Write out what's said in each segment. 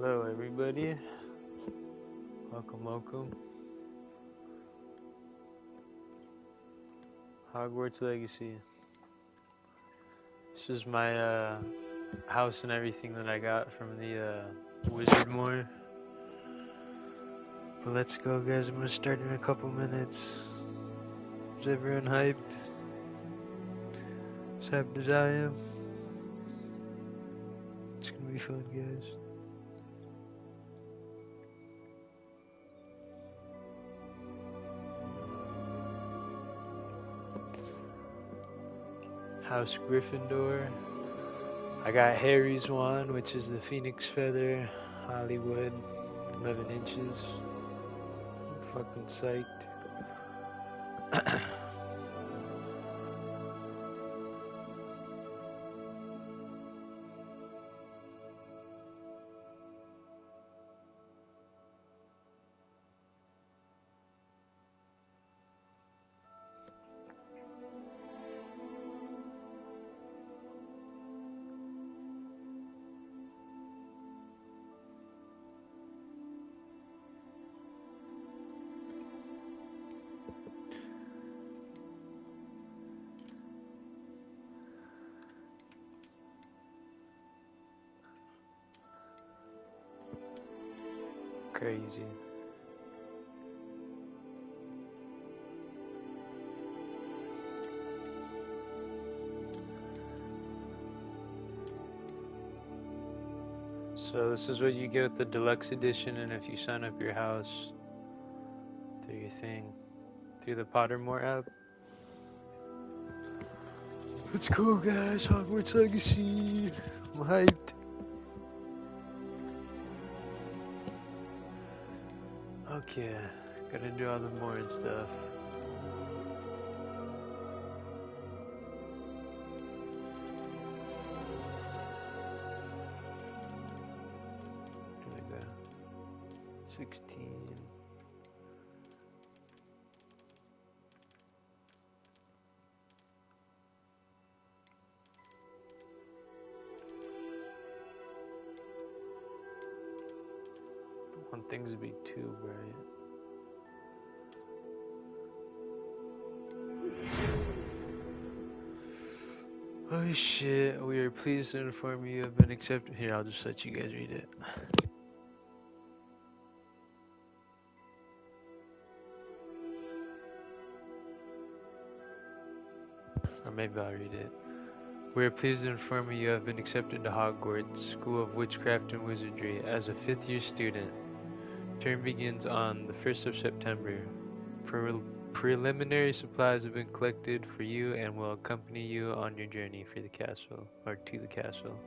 Hello, everybody. Welcome. Hogwarts Legacy. This is my house and everything that I got from the Wizard Moor. But let's go, guys. I'm gonna start in a couple minutes. Is everyone hyped? As hyped as I am. It's gonna be fun, guys. House Gryffindor. I got Harry's wand, which is the Phoenix Feather, Hollywood, 11 inches. I'm fucking psyched. Crazy. So this is what you get with the deluxe edition, and if you sign up your house through your thing, through the Pottermore app. Let's go, guys. Hogwarts Legacy. I'm hyped. Okay, gotta do all the Morin stuff. Here we go. 16. Want things to be too bright. Oh shit, we are pleased to inform you have been accepted. Here, I'll just let you guys read it. Or maybe I'll read it. We are pleased to inform you have been accepted to Hogwarts School of Witchcraft and Wizardry as a 5th year student. Term begins on the 1st of September. Preliminary supplies have been collected for you and will accompany you on your journey for the castle, or to the castle.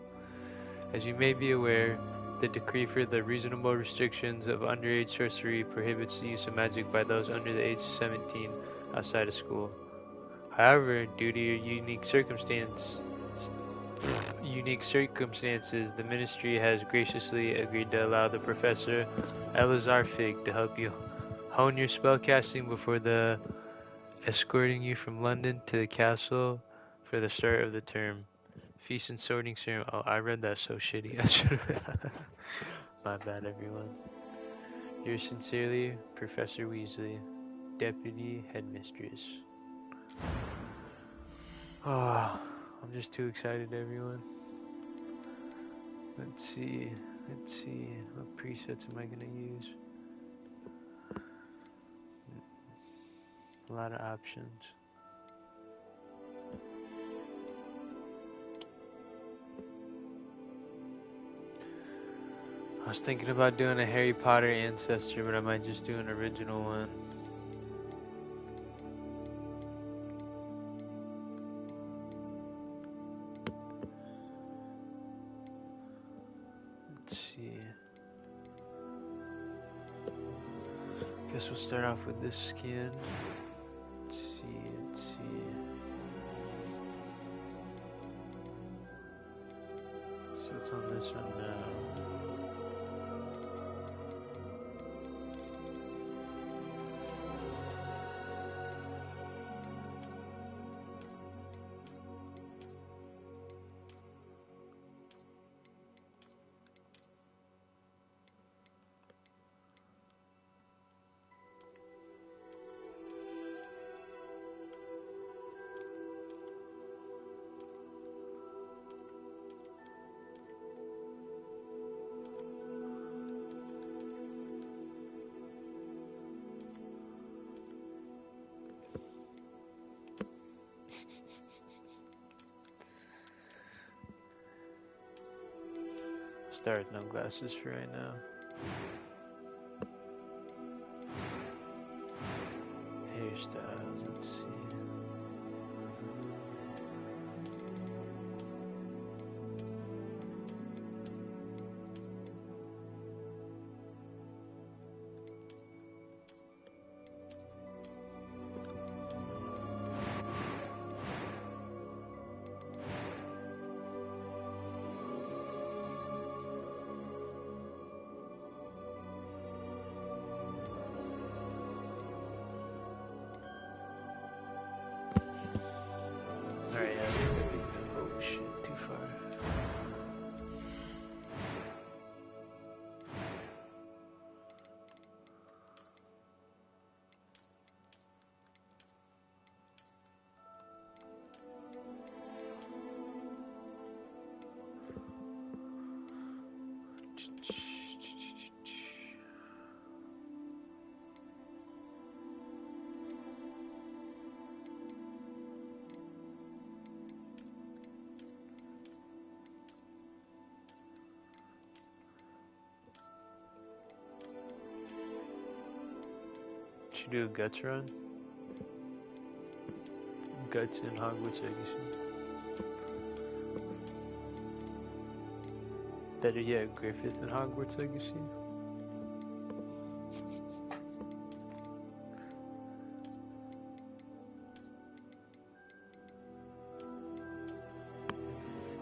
As you may be aware, the decree for the reasonable restrictions of underage sorcery prohibits the use of magic by those under the age of 17 outside of school. However, due to your unique circumstances, the ministry has graciously agreed to allow the Professor Elazar Fig to help you hone your spellcasting before escorting you from London to the castle for the start of the term. Feast and sorting ceremony. Oh, I read that so shitty. I should have. My bad, everyone. Yours sincerely, Professor Weasley, Deputy Headmistress. Oh, I'm just too excited, everyone. Let's see. What presets am I gonna use? A lot of options. I was thinking about doing a Harry Potter ancestor, but I might just do an original one. Let's see. Guess we'll start off with this skin. Let's see. So it's on this one now. start with no glasses for right now. Hairstyles, let's see. Alright, yeah. Oh shit, too far. Should do a guts run. Guts in Hogwarts Legacy. Better yet, Griffith in Hogwarts Legacy.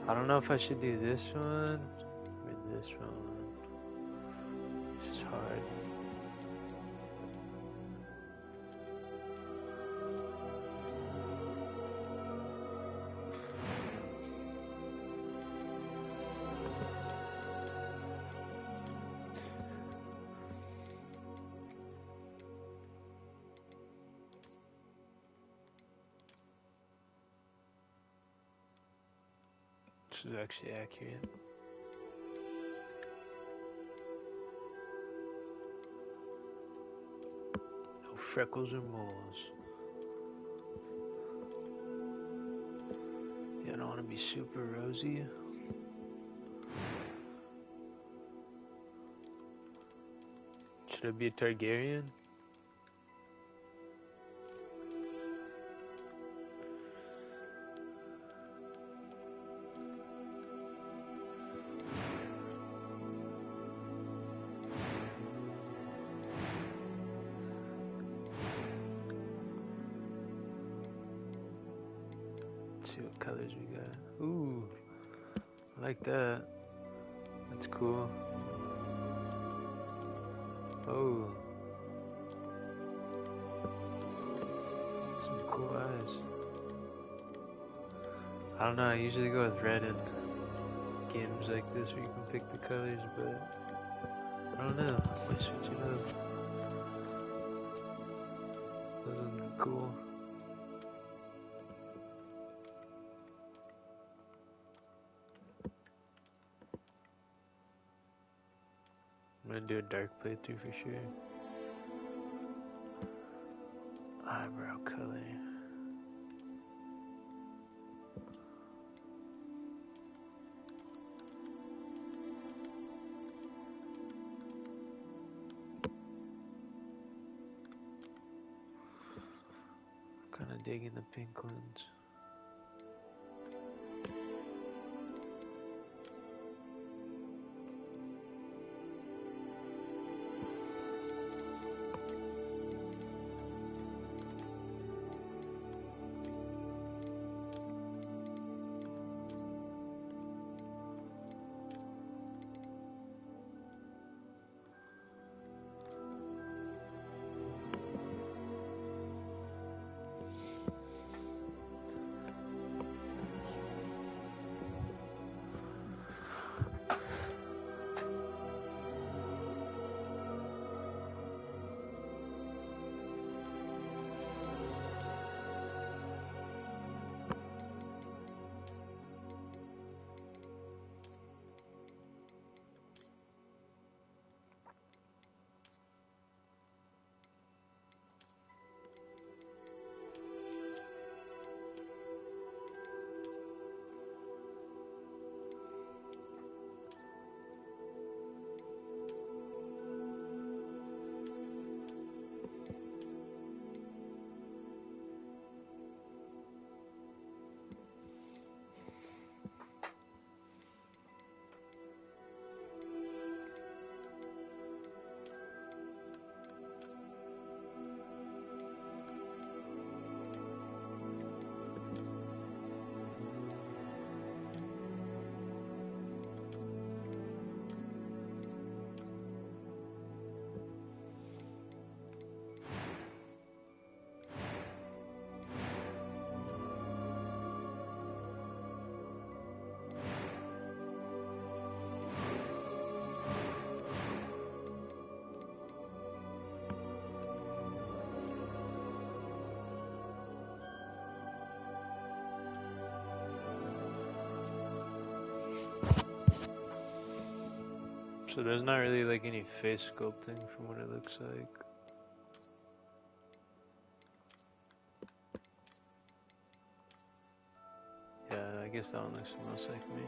I don't know if I should do this one or this one. This is hard. This is actually accurate. No freckles or moles. Yeah, I don't want to be super rosy. Should I be a Targaryen? Let's see what colors we got. Ooh, I like that. That's cool. Oh, some cool eyes. I don't know, I usually go with red in games like this where you can pick the colors, but I don't know. I might switch it up. Those ones are cool. I'm gonna do a dark playthrough for sure. Eyebrow color. Kinda digging the pink ones. So there's not really like any face sculpting from what it looks like. Yeah, I guess that one looks the most like me.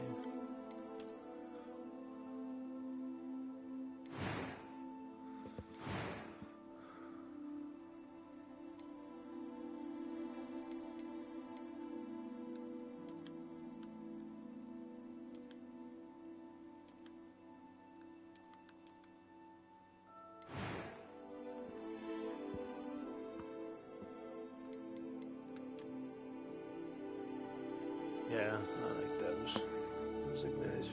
Yeah, I like those. Those look nice.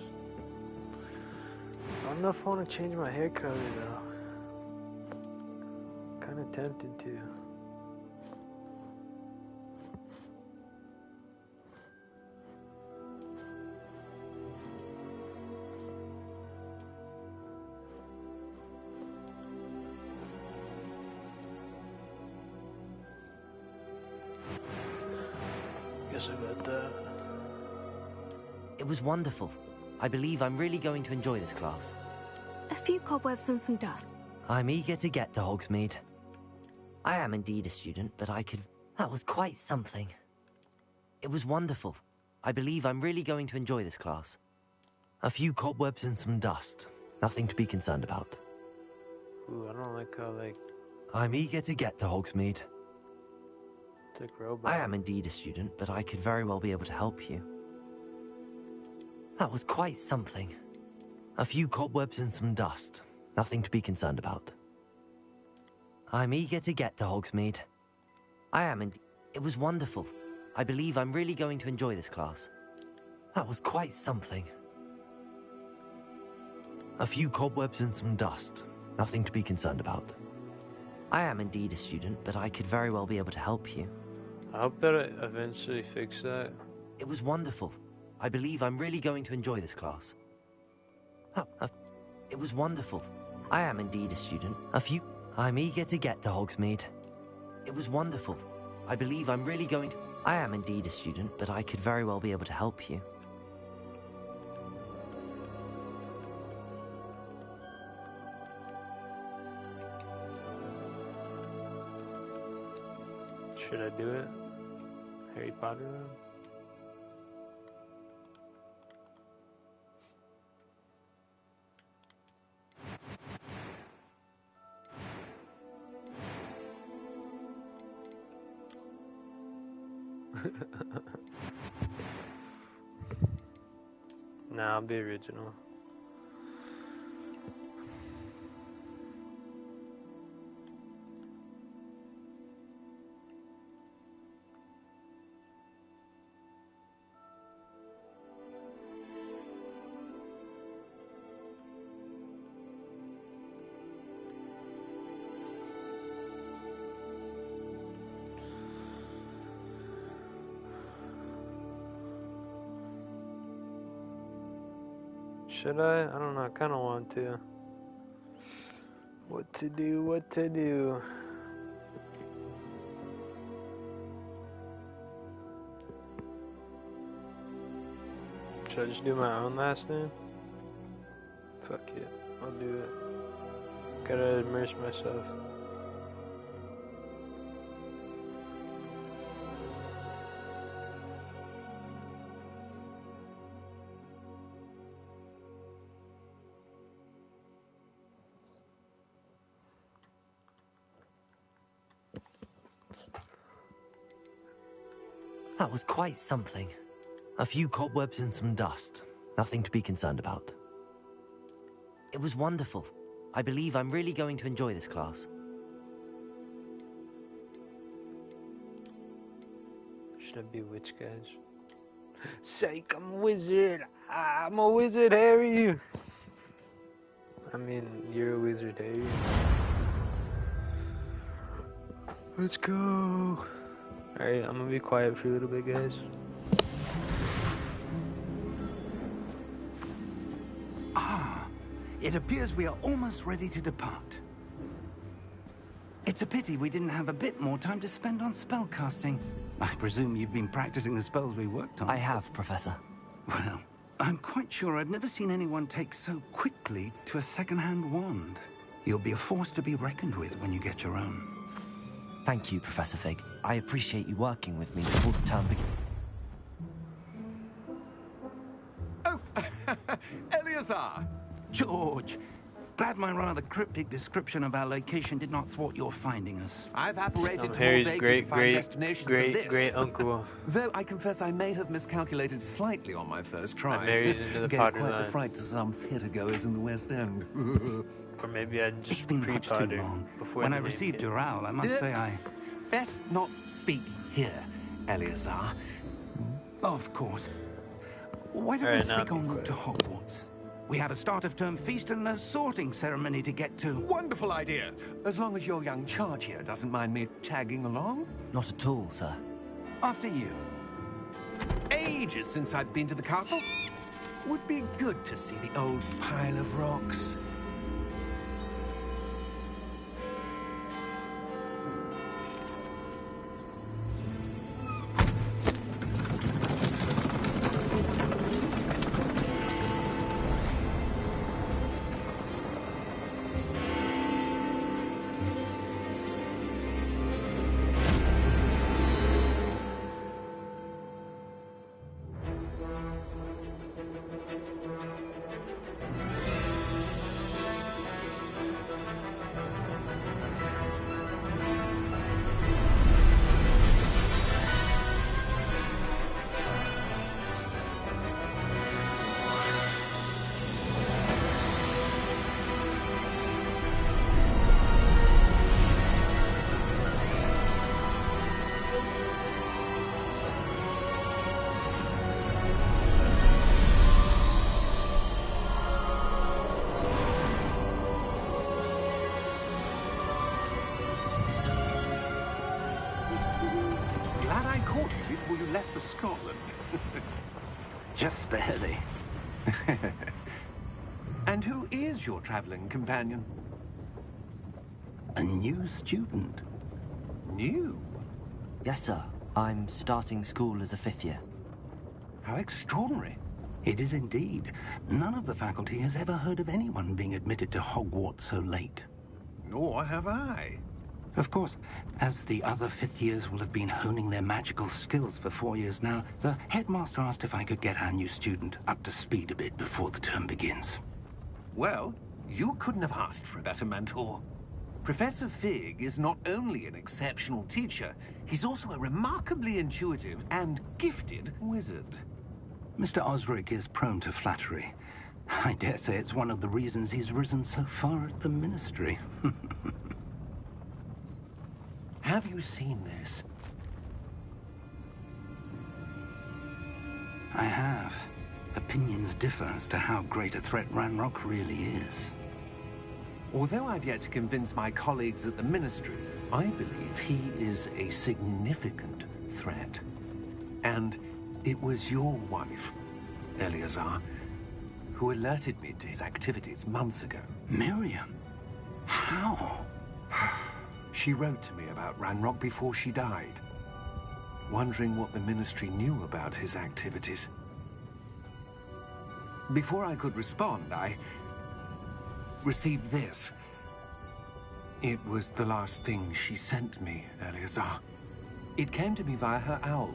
I don't know if I want to change my hair color though. Kind of tempted to. Guess I got that. It was wonderful. I believe I'm really going to enjoy this class. A few cobwebs and some dust. I'm eager to get to Hogsmeade. I am indeed a student, but I could... That was quite something. It was wonderful. I believe I'm really going to enjoy this class. A few cobwebs and some dust. Nothing to be concerned about. Ooh, I don't like how like... I'm eager to get to Hogsmeade. It's like robot. I am indeed a student, but I could very well be able to help you. That was quite something. A few cobwebs and some dust. Nothing to be concerned about. I'm eager to get to Hogsmeade. I am indeed... It was wonderful. I believe I'm really going to enjoy this class. That was quite something. A few cobwebs and some dust. Nothing to be concerned about. I am indeed a student, but I could very well be able to help you. I hope that I eventually fix that. It was wonderful. I believe I'm really going to enjoy this class. It was wonderful. I am indeed a student. I'm eager to get to Hogsmeade. It was wonderful. I believe I'm really going to... I am indeed a student, but I could very well be able to help you. Should I do it? Harry Potter room? Nah, I'll be original. Should I? I don't know, I kinda want to. What to do, what to do. Should I just do my own last name? Fuck it, I'll do it. Gotta immerse myself. That was quite something. A few cobwebs and some dust. Nothing to be concerned about. It was wonderful. I believe I'm really going to enjoy this class. Should I be witch, guys? Psych, I'm a wizard! I'm a wizard, Harry! I mean, you're a wizard, Harry. Let's go! Alright, I'm gonna be quiet for a little bit, guys. Ah, it appears we are almost ready to depart. It's a pity we didn't have a bit more time to spend on spellcasting. I presume you've been practicing the spells we worked on. I have, Professor. Well, I'm quite sure I've never seen anyone take so quickly to a second-hand wand. You'll be a force to be reckoned with when you get your own. Thank you, Professor Fig. I appreciate you working with me before the term begins. Oh, Eleazar! George, glad my rather cryptic description of our location did not thwart your finding us. I've apparated to more Harry's vague great, and defined destinations than this. great uncle. Though I confess I may have miscalculated slightly on my first try. I married into the Gave Potter quite line. the fright to some theatergoers in the West End. Or maybe I just It's been much too pre-Potter long. before When the I name received came. your owl, I must say I... Best not speak here, Eleazar. Of course. Why don't we Alright, now speak be en route to Hogwarts? We have a start-of-term feast and a sorting ceremony to get to. Wonderful idea. As long as your young charge here doesn't mind me tagging along. Not at all, sir. After you. Ages since I've been to the castle. Would be good to see the old pile of rocks. Glad I caught you before you left for Scotland. Just barely. And who is your traveling companion? A new student. New? Yes, sir. I'm starting school as a 5th year. How extraordinary. It is indeed. None of the faculty has ever heard of anyone being admitted to Hogwarts so late. Nor have I. Of course, as the other 5th years will have been honing their magical skills for 4 years now, the headmaster asked if I could get our new student up to speed a bit before the term begins. Well, you couldn't have asked for a better mentor. Professor Fig is not only an exceptional teacher, he's also a remarkably intuitive and gifted wizard. Mr. Osric is prone to flattery. I dare say it's one of the reasons he's risen so far at the Ministry. Have you seen this? I have. Opinions differ as to how great a threat Ranrock really is. Although I've yet to convince my colleagues at the Ministry, I believe he is a significant threat. And it was your wife, Eleazar, who alerted me to his activities months ago. Miriam? How? She wrote to me about Ranrock before she died, wondering what the Ministry knew about his activities. Before I could respond, I received this. It was the last thing she sent me, Eleazar. It came to me via her owl,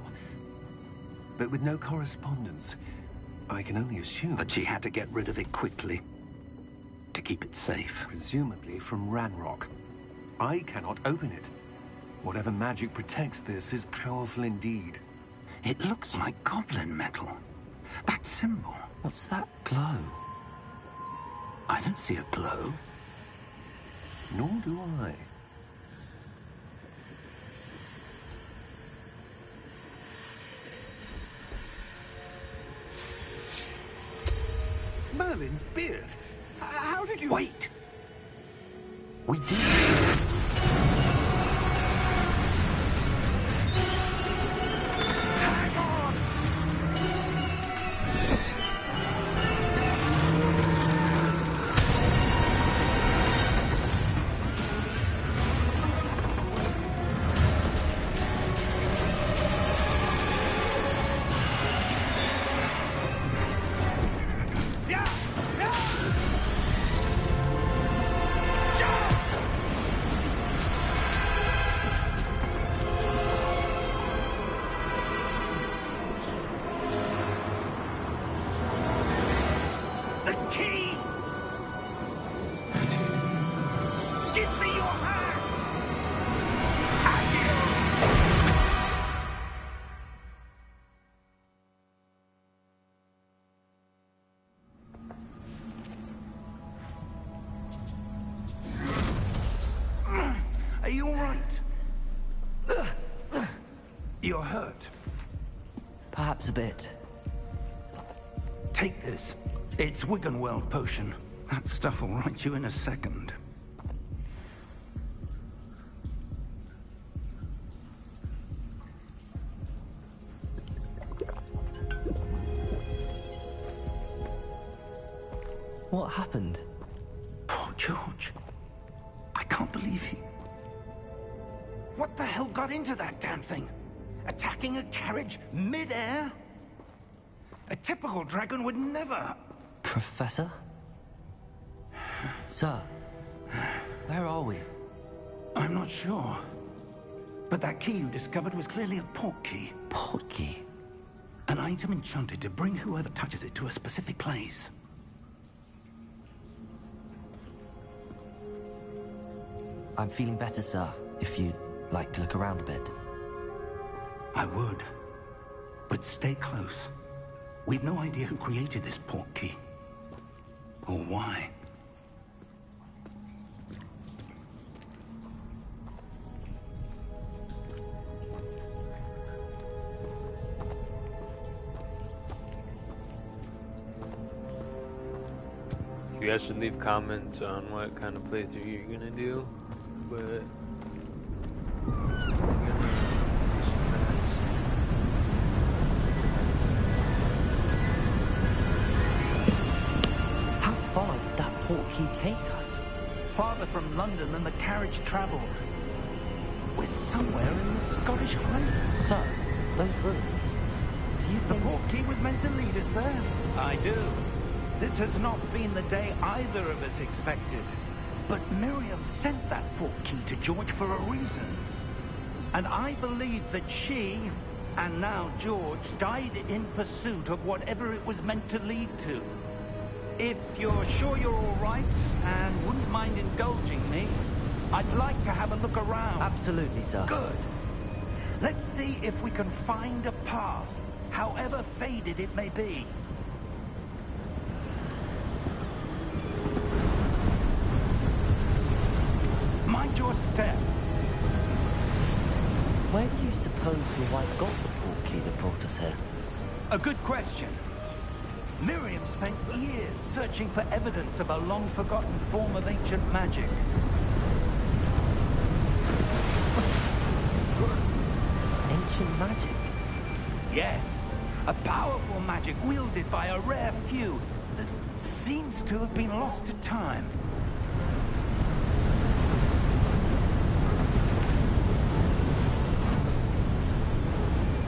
but with no correspondence. I can only assume That she had to get rid of it quickly. To keep it safe. presumably from Ranrock. I cannot open it. Whatever magic protects this is powerful indeed. It looks like goblin metal. That symbol. What's that glow? I don't see a glow. Nor do I. Merlin's beard. How did you... Wait! We did. Hang on! You're hurt. Perhaps a bit. Take this. It's Wiggenweld potion. That stuff will right you in a second. What happened? Poor George. I can't believe he... What the hell got into that damn thing? Attacking a carriage mid-air? A typical dragon would never... Professor? Sir, where are we? I'm not sure. But that key you discovered was clearly a port key. Port key? An item enchanted to bring whoever touches it to a specific place. I'm feeling better, sir, if you'd like to look around a bit. I would. But stay close. We've no idea who created this port key. Or why. You guys should leave comments on what kind of playthrough you're gonna do, but How far did that port key take us? Farther from London than the carriage travelled. We're somewhere in the Scottish Highlands. Sir, those ruins. Do you The think... port key was meant to lead us there. I do. This has not been the day either of us expected. But Miriam sent that port key to George for a reason. And I believe that she, and now George, died in pursuit of whatever it was meant to lead to. If you're sure you're all right, and wouldn't mind indulging me, I'd like to have a look around. Absolutely, sir. Good. Let's see if we can find a path, however faded it may be. Mind your step. Where do you suppose your wife got the port key that brought us here? A good question. Miriam spent years searching for evidence of a long-forgotten form of ancient magic. Ancient magic? Yes, a powerful magic wielded by a rare few that seems to have been lost to time.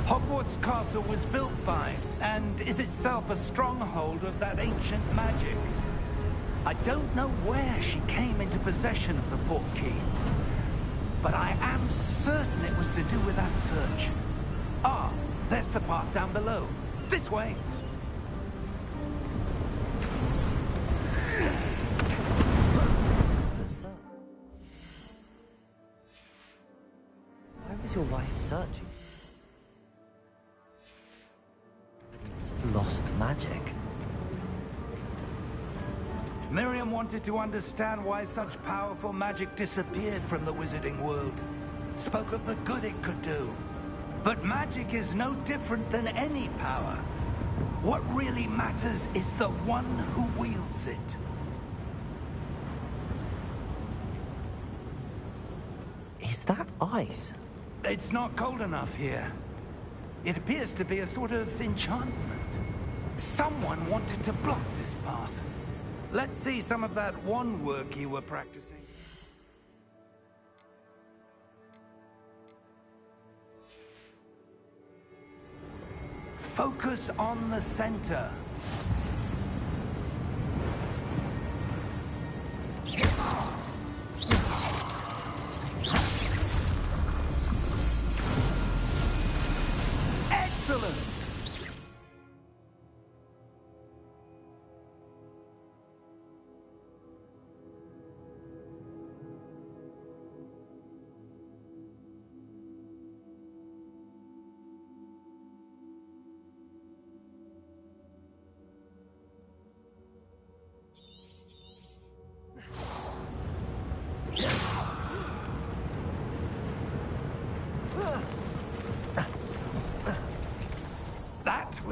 Hogwarts Castle was built by, and is itself a stronghold of that ancient magic. I don't know where she came into possession of the port key, but I am certain it was to do with that search. Ah, there's the path down below. This way. But, sir... why was your wife searching? Evidence of lost magic. Miriam wanted to understand why such powerful magic disappeared from the wizarding world. Spoke of the good it could do. But magic is no different than any power. What really matters is the one who wields it. Is that ice? It's not cold enough here. It appears to be a sort of enchantment. Someone wanted to block this path. Let's see some of that wand work you were practicing. Focus on the center. Excellent!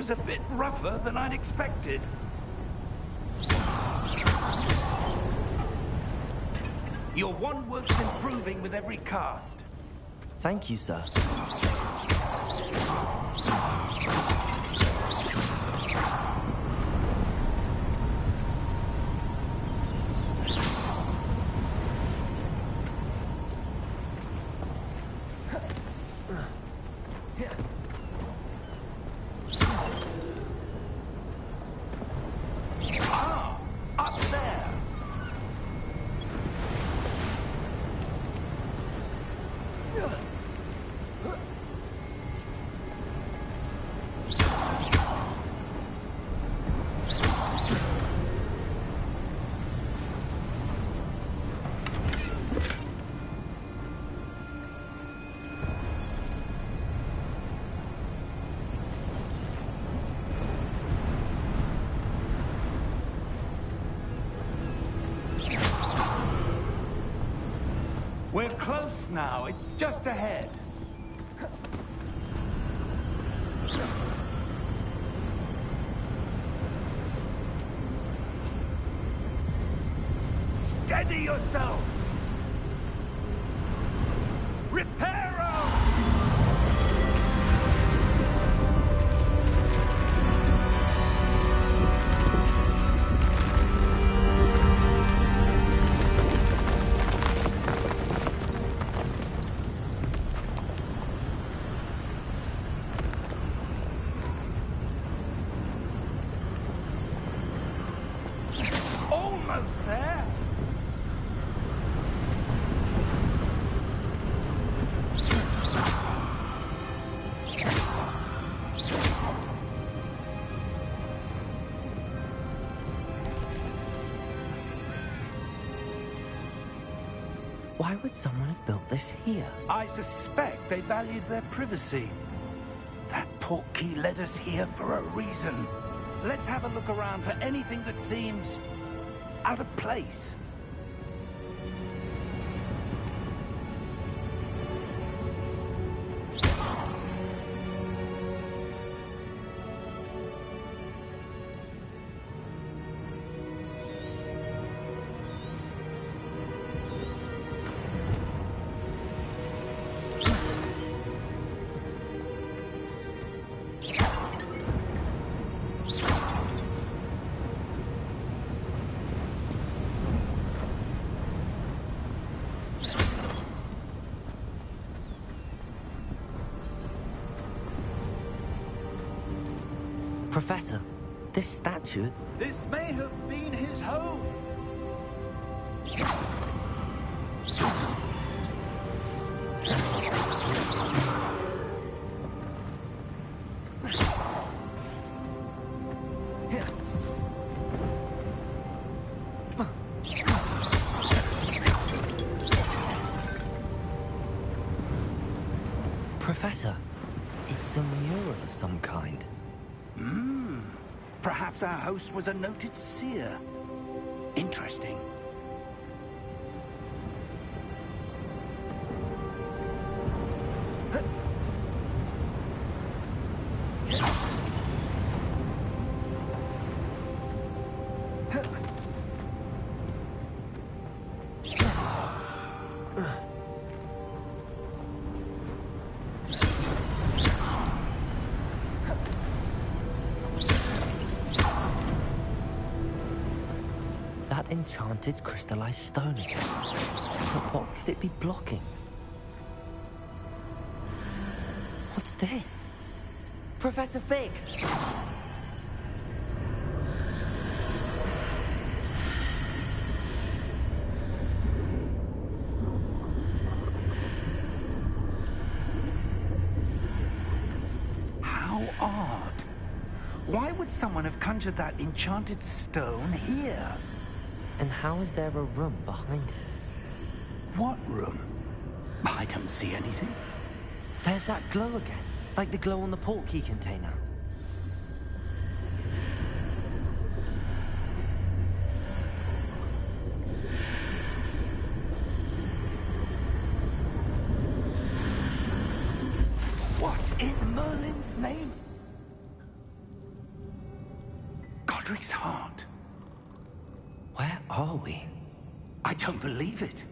was a bit rougher than I'd expected. Your wand works improving with every cast. Thank you, sir. Ah, up there. We're close now. It's just ahead. Steady yourself! Reparo! Almost there. Why would someone have built this here? I suspect they valued their privacy. That portkey led us here for a reason. Let's have a look around for anything that seems out of place. Professor, this statue... This may have been his home. Professor, it's a mural of some kind. Perhaps our host was a noted seer. Interesting. That enchanted crystallized stone again. But what could it be blocking? What's this? Professor Fig! How odd. Why would someone have conjured that enchanted stone here? And how is there a room behind it? What room? I don't see anything. There's that glow again, like the glow on the portkey container. What in Merlin's name? guy's heart. Where are we? I don't believe it.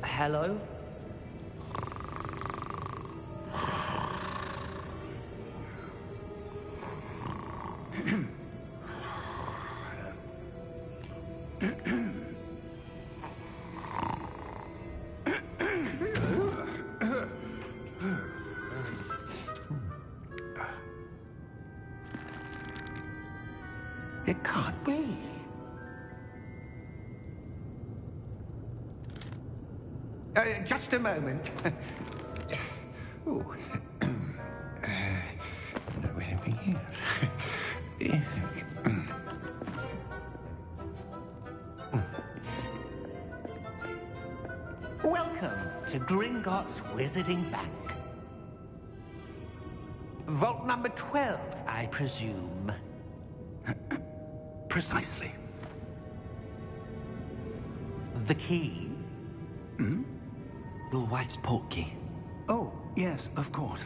Hello? It can't be. Just a moment. Oh. Anything here? Welcome to Gringotts Wizarding Bank. Vault number 12, I presume. Precisely. The key? Hmm? Your wife's portkey. Oh, yes, of course.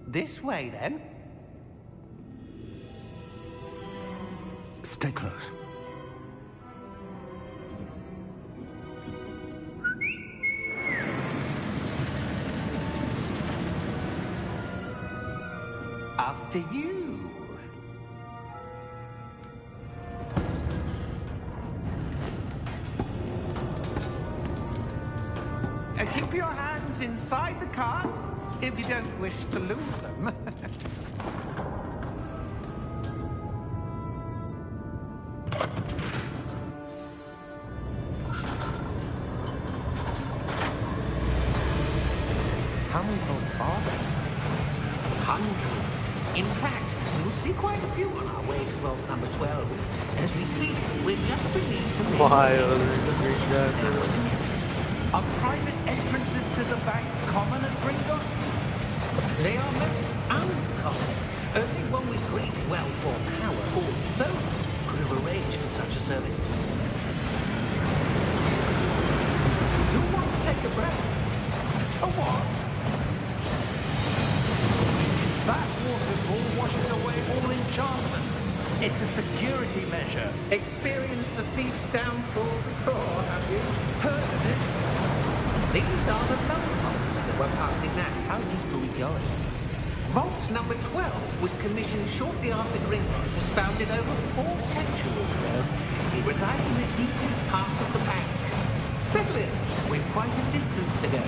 This way, then. Stay close. After you. Keep your hands inside the cars if you don't wish to lose them. How many vaults are there? Hundreds. In fact, we'll see quite a few on our way to vault number 12. As we speak, we're just beneath the main Wild. The vaults are now in the midst. Are private entrances to the bank common at Gringotts? They are most uncommon. Only one with great wealth or power, or both, could have arranged for such a service. You want to take a breath? A what? That waterfall washes away all enchantments. It's a security measure. Experienced the thief's downfall before, have you? Heard of it? These are the lower vaults that we're passing now. How deep are we going? Vault number 12 was commissioned shortly after Gringotts was founded over 4 centuries ago. It resides in the deepest part of the bank. Settle in. We've quite a distance to go.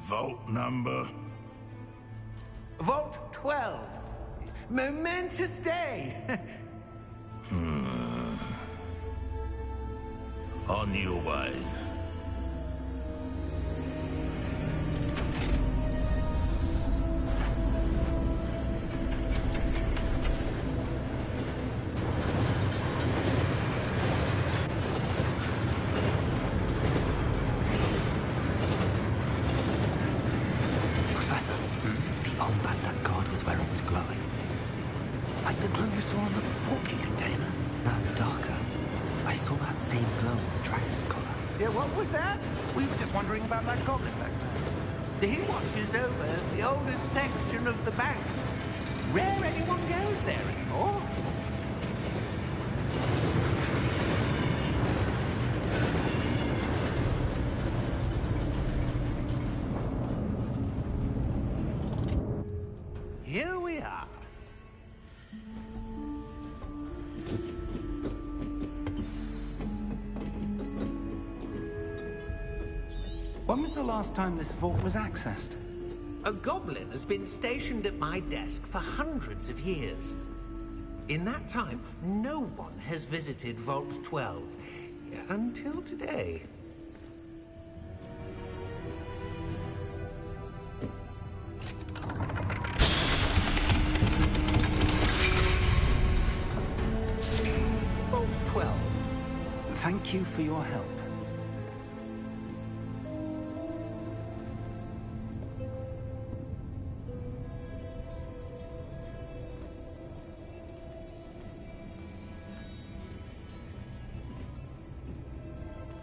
Vault number? Vault 12. Momentous day. On your way. Professor, the armband that guard was wearing was glowing. Like the glow we saw on the portkey container. No, darker. I saw that same glow on the dragon's collar. Yeah, what was that? We were just wondering about that goblin back there. He watches over the oldest section of the bank. Rare anyone goes there anymore. Here we are. When was the last time this vault was accessed? A goblin has been stationed at my desk for hundreds of years. In that time, no one has visited Vault 12. Until today. Vault 12. Thank you for your help.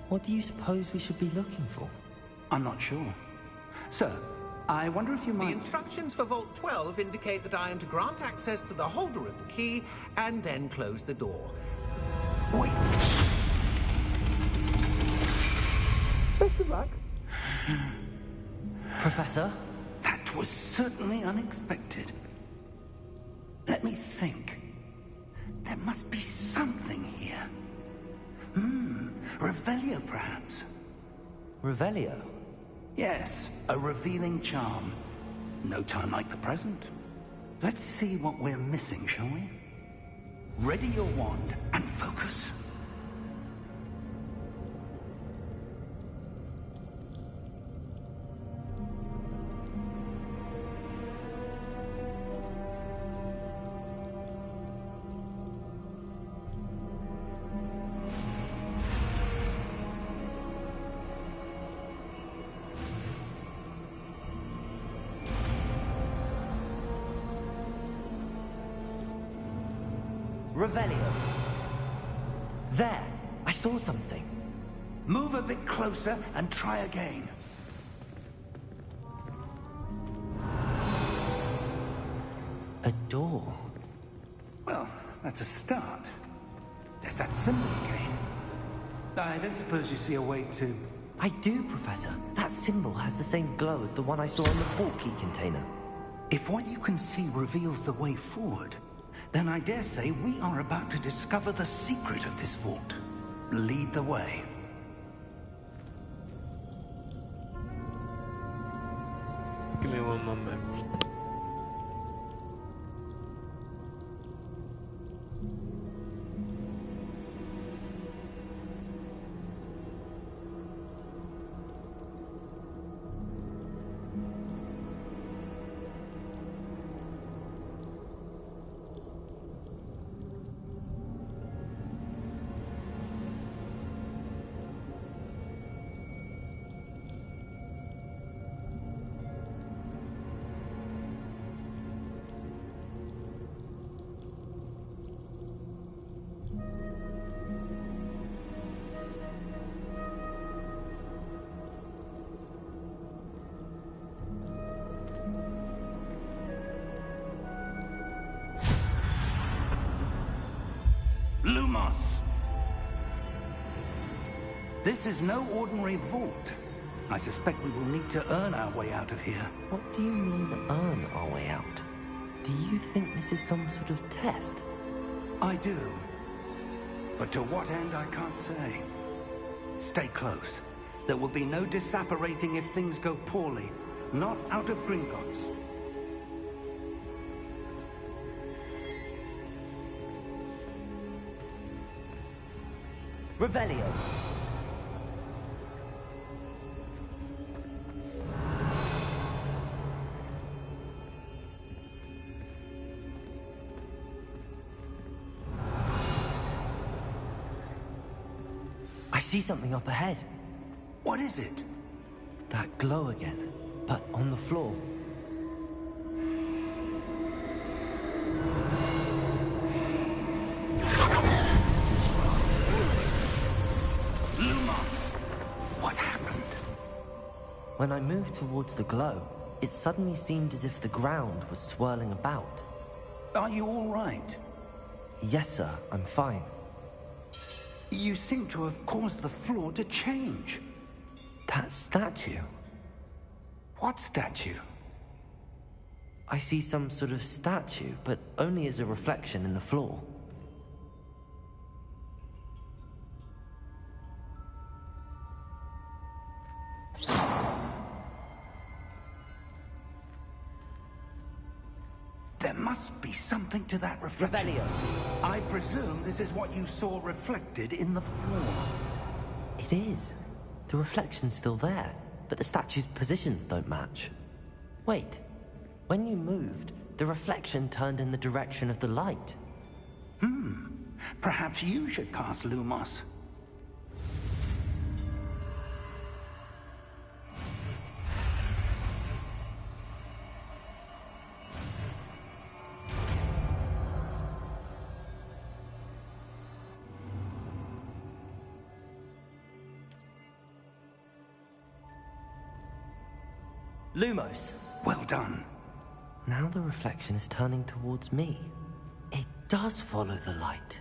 What do you suppose we should be looking for? I'm not sure. Sir, I wonder if you The might... instructions for Vault 12 indicate that I am to grant access to the holder of the key and then close the door. Wait! Best of luck. Professor? That was certainly unexpected. Let me think. There must be something here. Revelio, perhaps? Revelio? Yes, a revealing charm. No time like the present. Let's see what we're missing, shall we? Ready your wand and focus. Revelio. There! I saw something. Move a bit closer and try again. A door. Well, that's a start. There's that symbol again. I don't suppose you see a way to... I do, Professor. That symbol has the same glow as the one I saw on the port key container. If what you can see reveals the way forward, then I dare say we are about to discover the secret of this vault. Lead the way. Give me one moment. Lumos! This is no ordinary vault. I suspect we will need to earn our way out of here. What do you mean, earn our way out? Do you think this is some sort of test? I do. But to what end, I can't say. Stay close. There will be no disapparating if things go poorly. Not out of Gringotts. Revelio. I see something up ahead. What is it? That glow again, but on the floor. Lumos! What happened? When I moved towards the glow, it suddenly seemed as if the ground was swirling about. Are you all right? Yes, sir, I'm fine. You seem to have caused the floor to change. That statue. What statue? I see some sort of statue, but only as a reflection in the floor. There must be something to that reflection. Revelio. I presume this is what you saw reflected in the floor. It is. The reflection's still there, but the statue's positions don't match. Wait. When you moved, the reflection turned in the direction of the light. Perhaps you should cast Lumos. Lumos. Well done. Now the reflection is turning towards me. It does follow the light.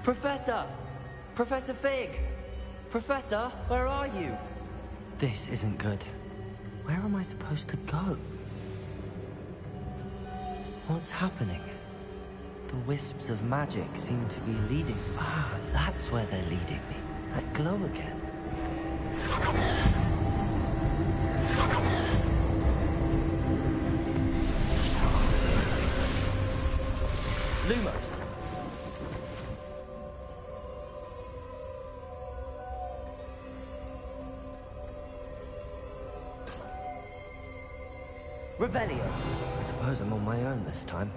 Professor! Professor Fig! Professor, where are you? This isn't good. Where am I supposed to go? What's happening? The wisps of magic seem to be leading... Ah, that's where they're leading me. That glow again. Lumos! Revelio. I suppose I'm on my own this time.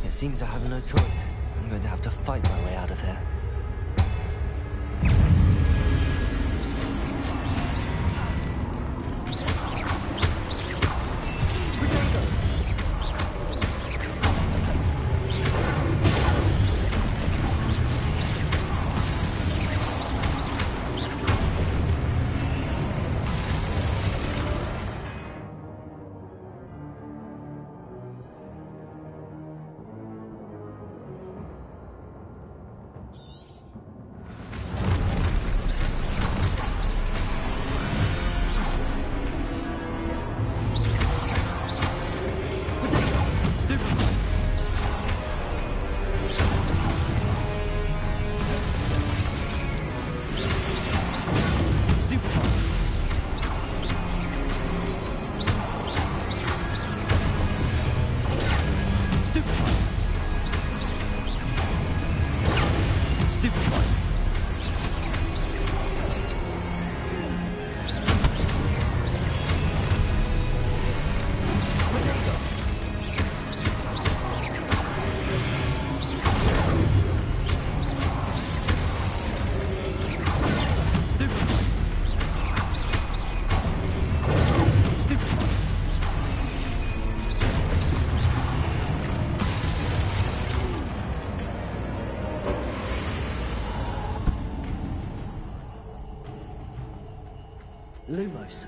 It seems I have no choice. I'm going to have to fight my way out of here. Lumos.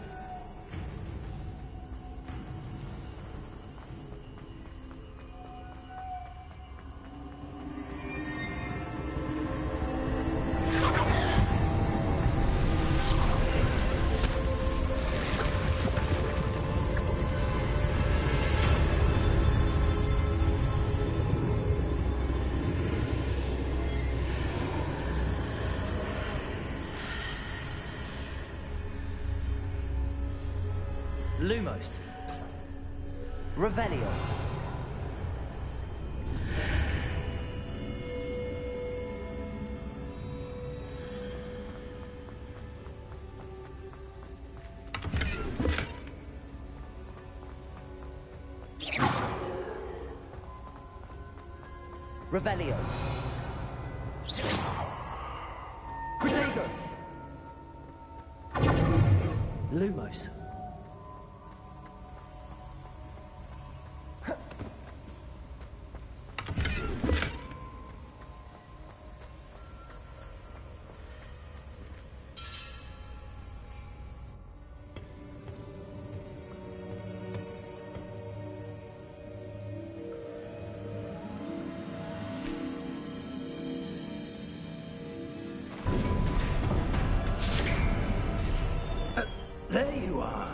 Lumos. Revelio. Revelio. Protego. Lumos. There you are.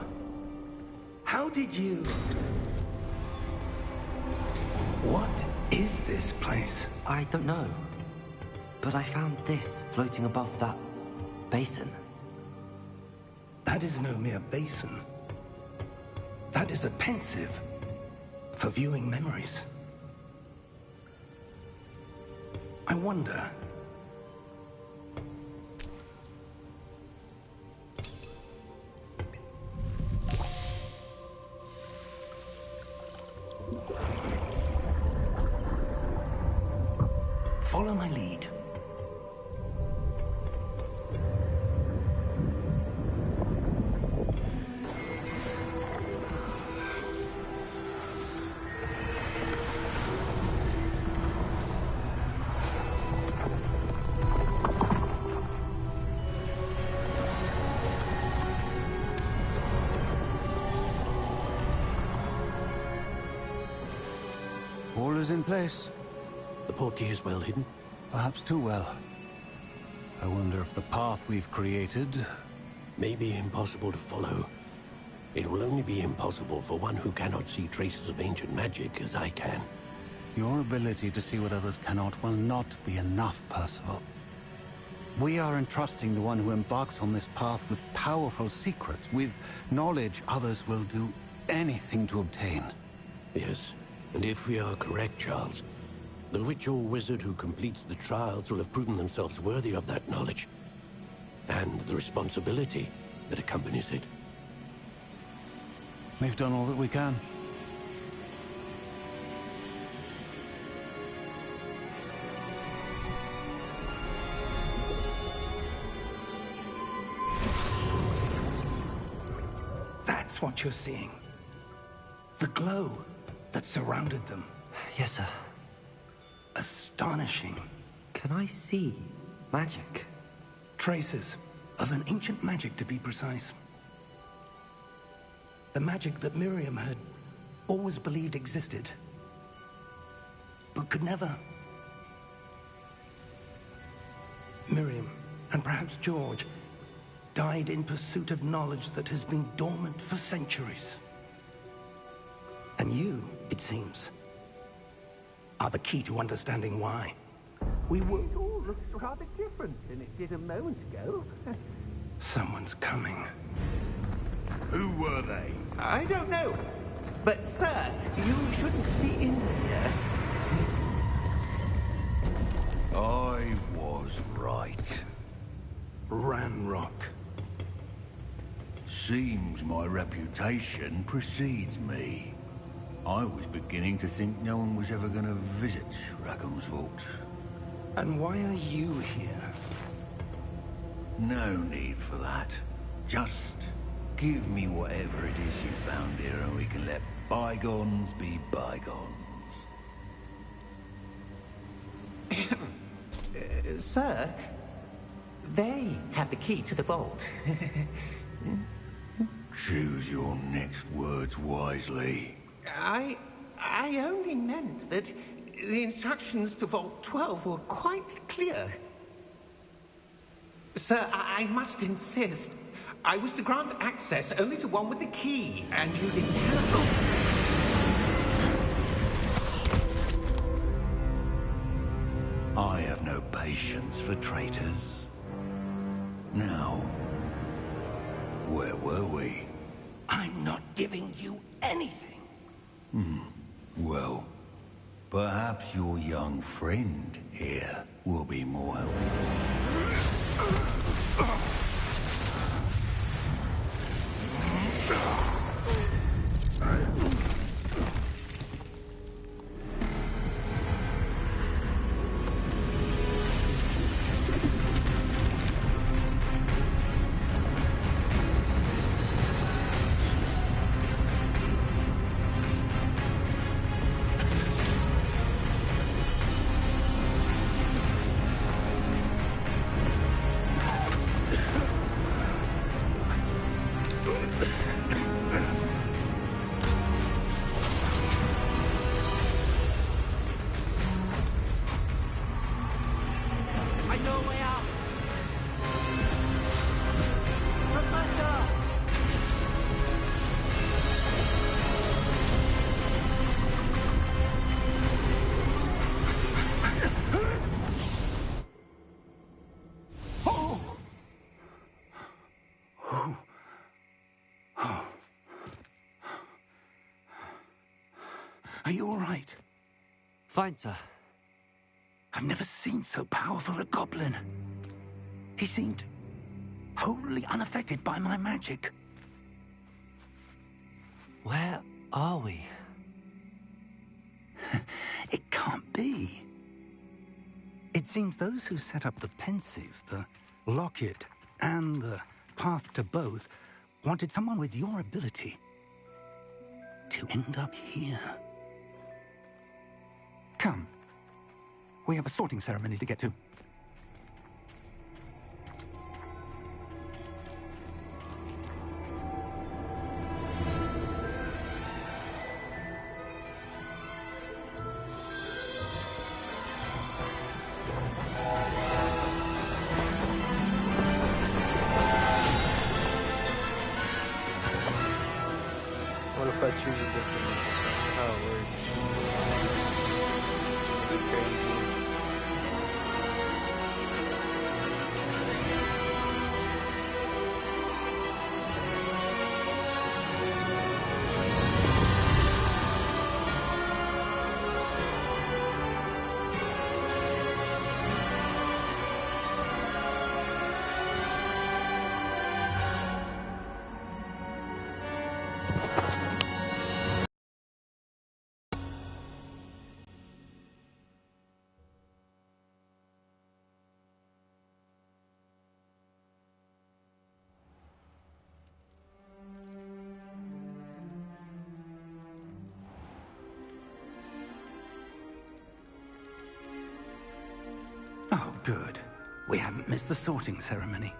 How did you... What is this place? I don't know. But I found this floating above that basin. That is no mere basin. That is a pensive for viewing memories. I wonder... Follow my lead. All is in place. The portkey is well hidden. Perhaps too well. I wonder if the path we've created... May be impossible to follow. It will only be impossible for one who cannot see traces of ancient magic as I can. Your ability to see what others cannot will not be enough, Percival. We are entrusting the one who embarks on this path with powerful secrets, with knowledge others will do anything to obtain. Yes, and if we are correct, Charles, the witch or wizard who completes the trials will have proven themselves worthy of that knowledge, and the responsibility that accompanies it. We've done all that we can. That's what you're seeing. The glow that surrounded them. Yes, sir. Astonishing. Can I see magic? Traces of an ancient magic, to be precise. The magic that Miriam had always believed existed, but could never. Miriam, and perhaps George, died in pursuit of knowledge that has been dormant for centuries. And you, it seems, are the key to understanding why. We were... It all looks rather different than it did a moment ago. Someone's coming. Who were they? I don't know. But, sir, you shouldn't be in here. I was right. Ranrock. Seems my reputation precedes me. I was beginning to think no one was ever going to visit Rackham's Vault. And why are you here? No need for that. Just give me whatever it is you found here and we can let bygones be bygones. Sir, they have the key to the vault. Choose your next words wisely. I only meant that the instructions to Vault 12 were quite clear. Sir, I must insist. I was to grant access only to one with the key, and you didn't have. I have no patience for traitors. Now, where were we? I'm not giving you anything. Well, perhaps your young friend here will be more helpful. Are you all right? Fine, sir. I've never seen so powerful a goblin. He seemed wholly unaffected by my magic. Where are we? It can't be. It seems those who set up the pensive, the locket, and the path to both wanted someone with your ability to end up here. Come. We have a sorting ceremony to get to. What if I choose a different one? How it works? Crazy. Oh, good. We haven't missed the sorting ceremony.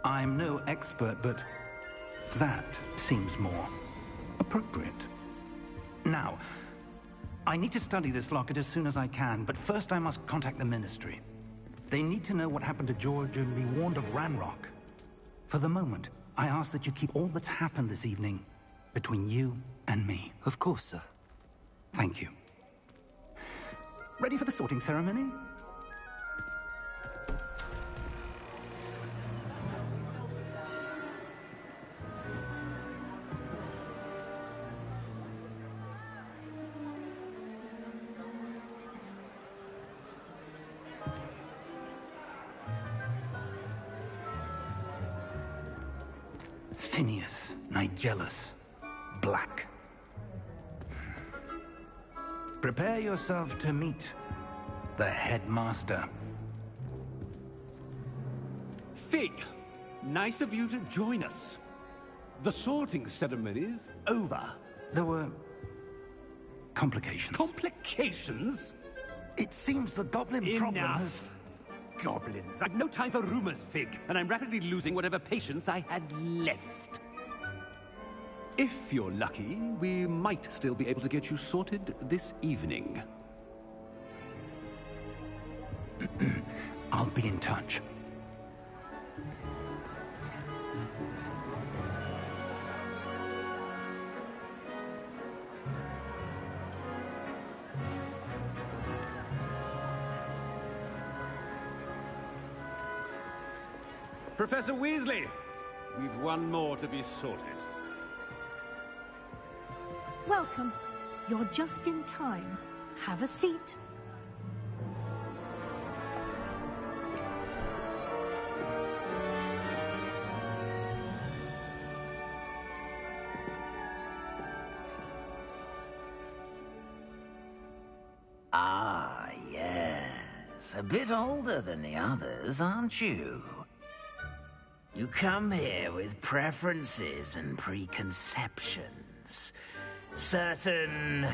I'm no expert, but that seems more appropriate. Now, I need to study this locket as soon as I can, but first I must contact the Ministry. They need to know what happened to George and be warned of Ranrock. For the moment, I ask that you keep all that's happened this evening between you and me. Of course, sir. Thank you. Ready for the sorting ceremony? Phineas, Nigellus, Black. Prepare yourself to meet the headmaster. Fig, nice of you to join us. The sorting ceremony's over. There were complications. Complications? It seems the goblin problem has... Enough. goblins. I've no time for rumors, Fig, and I'm rapidly losing whatever patience I had left. If you're lucky, we might still be able to get you sorted this evening. I'll be in touch. Professor Weasley, we've one more to be sorted. Welcome. You're just in time. Have a seat. Ah, yes. A bit older than the others, aren't you? You come here with preferences and preconceptions. Certain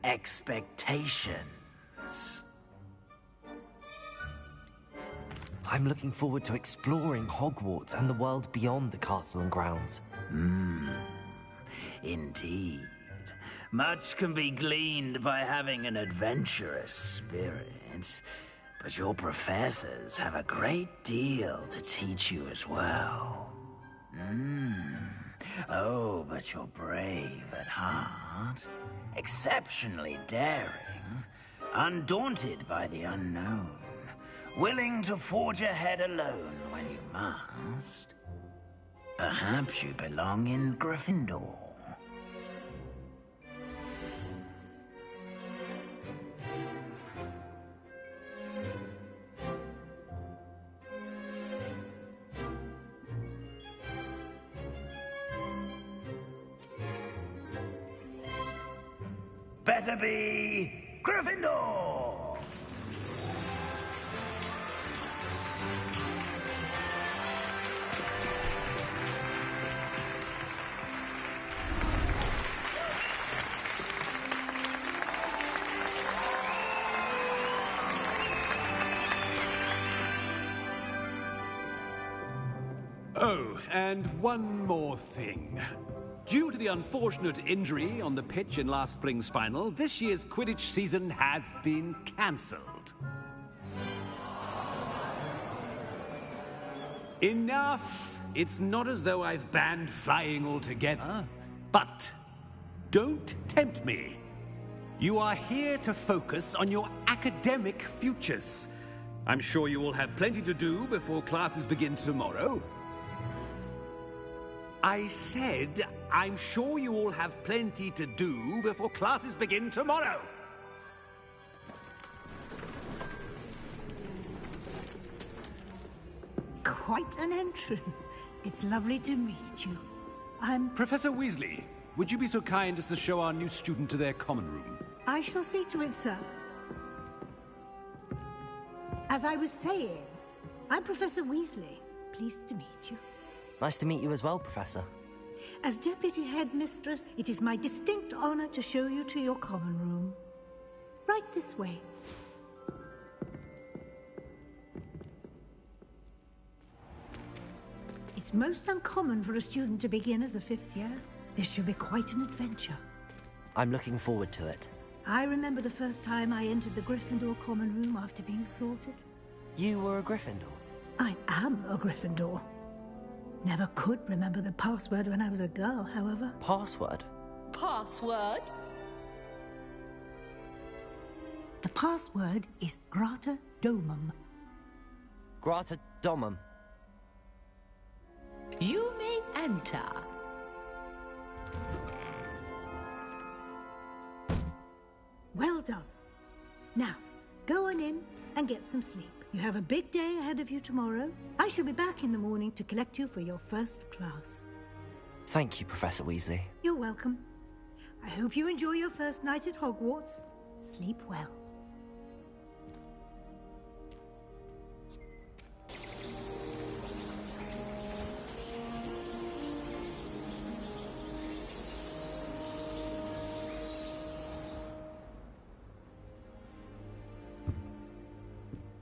expectations. I'm looking forward to exploring Hogwarts and the world beyond the castle and grounds. Indeed. Much can be gleaned by having an adventurous spirit, but your professors have a great deal to teach you as well. Oh, but you're brave at heart, exceptionally daring, undaunted by the unknown, willing to forge ahead alone when you must. Perhaps you belong in Gryffindor. Better be Gryffindor! Oh, and one more thing. Due to the unfortunate injury on the pitch in last spring's final, this year's Quidditch season has been cancelled. Enough! It's not as though I've banned flying altogether, but don't tempt me. You are here to focus on your academic futures. I'm sure you will have plenty to do before classes begin tomorrow. I said, I'm sure you all have plenty to do before classes begin tomorrow. Quite an entrance. It's lovely to meet you. I'm... Professor Weasley, would you be so kind as to show our new student to their common room? I shall see to it, sir. As I was saying, I'm Professor Weasley. Pleased to meet you. Nice to meet you as well, Professor. As Deputy Headmistress, it is my distinct honor to show you to your common room. Right this way. It's most uncommon for a student to begin as a fifth year. This should be quite an adventure. I'm looking forward to it. I remember the first time I entered the Gryffindor common room after being sorted. You were a Gryffindor? I am a Gryffindor. Never could remember the password when I was a girl, however. Password? Password? The password is Grata Domum. Grata Domum. You may enter. Well done. Now, go on in and get some sleep. You have a big day ahead of you tomorrow. I shall be back in the morning to collect you for your first class. Thank you, Professor Weasley. You're welcome. I hope you enjoy your first night at Hogwarts. Sleep well.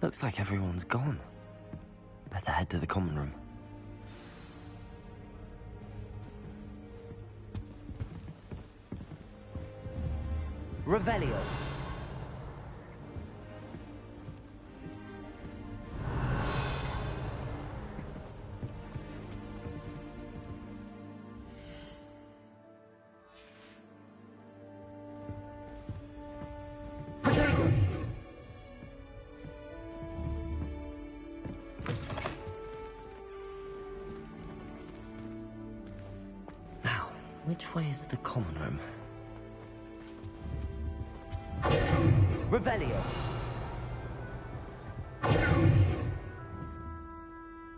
Looks like everyone's gone. Better head to the common room. Revelio. Now, which way is the common room? Revelio.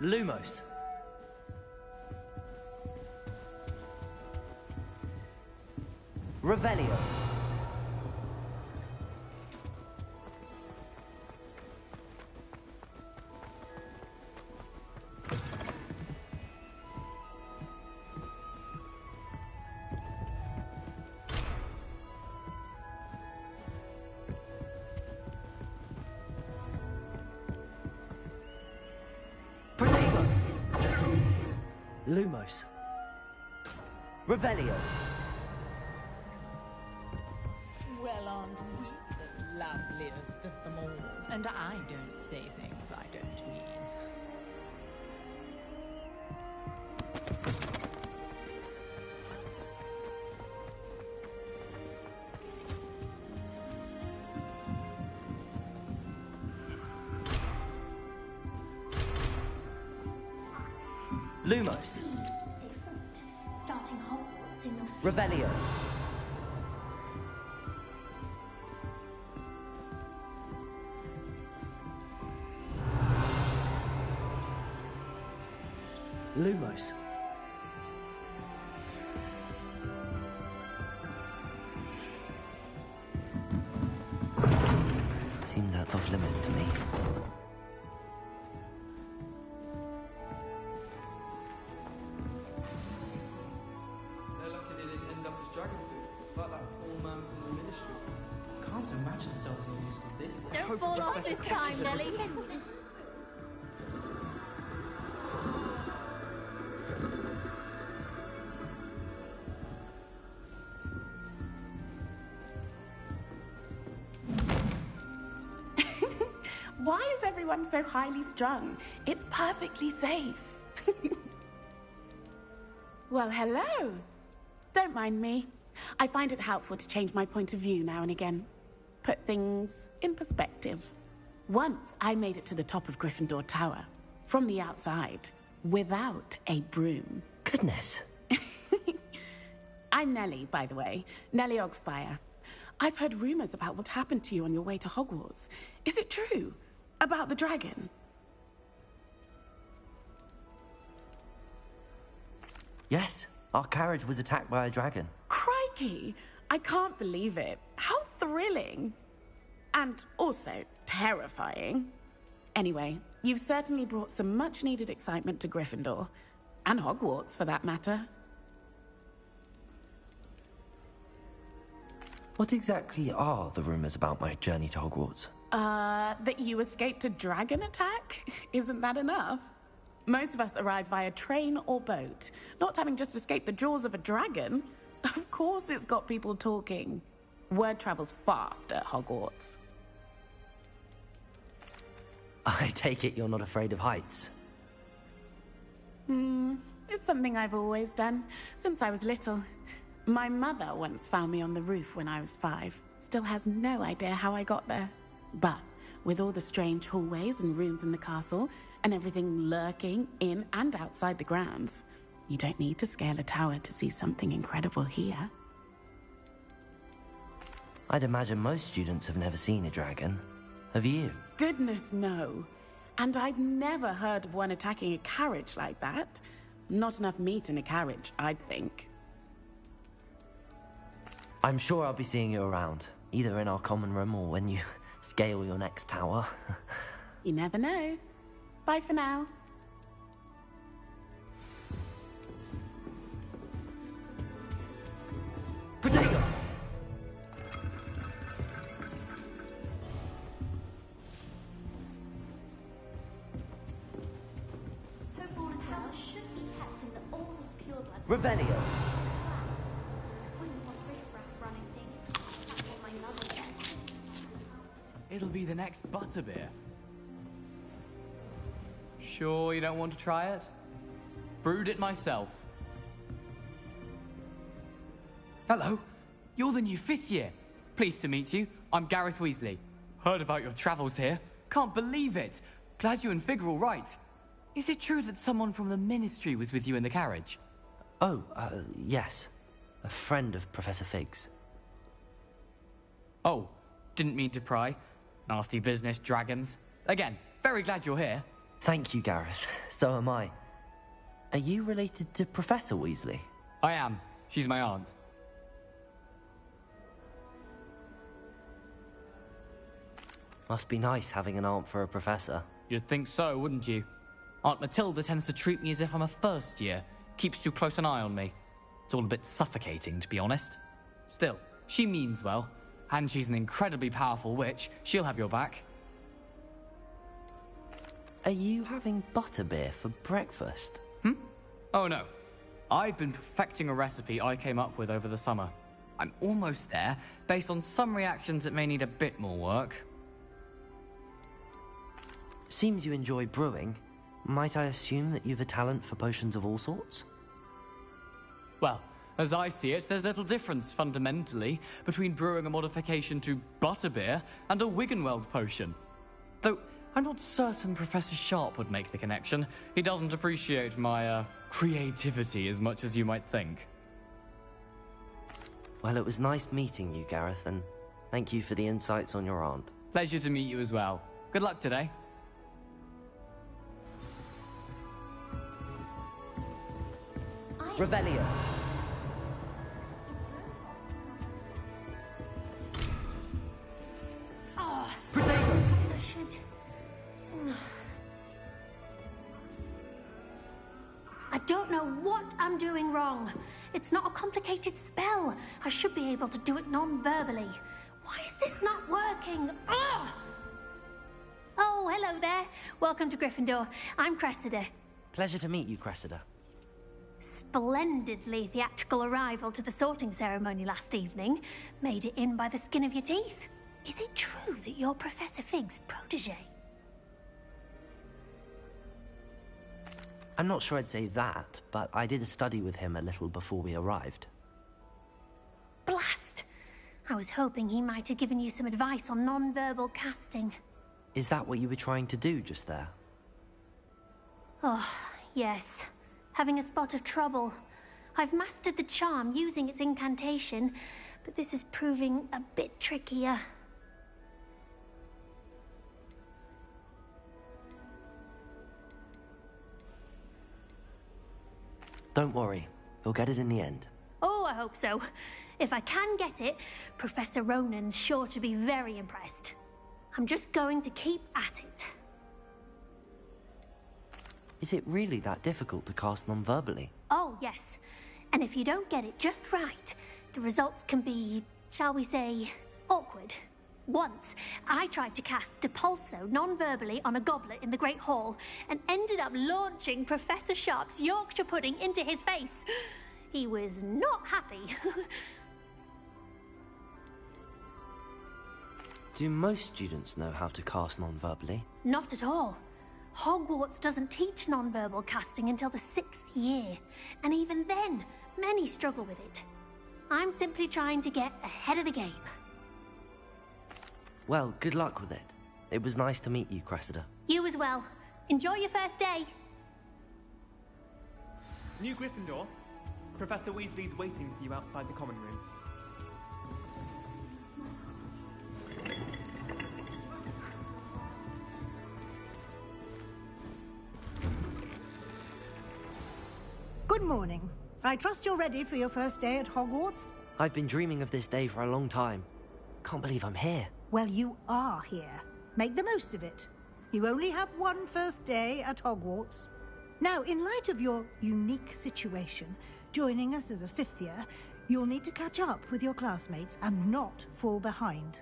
Lumos. Revelio. Lumos. Revelio. Well, aren't we the loveliest of them all? And I don't say things I don't mean. Lumos. Starting Hogwarts in your Revelio. Lumos. Seems that's off limits to me. They're lucky they didn't end up as dragon food, like that poor man from the ministry. Can't imagine starting a musical this. Don't fall off this time, Nelly. Why is everyone so highly strung? It's perfectly safe. Well, hello. Don't mind me. I find it helpful to change my point of view now and again. Put things in perspective. Once I made it to the top of Gryffindor Tower, from the outside, without a broom. Goodness. I'm Nellie, by the way. Nellie Ogspire. I've heard rumors about what happened to you on your way to Hogwarts. Is it true? About the dragon? Yes, our carriage was attacked by a dragon. Crikey! I can't believe it. How thrilling! And also terrifying. Anyway, you've certainly brought some much-needed excitement to Gryffindor. And Hogwarts, for that matter. What exactly are the rumors about my journey to Hogwarts? That you escaped a dragon attack? Isn't that enough? Most of us arrive via train or boat, not having just escaped the jaws of a dragon. Of course it's got people talking. Word travels fast at Hogwarts. I take it you're not afraid of heights? It's something I've always done, since I was little. My mother once found me on the roof when I was 5. Still has no idea how I got there. But with all the strange hallways and rooms in the castle, and everything lurking in and outside the grounds, you don't need to scale a tower to see something incredible here. I'd imagine most students have never seen a dragon. Have you? Goodness, no. And I've never heard of one attacking a carriage like that. Not enough meat in a carriage, I'd think. I'm sure I'll be seeing you around, either in our common room or when you scale your next tower. You never know. Bye for now. Potato! flowers should be kept in the oldest pureblood. Revelio. Wouldn't want riffraff running things. That's what my mother said. It'll be the next butterbeer. Sure you don't want to try it? Brewed it myself. Hello, you're the new 5th year. Pleased to meet you. I'm Gareth Weasley. Heard about your travels here. Can't believe it. Glad you and Fig are all right. Is it true that someone from the Ministry was with you in the carriage? Oh, yes. A friend of Professor Fig's. Oh, didn't mean to pry. Nasty business, dragons. Again, very glad you're here. Thank you, Gareth. So am I. Are you related to Professor Weasley? I am. She's my aunt. Must be nice having an aunt for a professor. You'd think so, wouldn't you? Aunt Matilda tends to treat me as if I'm a first year. Keeps too close an eye on me. It's all a bit suffocating, to be honest. Still, she means well. And she's an incredibly powerful witch. She'll have your back. Are you having butterbeer for breakfast? Oh no. I've been perfecting a recipe I came up with over the summer. I'm almost there, based on some reactions that may need a bit more work. Seems you enjoy brewing. Might I assume that you've a talent for potions of all sorts? Well, as I see it, there's little difference, fundamentally, between brewing a modification to butterbeer and a Wiggenweld potion. Though, I'm not certain Professor Sharp would make the connection. He doesn't appreciate my, creativity as much as you might think. Well, it was nice meeting you, Gareth, and thank you for the insights on your aunt. Pleasure to meet you as well. Good luck today. Revelio. Oh, Potato. I should. I don't know what I'm doing wrong. It's not a complicated spell. I should be able to do it non-verbally. Why is this not working? Ah! Oh, hello there. Welcome to Gryffindor. I'm Cressida. Pleasure to meet you, Cressida. Splendidly theatrical arrival to the sorting ceremony last evening. Made it in by the skin of your teeth. Is it true that you're Professor Fig's protege? I'm not sure I'd say that, but I did study with him a little before we arrived. Blast! I was hoping he might have given you some advice on non-verbal casting. Is that what you were trying to do just there? Oh, yes. Having a spot of trouble. I've mastered the charm using its incantation, but this is proving a bit trickier. Don't worry, you'll get it in the end. Oh, I hope so. If I can get it, Professor Ronan's sure to be very impressed. I'm just going to keep at it. Is it really that difficult to cast non-verbally? Oh, yes. And if you don't get it just right, the results can be, shall we say, awkward. Once, I tried to cast Depulso non-verbally on a goblet in the Great Hall and ended up launching Professor Sharp's Yorkshire pudding into his face. He was not happy. Do most students know how to cast non-verbally? Not at all. Hogwarts doesn't teach non-verbal casting until the 6th year, and even then, many struggle with it. I'm simply trying to get ahead of the game. Well, good luck with it. It was nice to meet you, Cressida. You as well. Enjoy your first day. New Gryffindor. Professor Weasley's waiting for you outside the common room. Good morning. I trust you're ready for your first day at Hogwarts? I've been dreaming of this day for a long time. Can't believe I'm here. Well, you are here. Make the most of it. You only have one first day at Hogwarts. Now, in light of your unique situation, joining us as a 5th year, you'll need to catch up with your classmates and not fall behind.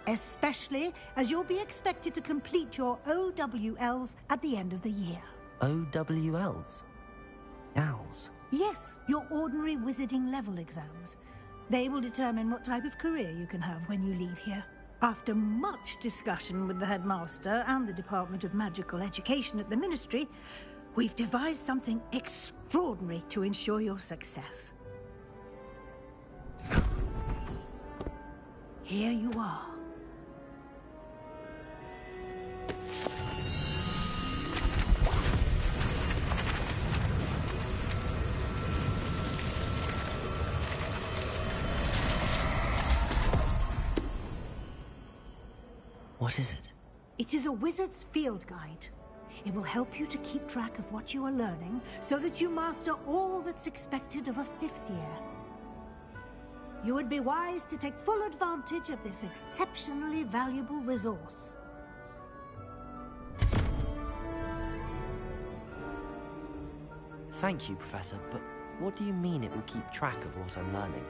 Especially as you'll be expected to complete your OWLs at the end of the year. OWLs? trials? Yes, your ordinary wizarding level exams. They will determine what type of career you can have when you leave here. After much discussion with the headmaster and the Department of Magical Education at the Ministry, we've devised something extraordinary to ensure your success. Here you are. What is it? It is a wizard's field guide. It will help you to keep track of what you are learning so that you master all that's expected of a 5th year. You would be wise to take full advantage of this exceptionally valuable resource. Thank you, Professor, but what do you mean it will keep track of what I'm learning?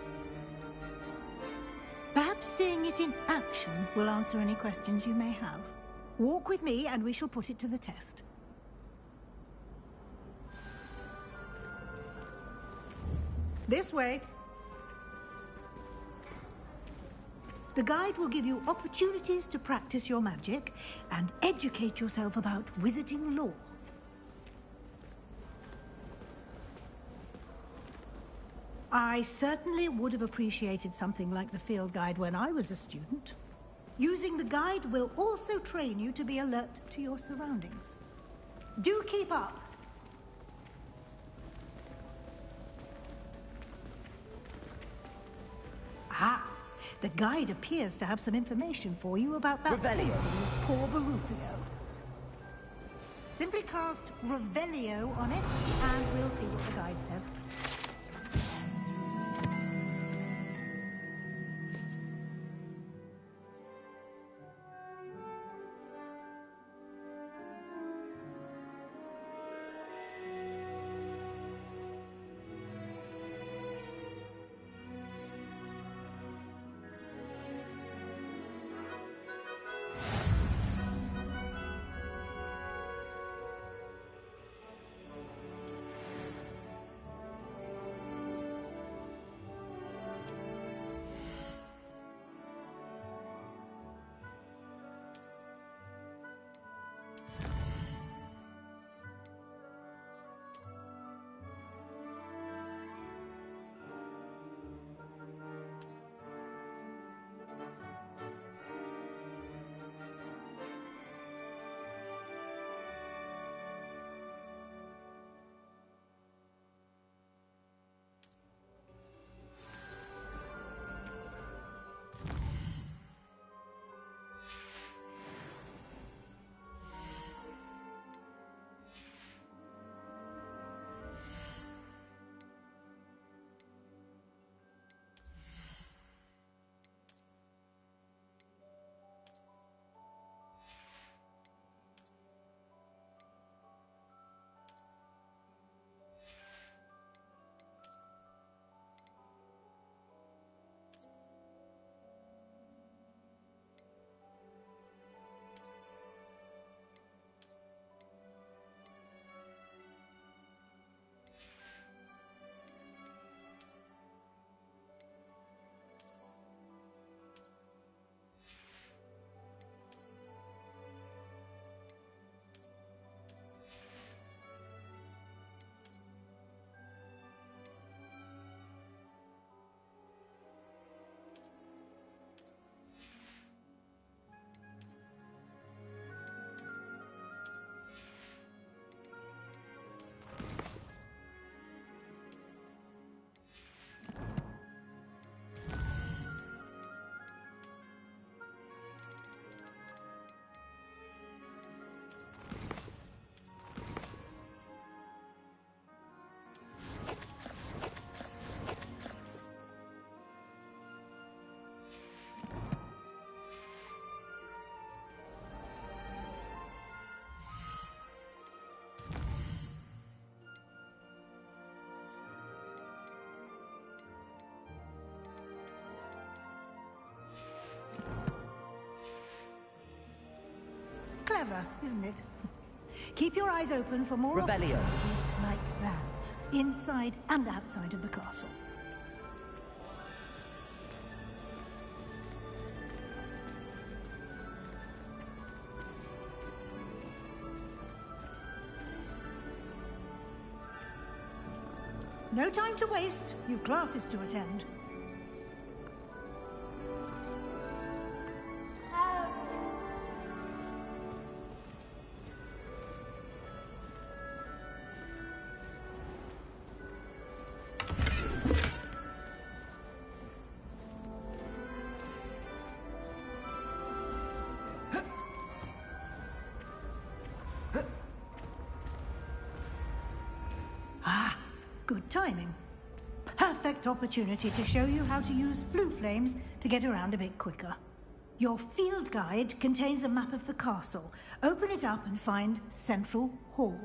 Perhaps seeing it in action will answer any questions you may have. Walk with me and we shall put it to the test. This way. The guide will give you opportunities to practice your magic and educate yourself about wizarding lore. I certainly would have appreciated something like the field guide when I was a student. Using the guide will also train you to be alert to your surroundings. Do keep up! Ah, the guide appears to have some information for you about that painting of poor Barufio. Simply cast Revelio on it, and we'll see what the guide says. Clever, isn't it? Keep your eyes open for more Revelio. opportunities like that, inside and outside of the castle. No time to waste. You've classes to attend. Good timing. Perfect opportunity to show you how to use flue flames to get around a bit quicker. Your field guide contains a map of the castle. Open it up and find Central Hall.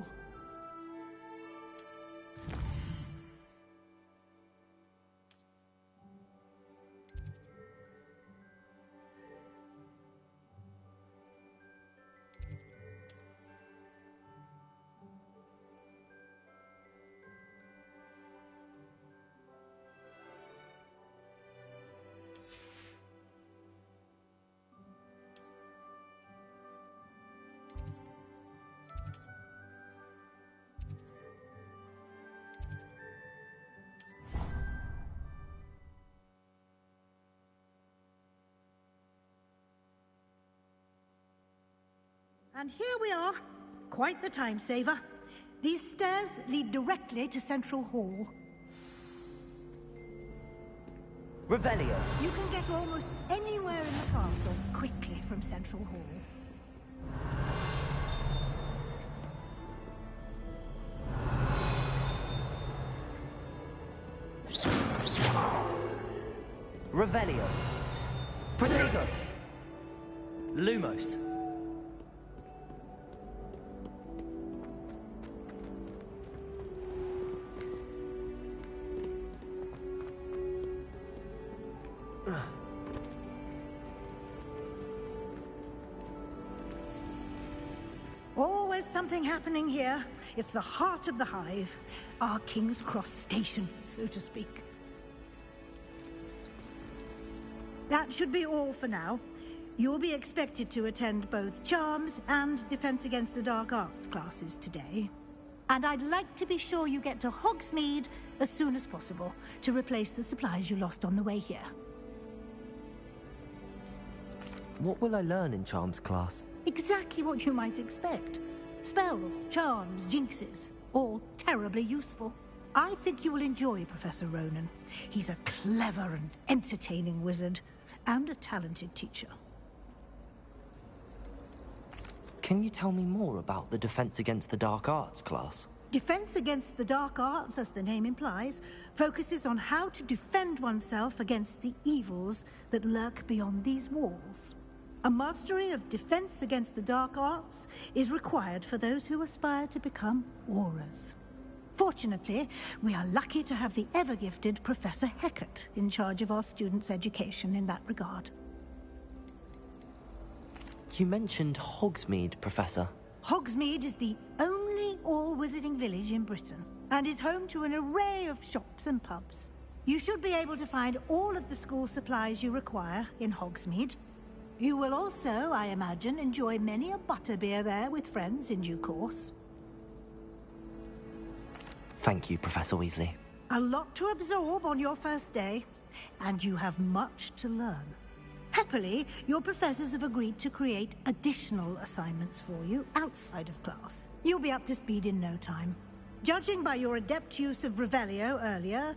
And here we are. Quite the time saver. These stairs lead directly to Central Hall. Revelio. You can get almost anywhere in the castle quickly from Central Hall. Revelio. Protego. Lumos. Always something happening here. It's the heart of the hive. Our King's Cross station, so to speak. That should be all for now. You'll be expected to attend both Charms and Defense Against the Dark Arts classes today. And I'd like to be sure you get to Hogsmeade as soon as possible to replace the supplies you lost on the way here. What will I learn in Charms class? Exactly what you might expect. Spells, charms, jinxes, all terribly useful. I think you will enjoy Professor Ronan. He's a clever and entertaining wizard, and a talented teacher. Can you tell me more about the Defense Against the Dark Arts class? Defense Against the Dark Arts, as the name implies, focuses on how to defend oneself against the evils that lurk beyond these walls. A mastery of Defense Against the Dark Arts is required for those who aspire to become Aurors. Fortunately, we are lucky to have the ever-gifted Professor Hecat in charge of our students' education in that regard. You mentioned Hogsmeade, Professor. Hogsmeade is the only all-wizarding village in Britain, and is home to an array of shops and pubs. You should be able to find all of the school supplies you require in Hogsmeade. You will also, I imagine, enjoy many a butterbeer there with friends in due course. Thank you, Professor Weasley. A lot to absorb on your first day, and you have much to learn. Happily, your professors have agreed to create additional assignments for you outside of class. You'll be up to speed in no time. Judging by your adept use of Revelio earlier,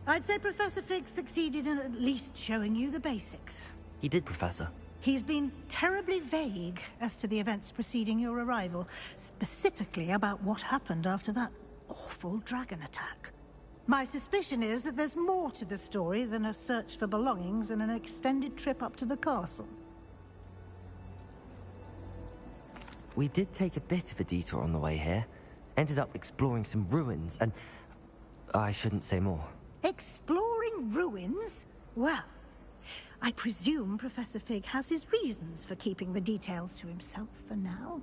I'd say Professor Fig succeeded in at least showing you the basics. He did, Professor. He's been terribly vague as to the events preceding your arrival, specifically about what happened after that awful dragon attack. My suspicion is that there's more to the story than a search for belongings and an extended trip up to the castle. We did take a bit of a detour on the way here. Ended up exploring some ruins, and I shouldn't say more. Exploring ruins? Well, I presume Professor Fig has his reasons for keeping the details to himself for now.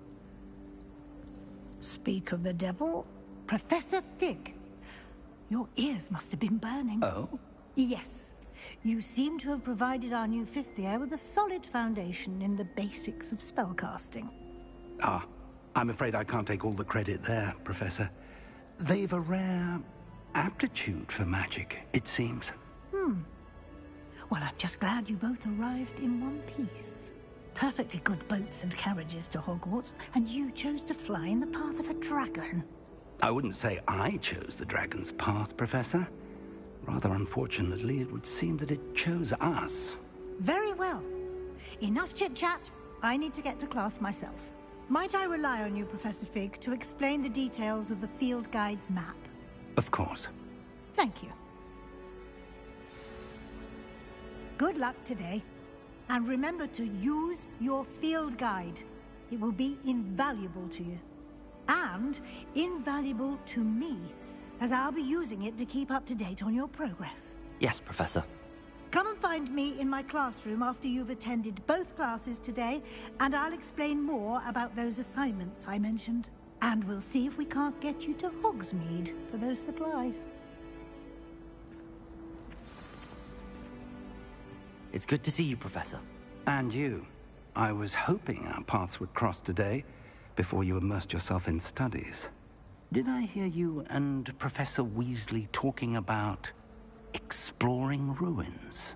Speak of the devil, Professor Fig, your ears must have been burning. Oh? Yes. You seem to have provided our new fifth year with a solid foundation in the basics of spellcasting. Ah, I'm afraid I can't take all the credit there, Professor. They've a rare aptitude for magic, it seems. Well, I'm just glad you both arrived in one piece. Perfectly good boats and carriages to Hogwarts, and you chose to fly in the path of a dragon. I wouldn't say I chose the dragon's path, Professor. Rather unfortunately, it would seem that it chose us. Very well. Enough chit-chat. I need to get to class myself. Might I rely on you, Professor Fig, to explain the details of the field guide's map? Of course. Thank you. Good luck today. And remember to use your field guide. It will be invaluable to you. And invaluable to me, as I'll be using it to keep up to date on your progress. Yes, Professor. Come and find me in my classroom after you've attended both classes today, and I'll explain more about those assignments I mentioned. And we'll see if we can't get you to Hogsmeade for those supplies. It's good to see you, Professor. And you. I was hoping our paths would cross today, before you immersed yourself in studies. Did I hear you and Professor Weasley talking about exploring ruins?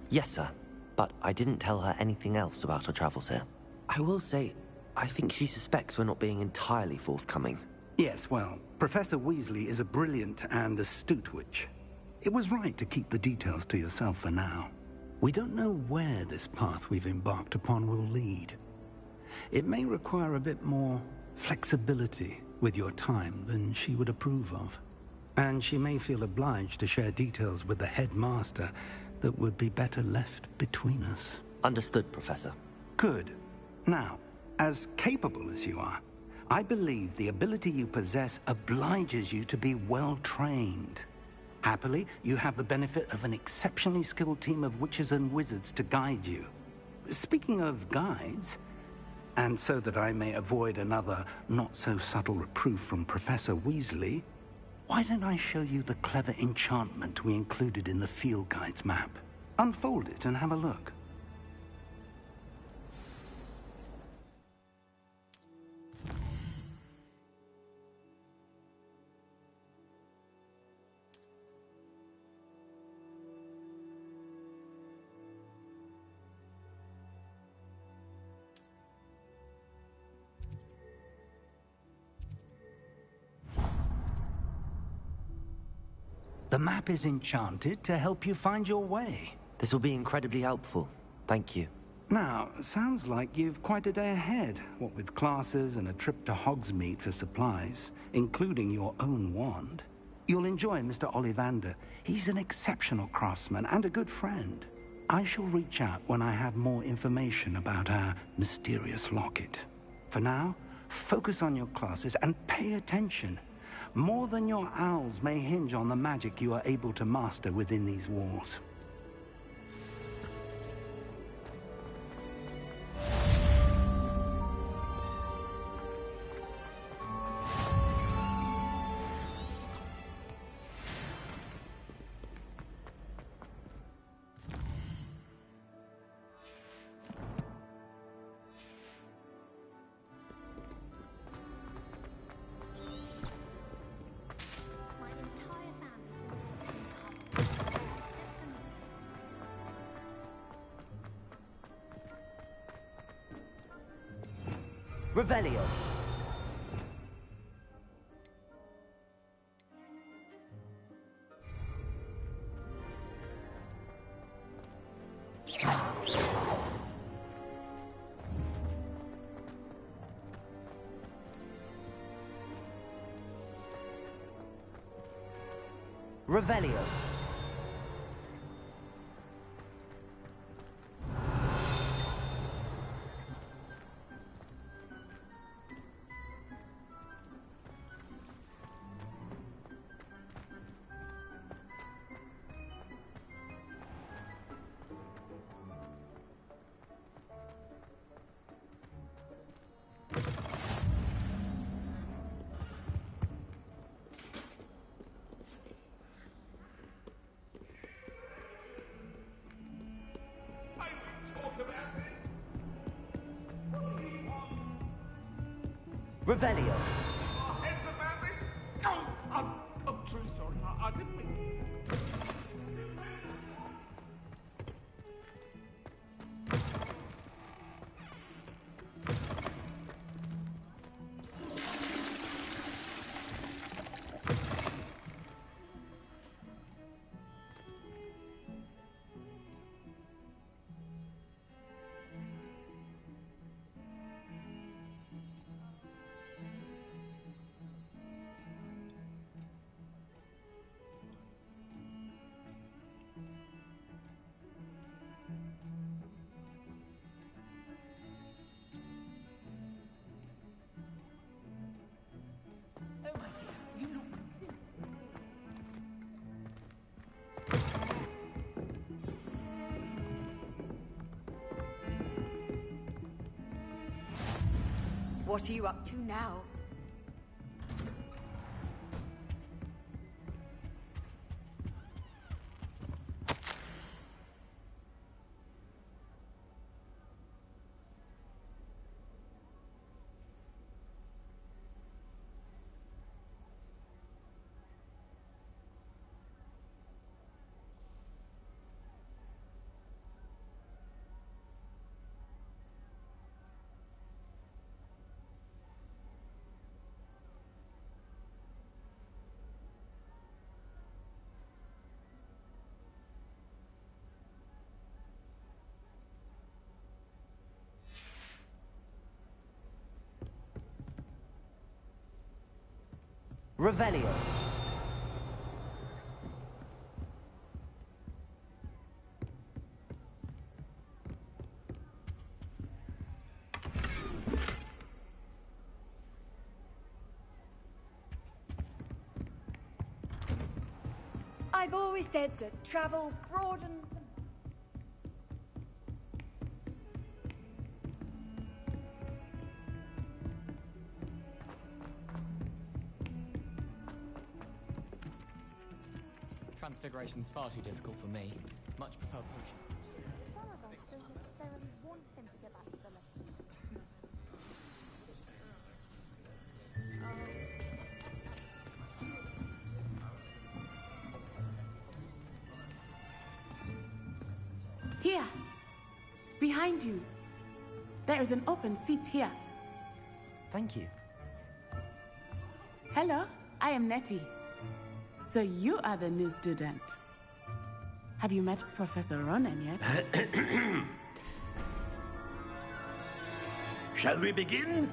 Yes, sir. But I didn't tell her anything else about our travels here. I will say, I think she suspects we're not being entirely forthcoming. Yes, well, Professor Weasley is a brilliant and astute witch. It was right to keep the details to yourself for now. We don't know where this path we've embarked upon will lead. It may require a bit more flexibility with your time than she would approve of. And she may feel obliged to share details with the headmaster that would be better left between us. Understood, Professor. Good. Now, as capable as you are, I believe the ability you possess obliges you to be well-trained. Happily, you have the benefit of an exceptionally skilled team of witches and wizards to guide you. Speaking of guides, and so that I may avoid another not-so-subtle reproof from Professor Weasley, why don't I show you the clever enchantment we included in the field guide's map? Unfold it and have a look. The map is enchanted to help you find your way. This will be incredibly helpful. Thank you. Now, sounds like you've quite a day ahead, what with classes and a trip to Hogsmeade for supplies, including your own wand. You'll enjoy Mr. Ollivander. He's an exceptional craftsman and a good friend. I shall reach out when I have more information about our mysterious locket. For now, focus on your classes and pay attention. More than your owls may hinge on the magic you are able to master within these walls. Revelio. Revelio. Revelio. I'm truly sorry. I didn't mean... What are you up to now? Revelio. I've always said that travel broadens... Transfiguration's far too difficult for me. Much prefer potion. Here. Behind you. There is an open seat here. Thank you. Hello, I am Nettie. So you are the new student. Have you met Professor Ronan yet? Shall we begin?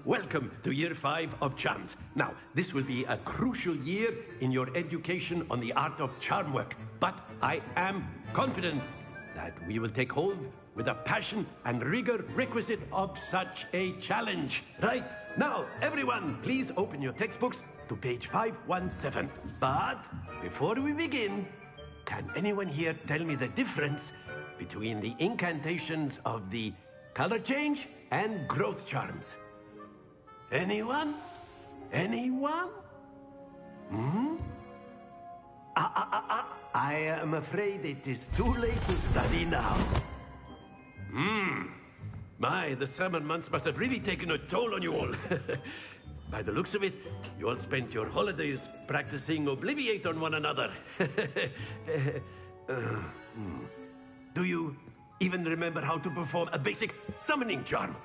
Welcome to Year 5 of Charms. Now, this will be a crucial year in your education on the art of charm work, but I am confident that we will take hold with the passion and rigor requisite of such a challenge. Right, now, everyone, please open your textbooks to page 517. But before we begin, can anyone here tell me the difference between the incantations of the color change and growth charms? Anyone? Anyone? I am afraid it is too late to study now. My, the summer months must have really taken a toll on you all. By the looks of it, you all spent your holidays practicing Obliviate on one another. Do you even remember how to perform a basic summoning charm?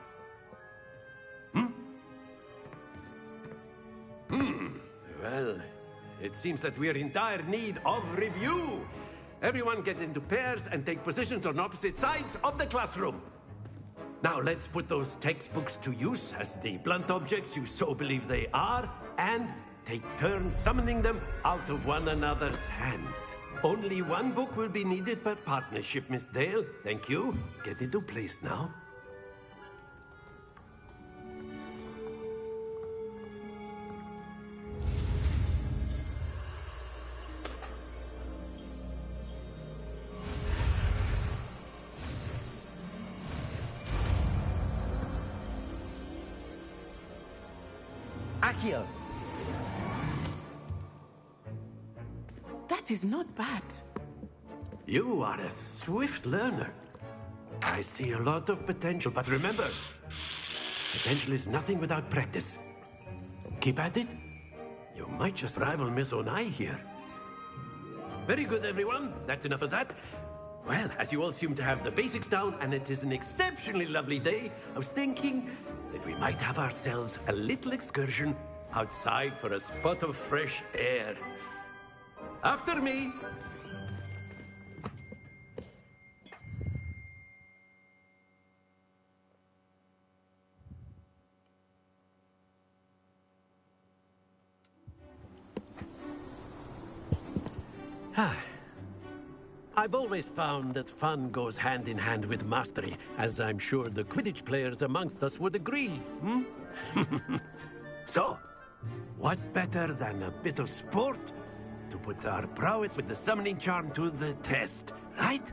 Well, it seems that we are in dire need of review. Everyone get into pairs and take positions on opposite sides of the classroom. Now let's put those textbooks to use as the blunt objects you so believe they are, and take turns summoning them out of one another's hands. Only one book will be needed per partnership, Miss Dale. Thank you. Get into place now. Accio. That is not bad. You are a swift learner. I see a lot of potential, but remember, Potential is nothing without practice. Keep at it. You might just rival Miss Onai here. Very good, everyone. That's enough of that. Well, as you all seem to have the basics down, and it is an exceptionally lovely day, I was thinking that we might have ourselves a little excursion outside for a spot of fresh air. After me. I've always found that fun goes hand in hand with mastery, as I'm sure the Quidditch players amongst us would agree. So, what better than a bit of sport to put our prowess with the summoning charm to the test, right?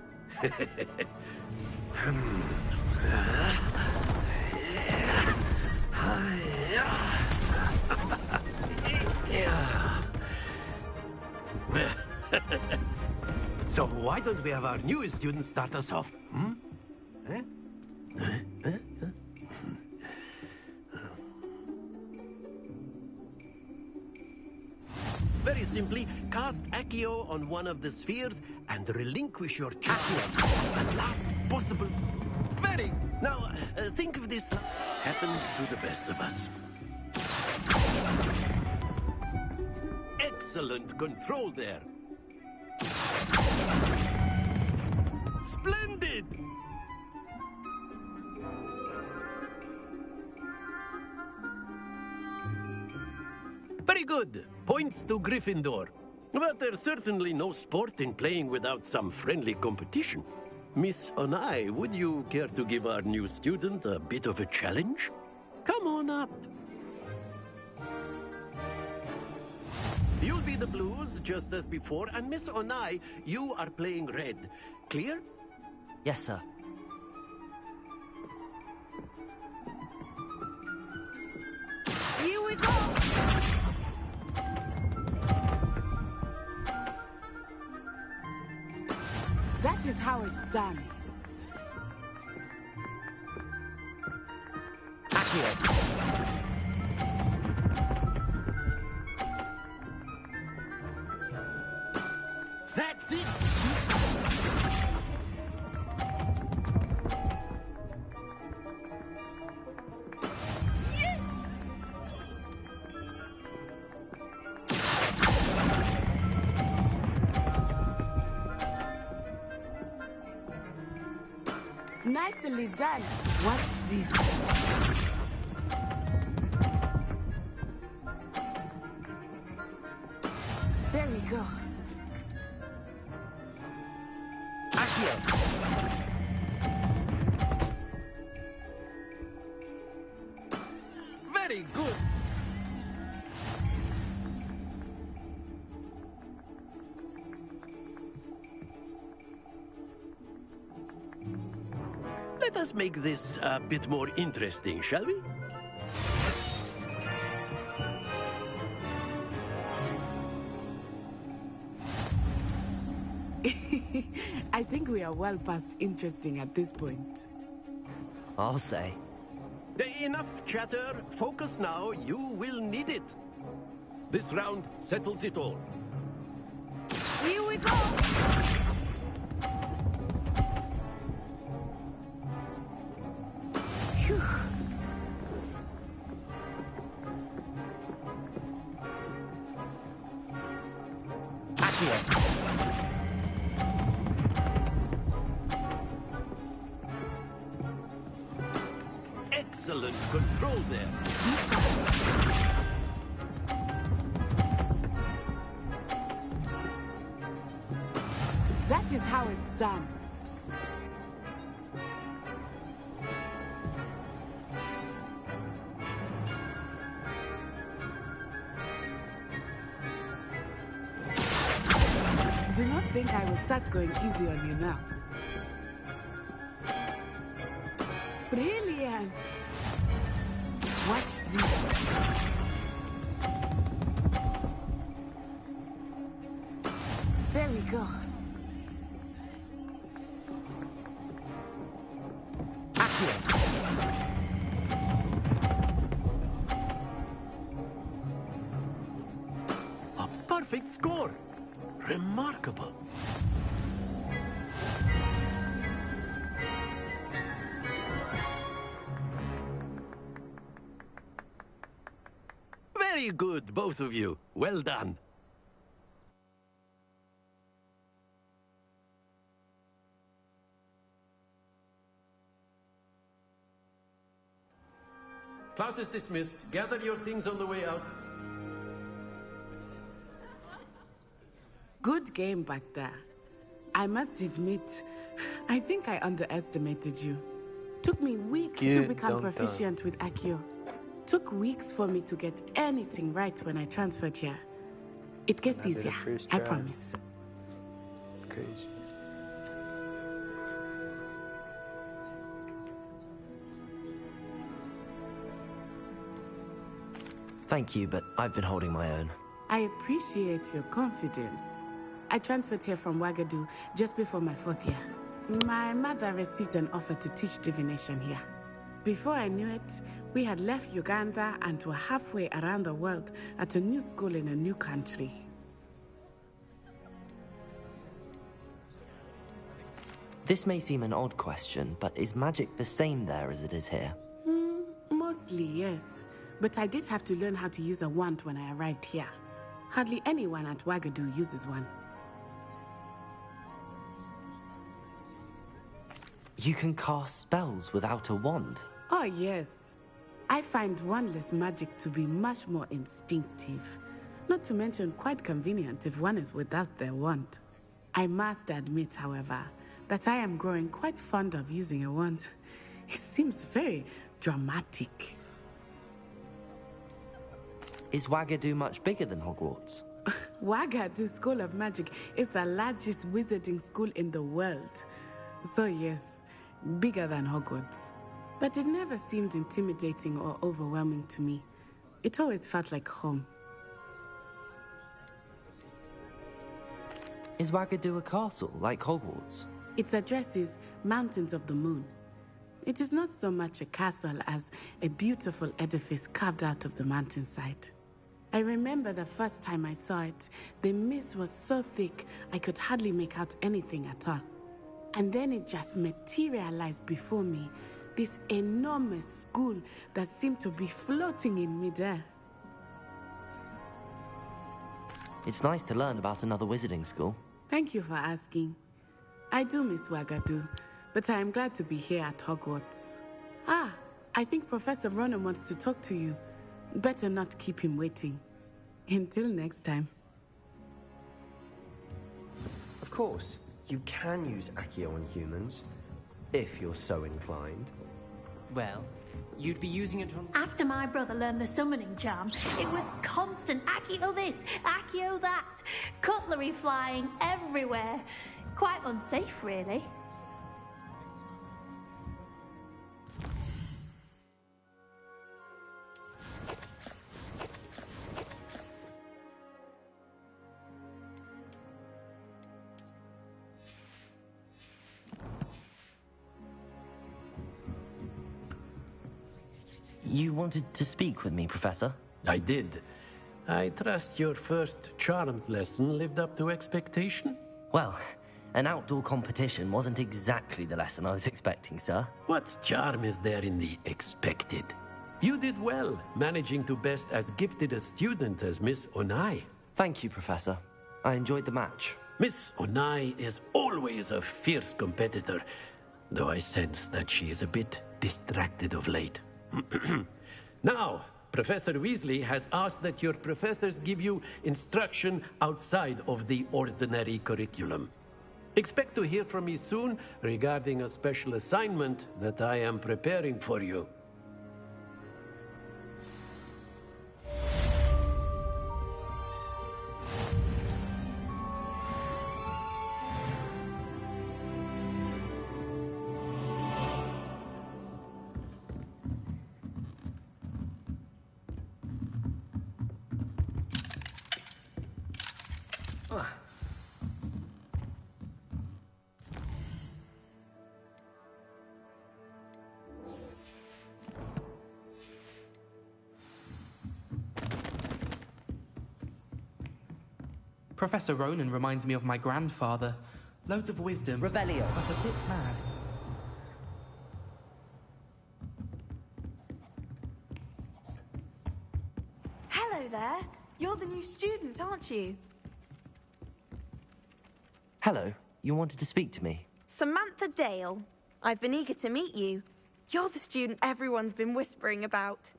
So why don't we have our newest student start us off? Very simply, cast Accio on one of the spheres and relinquish your Accio at the last possible. Very. Now, think of this. Happens to the best of us. Excellent control there. Splendid! Very good. Points to Gryffindor. But there's certainly no sport in playing without some friendly competition. Miss Onai, would you care to give our new student a bit of a challenge? Come on up. You'll be the blues, just as before, and Miss Onai, you are playing red. Clear? Yes, sir. Here we go! That is how it's done. That's it! Yes! Nicely done. Watch this. There we go. Very good. Let us make this a bit more interesting, shall we? I think we are well past interesting at this point. I'll say. Enough chatter. Focus now. You will need it. This round settles it all. Here we go! Phew. Excellent control there. That is how it's done. Do not think I will start going easy on you now. Brilliant! Watch this. There we go. perfect score. Remarkable. Very good, both of you. Well done. Class is dismissed. Gather your things on the way out. Good game back there. I must admit, I think I underestimated you. Took me weeks to become proficient with Accio. Took weeks for me to get anything right when I transferred here. It gets easier, I promise. Crazy. Thank you, but I've been holding my own. I appreciate your confidence. I transferred here from Ouagadougou just before my 4th year. My mother received an offer to teach divination here. Before I knew it, we had left Uganda and were halfway around the world at a new school in a new country. This may seem an odd question, but is magic the same there as it is here? Mostly, yes. But I did have to learn how to use a wand when I arrived here. Hardly anyone at Ouagadougou uses one. You can cast spells without a wand? Oh, yes. I find wandless magic to be much more instinctive. Not to mention quite convenient if one is without their wand. I must admit, however, that I am growing quite fond of using a wand. It seems very dramatic. Is Ouagadougou much bigger than Hogwarts? Ouagadougou School of Magic is the largest wizarding school in the world. So yes, bigger than Hogwarts. But it never seemed intimidating or overwhelming to me. It always felt like home. Is Ouagadougou a castle, like Hogwarts? Its address is Mountains of the Moon. It is not so much a castle as a beautiful edifice carved out of the mountainside. I remember the first time I saw it, the mist was so thick I could hardly make out anything at all. And then it just materialized before me, this enormous school that seemed to be floating in midair. It's nice to learn about another wizarding school. Thank you for asking. I do miss Ouagadougou, but I am glad to be here at Hogwarts. Ah, I think Professor Ronan wants to talk to you. Better not keep him waiting. Until next time. Of course, you can use Accio on humans, if you're so inclined. Well, you'd be using it on... After my brother learned the summoning charm, it was constant Accio this, Accio that. Cutlery flying everywhere. Quite unsafe, really. You wanted to speak with me, Professor? I did. I trust your first charms lesson lived up to expectation? Well, an outdoor competition wasn't exactly the lesson I was expecting, sir. What charm is there in the expected? You did well, managing to best as gifted a student as Miss Onai. Thank you, Professor. I enjoyed the match. Miss Onai is always a fierce competitor, though I sense that she is a bit distracted of late. Now, Professor Weasley has asked that your professors give you instruction outside of the ordinary curriculum. Expect to hear from me soon regarding a special assignment that I am preparing for you. Professor Ronan reminds me of my grandfather. Loads of wisdom. Revelio. But a bit mad. Hello there. You're the new student, aren't you? Hello. You wanted to speak to me? Samantha Dale. I've been eager to meet you. You're the student everyone's been whispering about.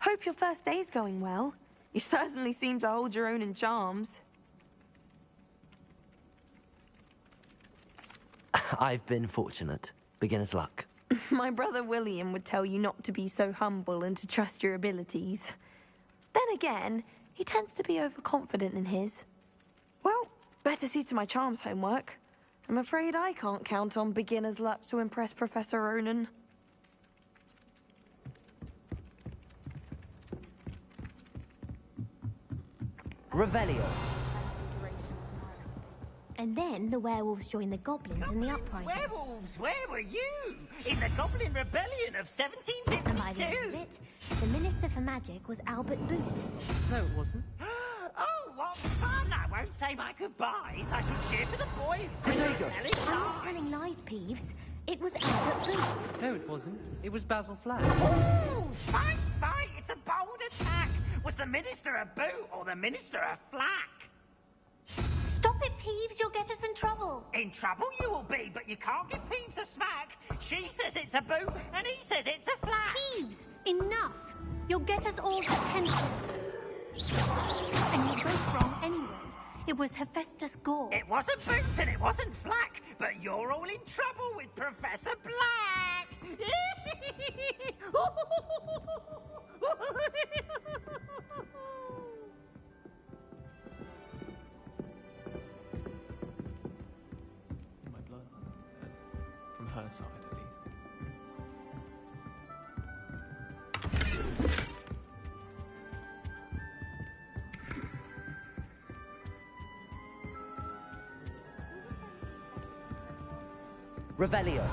Hope your first day's going well. You certainly seem to hold your own in charms. I've been fortunate. Beginner's luck. My brother William would tell you not to be so humble and to trust your abilities. Then again, he tends to be overconfident in his. Well, better see to my charms homework. I'm afraid I can't count on beginner's luck to impress Professor Ronan. Revelio. And then the werewolves joined the goblins in the uprising. Werewolves, where were you? In the Goblin Rebellion of 1752? And by the end of it, the Minister for Magic was Albert Boot. No, it wasn't. Oh, what fun! I won't say my goodbyes. I shall cheer for the boy and sing I'm not telling lies, Peeves. It was Albert Boot. No, it wasn't. It was Basil Flack. Oh, fight, fight! It's a bold attack. Was the Minister a boot or the Minister a flack? Stop it, Peeves. You'll get us in trouble. In trouble you will be, but you can't give Peeves a smack. She says it's a boot, and he says it's a flack. Peeves, enough. You'll get us all detention. And you're both wrong anyway. It was Hephaestus Gore. It wasn't boot and it wasn't flack, but you're all in trouble with Professor Black. My blood. From her side, at least. Revelio.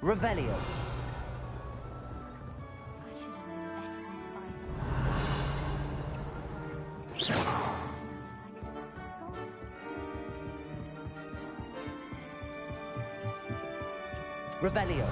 Revelio. Revelio.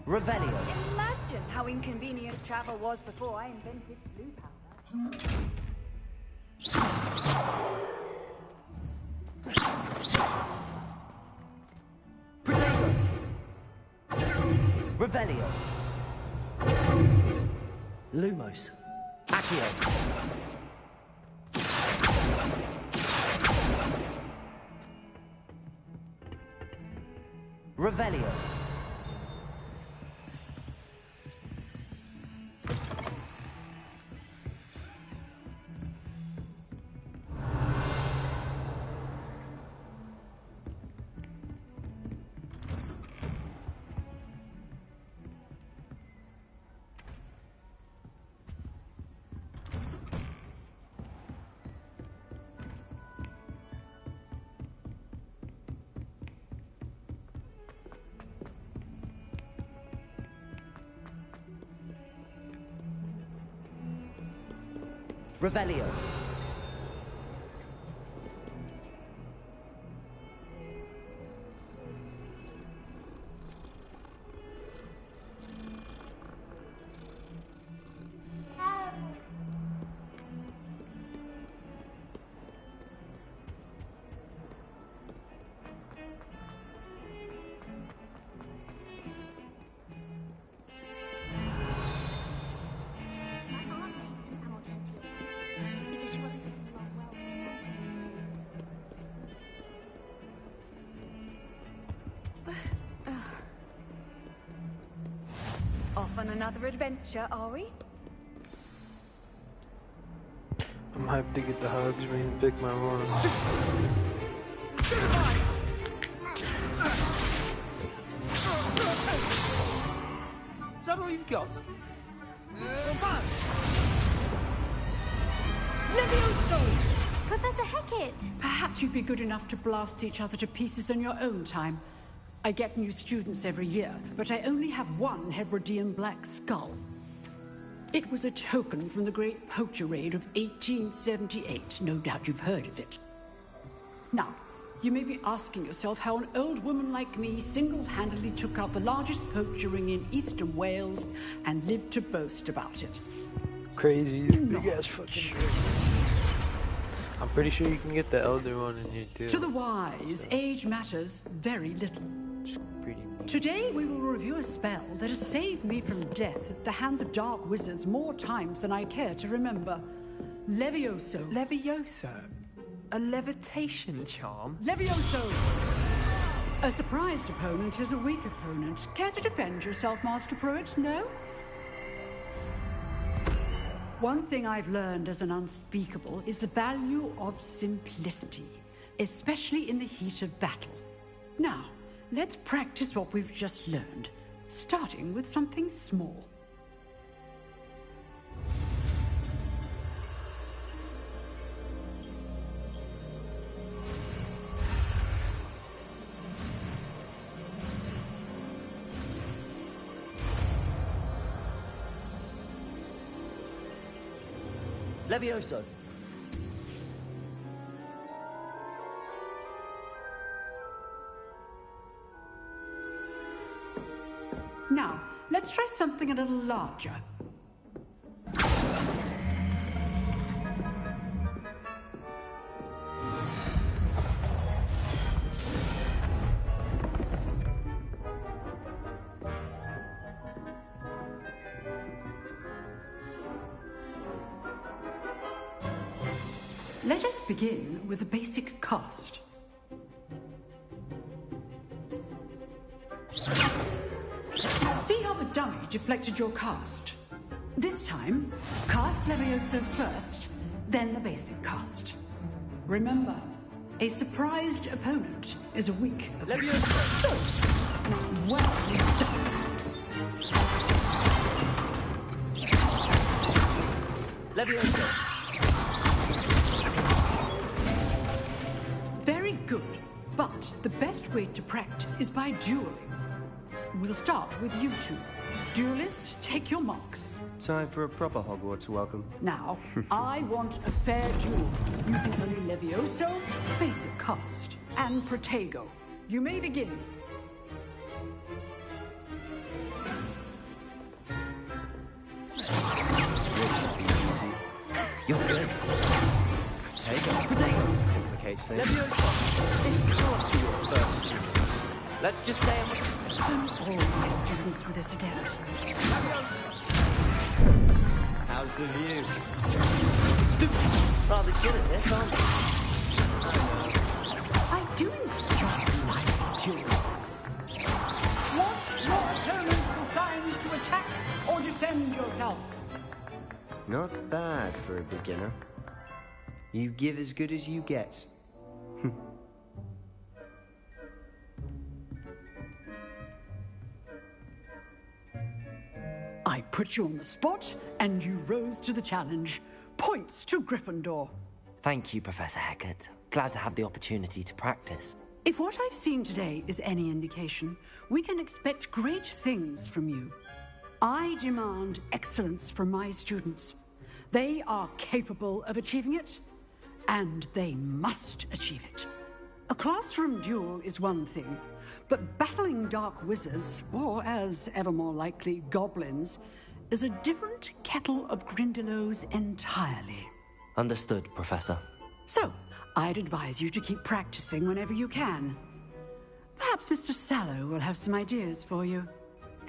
Revelio. Imagine how inconvenient travel was before I invented blue powder. Protego. Revelio. Lumos. Accio. Revelio. Revelio. Off on another adventure, are we? I'm hyped to get the hugs when you pick my wand. Is that all you've got? Levioso! Professor Hecat! Perhaps you'd be good enough to blast each other to pieces in your own time. I get new students every year, but I only have one Hebridean black skull. It was a token from the Great Poacher Raid of 1878. No doubt you've heard of it. Now, you may be asking yourself how an old woman like me single-handedly took out the largest poacher ring in eastern Wales and lived to boast about it. Crazy, big ass fucking ring. I'm pretty sure you can get the elder one in here too. To the wise, age matters very little. Today we will review a spell that has saved me from death at the hands of dark wizards more times than I care to remember. Levioso. Levioso? A levitation charm? Levioso! A surprised opponent is a weak opponent. Care to defend yourself, Master Pruitt? No? One thing I've learned as an unspeakable is the value of simplicity, especially in the heat of battle. Now, let's practice what we've just learned, starting with something small. Levioso. Now, let's try something a little larger. Let us begin with a basic cast. See how the dummy deflected your cast? This time, cast Levioso first, then the basic cast. Remember, a surprised opponent is a weak opponent. Levioso! Well done. Levioso! Very good, but the best way to practice is by dueling. We'll start with you two. Duelists, take your marks. Time for a proper Hogwarts welcome. Now, I want a fair duel, using only Levioso, basic cast, and Protego. You may begin. You're good. Protego. Complicates things. Levioso. This can't be your first. Let's just say Don't all my students through this again. How's the view? Stupid. Rather good at this, aren't I do enjoy my duel. Want your opponent's signs to attack or defend yourself? Not bad for a beginner. You give as good as you get. I put you on the spot, and you rose to the challenge. Points to Gryffindor. Thank you, Professor Hecat. Glad to have the opportunity to practice. If what I've seen today is any indication, we can expect great things from you. I demand excellence from my students. They are capable of achieving it, and they must achieve it. A classroom duel is one thing, but battling dark wizards, or as ever more likely, goblins, is a different kettle of Grindylows entirely. Understood, Professor. So, I'd advise you to keep practicing whenever you can. Perhaps Mr. Sallow will have some ideas for you.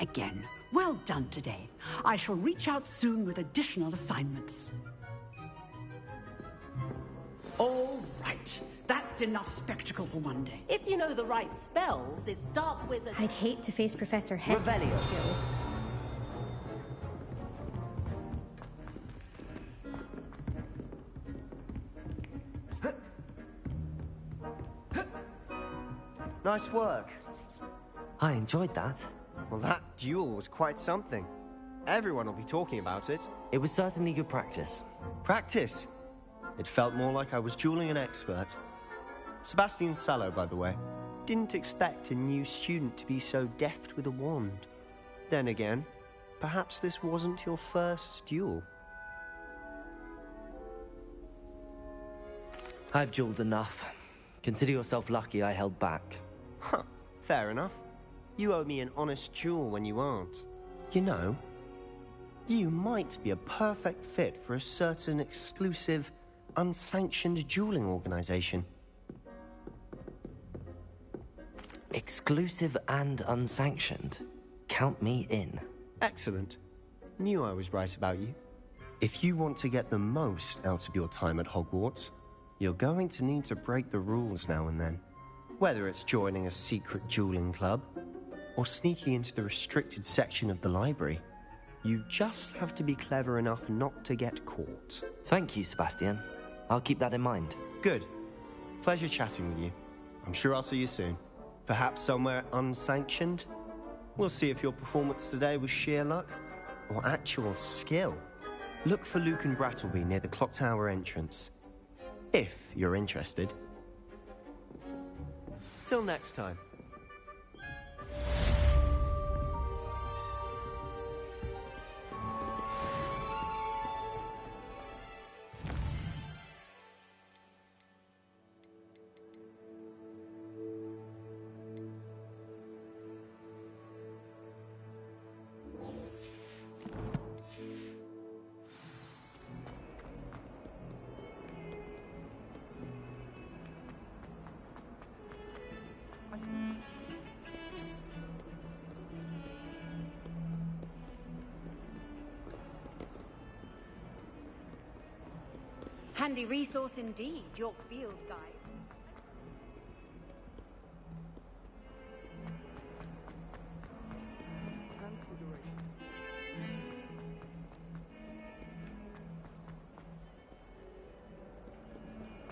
Again, well done today. I shall reach out soon with additional assignments. All right. That's enough spectacle for one day. If you know the right spells, it's Dark Wizard. I'd hate to face Professor Hecat. Revelio. Nice work. I enjoyed that. Well, that duel was quite something. Everyone will be talking about it. It was certainly good practice. Practice? It felt more like I was dueling an expert. Sebastian Sallow, by the way. Didn't expect a new student to be so deft with a wand. Then again, perhaps this wasn't your first duel. I've dueled enough. Consider yourself lucky I held back. Huh, fair enough. You owe me an honest duel when you aren't. You know, you might be a perfect fit for a certain exclusive, unsanctioned dueling organization. Exclusive and unsanctioned? Count me in. Excellent. Knew I was right about you. If you want to get the most out of your time at Hogwarts, you're going to need to break the rules now and then. Whether it's joining a secret dueling club, or sneaking into the restricted section of the library, you just have to be clever enough not to get caught. Thank you, Sebastian. I'll keep that in mind. Good. Pleasure chatting with you. I'm sure I'll see you soon. Perhaps somewhere unsanctioned? We'll see if your performance today was sheer luck or actual skill. Look for Luke and Brattleby near the clock tower entrance. If you're interested. Till next time. Handy resource indeed, your field guide.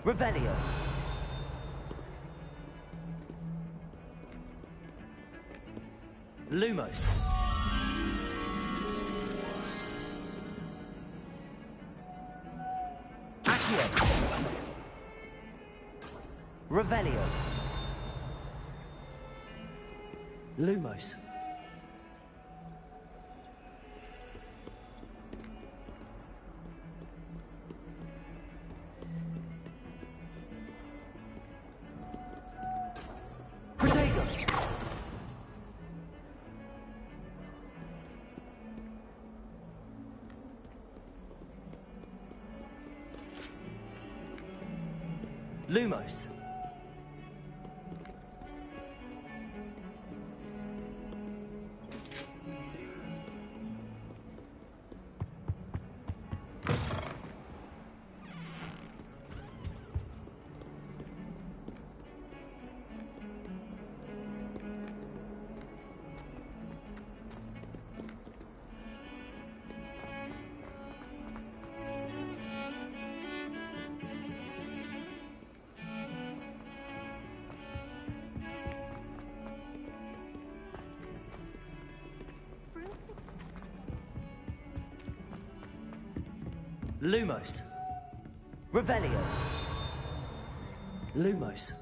Revelio. Lumos. Revelio. Lumos. Protego. Lumos. Lumos. Revelio. Lumos.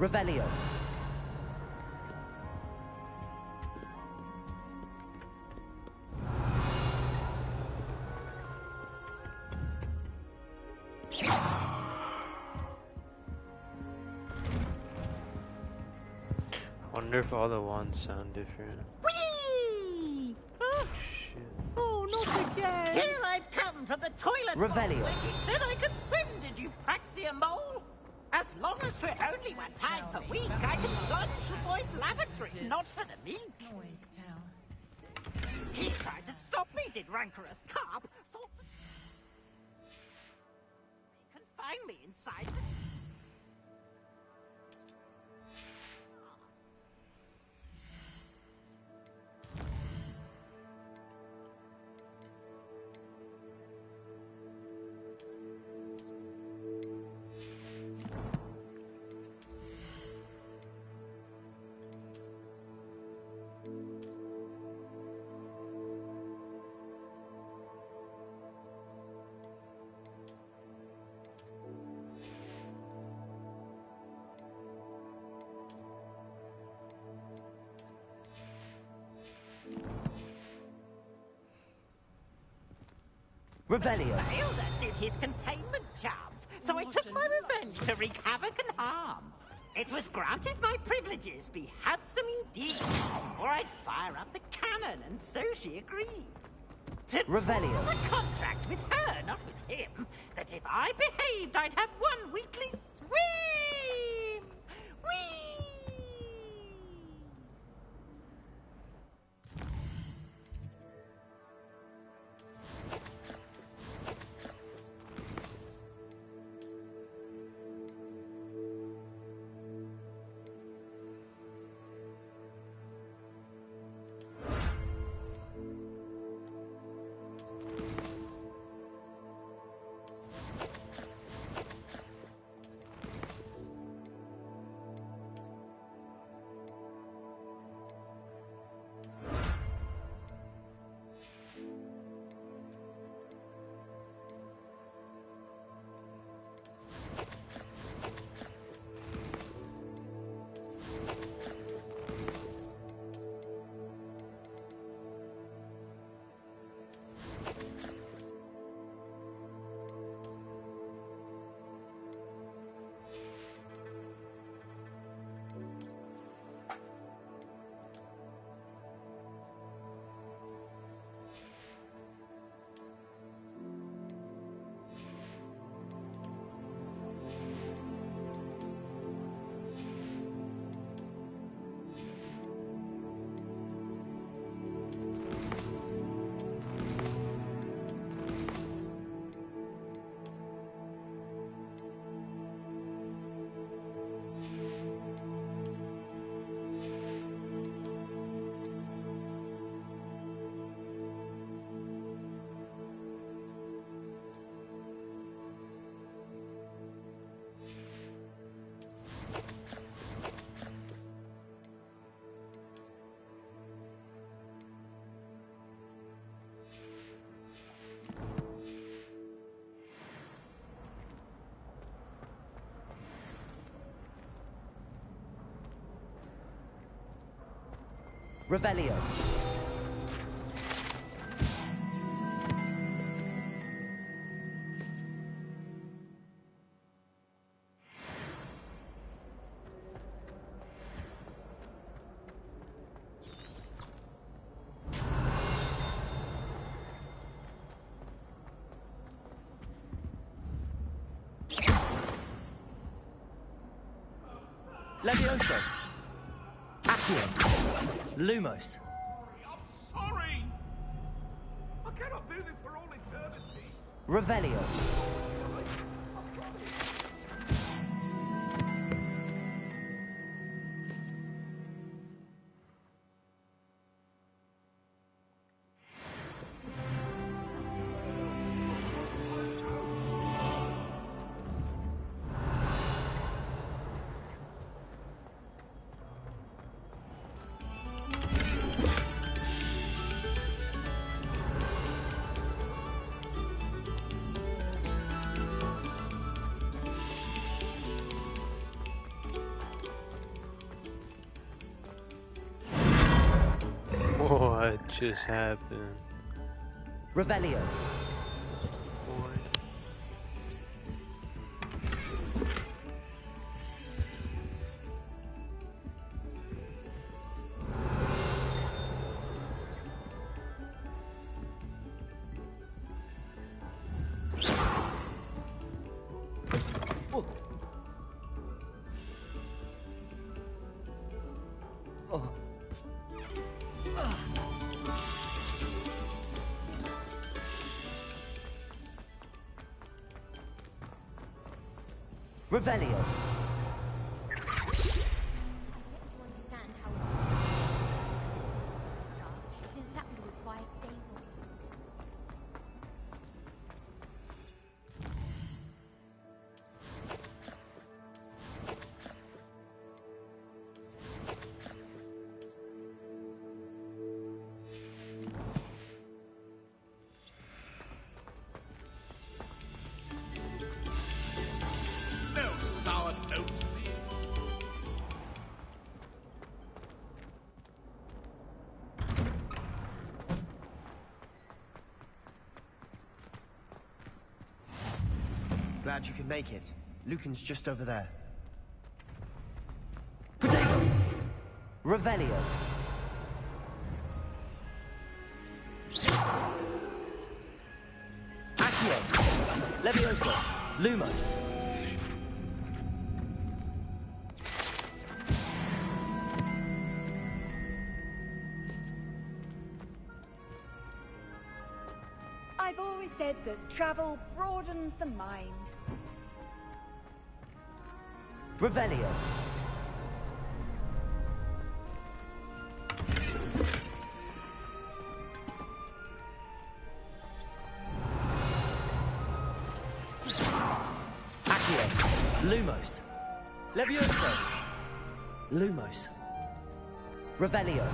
Revelio. Wonder if all the wands sound different. Whee! Oh, not again! Here I've come from the toilet bowl Revelio. where she said I could swim, did you praxia mole? As long as for only one time per week, I can plunge the boy's lavatory, not for the mink. Always tell. He tried to stop me, did rancorous carp. Confine me inside the... Revelio. Failed as did his containment charms, so I took my revenge to wreak havoc and harm. It was granted my privileges be handsome indeed, or I'd fire up the cannon, and so she agreed. To Revelio. form a contract with her, not with him, that if I behaved, I'd have one weekly swim. Whee! Revelio. Levioso. Accio. Lumos. I'm sorry! I cannot do this for all eternity! Revelio. What just happened? Revelio. Revelio. Since that would require stable. No sour notes, please. Glad you could make it. Lucan's just over there. Potato. Revelio. Accio. Levioso. Lumos. I've always said that travel broadens the mind. Revelio. Accio. Lumos. Levioso. Lumos. Revelio.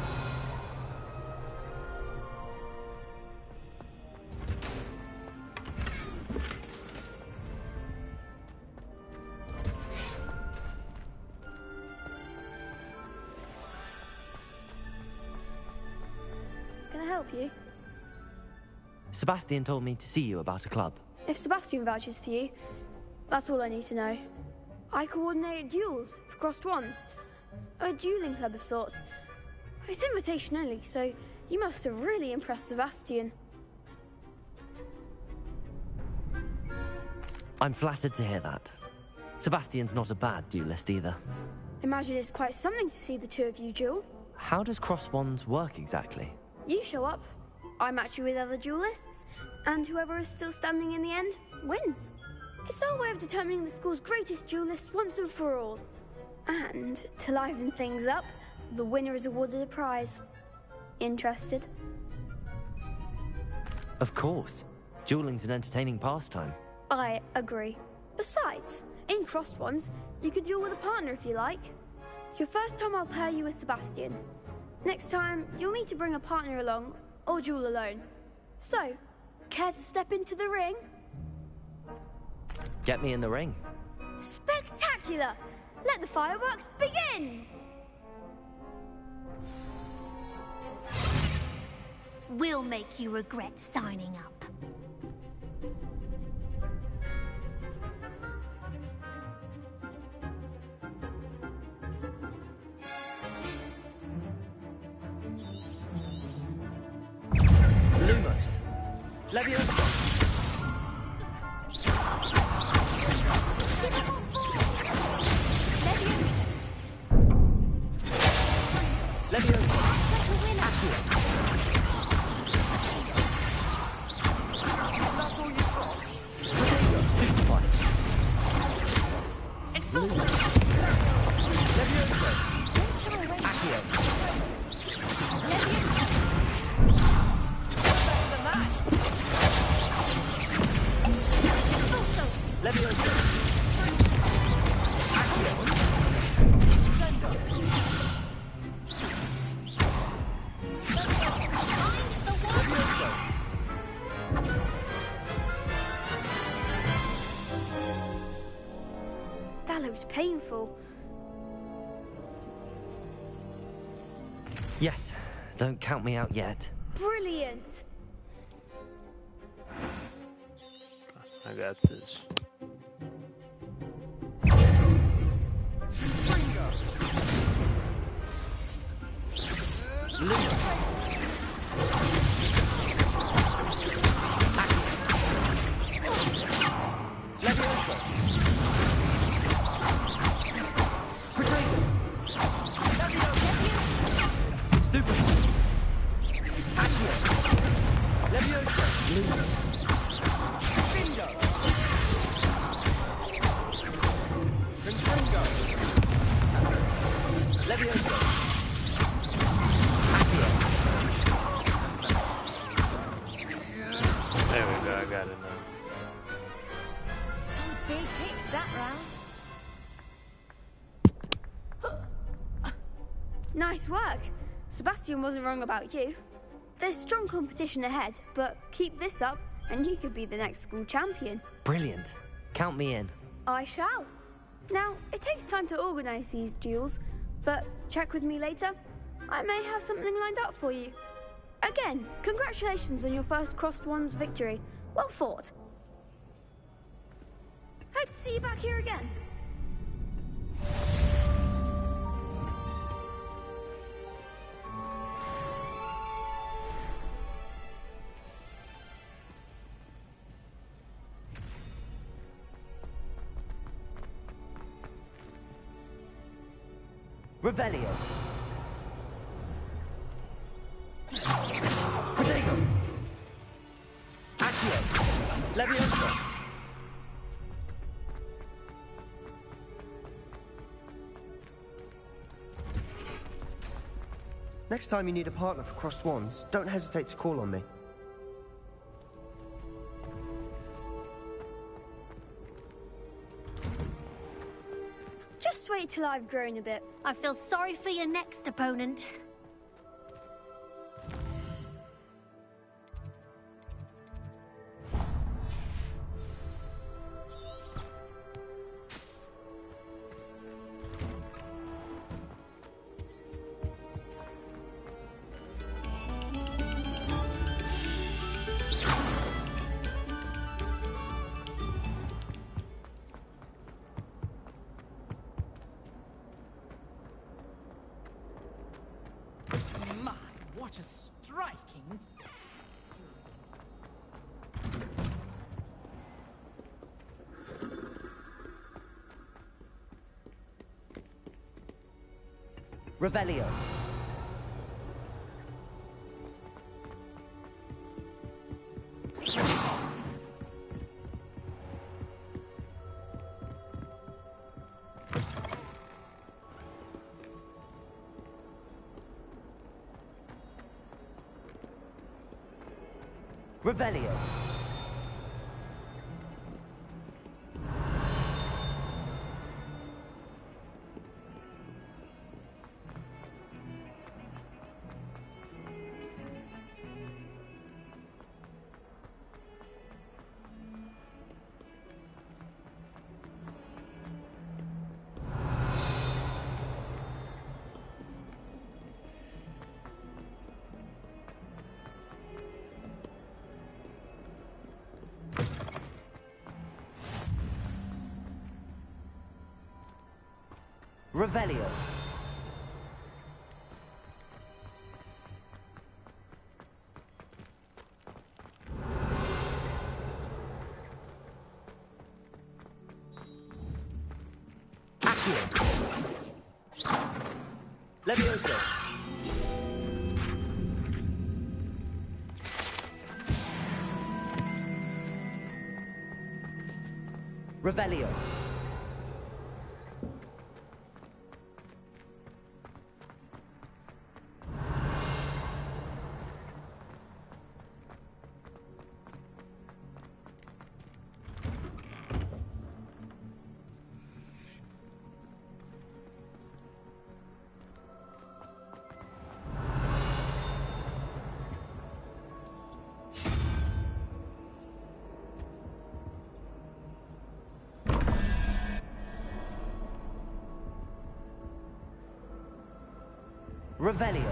Can I help you? Sebastian told me to see you about a club. If Sebastian vouches for you, that's all I need to know. I coordinate duels for crossed wands. A dueling club of sorts. It's invitation only, so you must have really impressed Sebastian. I'm flattered to hear that. Sebastian's not a bad duelist either. Imagine it's quite something to see the two of you duel. How does cross wands work exactly? You show up, I match you with other duelists, and whoever is still standing in the end wins. It's our way of determining the school's greatest duelist once and for all. And to liven things up, the winner is awarded a prize. Interested? Of course. Dueling's an entertaining pastime. I agree. Besides, in crossed ones, you could duel with a partner if you like. Your first time I'll pair you with Sebastian. Next time, you'll need to bring a partner along, or duel alone. So, care to step into the ring? Get me in the ring. Spectacular! Let the fireworks begin! We'll make you regret signing up. Lumos. Levioso. Levioso. Accio. That's all you've got. Potato. Stupefy. Lumos. Levioso. Accio. Levioso. Accio. Sendo. Levioso. That looks painful. Yes, don't count me out yet. Brilliant! I got this. There we go, I got it now. Some big hits that round. Nice work. Sebastian wasn't wrong about you. There's strong competition ahead, but keep this up and you could be the next school champion. Brilliant. Count me in. I shall. Now, it takes time to organise these duels, but check with me later. I may have something lined up for you. Again, congratulations on your first Crossed Ones victory. Well fought. Hope to see you back here again. Revelio. Protego. Accio. Leviosa. Next time you need a partner for Crossed Wands, don't hesitate to call on me. Just wait till I've grown a bit. I feel sorry for your next opponent. My, what a striking... Revelio. Revelio. Revelio. Accio. Leviosa. Revelio. Revelio.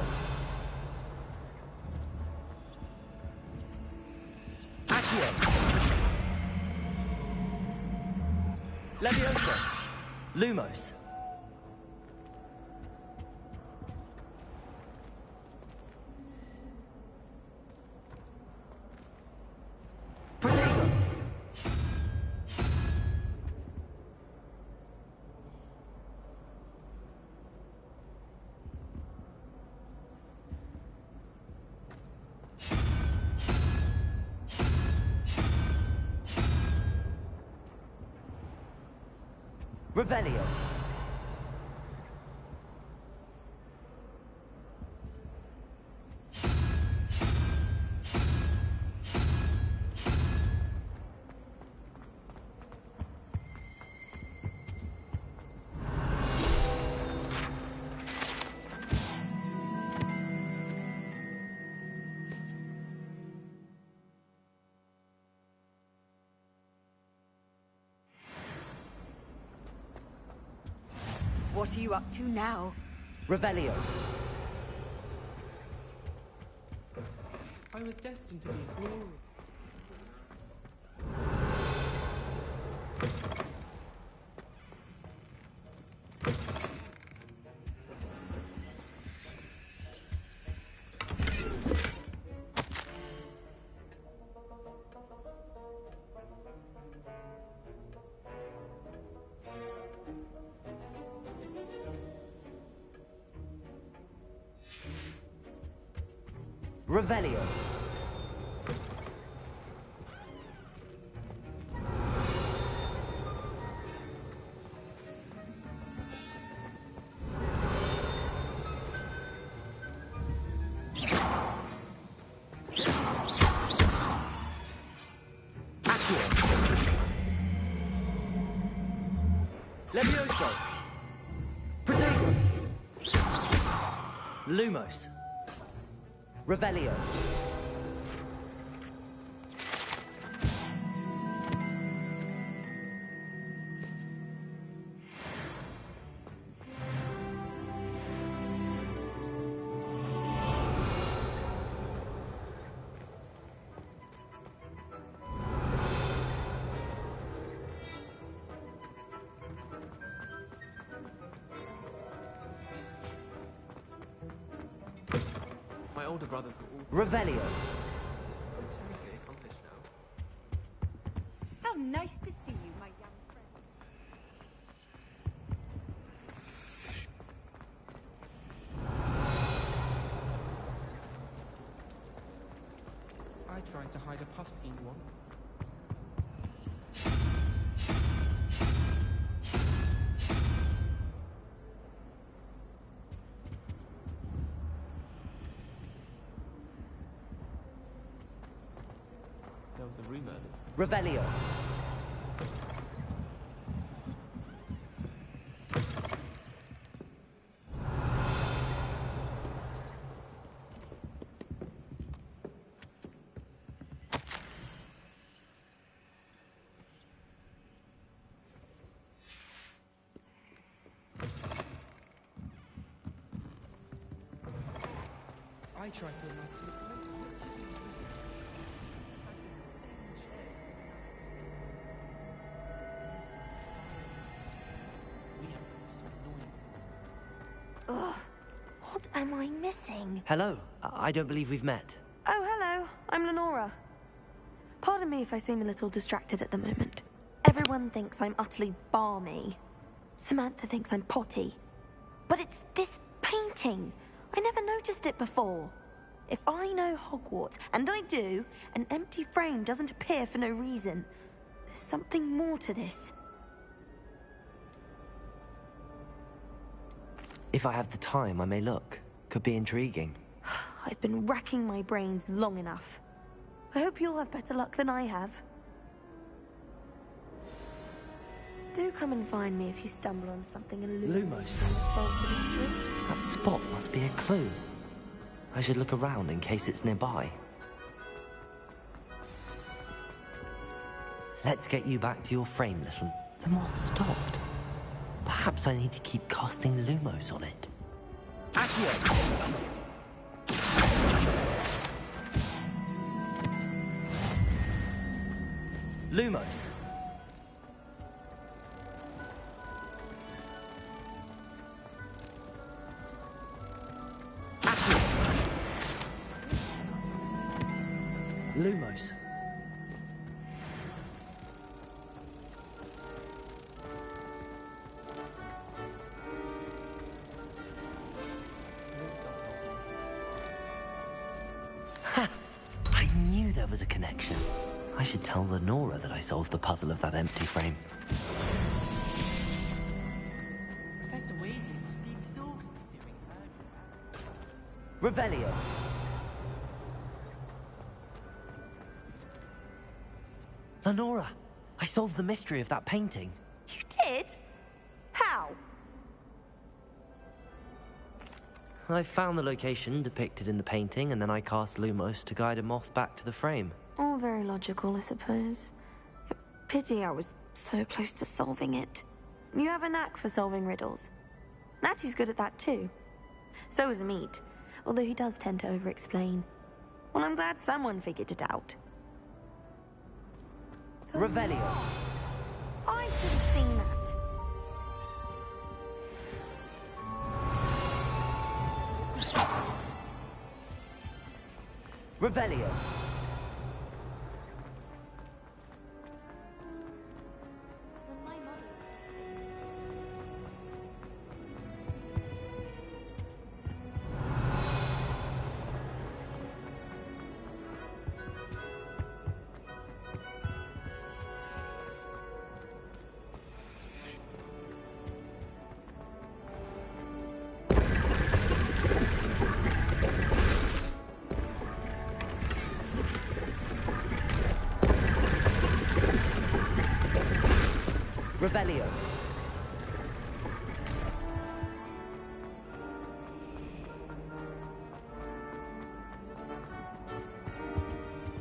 Accio. Leviosa. Lumos. Protego. Revelio. What are you up to now? Revelio. I was destined to be glorious. Revelio. Levioso. Protego. Lumos. Revelio. My older brothers were all Revelio. terribly accomplished now. How nice to see you, my young friend. I tried to hide a puff ski once. There was a rumor that Revelio. I tried to Ugh, what am I missing? Hello. I don't believe we've met. Oh, hello. I'm Lenora. Pardon me if I seem a little distracted at the moment. Everyone thinks I'm utterly balmy. Samantha thinks I'm potty. But it's this painting. I never noticed it before. If I know Hogwarts, and I do, an empty frame doesn't appear for no reason. There's something more to this. If I have the time, I may look. Could be intriguing. I've been racking my brains long enough. I hope you'll have better luck than I have. Do come and find me if you stumble on something illuminating Lumos. that solves the mystery. That spot must be a clue. I should look around in case it's nearby. Let's get you back to your frame, little. The moth stopped. Perhaps I need to keep casting Lumos on it. Accio! Lumos. Lumos. Ha! I knew there was a connection. I should tell Lenora that I solved the puzzle of that empty frame. Revelio. Lenora, I solved the mystery of that painting. You did? How? I found the location depicted in the painting, and then I cast Lumos to guide a moth back to the frame. All very logical, I suppose. Pity I was so close to solving it. You have a knack for solving riddles. Natty's good at that too. So is Amit, although he does tend to over-explain. Well, I'm glad someone figured it out. Revelio. I should have seen that. Revelio. Revelio.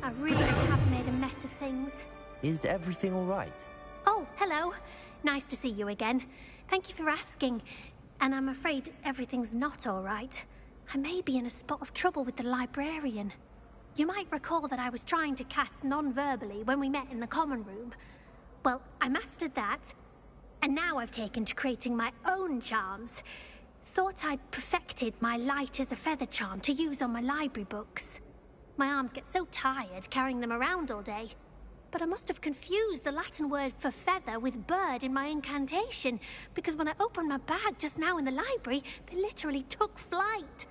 I really have made a mess of things. Is everything all right? Oh, hello. Nice to see you again. Thank you for asking. And I'm afraid everything's not all right. I may be in a spot of trouble with the librarian. You might recall that I was trying to cast non-verbally when we met in the common room. Well, I mastered that, and now I've taken to creating my own charms. Thought I'd perfected my light as a feather charm to use on my library books. My arms get so tired carrying them around all day. But I must have confused the Latin word for feather with bird in my incantation, because when I opened my bag just now in the library, they literally took flight.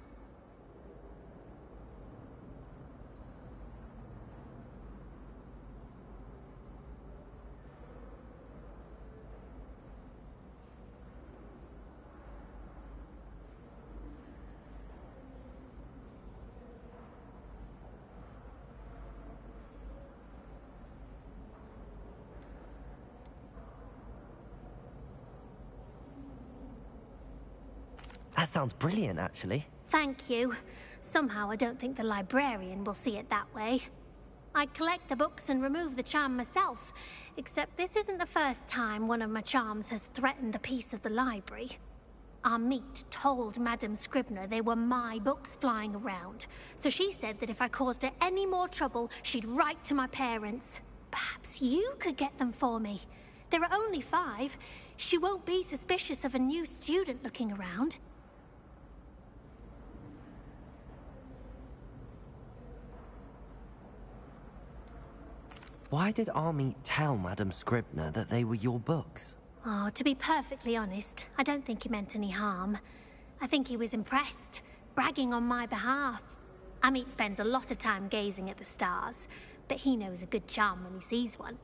That sounds brilliant, actually. Thank you. Somehow I don't think the librarian will see it that way. I collect the books and remove the charm myself, except this isn't the first time one of my charms has threatened the peace of the library. Amit told Madame Scribner they were my books flying around, so she said that if I caused her any more trouble, she'd write to my parents. Perhaps you could get them for me. There are only 5. She won't be suspicious of a new student looking around. Why did Army tell Madame Scribner that they were your books? Oh, to be perfectly honest, I don't think he meant any harm. I think he was impressed, bragging on my behalf. Amit spends a lot of time gazing at the stars, but he knows a good charm when he sees one.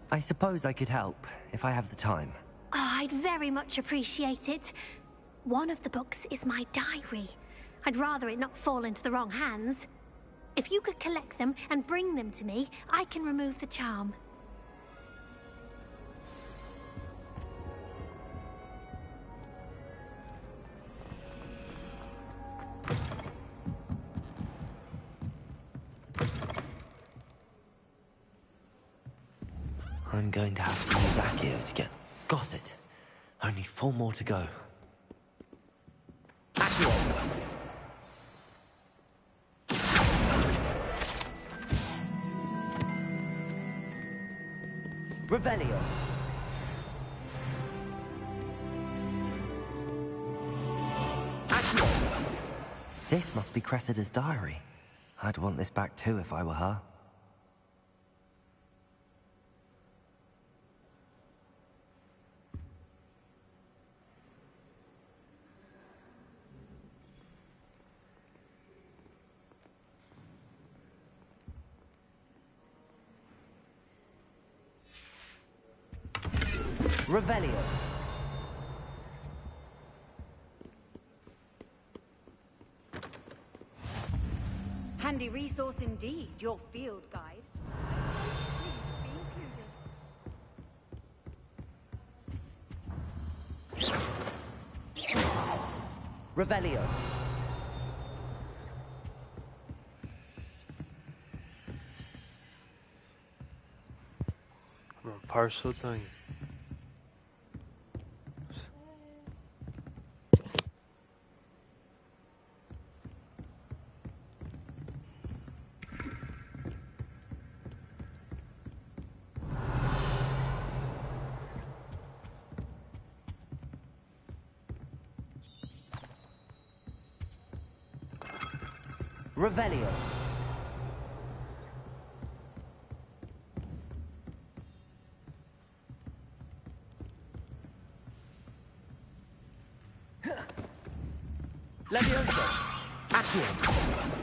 I suppose I could help, if I have the time. Oh, I'd very much appreciate it. One of the books is my diary. I'd rather it not fall into the wrong hands. If you could collect them and bring them to me, I can remove the charm. I'm going to have to use Accio to get... Got it. Only 4 more to go. Accio! Revelio. Accio. This must be Cressida's diary. I'd want this back too if I were her. Revelio. Handy resource indeed, your field guide. Revelio. Parcel thing. Revelio. Levioso. Accio.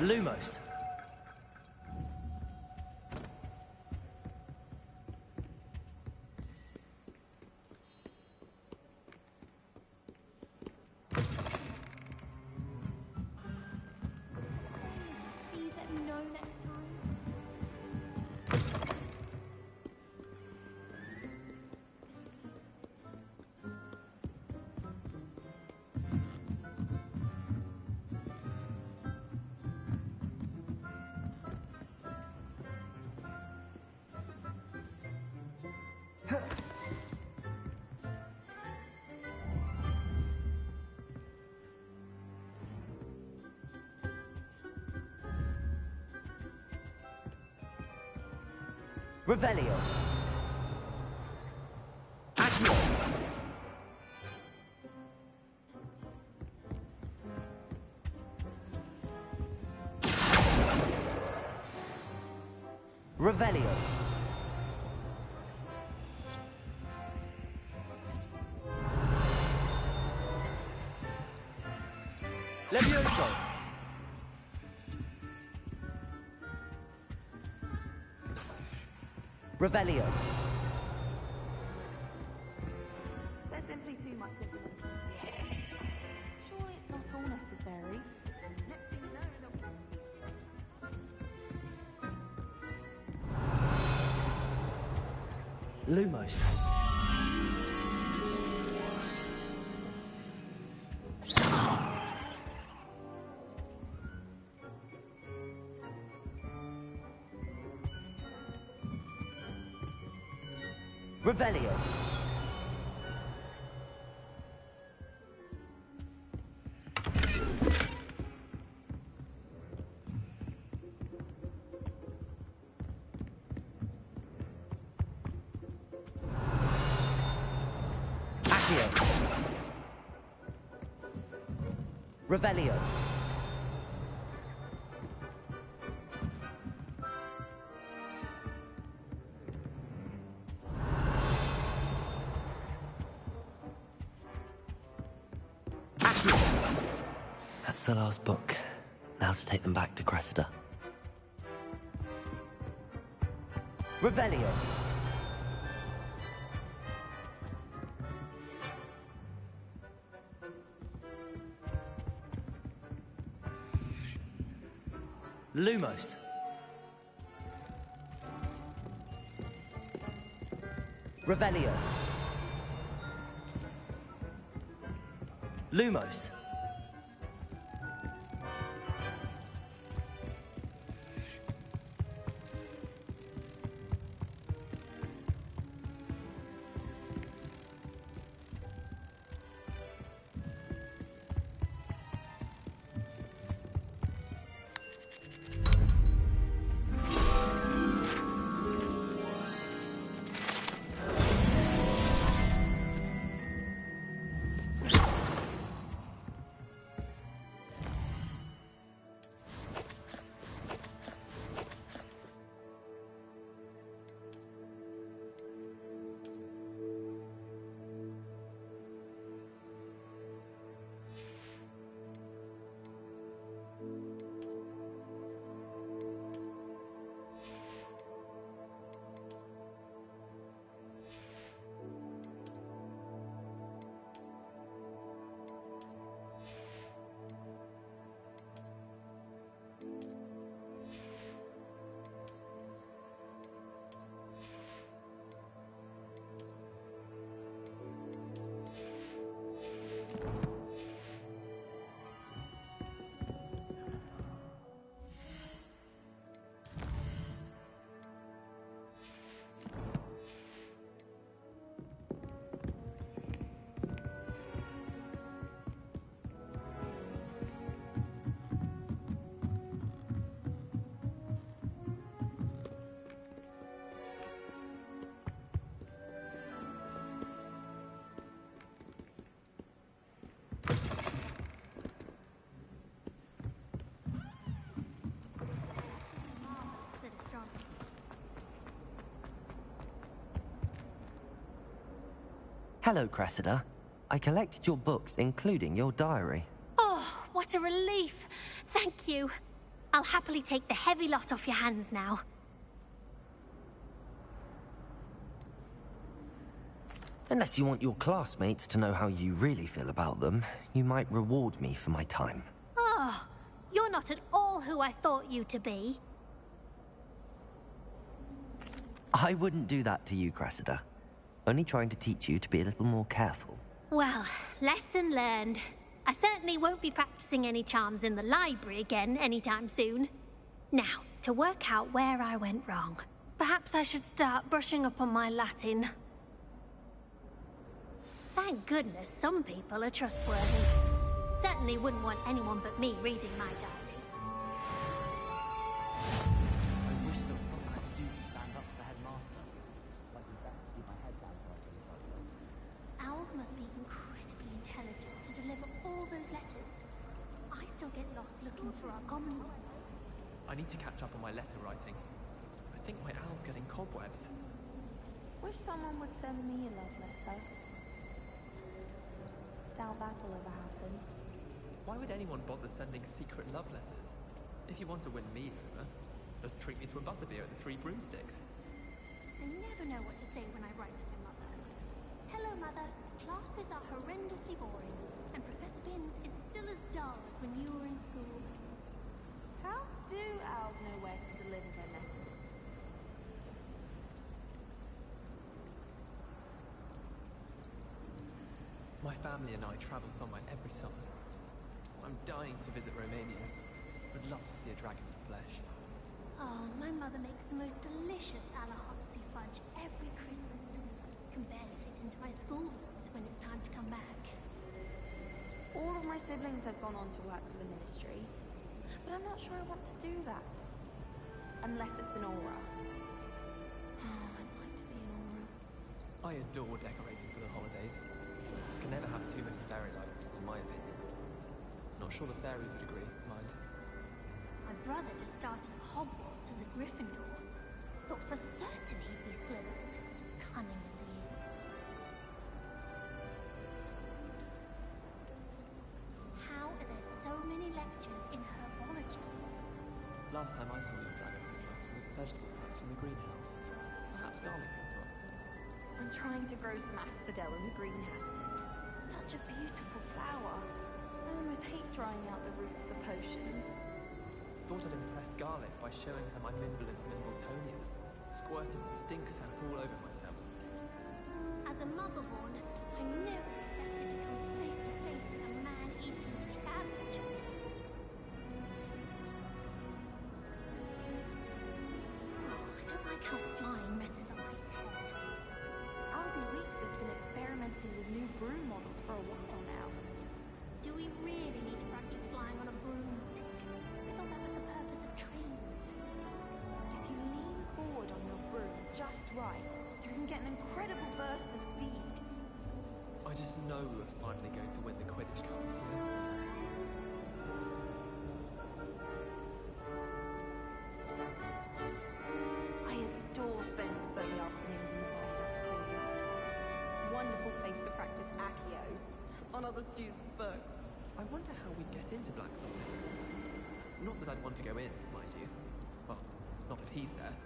Lumos. Please let me know next time. Revelio. Accio. Revelio. Levioso. Revelio. There's simply too much information. Surely it's not all necessary. Next thing you know, Lumos. Revelio. Accio. Revelio. That's the last book. Now to take them back to Cressida. Revelio. Lumos. Revelio. Lumos. Hello, Cressida. I collected your books, including your diary. Oh, what a relief. Thank you. I'll happily take the heavy lot off your hands now. Unless you want your classmates to know how you really feel about them, you might reward me for my time. Oh, you're not at all who I thought you to be. I wouldn't do that to you, Cressida. Only trying to teach you to be a little more careful. Well, lesson learned. I certainly won't be practicing any charms in the library again anytime soon. Now, to work out where I went wrong. Perhaps I should start brushing up on my Latin. Thank goodness some people are trustworthy. Certainly wouldn't want anyone but me reading my diary. I wish there was something I could do to stand up to the headmaster. Like exactly keep my head down for Owls must be incredibly intelligent to deliver all those letters. I still get lost looking for our common one. I need to catch up on my letter writing. I think my owl's getting cobwebs. Wish someone would send me a love letter. Doubt that'll ever happen. Why would anyone bother sending secret love letters? If you want to win me over, just treat me to a butterbeer at the Three Broomsticks. I never know what to say when I write to my mother. Hello, Mother. Classes are horrendously boring, and Professor Binns is still as dull as when you were in school. How do owls know where to deliver their letters? My family and I travel somewhere every summer. I'm dying to visit Romania. Would love to see a dragon in the flesh. Oh, my mother makes the most delicious Alahotzi fudge every Christmas. Can barely fit into my school robes when it's time to come back. All of my siblings have gone on to work for the ministry, but I'm not sure I want to do that. Unless it's an aura. Oh, I'd like to be an aura. I adore decorating for the holidays. Can never have too many fairy lights, in my opinion. Not sure the fairies would agree, mind. My brother just started at Hogwarts as a Gryffindor. Thought for certain he'd be Slytherin, cunning as he is. How are there so many lectures in herbology? Last time I saw your dragon class was at the vegetable patch in the greenhouse. Perhaps garlic picked up. I'm trying to grow some asphodel in the greenhouses. Such a beautiful flower. I almost hate drying out the roots for potions. Thought I'd impress Garlic by showing her my Mimbless Mimbletonia. Squirted stink sap all over myself. As a muggle-born, I never expected to come face to face with a man eating cabbage. Oh, I don't like how flying messes up my hair. Albie Weeks has been experimenting with new broom models for a while now. Do we really need to practice flying on a broomstick? I thought that was the purpose of trains. If you lean forward on your broom just right, you can get an incredible burst of speed. I just know we're finally going to win the Quidditch Cup this year. I adore spending Sunday afternoons in the viaduct courtyard. Wonderful place to practice Accio on other students' books. I wonder how we'd get into Black's office. Not that I'd want to go in, mind you. Well, not if he's there.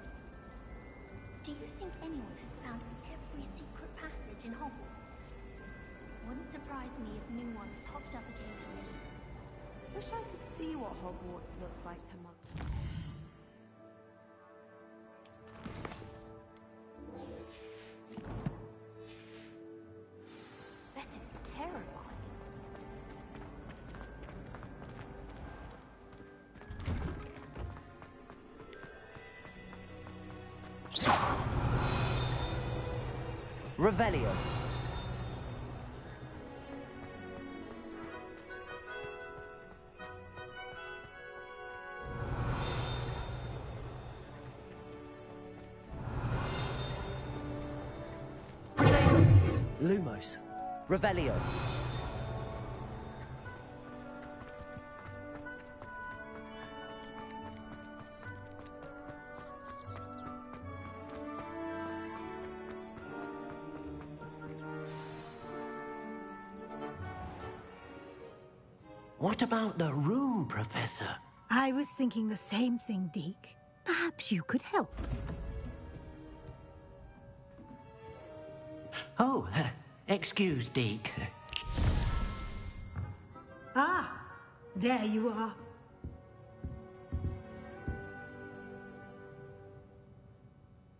Do you think anyone has found every secret passage in Hogwarts? Wouldn't surprise me if new ones popped up occasionally. Wish I could see what Hogwarts looks like to muggles. Bet it's terrifying. Revelio. Lumos. Revelio. What about the room, Professor? I was thinking the same thing, Deke. Perhaps you could help. Oh, excuse, Deke. Ah, there you are.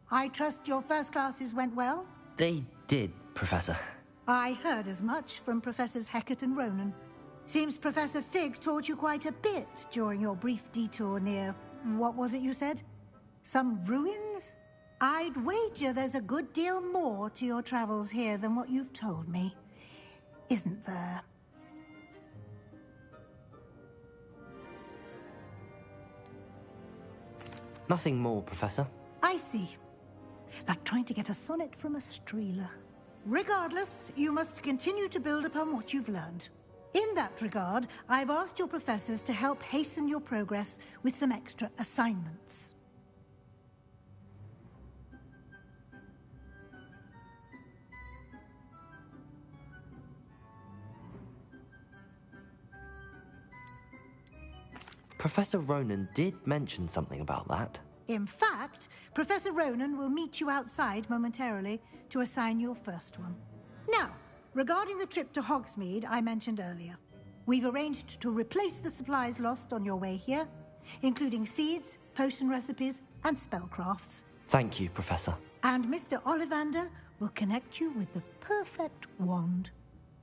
I trust your first classes went well? They did, Professor. I heard as much from Professors Hecat and Ronan. Seems Professor Fig taught you quite a bit during your brief detour near... what was it you said? Some ruins? I'd wager there's a good deal more to your travels here than what you've told me. Isn't there? Nothing more, Professor. I see. Like trying to get a sonnet from a streeler. Regardless, you must continue to build upon what you've learned. In that regard, I've asked your professors to help hasten your progress with some extra assignments. Professor Ronan did mention something about that. In fact, Professor Ronan will meet you outside momentarily to assign your first one. Now, regarding the trip to Hogsmeade I mentioned earlier, we've arranged to replace the supplies lost on your way here, including seeds, potion recipes, and spellcrafts. Thank you, Professor. And Mr. Ollivander will connect you with the perfect wand.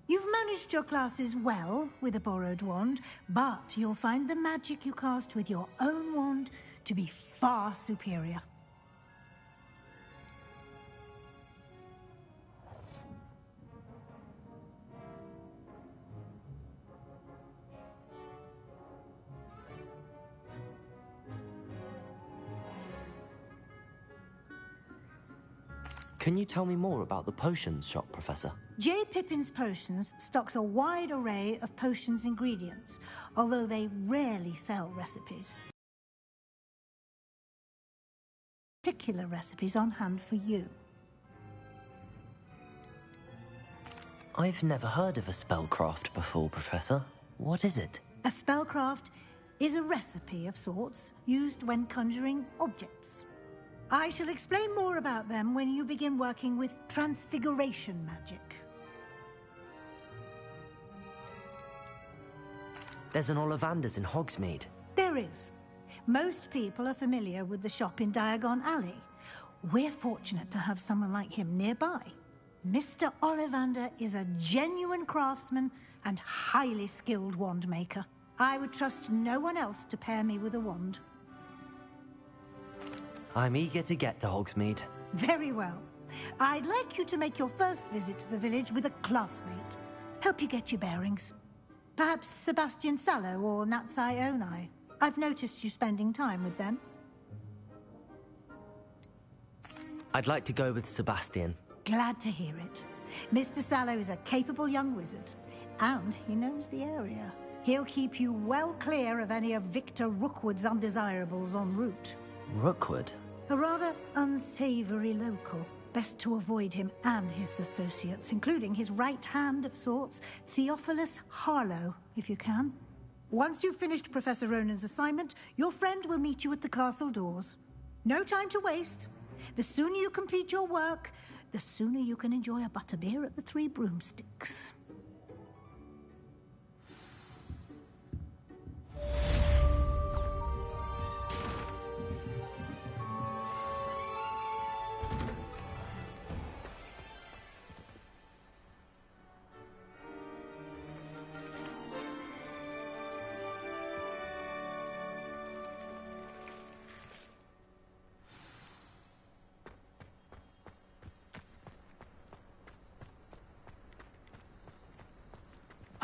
You've managed your classes well with a borrowed wand, but you'll find the magic you cast with your own wand to be far superior. Can you tell me more about the potions shop, Professor? J. Pippin's Potions stocks a wide array of potions ingredients, although they rarely sell recipes. Particular recipes on hand for you. I've never heard of a spellcraft before, Professor. What is it? A spellcraft is a recipe of sorts used when conjuring objects. I shall explain more about them when you begin working with transfiguration magic. There's an Ollivander's in Hogsmeade. There is. Most people are familiar with the shop in Diagon Alley. We're fortunate to have someone like him nearby. Mr. Ollivander is a genuine craftsman and highly skilled wand maker. I would trust no one else to pair me with a wand. I'm eager to get to Hogsmeade. Very well. I'd like you to make your first visit to the village with a classmate. Help you get your bearings. Perhaps Sebastian Sallow or Natsai Onai. I've noticed you spending time with them. I'd like to go with Sebastian. Glad to hear it. Mr. Sallow is a capable young wizard, and he knows the area. He'll keep you well clear of any of Victor Rookwood's undesirables en route. Rookwood? A rather unsavory local. Best to avoid him and his associates, including his right hand of sorts, Theophilus Harlow, if you can. Once you've finished Professor Ronan's assignment, your friend will meet you at the castle doors. No time to waste. The sooner you complete your work, the sooner you can enjoy a butterbeer at the Three Broomsticks.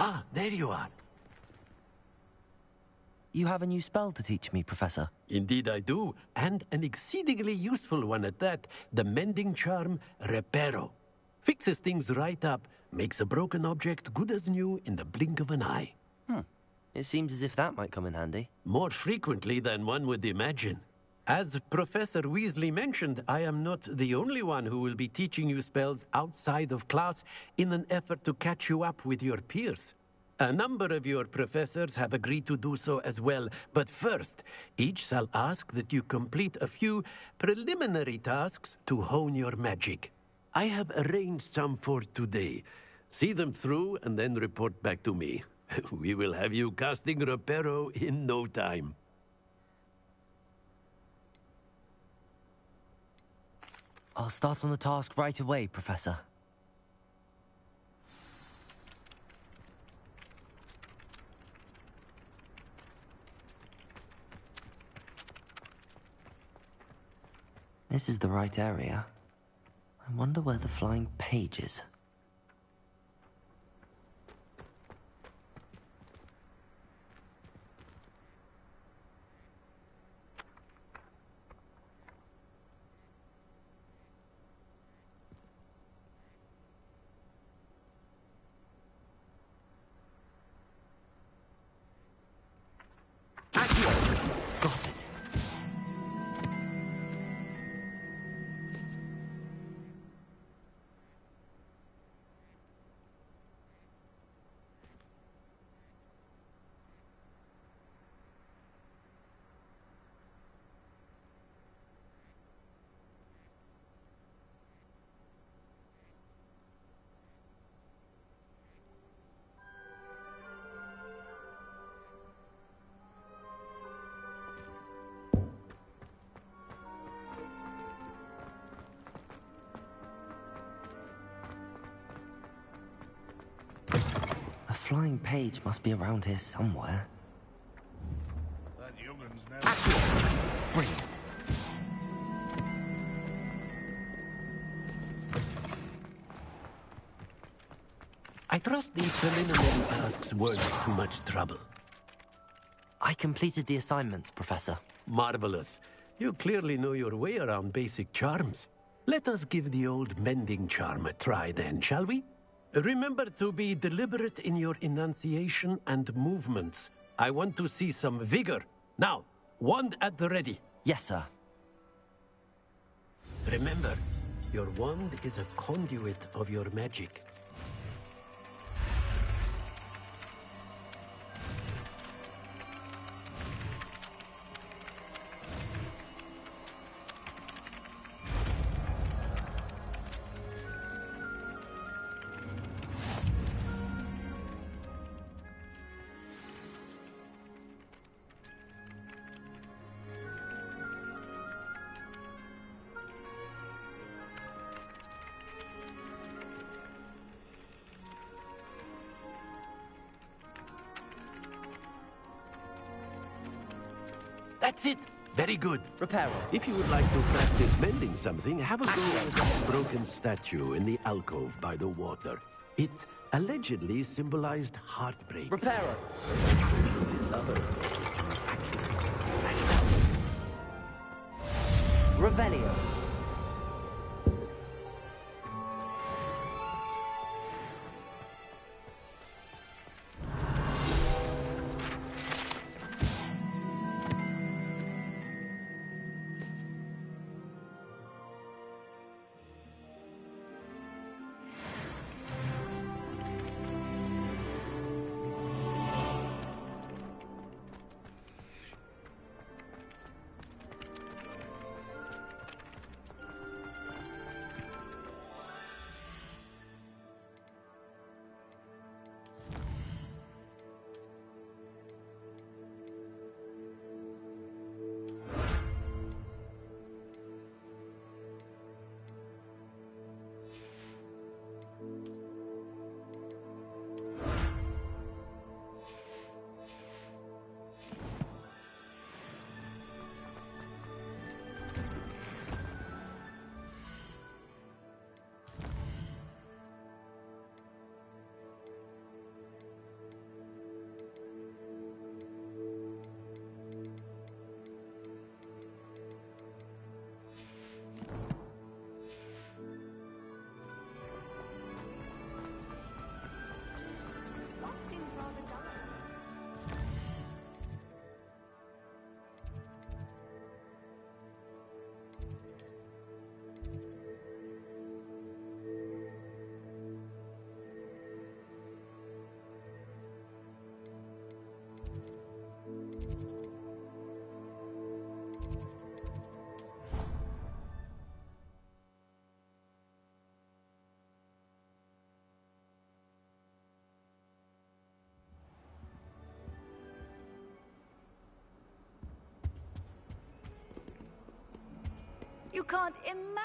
Ah, there you are. You have a new spell to teach me, Professor. Indeed I do, and an exceedingly useful one at that. The mending charm, Reparo. Fixes things right up, makes a broken object good as new in the blink of an eye. It seems as if that might come in handy. More frequently than one would imagine. As Professor Weasley mentioned, I am not the only one who will be teaching you spells outside of class in an effort to catch you up with your peers. A number of your professors have agreed to do so as well, but first, each shall ask that you complete a few preliminary tasks to hone your magic. I have arranged some for today. See them through and then report back to me. We will have you casting Reparo in no time. I'll start on the task right away, Professor. This is the right area. I wonder where the flying page is. Got it. A flying page must be around here somewhere. That youngun's now. Brilliant. I trust the preliminary tasks weren't too much trouble. I completed the assignments, Professor. Marvelous. You clearly know your way around basic charms. Let us give the old mending charm a try then, shall we? Remember to be deliberate in your enunciation and movements. I want to see some vigor. Now, wand at the ready. Yes, sir. Remember, your wand is a conduit of your magic. That's it. Very good. Reparo. If you would like to practice mending something, have a go at that broken statue in the alcove by the water. It allegedly symbolized heartbreak. Reparo. Revelio. You can't imagine.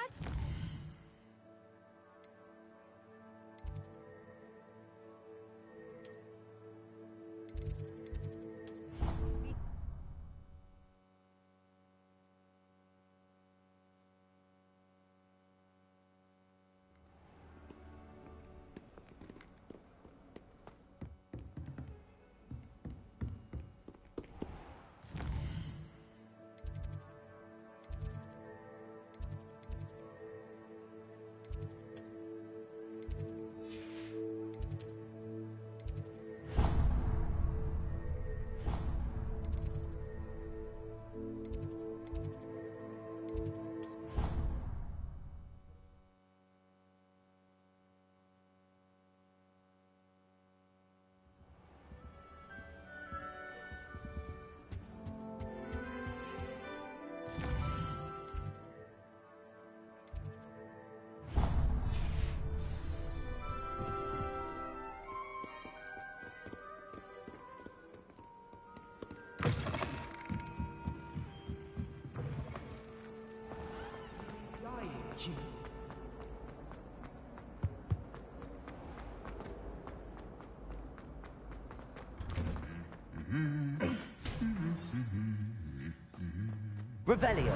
Revelio.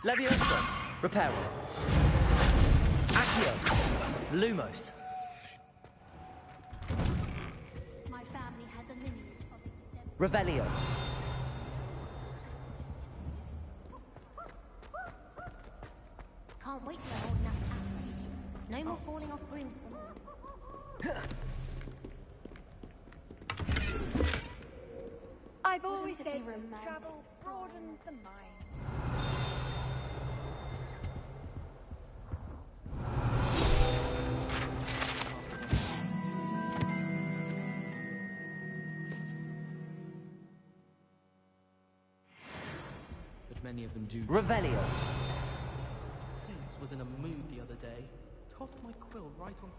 Leviosa. Reparo. Accio. Lumos. My family has a lineage of exemplary. Revelio. Can't wait till I'm old enough to upgrade you. No more falling off brooms for me. I've always said that travel broadens the mind. But many of them do. Revelio. Was in a mood the other day. Tossed my quill right on.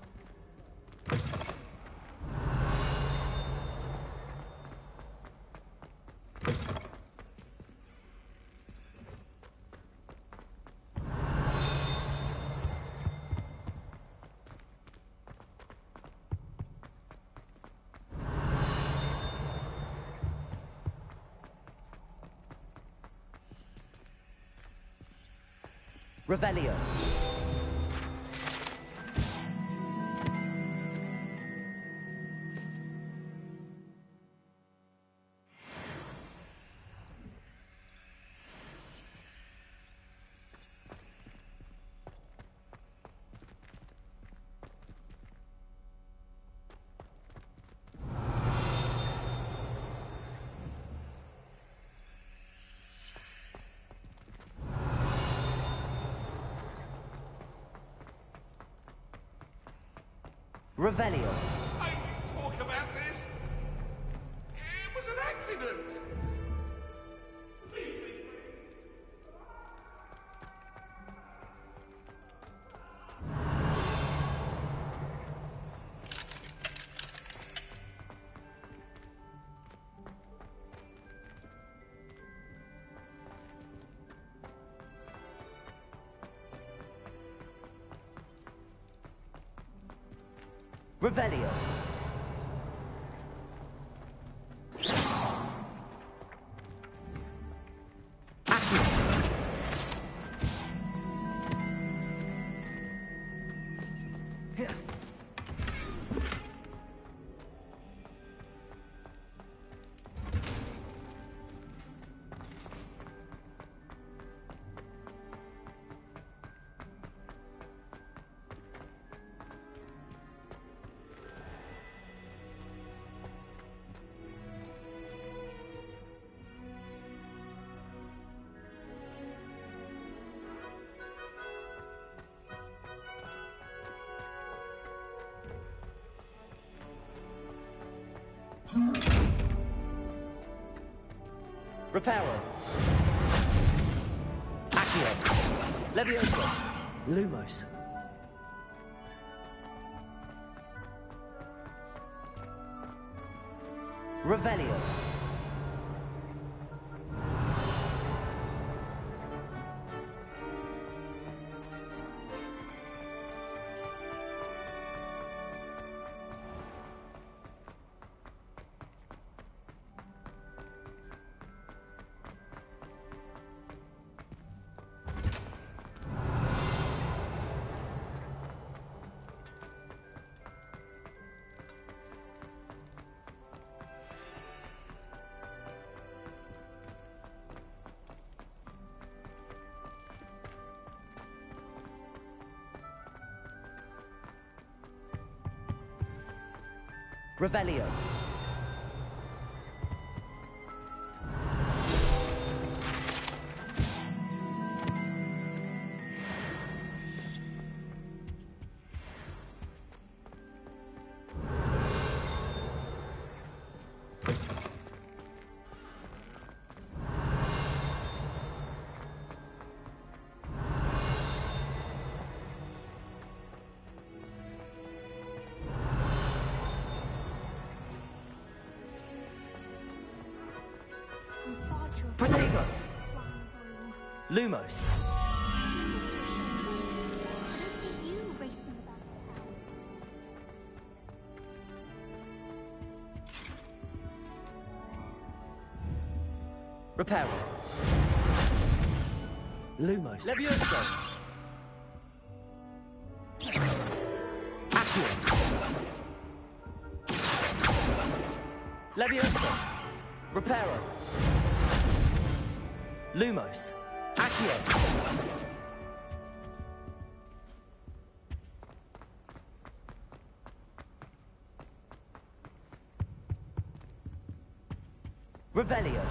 Revelio. Revelio. I didn't talk about this. It was an accident. Revelio. Reparo. Accio. Leviosa. Lumos. Revelio. Revelio. Protego. Lumos. Reparo. Lumos. Levioso. Accio. Levioso. Reparo. Lumos. Accio. Revelio.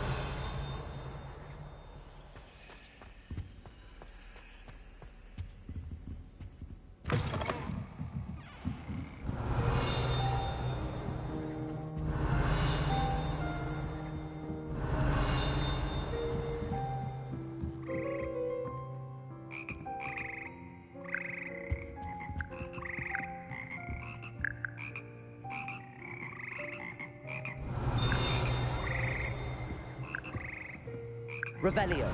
Revelio.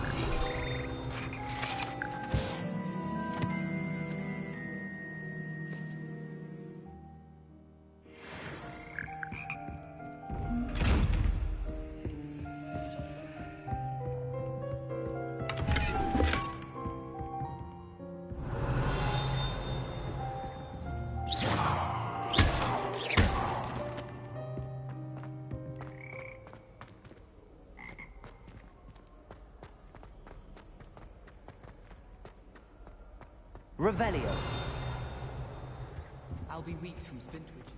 Revelio. I'll be weeks from Spintwitch.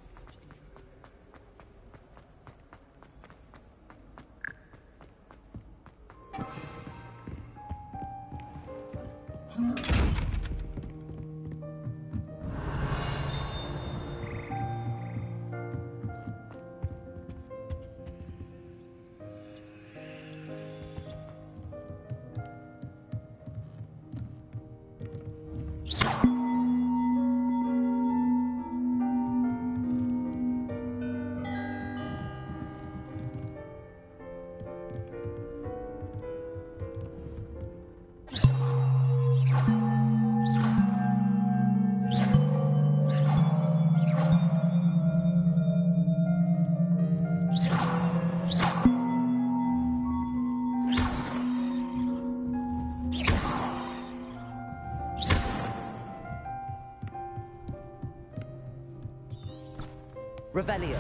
Revelio.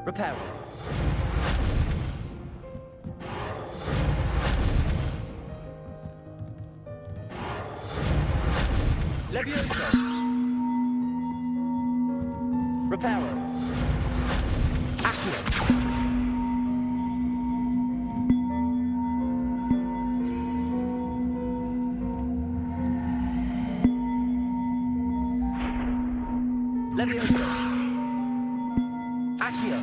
Reparo. Levioso. Reparo. Accio. Levioso. Accio.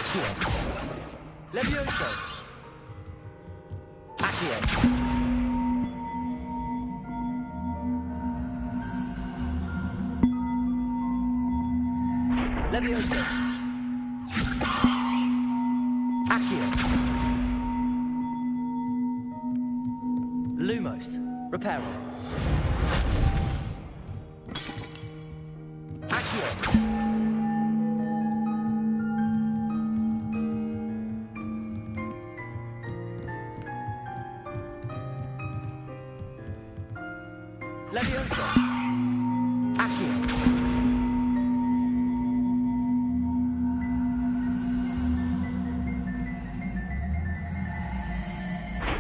Accio. Levioso. Accio. Levioso. Accio. Lumos. Reparo. Accio. Levioso. Accio.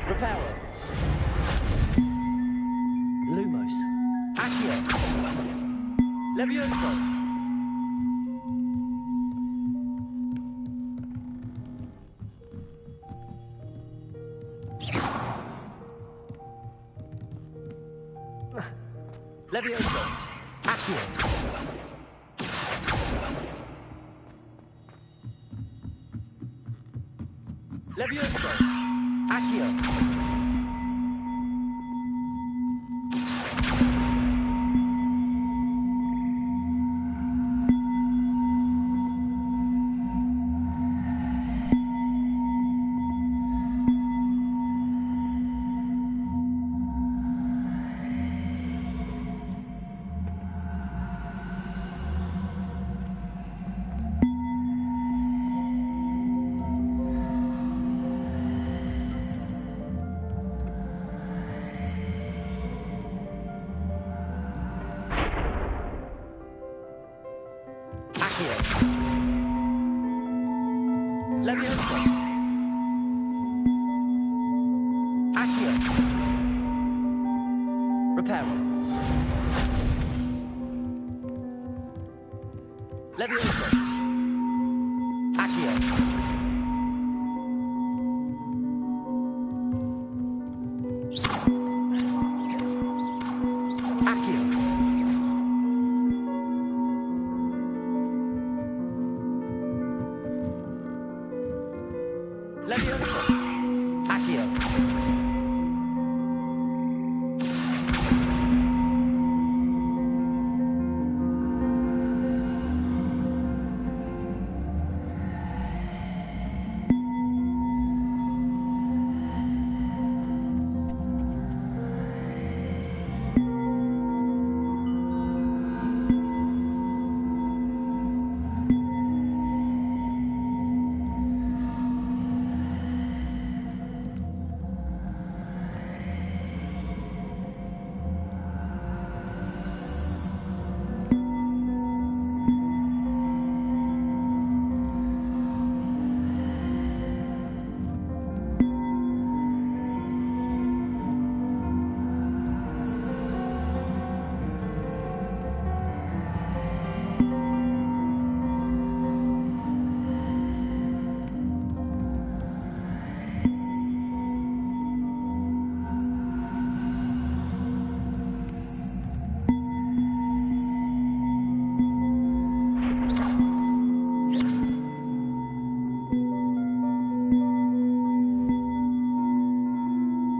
Reparo. Lumos. Accio. Levioso. Levioso. Accio. Levioso. Accio. Accio. Levioso. Accio. Reparo. Levioso. Accio. Accio. Levioso. Accio.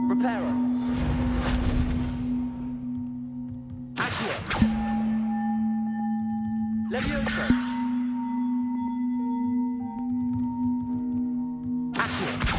Reparo. Accio. Levioso. Accio.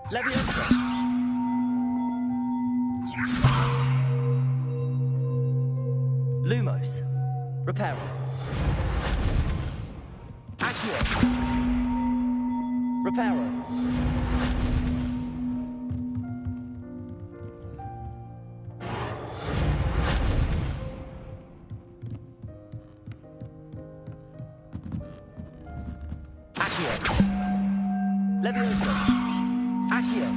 Leviosa! Lumos. Reparo. Accio. Reparo. Accio. Leviosa. Accio.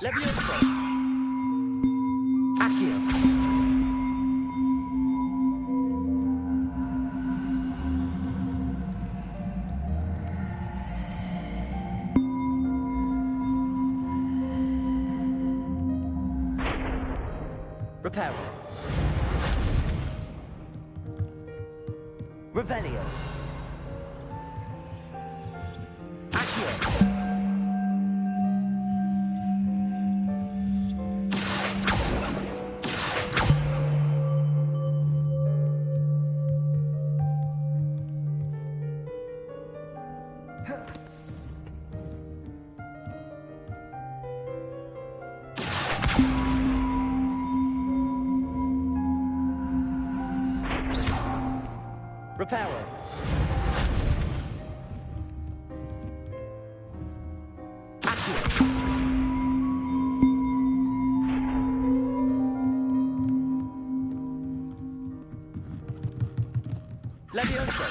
Leviosa. Accio. Reparo. Revelio. Accio. Reparo. Accio. Leviosa.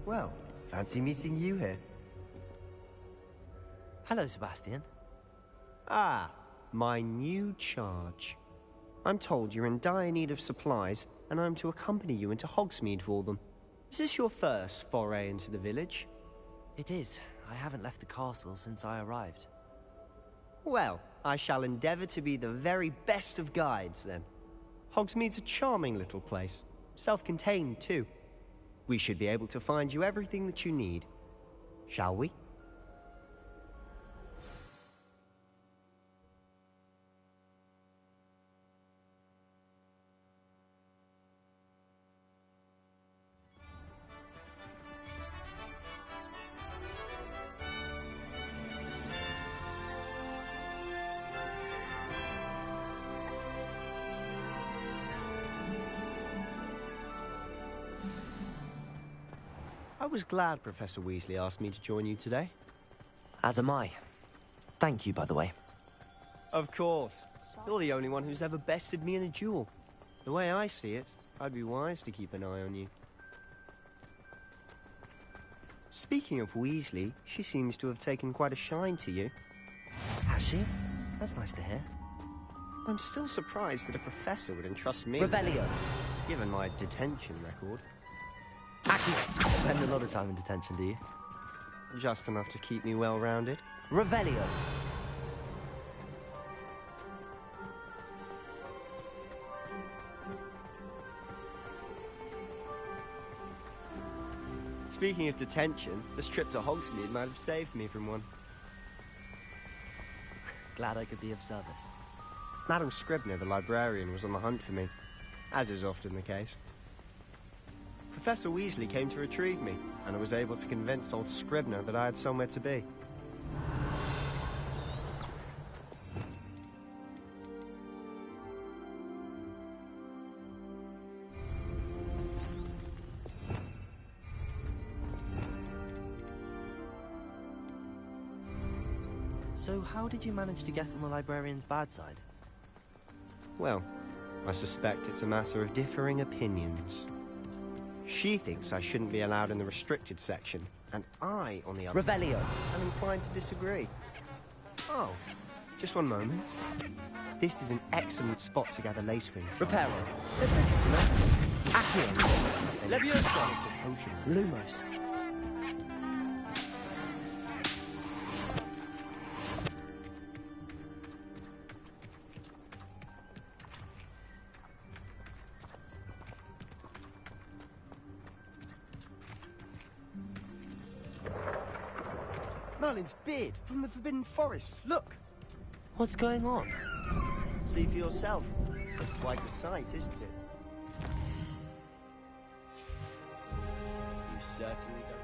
Well, fancy meeting you here. Hello, Sebastian. Ah, my new charge. I'm told you're in dire need of supplies, and I'm to accompany you into Hogsmeade for them. Is this your first foray into the village? It is. I haven't left the castle since I arrived. Well, I shall endeavor to be the very best of guides, then. Hogsmeade's a charming little place. Self-contained, too. We should be able to find you everything that you need. Shall we? I was glad Professor Weasley asked me to join you today. As am I. Thank you, by the way. Of course. You're the only one who's ever bested me in a duel. The way I see it, I'd be wise to keep an eye on you. Speaking of Weasley, she seems to have taken quite a shine to you. Has she? That's nice to hear. I'm still surprised that a professor would entrust me... Revelio. Given my detention record. Accio. Spend a lot of time in detention, do you? Just enough to keep me well-rounded. Revelio. Speaking of detention, this trip to Hogsmeade might have saved me from one. Glad I could be of service. Madam Scribner, the librarian, was on the hunt for me, as is often the case. Professor Weasley came to retrieve me, and I was able to convince old Scribner that I had somewhere to be. So how did you manage to get on the librarian's bad side? Well, I suspect it's a matter of differing opinions. She thinks I shouldn't be allowed in the restricted section, and I, on the other Revelio. am inclined to disagree. Oh, just one moment. This is an excellent spot to gather lacewing. Reparo. Accio. Levioso. Lumos. Merlin's beard from the Forbidden Forest. Look! What's going on? See for yourself. Quite a sight, isn't it? You certainly don't.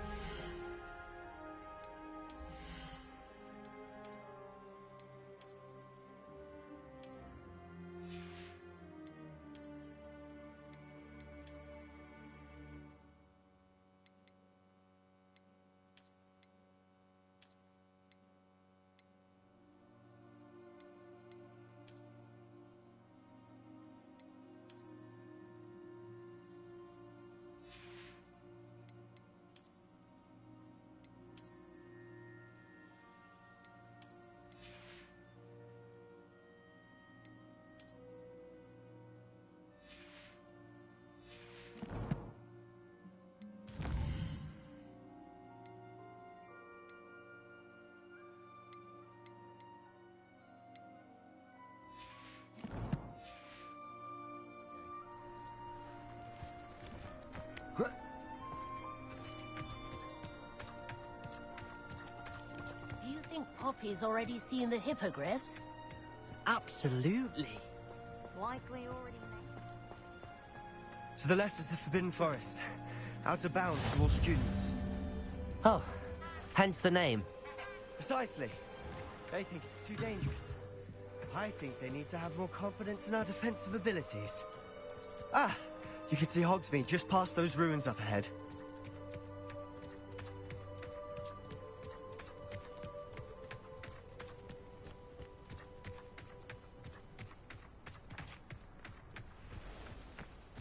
Do you think Poppy's already seen the hippogriffs? Absolutely. Likely already know. To the left is the Forbidden Forest. Out of bounds to all students. Oh, hence the name. Precisely. They think it's too dangerous. I think they need to have more confidence in our defensive abilities. Ah, you can see Hogsmeade just past those ruins up ahead.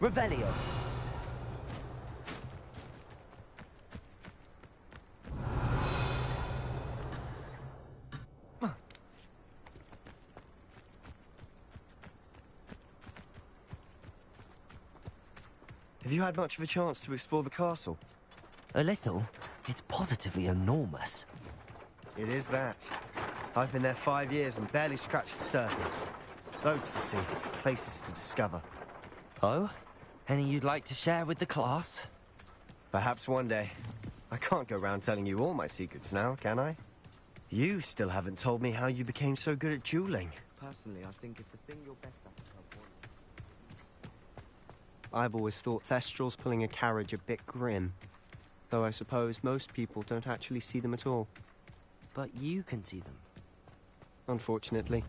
Revelio. Have you had much of a chance to explore the castle? A little. It's positively enormous. It is that. I've been there 5 years and barely scratched the surface. Loads to see, places to discover. Oh? Any you'd like to share with the class? Perhaps one day. I can't go around telling you all my secrets now, can I? You still haven't told me how you became so good at dueling. Personally, I think if the thing you're best at is avoiding... I've always thought Thestral's pulling a carriage a bit grim. Though I suppose most people don't actually see them at all. But you can see them. Unfortunately.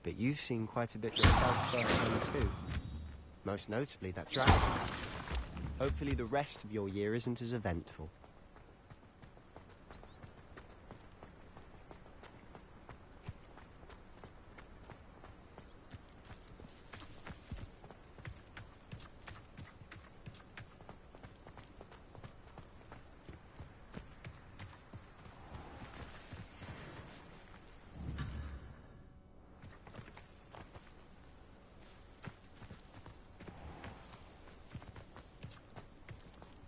But you've seen quite a bit yourself firsthand too. Most notably that dragon. Hopefully the rest of your year isn't as eventful.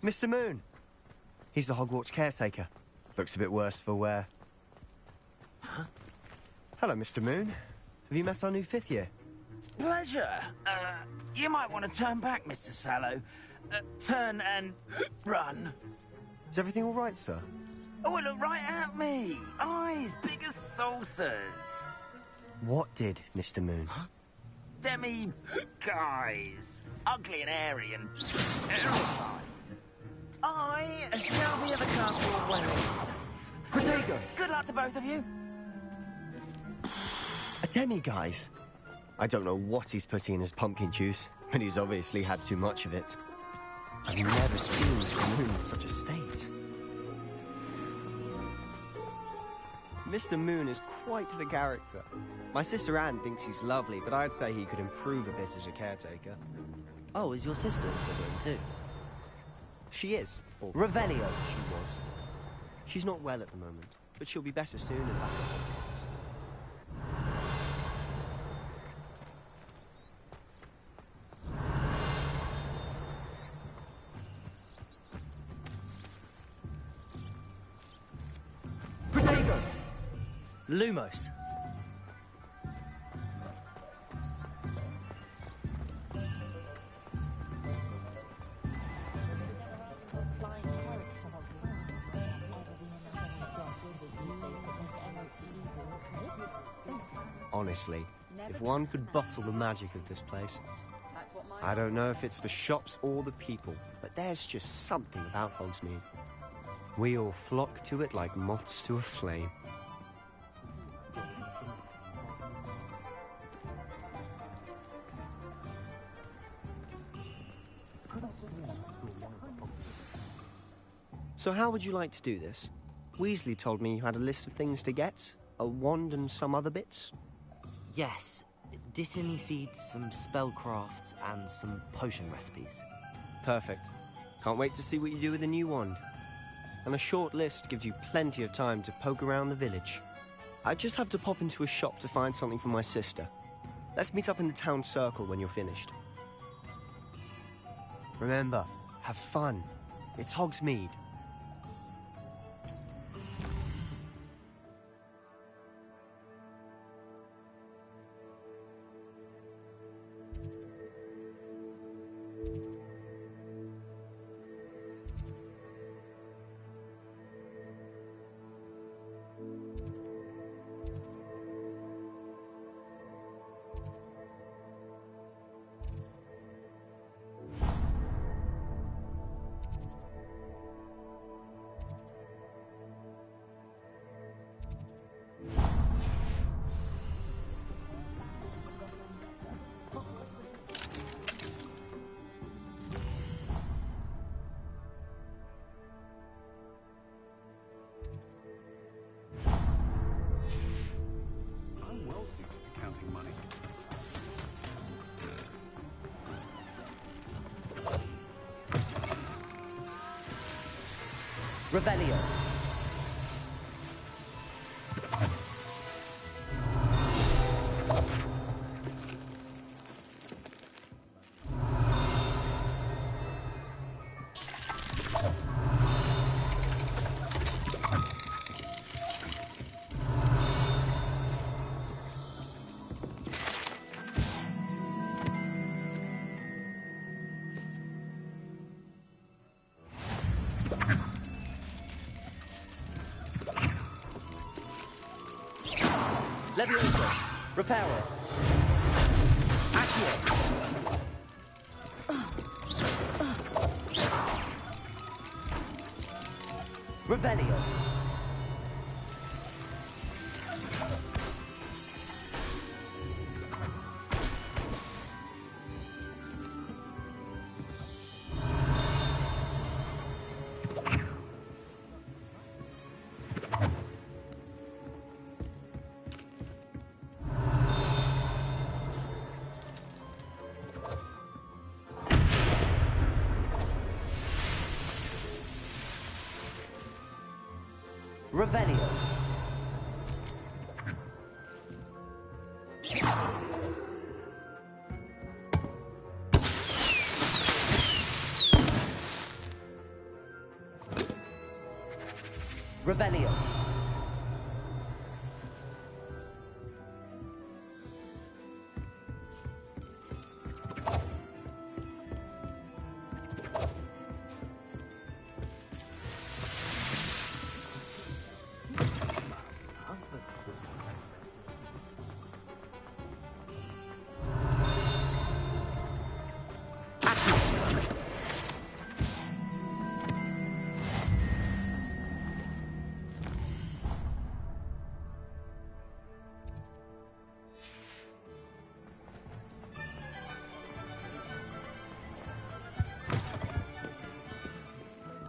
Mr. Moon. He's the Hogwarts caretaker. Looks a bit worse for wear. Huh? Hello, Mr. Moon. Have you met our new 5th year? Pleasure. You might want to turn back, Mr. Sallow. Turn and run. Is everything all right, sir? Oh, look right at me! Eyes big as saucers! What did, Mr. Moon? Demi guys! Ugly and hairy and terrifying. I shall be at the castle well safe. Protego! Good luck to both of you! A demi-guise? I don't know what he's putting in his pumpkin juice, but he's obviously had too much of it. I've never seen Mr. Moon in such a state. Mr. Moon is quite the character. My sister Anne thinks he's lovely, but I'd say he could improve a bit as a caretaker. Oh, is your sister in Slytherin too? She is. Or Revelio. She was. She's not well at the moment, but she'll be better soon and back at Hogwarts. Protego! Lumos. Honestly, if one could bottle the magic of this place. I don't know if it's the shops or the people, but there's just something about Hogsmeade. We all flock to it like moths to a flame. So how would you like to do this? Weasley told me you had a list of things to get, a wand and some other bits. Yes. Dittany seeds, some spellcrafts, and some potion recipes. Perfect. Can't wait to see what you do with the new wand. And a short list gives you plenty of time to poke around the village. I just have to pop into a shop to find something for my sister. Let's meet up in the town circle when you're finished. Remember, have fun. It's Hogsmeade. Revelio. Leviosa. Reparo. Accio. Revelio. Revelio. Revelio.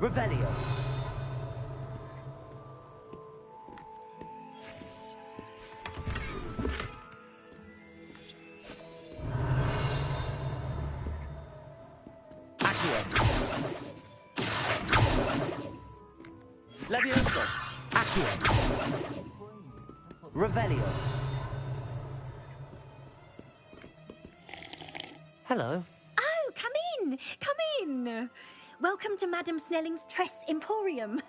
Revelio. Levioso. Accio. Revelio. Hello. Oh, come in. Come in. Welcome to Madame Snelling's Tress Emporium.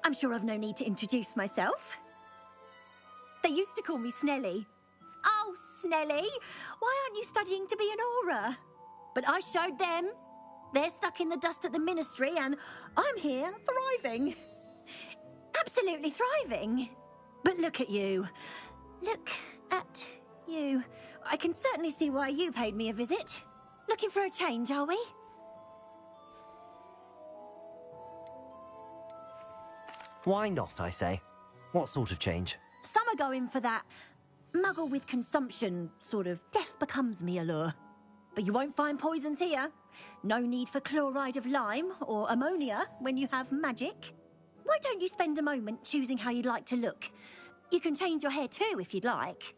I'm sure I've no need to introduce myself. They used to call me Snelly. Oh, Snelly, why aren't you studying to be an aura? But I showed them. They're stuck in the dust at the ministry, and I'm here thriving. Absolutely thriving. But look at you. Look at you. I can certainly see why you paid me a visit. Looking for a change, are we? Why not, I say? What sort of change? Some are going for that muggle with consumption, sort of death becomes me allure. But you won't find poisons here. No need for chloride of lime or ammonia when you have magic. Why don't you spend a moment choosing how you'd like to look? You can change your hair too if you'd like.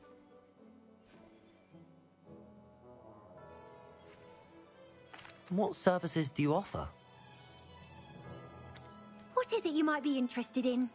What services do you offer? What is it you might be interested in?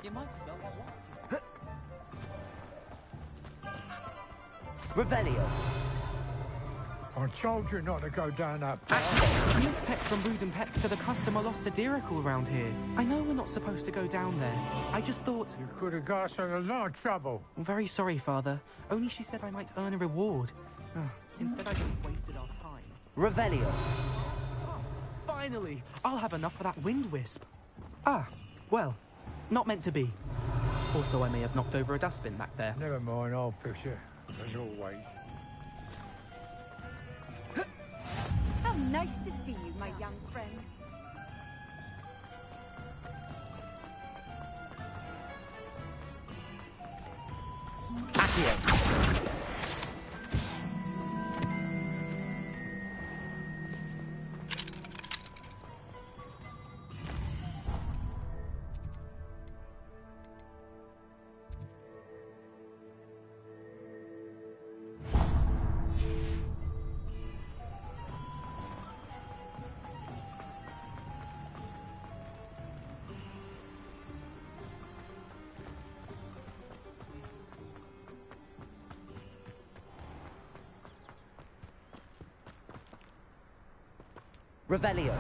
You might as well have one. Revelio. I told you not to go down that path. Miss Pet from Brood and Pets said a customer lost a Diracle around here. I know we're not supposed to go down there. I just thought... You could have got us in a lot of trouble. I'm very sorry, Father. Only she said I might earn a reward. Instead, I just wasted our time. Revelio. Oh, finally! I'll have enough for that wind wisp. Ah, well, not meant to be. Also, I may have knocked over a dustbin back there. Never mind, I'll fix it. As always. How nice to see you, my young friend. Accio. Revelio.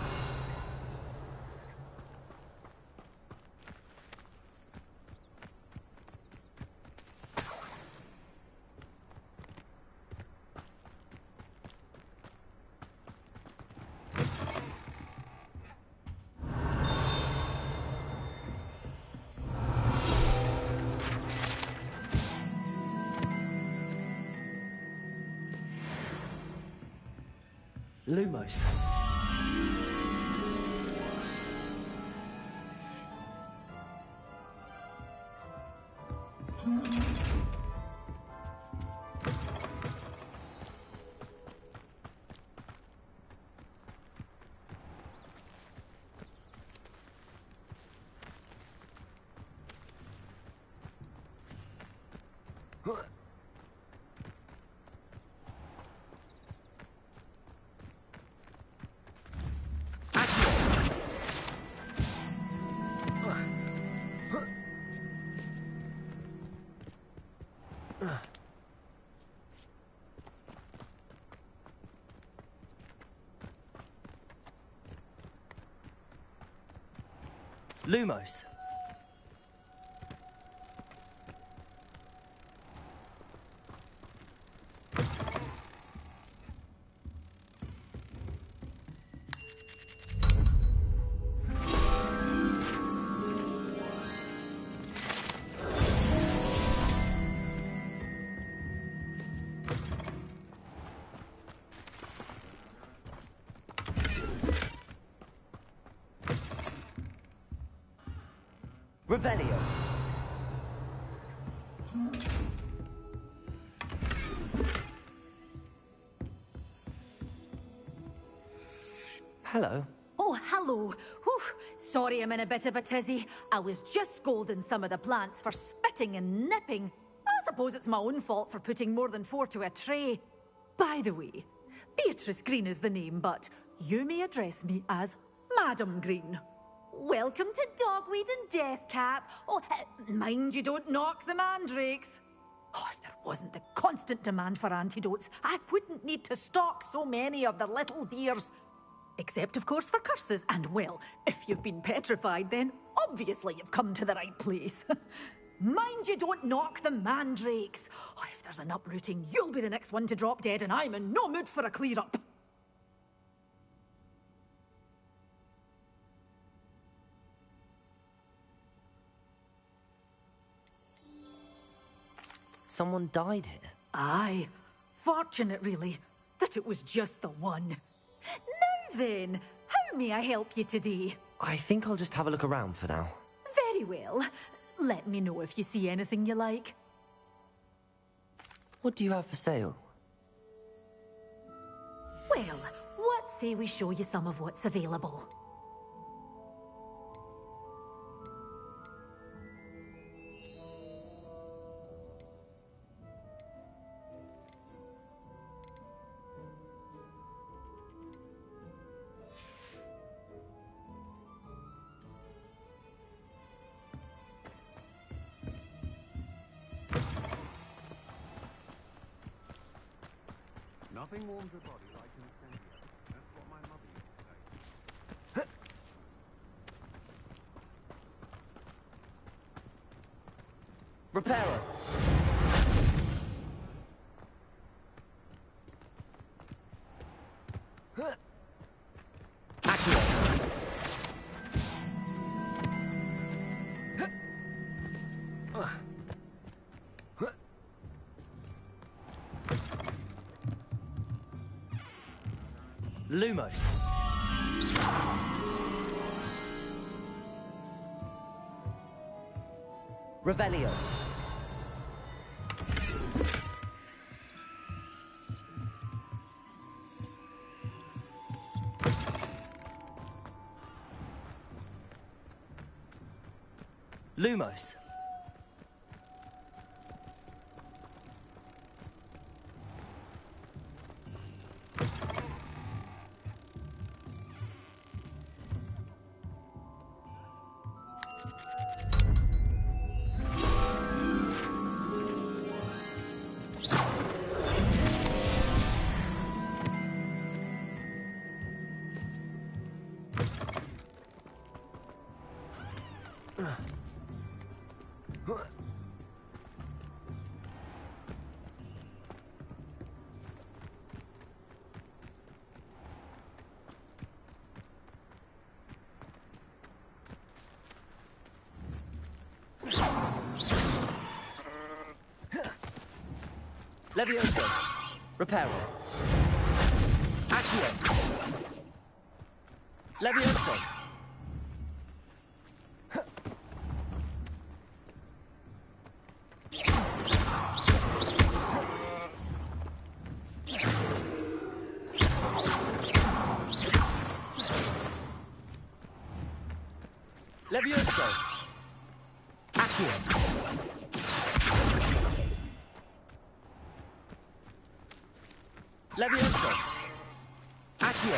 Lumos. Lumos. Revelio. Hello. Oh, hello. Whew. Sorry I'm in a bit of a tizzy. I was just scolding some of the plants for spitting and nipping. I suppose it's my own fault for putting more than 4 to a tray. By the way, Beatrice Green is the name, but you may address me as Madam Green. Welcome to Dogweed and Deathcap. Oh, mind you don't knock the mandrakes. Oh, if there wasn't the constant demand for antidotes, I wouldn't need to stock so many of the little dears. Except, of course, for curses. And, well, if you've been petrified, then obviously you've come to the right place. Mind you don't knock the mandrakes. Oh, if there's an uprooting, you'll be the next one to drop dead, and I'm in no mood for a clear-up. Someone died here? Aye. Fortunate, really, that it was just the one. Now then, how may I help you today? I think I'll just have a look around for now. Very well. Let me know if you see anything you like. What do you have for sale? Well, what say we show you some of what's available? Nothing warms a body like an incendiary. That's what my mother used to say. Reparo. Lumos. Revelio. Lumos. Levioso. Reparo. Accio. Levioso. Levioso. Accio. Levioso. Accio.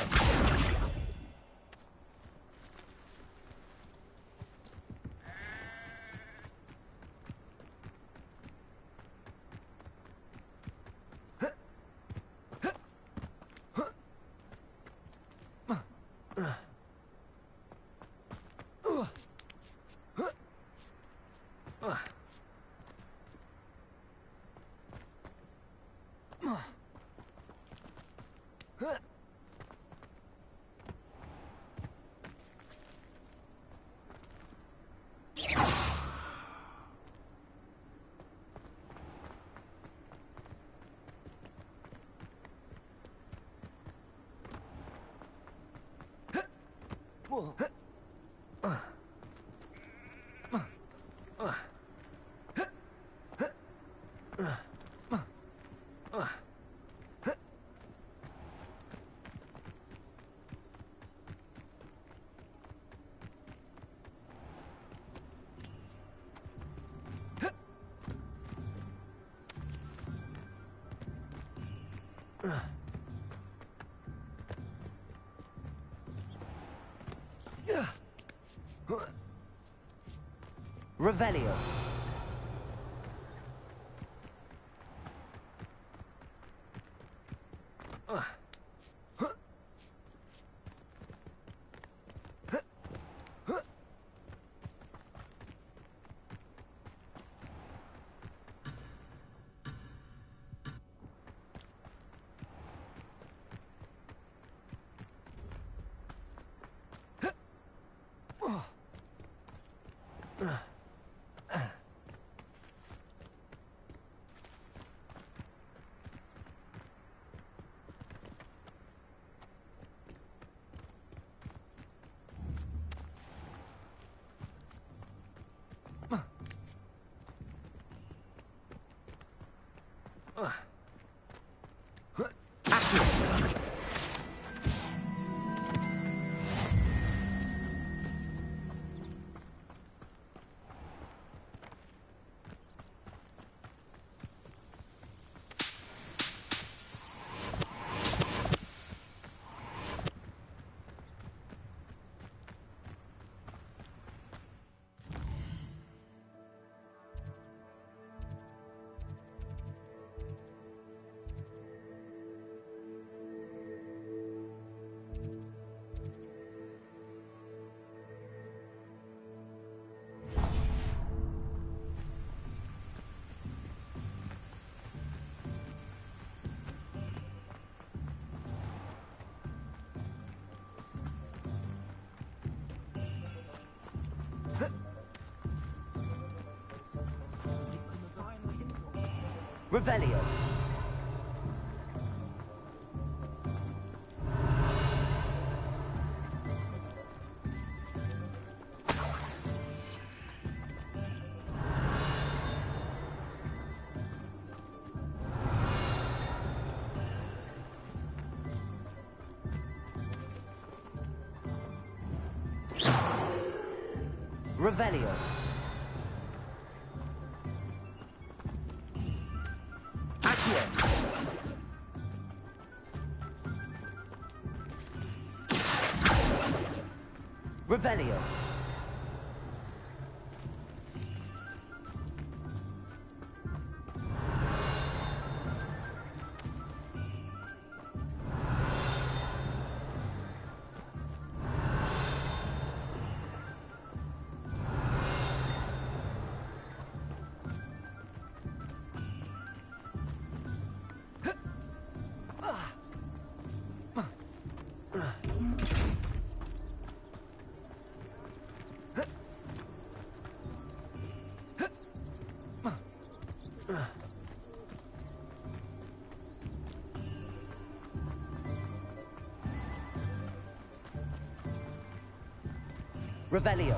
Revelio. Revelio. Revelio. Revelio. Revelio.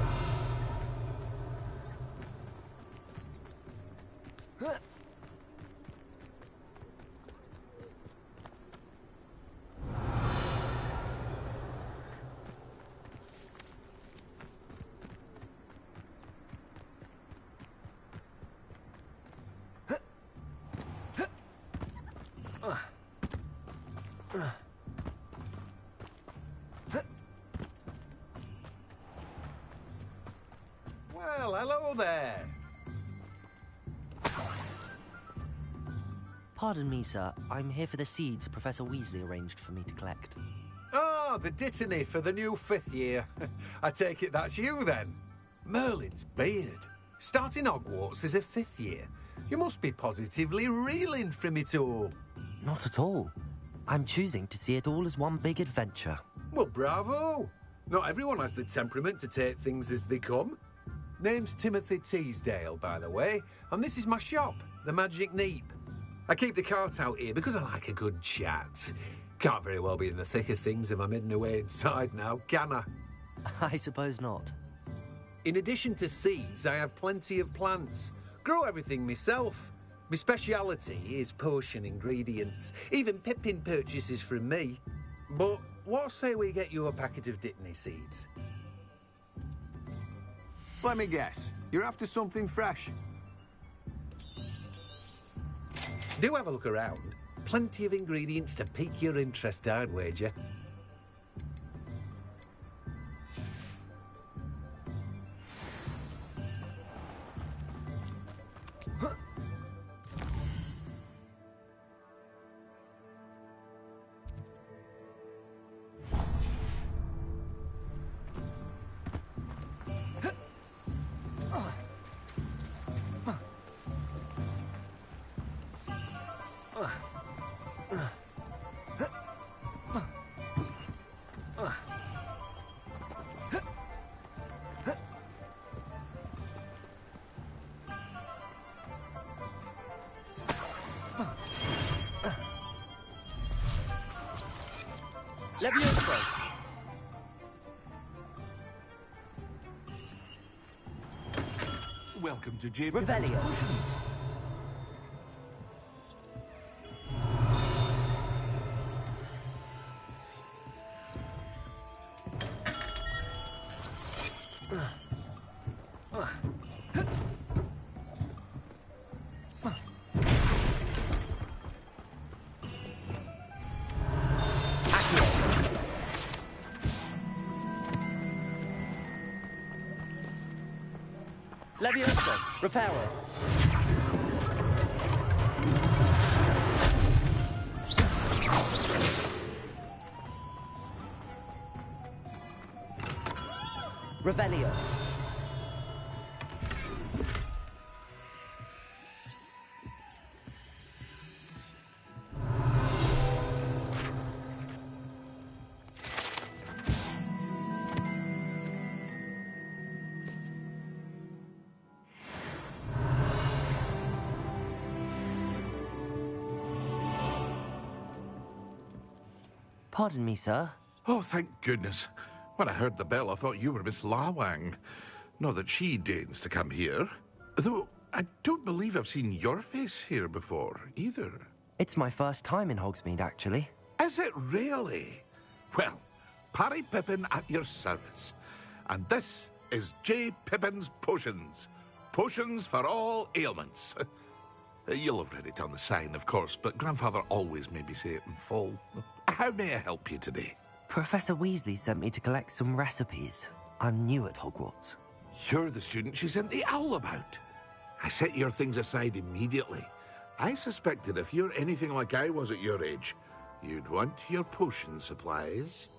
Well, hello there. Pardon me, sir. I'm here for the seeds Professor Weasley arranged for me to collect. Ah, the dittany for the new 5th year. I take it that's you, then. Merlin's beard. Starting Hogwarts as a 5th year. You must be positively reeling from it all. Not at all. I'm choosing to see it all as one big adventure. Well, bravo. Not everyone has the temperament to take things as they come. Name's Timothy Teasdale, by the way, and this is my shop, the Magic Neep. I keep the cart out here because I like a good chat. Can't very well be in the thick of things if I'm hidden away inside now, can I? I suppose not. In addition to seeds, I have plenty of plants. Grow everything myself. My speciality is potion ingredients. Even Pippin purchases from me. But what say we get you a packet of Dittany seeds? Let me guess. You're after something fresh. Do have a look around. Plenty of ingredients to pique your interest, I'd wager. Levioso! Welcome to J. Revelio. Levioso, Reparo. Revelio. Pardon me, sir. Oh, thank goodness. When I heard the bell, I thought you were Miss Lawang. Not that she deigns to come here. Though, I don't believe I've seen your face here before, either. It's my first time in Hogsmeade, actually. Is it really? Well, Parry Pippin at your service. And this is J. Pippin's Potions. Potions for all ailments. You'll have read it on the sign, of course, but Grandfather always made me say it in full. How may I help you today? Professor Weasley sent me to collect some recipes. I'm new at Hogwarts. You're the student she sent the owl about. I set your things aside immediately. I suspected if you're anything like I was at your age, you'd want your potion supplies.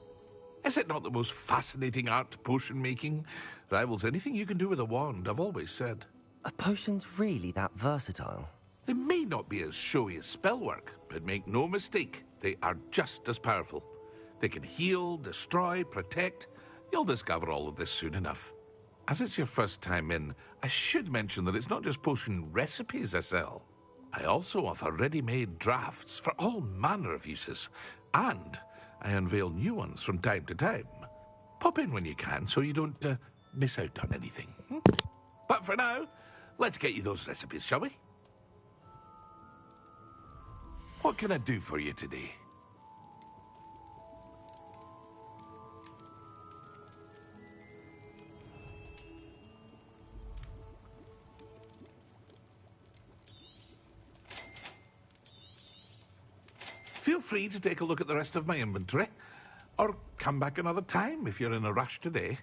Is it not the most fascinating art, potion making? Rivals anything you can do with a wand, I've always said. Are potions really that versatile? They may not be as showy as spellwork, but make no mistake, they are just as powerful. They can heal, destroy, protect. You'll discover all of this soon enough. As it's your first time in, I should mention that it's not just potion recipes I sell. I also offer ready-made drafts for all manner of uses, and I unveil new ones from time to time. Pop in when you can so you don't miss out on anything. But for now, let's get you those recipes, shall we? What can I do for you today? Feel free to take a look at the rest of my inventory, or come back another time if you're in a rush today.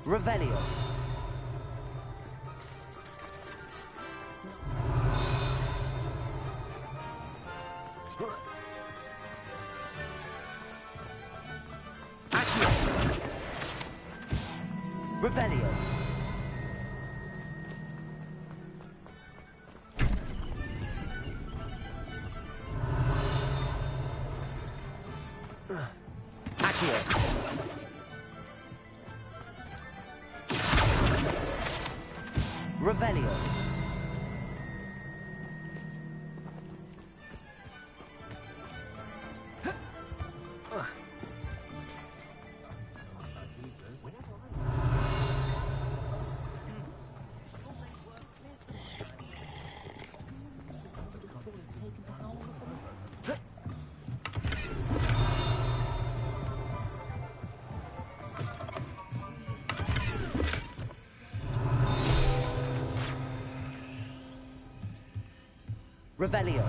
Revelio. Revelio. Accio. Revelio. Revelio.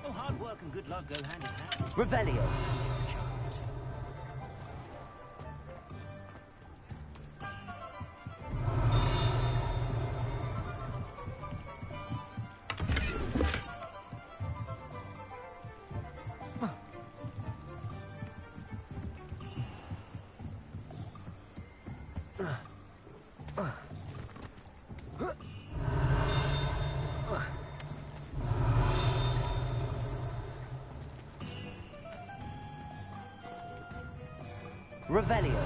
Well, hard work and good luck go hand in hand. Revelio. Revelio.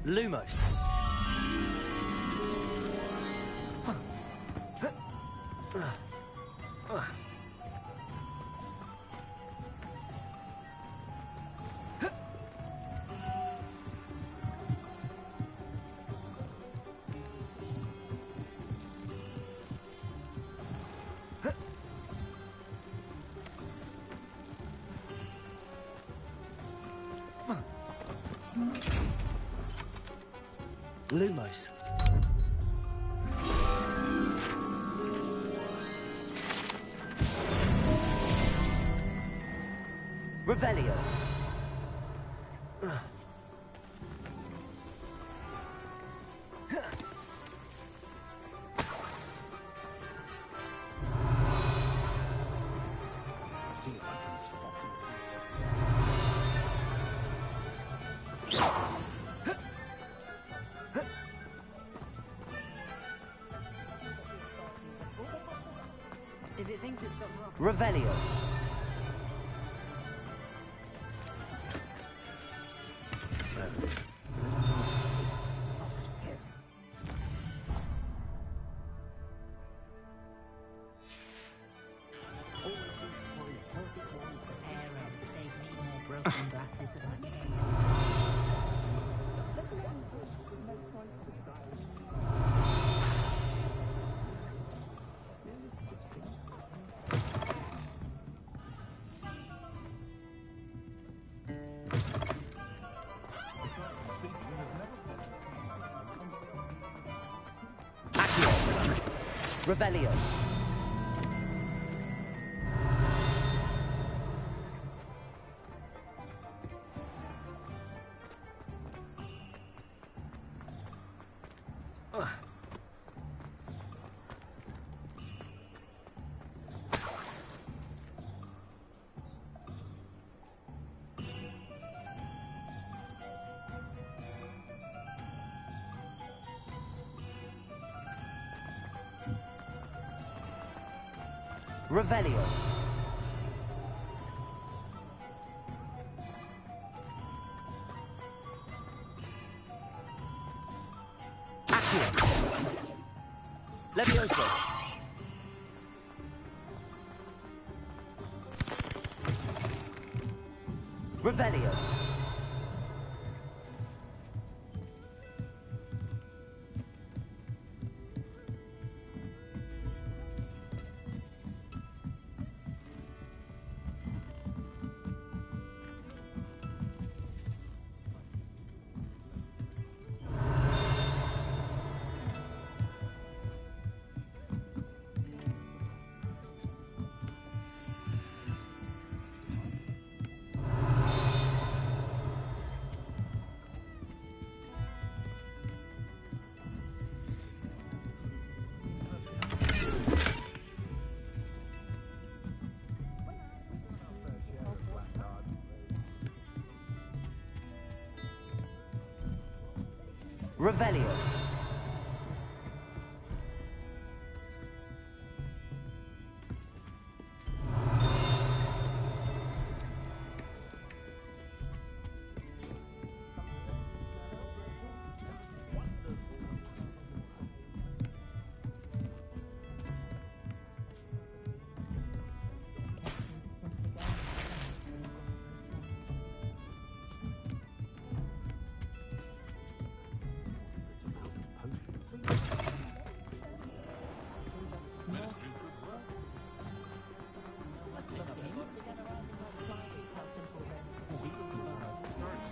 Lumos. Lumos. Revelio. If it thinks it's got rock. Revelio. Revelio. Revelio. Accio. Levioso. Revelio. Revelio.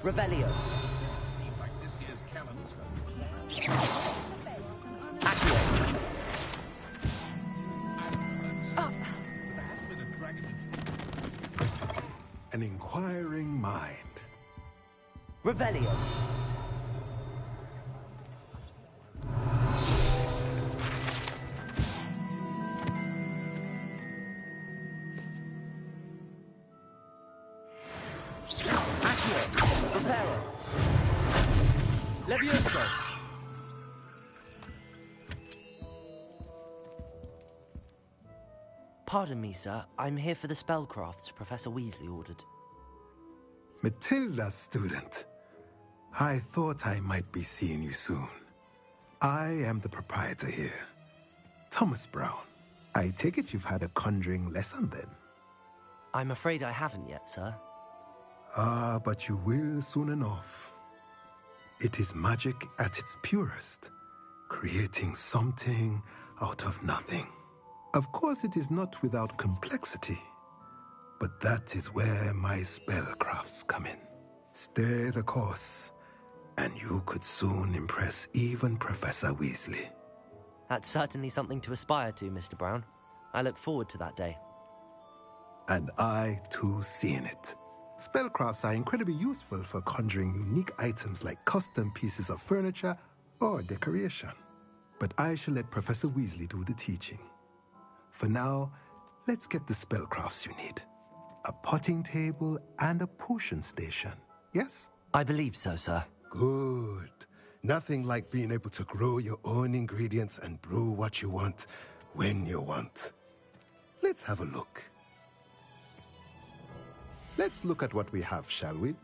Revelio. An inquiring mind. Revelio. Levioso! Pardon me, sir. I'm here for the spellcrafts Professor Weasley ordered. Matilda's student. I thought I might be seeing you soon. I am the proprietor here, Thomas Brown. I take it you've had a conjuring lesson then? I'm afraid I haven't yet, sir. Ah, but you will soon enough. It is magic at its purest, creating something out of nothing. Of course, it is not without complexity, but that is where my spellcrafts come in. Stay the course, and you could soon impress even Professor Weasley. That's certainly something to aspire to, Mr. Brown. I look forward to that day. And I, too, seeing it. Spellcrafts are incredibly useful for conjuring unique items like custom pieces of furniture or decoration. But I shall let Professor Weasley do the teaching. For now, let's get the spellcrafts you need. A potting table and a potion station, yes? I believe so, sir. Good. Nothing like being able to grow your own ingredients and brew what you want when you want. Let's have a look. Let's look at what we have, shall we?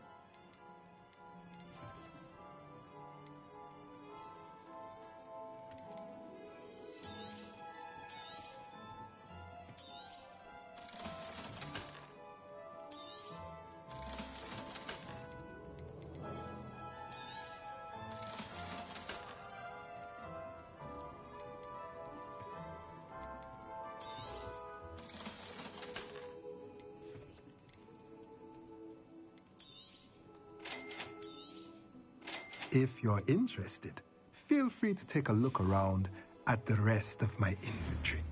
If you're interested, feel free to take a look around at the rest of my inventory.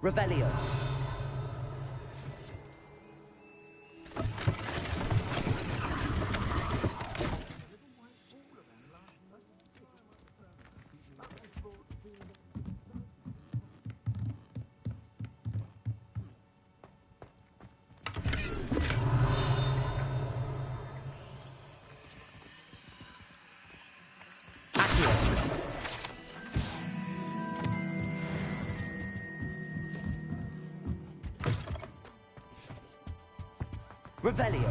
Revelio. Revelio.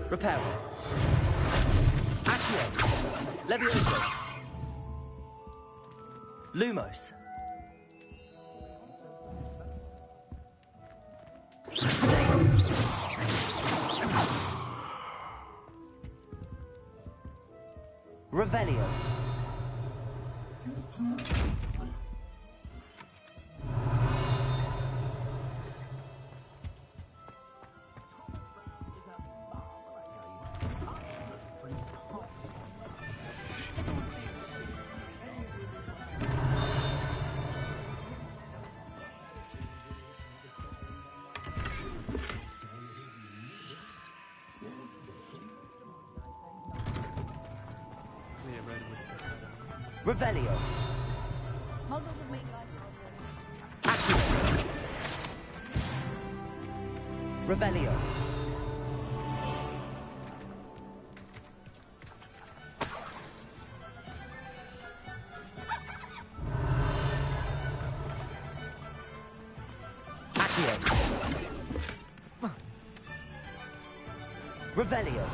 Reparo. Accio. Levioso. Lumos. Revelio. Revelio. Muggles have made life Revelio. Accio. Revelio.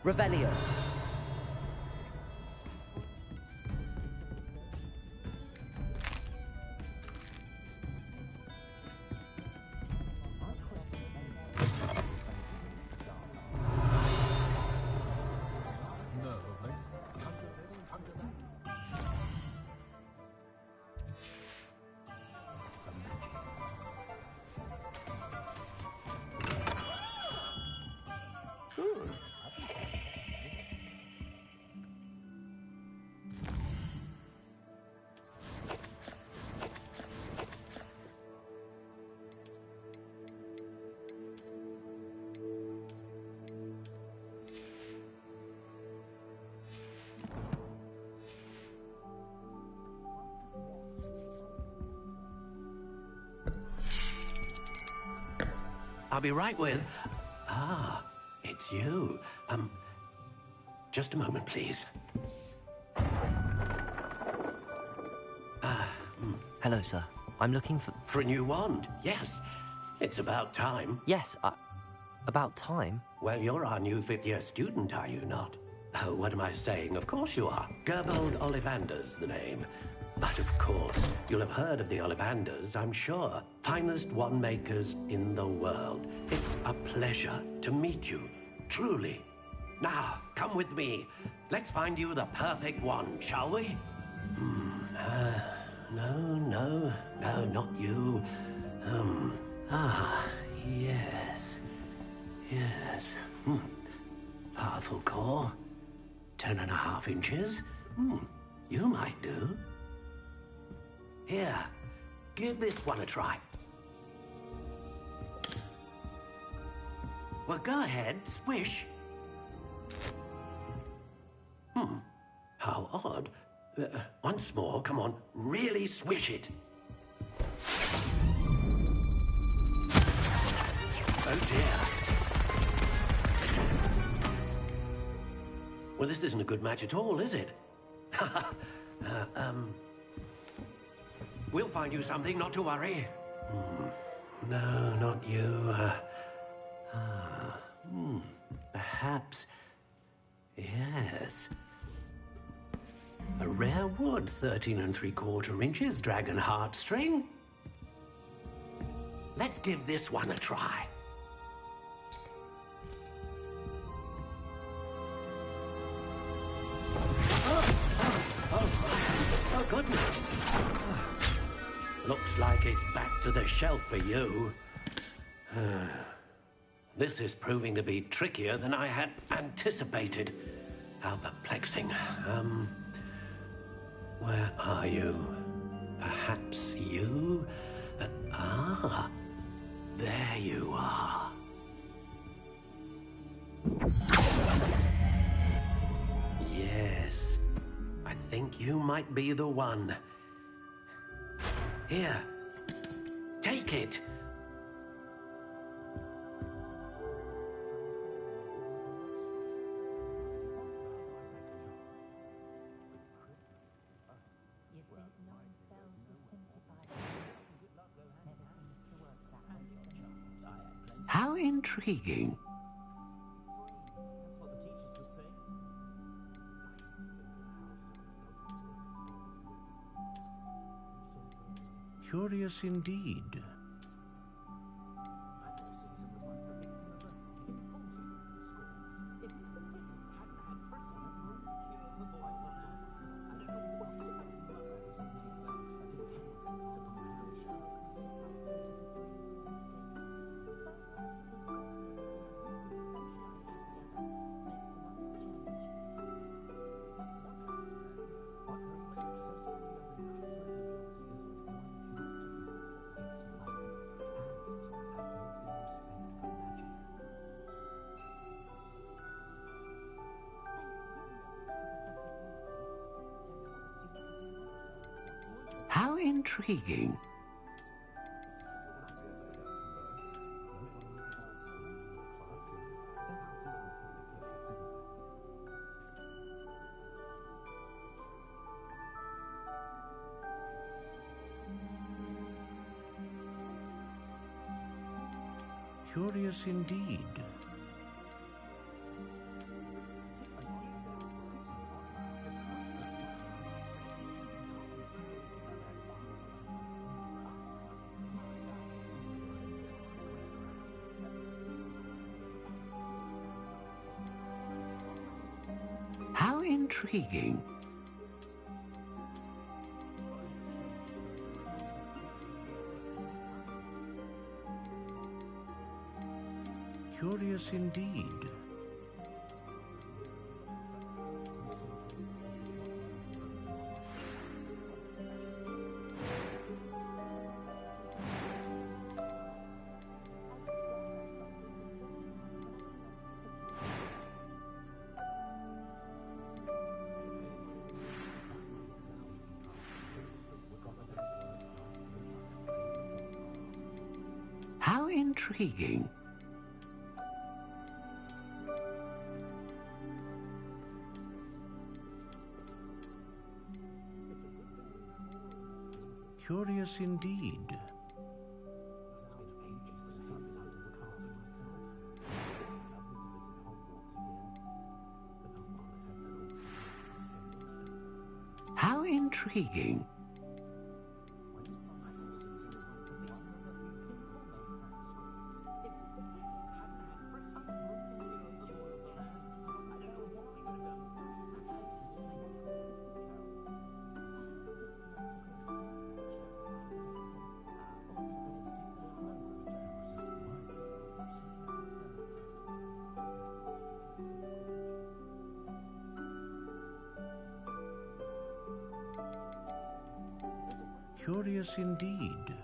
Revelio. I'll be right with... Ah, it's you. Just a moment, please. Hello, sir. I'm looking for... For a new wand, yes. It's about time. Yes, about time? Well, you're our new fifth-year student, are you not? Oh, what am I saying? Of course you are. Gerbold Ollivander's the name. But of course, you'll have heard of the Ollivanders, I'm sure. Finest wand makers in the world. It's a pleasure to meet you, truly. Now, come with me. Let's find you the perfect wand, shall we? No, not you. Yes. Powerful core. 10.5 inches. You might do. Here, give this one a try. Well, go ahead, swish. How odd. Once more, come on, really swish it. Oh dear. Well, this isn't a good match at all, is it? We'll find you something, not to worry. No, not you. Perhaps... Yes. A rare wood, 13 3/4 inches, dragon heartstring. Let's give this one a try. Oh, goodness. Looks like it's back to the shelf for you. This is proving to be trickier than I had anticipated. How perplexing. Where are you? Perhaps you? There you are. think you might be the one. Here, take it. How intriguing. Curious indeed. How intriguing. Curious indeed. How intriguing. Curious indeed. How intriguing. Curious indeed. How intriguing. Curious indeed.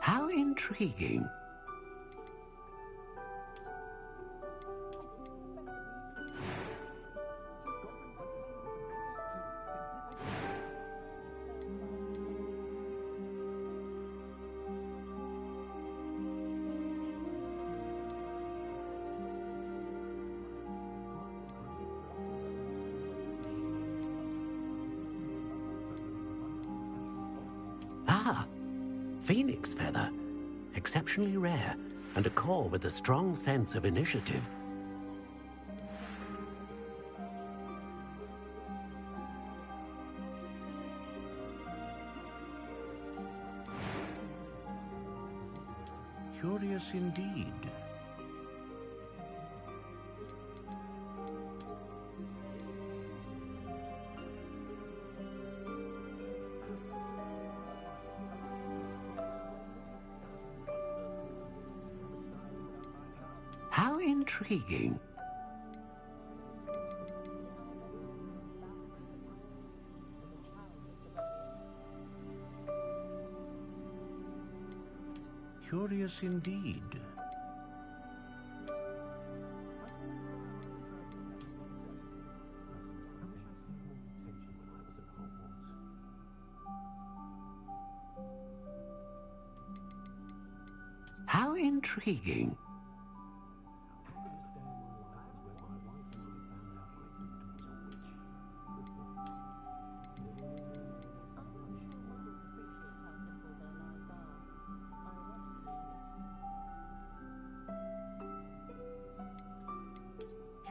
How intriguing. Ah, phoenix feather. Exceptionally rare, and a core with a strong sense of initiative. Curious indeed. How intriguing. Curious indeed. How intriguing.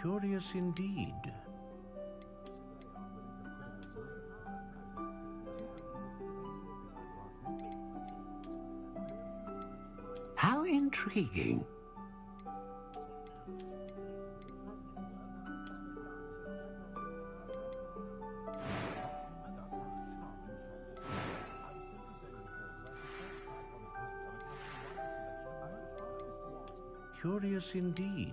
Curious indeed. How intriguing. Curious indeed.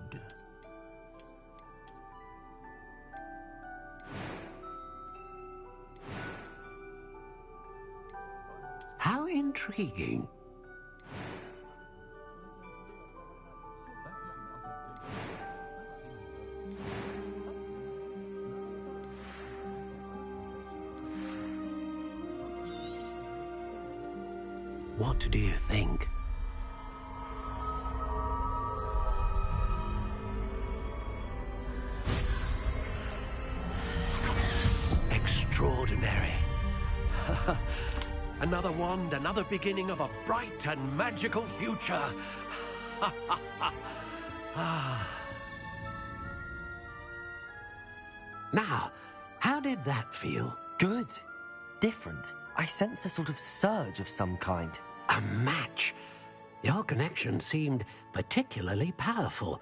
How intriguing. What do you think? Extraordinary. Another wand, another beginning of a bright and magical future. Now, how did that feel? Good. Different. I sensed a sort of surge of some kind. A match. Your connection seemed particularly powerful.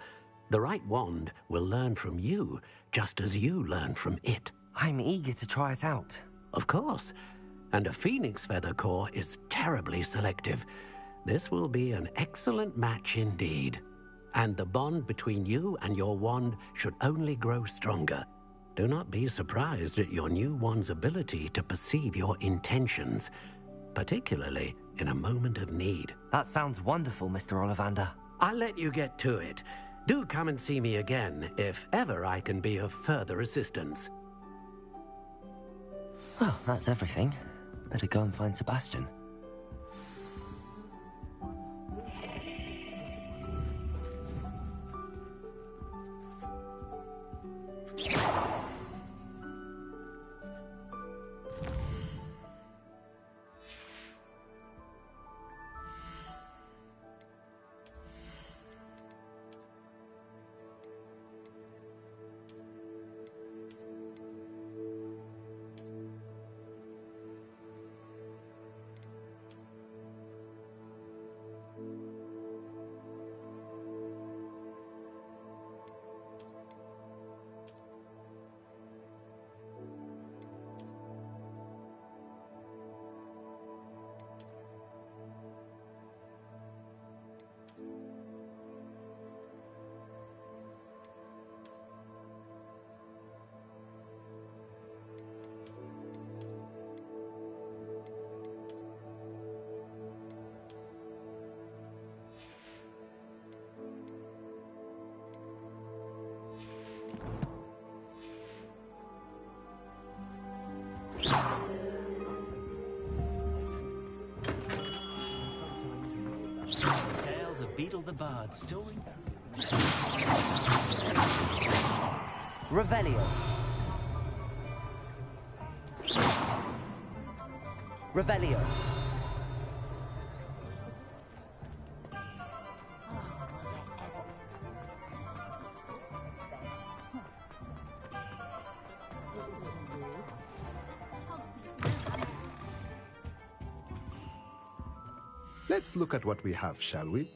The right wand will learn from you, just as you learn from it. I'm eager to try it out. Of course. And a phoenix feather core is terribly selective. This will be an excellent match indeed. And the bond between you and your wand should only grow stronger. Do not be surprised at your new wand's ability to perceive your intentions, particularly in a moment of need. That sounds wonderful, Mr. Ollivander. I'll let you get to it. Do come and see me again if ever I can be of further assistance. Well, that's everything. Better go and find Sebastian. Tales of Beetle the Bard still Revelio. Revelio. Let's look at what we have, shall we?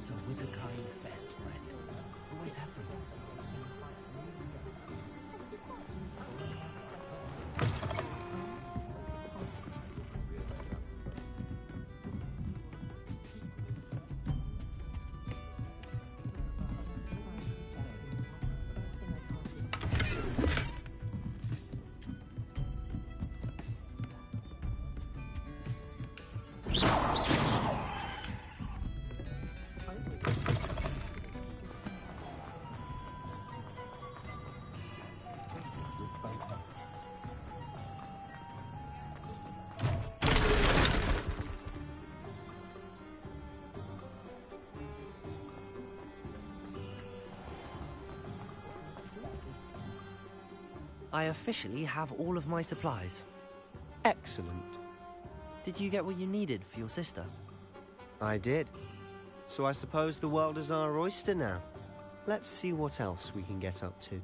Cobwebs are Wizardkind's best friend. Always have been. I officially have all of my supplies. Excellent. Did you get what you needed for your sister? I did. So I suppose the world is our oyster now. Let's see what else we can get up to.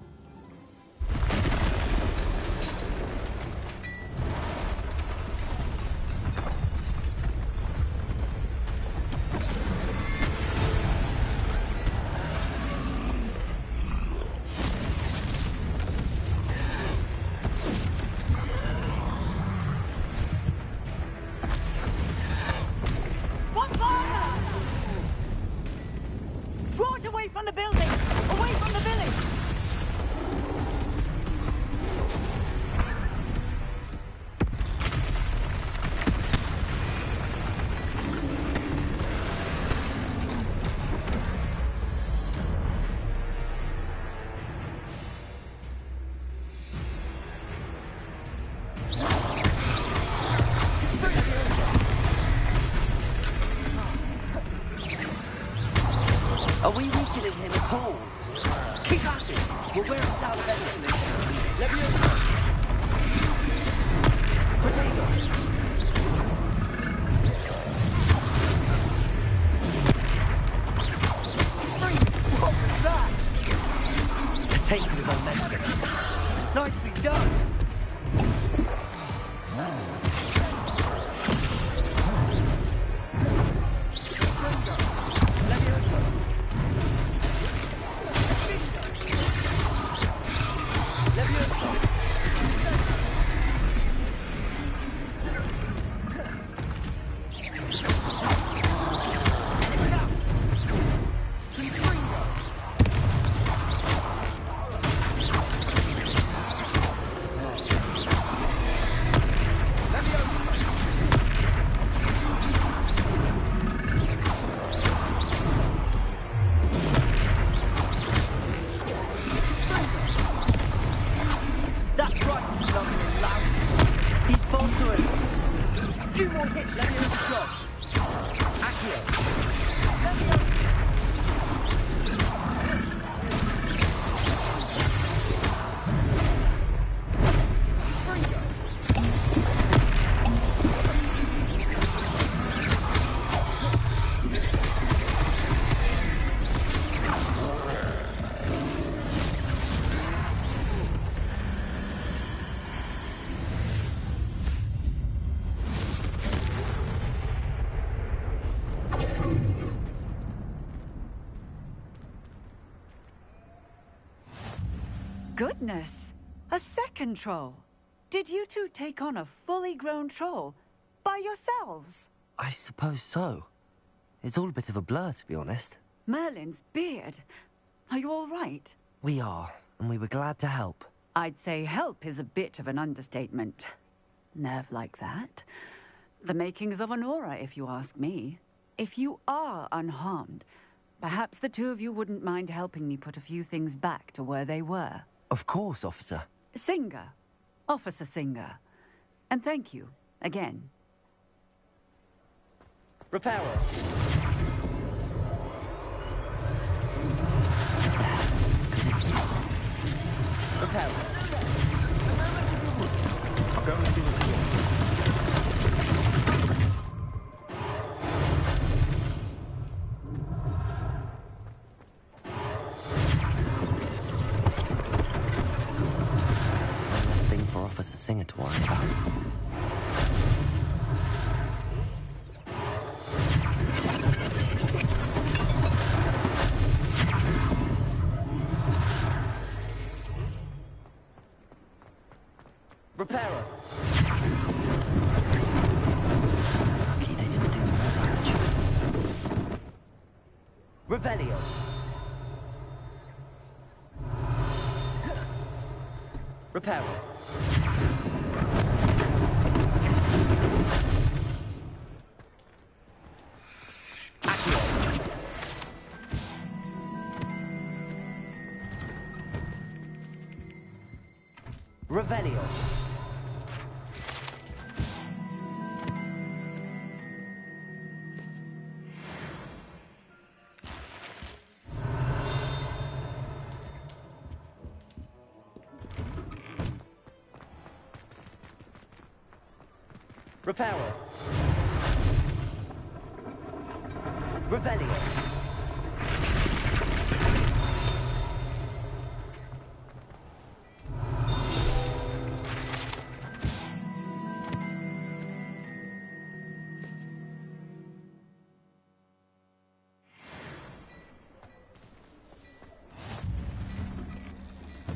Draw it away from the building! Away from the village! Are we weakening him at all? Keep at it! We'll wear him down eventually. Leviosa! Potato! What was that? A taste of his own medicine. Nicely done! Goodness! A second troll! Did you two take on a fully grown troll? By yourselves? I suppose so. It's all a bit of a blur, to be honest. Merlin's beard. Are you all right? We are, and we were glad to help. I'd say help is a bit of an understatement. Nerve like that. The makings of an aura, if you ask me. If you are unharmed, perhaps the two of you wouldn't mind helping me put a few things back to where they were. Of course, officer. Singer. Officer Singer. And thank you, again. Repairer. Repairer. I'll go and see what's going on. For Officer Singer to worry about. Reparo. Lucky they didn't do more damage. Revelio. Reparo. Revelio. Reparo. Revelio.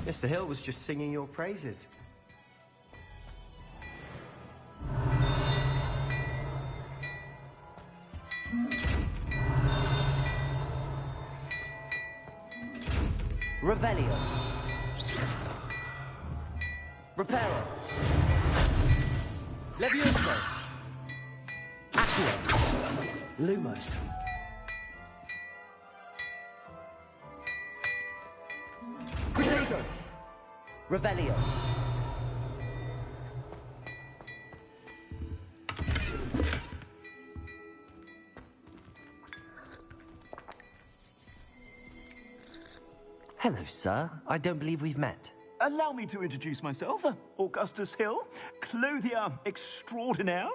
Mr. Hill was just singing your praises. Revelio. Reparo. Levioso. Accio. Lumos. Protego. Revelio. Hello, sir. I don't believe we've met. Allow me to introduce myself, Augustus Hill, clothier extraordinaire.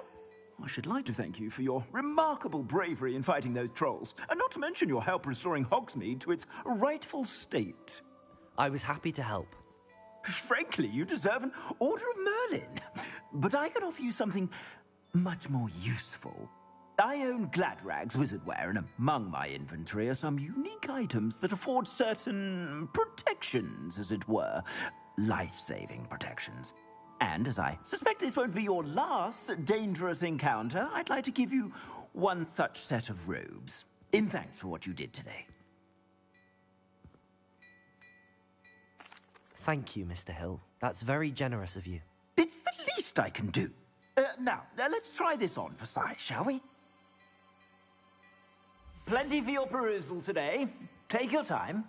I should like to thank you for your remarkable bravery in fighting those trolls, and not to mention your help restoring Hogsmeade to its rightful state. I was happy to help. Frankly, you deserve an Order of Merlin. But I can offer you something much more useful. I own Gladrag's wizardware, and among my inventory are some unique items that afford certain protections, as it were. Life-saving protections. And as I suspect this won't be your last dangerous encounter, I'd like to give you one such set of robes, in thanks for what you did today. Thank you, Mr. Hill. That's very generous of you. It's the least I can do. Now, let's try this on for size, shall we? Plenty for your perusal today. Take your time.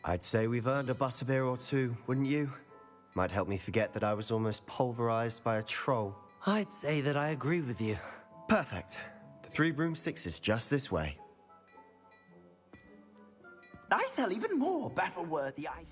I'd say we've earned a butterbeer or two, wouldn't you? Might help me forget that I was almost pulverized by a troll. I'd say that I agree with you. Perfect. The 3 broomsticks is just this way. I sell even more battle-worthy items.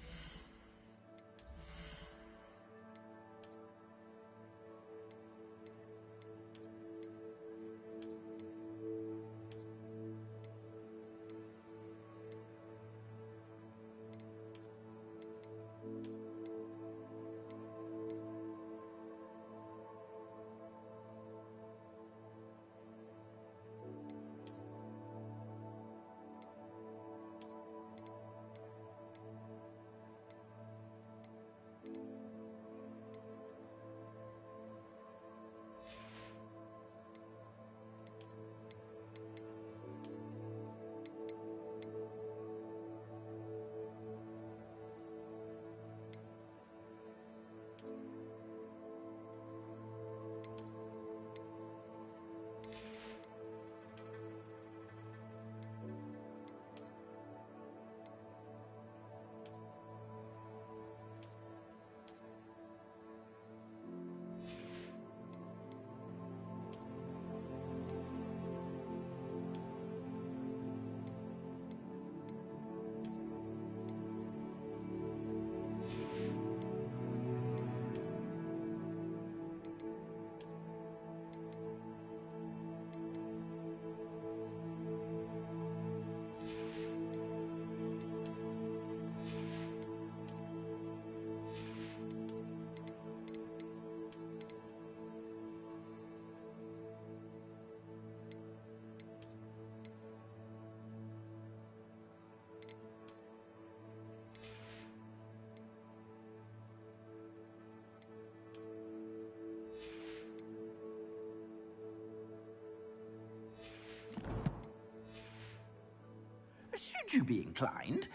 should you be inclined,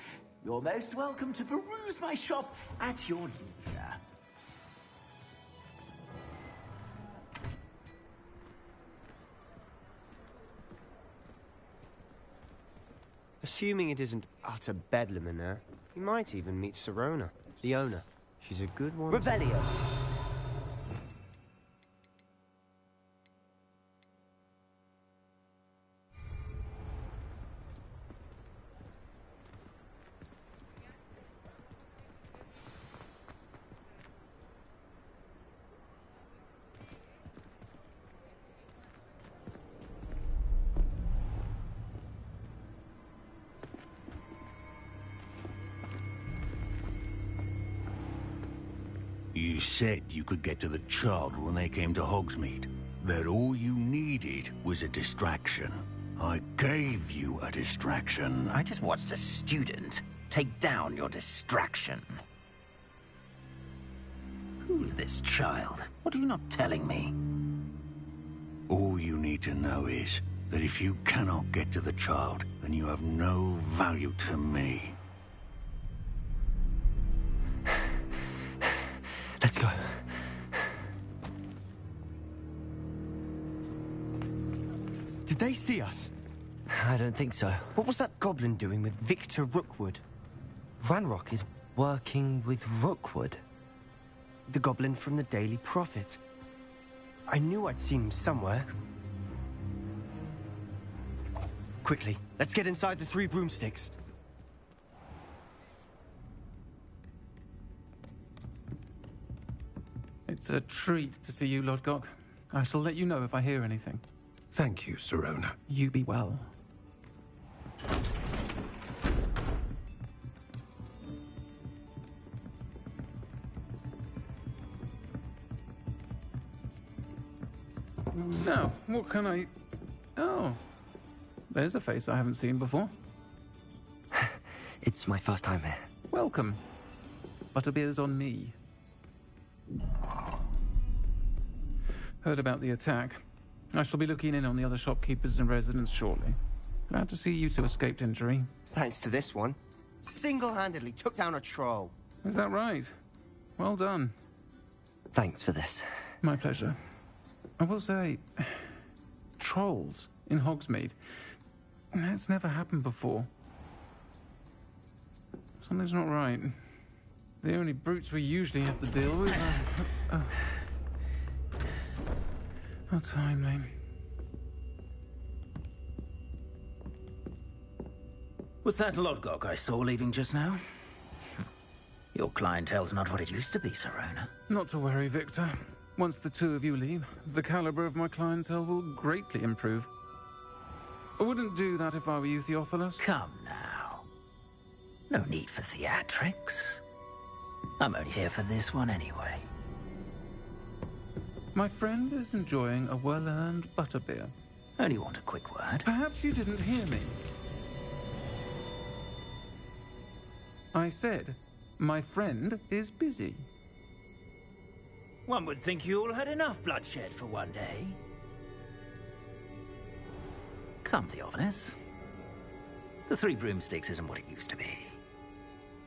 you're most welcome to peruse my shop at your leisure. Assuming it isn't utter bedlam in there, you might even meet Sirona, the owner. She's a good one. Revelio. You said you could get to the child when they came to Hogsmeade. That all you needed was a distraction. I gave you a distraction. I just watched a student take down your distraction. Who's this child? What are you not telling me? All you need to know is that if you cannot get to the child, then you have no value to me. Let's go. Did they see us? I don't think so. What was that goblin doing with Victor Rookwood? Ranrock is working with Rookwood. The goblin from the Daily Prophet. I knew I'd seen him somewhere. Quickly, let's get inside the 3 broomsticks. It's a treat to see you, Lodgok. I shall let you know if I hear anything. Thank you, Sirona. You be well. Now, what can I... Oh, there's a face I haven't seen before. It's my first time here. Welcome. Butterbeer's on me. Heard about the attack. I shall be looking in on the other shopkeepers and residents shortly. Glad to see you two escaped injury. Thanks to this one. Single-handedly took down a troll. Is that right? Well done. Thanks for this. My pleasure. I will say, trolls in Hogsmeade. That's never happened before. Something's not right. The only brutes we usually have to deal with are... How timely. Was that Lodgok I saw leaving just now? Your clientele's not what it used to be, Sirona. Not to worry, Victor. Once the 2 of you leave, the caliber of my clientele will greatly improve. I wouldn't do that if I were you, Theophilus. Come now. No need for theatrics. I'm only here for this one anyway. My friend is enjoying a well-earned butterbeer. Only want a quick word. Perhaps you didn't hear me. I said, my friend is busy. One would think you all had enough bloodshed for one day. Come, Theophilus. The 3 broomsticks isn't what it used to be.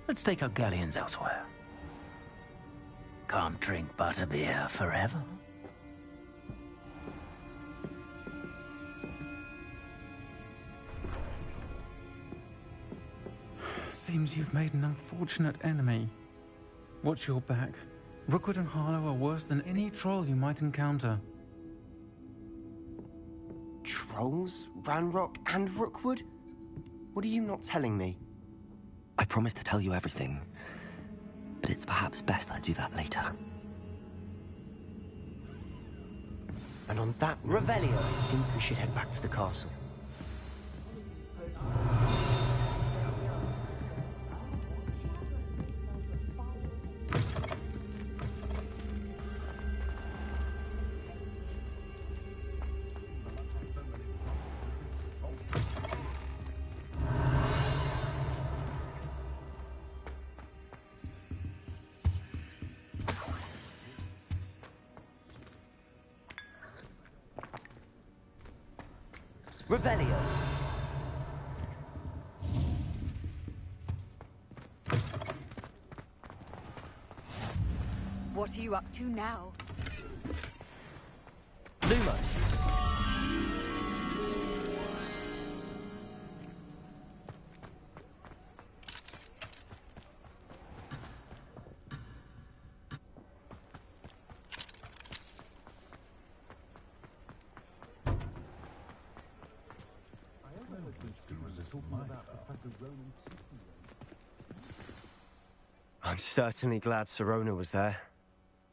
Let's take our galleons elsewhere. Can't drink butterbeer forever. Seems you've made an unfortunate enemy. Watch your back. Rookwood and Harlow are worse than any troll you might encounter. Trolls? Ranrock and Rookwood? What are you not telling me? I promised to tell you everything, but it's perhaps best I do that later. And on that note, Revelio. I think we should head back to the castle. Revelio. What are you up to now? Lumos. I'm certainly glad Sirona was there.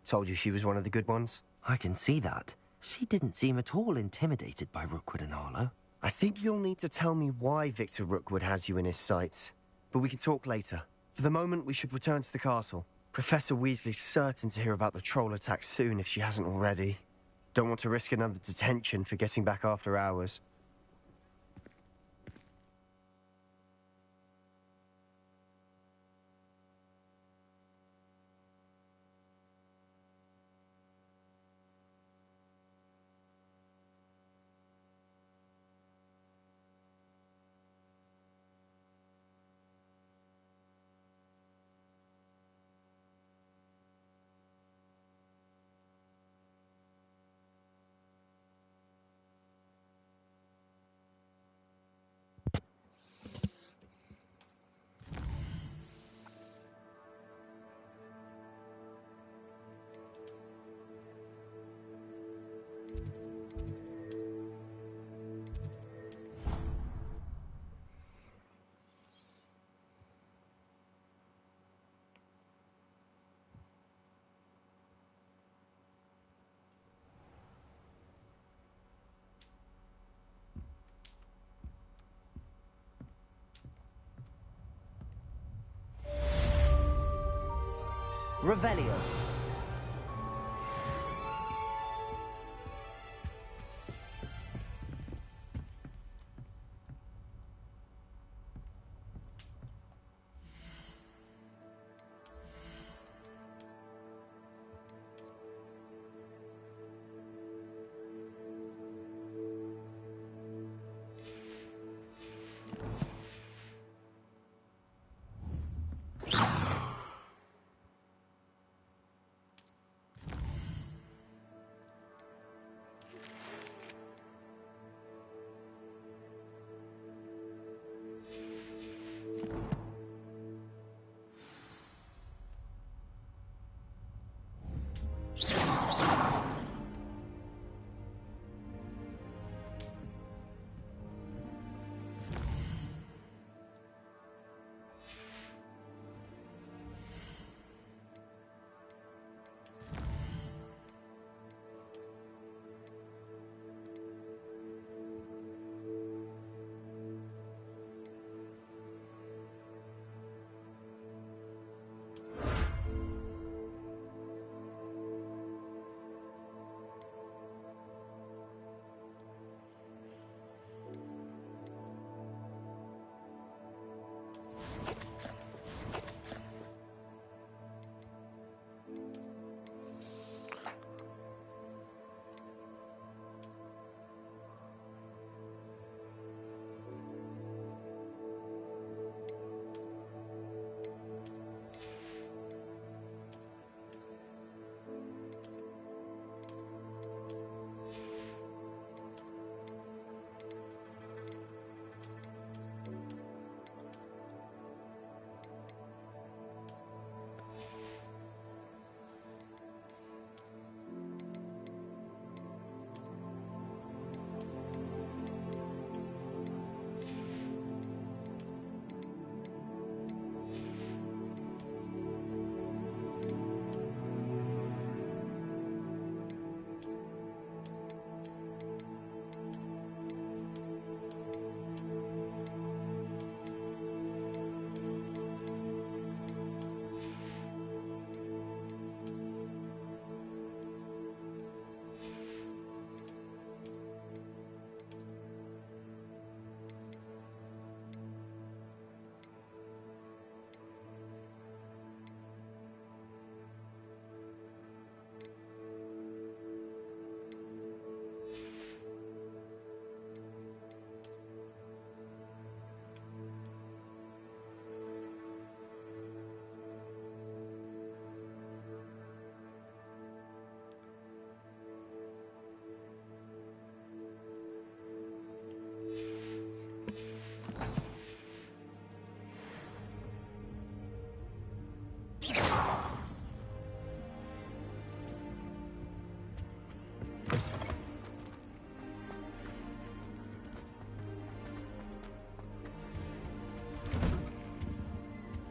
Told you she was one of the good ones. I can see that. She didn't seem at all intimidated by Rookwood and Arlo. I think you'll need to tell me why Victor Rookwood has you in his sights. But we can talk later. For the moment, we should return to the castle. Professor Weasley's certain to hear about the troll attack soon if she hasn't already. Don't want to risk another detention for getting back after hours. Revelio.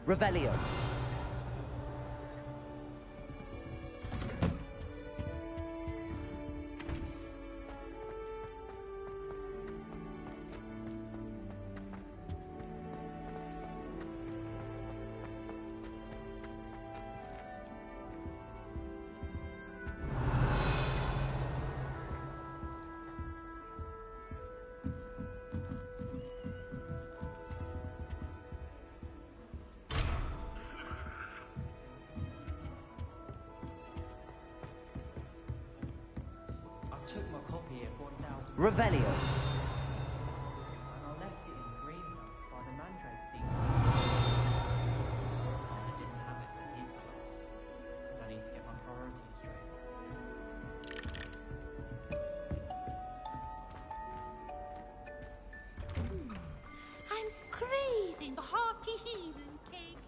Revelio. I took my copy at 1,000. Revelio. And I left it in Dreamland by the Mandrake Thief. I didn't have it for his class. Said I need to get my priorities straight. I'm craving a hearty heathen cake.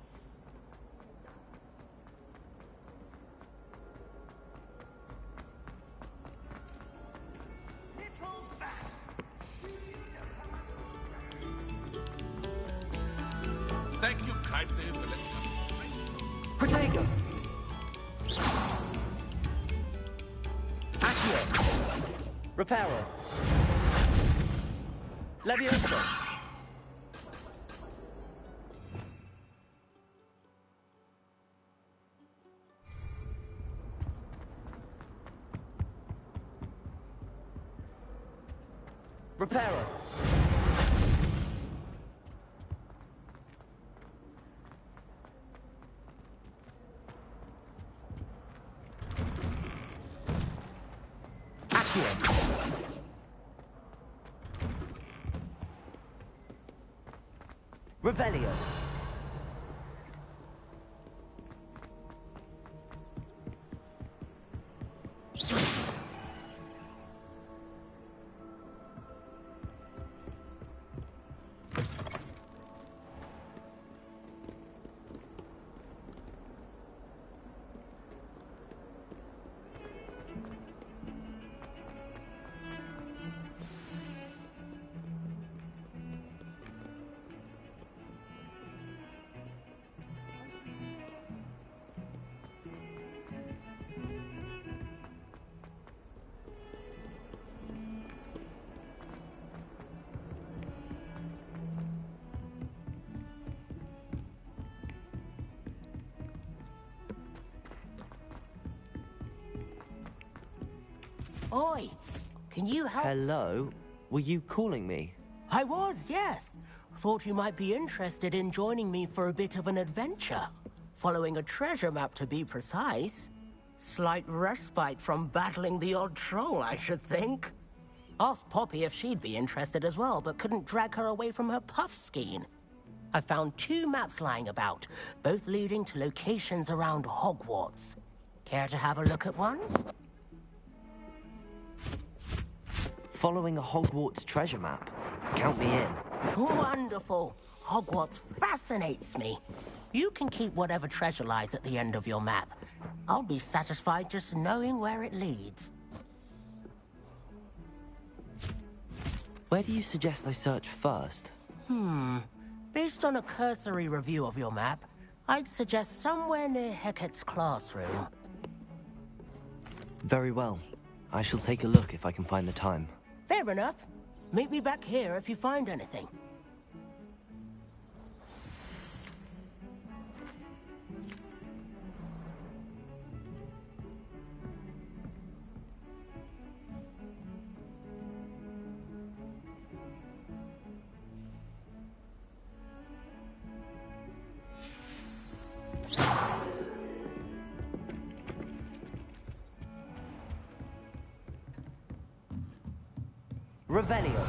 Thank you kindly for letting us. Protego. Accio. Reparo. Levioso. Reparo. Revelio. Oi, can you help? Hello? Were you calling me? I was, yes. Thought you might be interested in joining me for a bit of an adventure. Following a treasure map, to be precise. Slight respite from battling the odd troll, I should think. Asked Poppy if she'd be interested as well, but couldn't drag her away from her puff skein. I found 2 maps lying about, both leading to locations around Hogwarts. Care to have a look at one? Following a Hogwarts treasure map. Count me in. Wonderful. Hogwarts fascinates me. You can keep whatever treasure lies at the end of your map. I'll be satisfied just knowing where it leads. Where do you suggest I search first? Based on a cursory review of your map, I'd suggest somewhere near Hecat's classroom. Very well. I shall take a look if I can find the time. Fair enough. Meet me back here if you find anything. Revelio.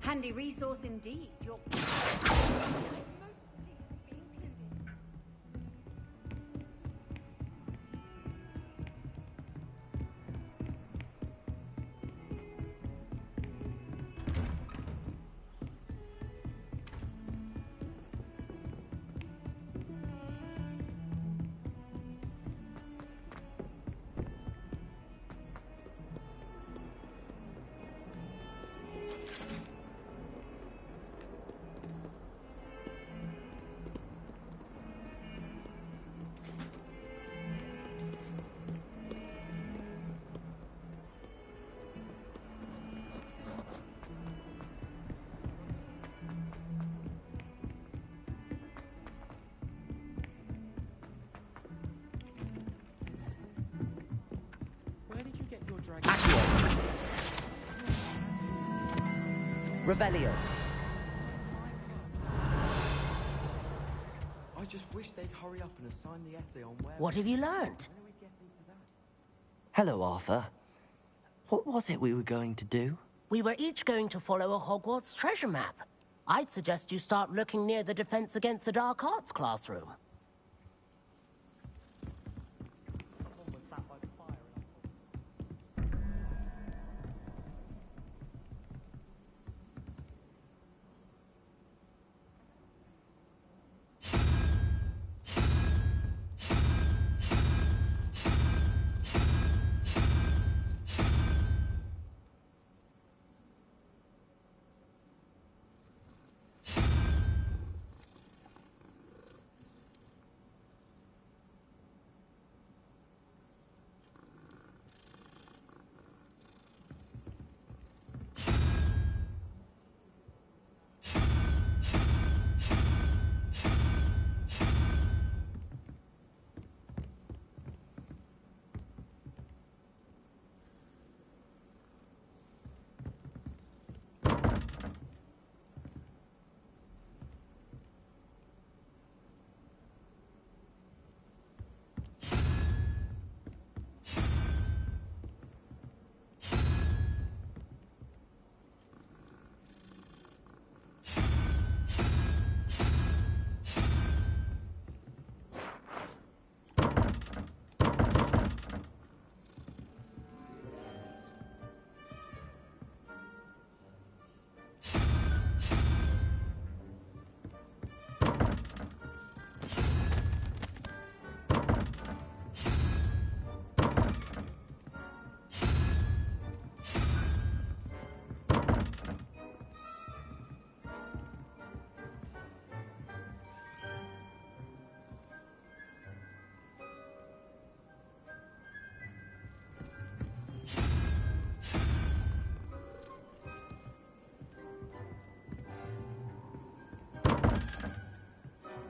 Handy resource indeed. You're... Accio. Revelio. I just wish they'd hurry up and assign the essay on where... What have you learnt? Hello, Arthur. What was it we were going to do? We were each going to follow a Hogwarts treasure map. I'd suggest you start looking near the Defense Against the Dark Arts classroom.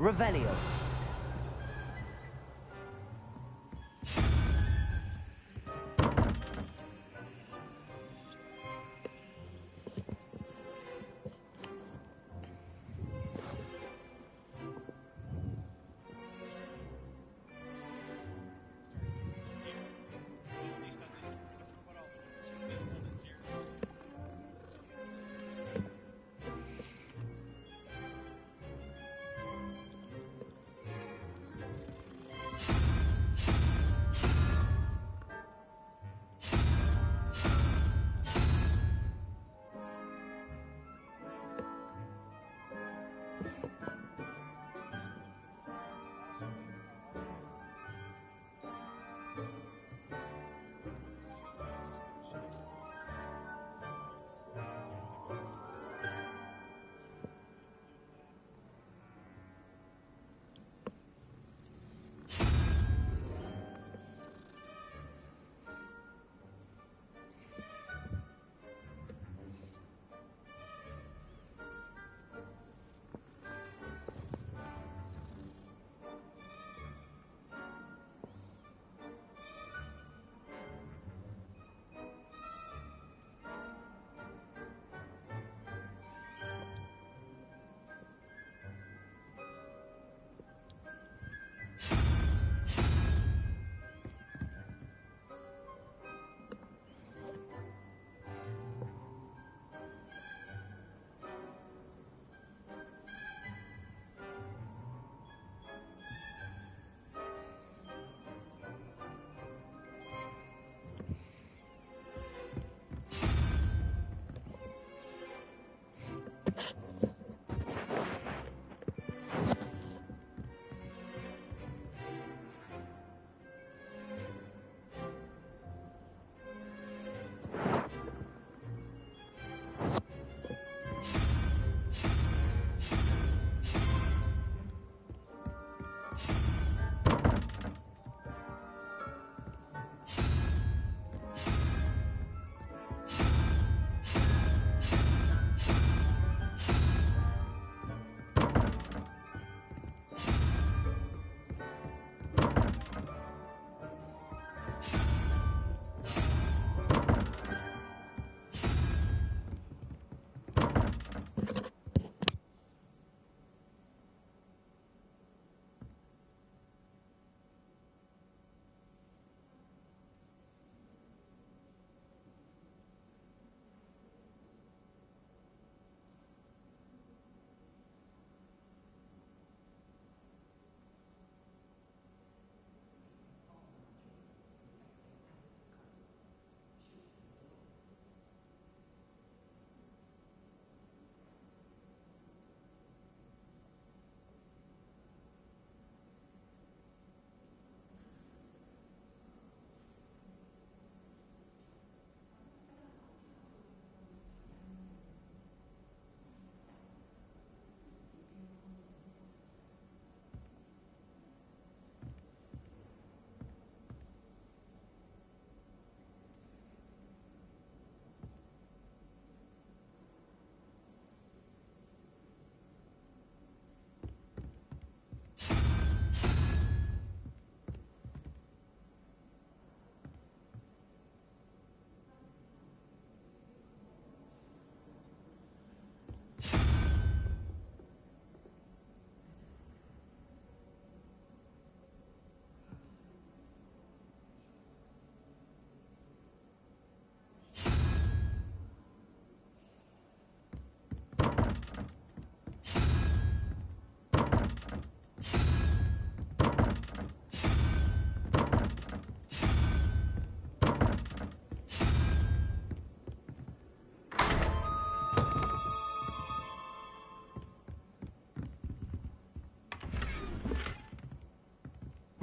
Revelio.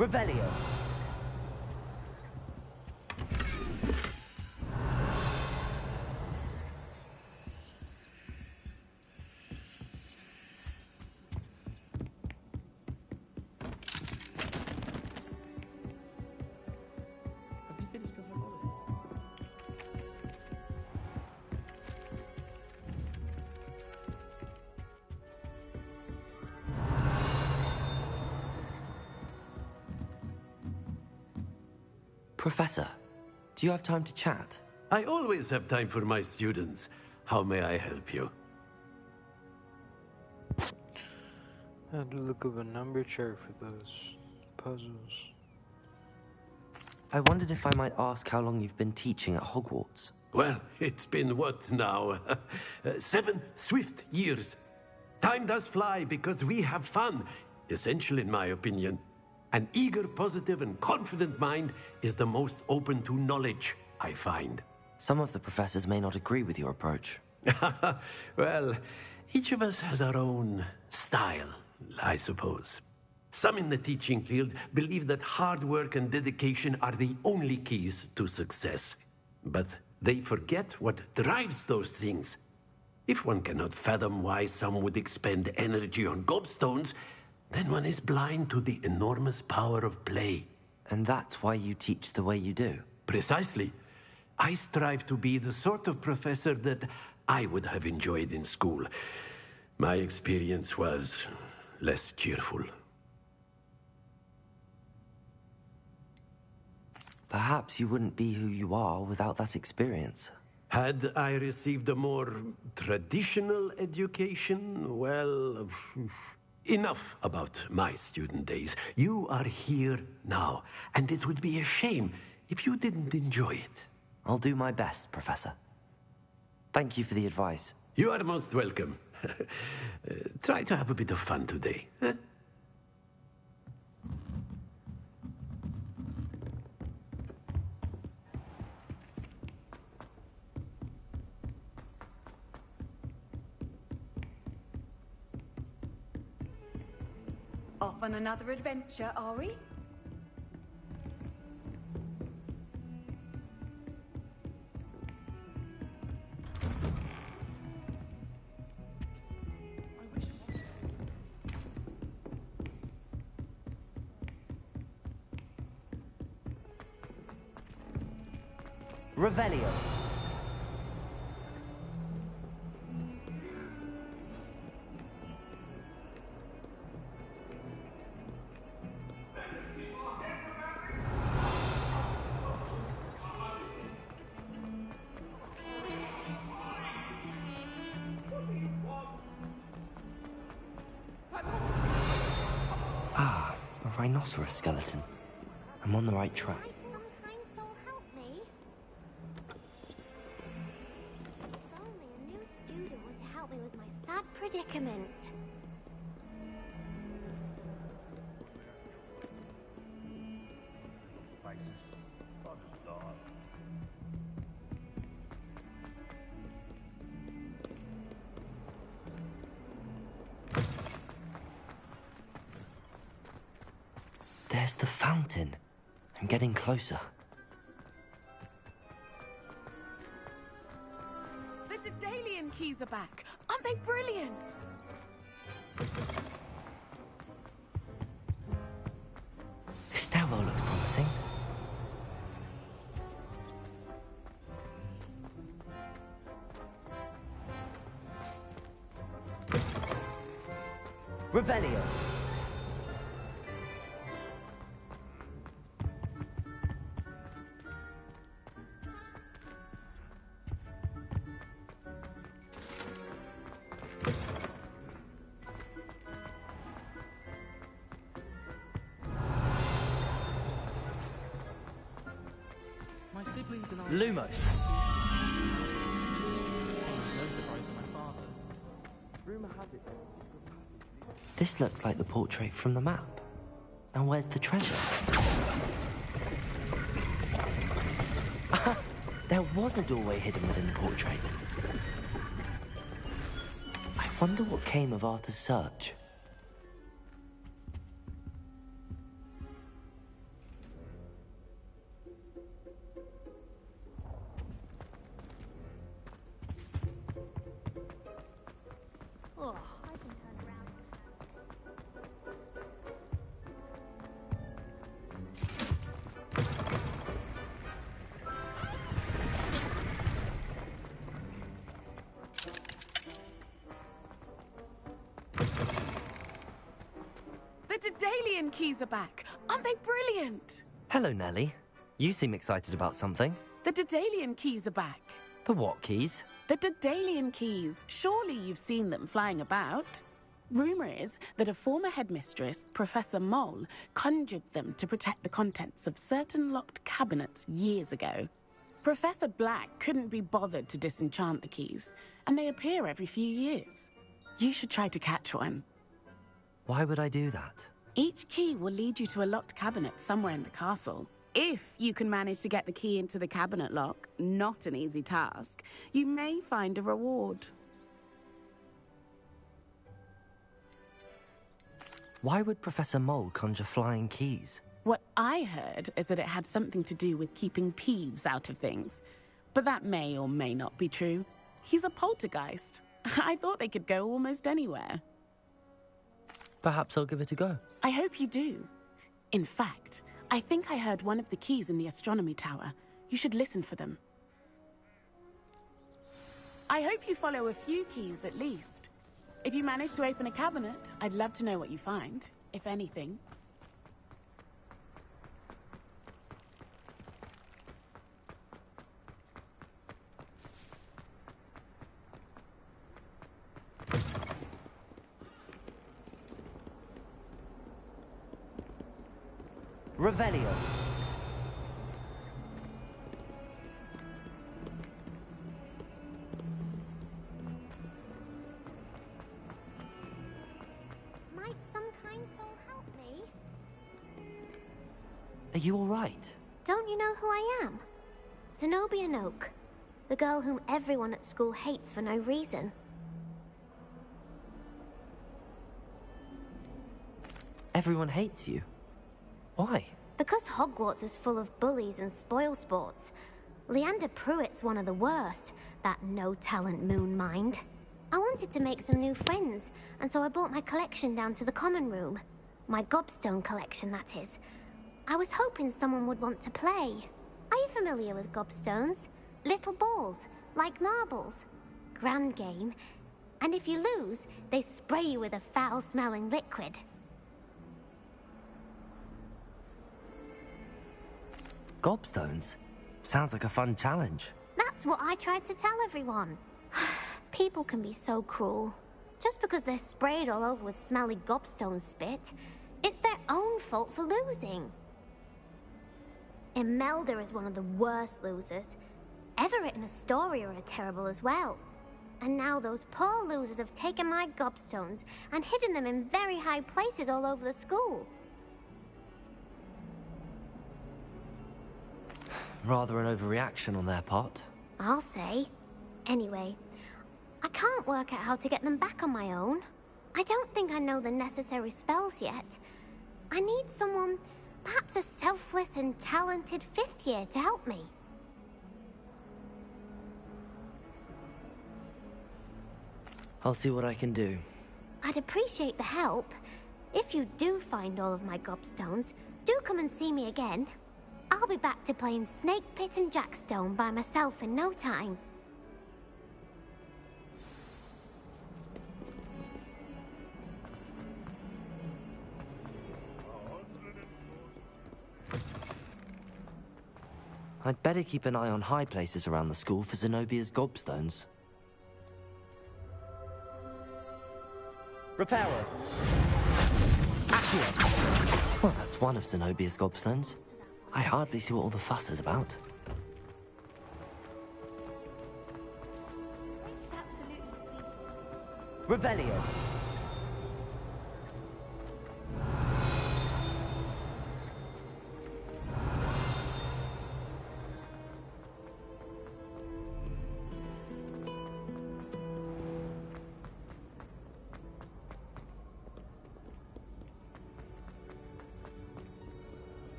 Revelio. Have you finished your holiday? Professor, do you have time to chat? I always have time for my students. How may I help you? I had to look up a number chart for those puzzles. I wondered if I might ask how long you've been teaching at Hogwarts. Well, it's been what now? 7 swift years. Time does fly because we have fun, essential in my opinion. An eager, positive, and confident mind is the most open to knowledge, I find. Some of the professors may not agree with your approach. Well, each of us has our own style, I suppose. Some in the teaching field believe that hard work and dedication are the only keys to success. But they forget what drives those things. If one cannot fathom why some would expend energy on gobstones, then one is blind to the enormous power of play. And that's why you teach the way you do? Precisely. I strive to be the sort of professor that I would have enjoyed in school. My experience was less cheerful. Perhaps you wouldn't be who you are without that experience. Had I received a more traditional education, well, enough about my student days. You are here now, and it would be a shame if you didn't enjoy it. I'll do my best, Professor. Thank you for the advice. You are most welcome. Try to have a bit of fun today. Huh? Off on another adventure, are we? Revelio. Ah, a rhinoceros skeleton. I'm on the right track. Predicament. There's the fountain. I'm getting closer. The Daedalian keys are back. Aren't they brilliant? This stairwell looks promising. Revelio. My siblings and I... Lumos. No surprise for my father. Rumour has it... This looks like the portrait from the map. Now where's the treasure? There was a doorway hidden within the portrait. I wonder what came of Arthur's search. Oh, I can turn around. The Daedalian keys are back. Aren't they brilliant? Hello, Nellie. You seem excited about something. The Daedalian keys are back. The what keys? The Daedalian keys. Surely you've seen them flying about. Rumour is that a former headmistress, Professor Moll, conjured them to protect the contents of certain locked cabinets years ago. Professor Black couldn't be bothered to disenchant the keys, and they appear every few years. You should try to catch one. Why would I do that? Each key will lead you to a locked cabinet somewhere in the castle. If you can manage to get the key into the cabinet lock, not an easy task, you may find a reward. Why would Professor Mole conjure flying keys? What I heard is that it had something to do with keeping Peeves out of things. But that may or may not be true. He's a poltergeist. I thought they could go almost anywhere. Perhaps I'll give it a go. I hope you do. In fact, I think I heard one of the keys in the astronomy tower. You should listen for them. I hope you follow a few keys at least. If you manage to open a cabinet, I'd love to know what you find, if anything. Revelio. Might some kind soul help me? Are you all right? Don't you know who I am? Zenobia Noak, the girl whom everyone at school hates for no reason. Everyone hates you. Why? Because Hogwarts is full of bullies and spoilsports. Leander Pruitt's one of the worst, that no-talent moon mind. I wanted to make some new friends, and so I brought my collection down to the common room. My gobstone collection, that is. I was hoping someone would want to play. Are you familiar with gobstones? Little balls, like marbles. Grand game. And if you lose, they spray you with a foul-smelling liquid. Gobstones? Sounds like a fun challenge. That's what I tried to tell everyone. People can be so cruel. Just because they're sprayed all over with smelly gobstone spit, it's their own fault for losing. Imelda is one of the worst losers. Everett and Astoria are terrible as well. And now those poor losers have taken my gobstones and hidden them in very high places all over the school. Rather an overreaction on their part. I'll say. Anyway, I can't work out how to get them back on my own. I don't think I know the necessary spells yet. I need someone, perhaps a selfless and talented fifth year to help me. I'll see what I can do. I'd appreciate the help. If you do find all of my gobstones, do come and see me again. I'll be back to playing Snake Pit and Jackstone by myself in no time. I'd better keep an eye on high places around the school for Zenobia's gobstones. Reparo! Accio! Well, that's one of Zenobia's gobstones. I hardly see what all the fuss is about. Revelio!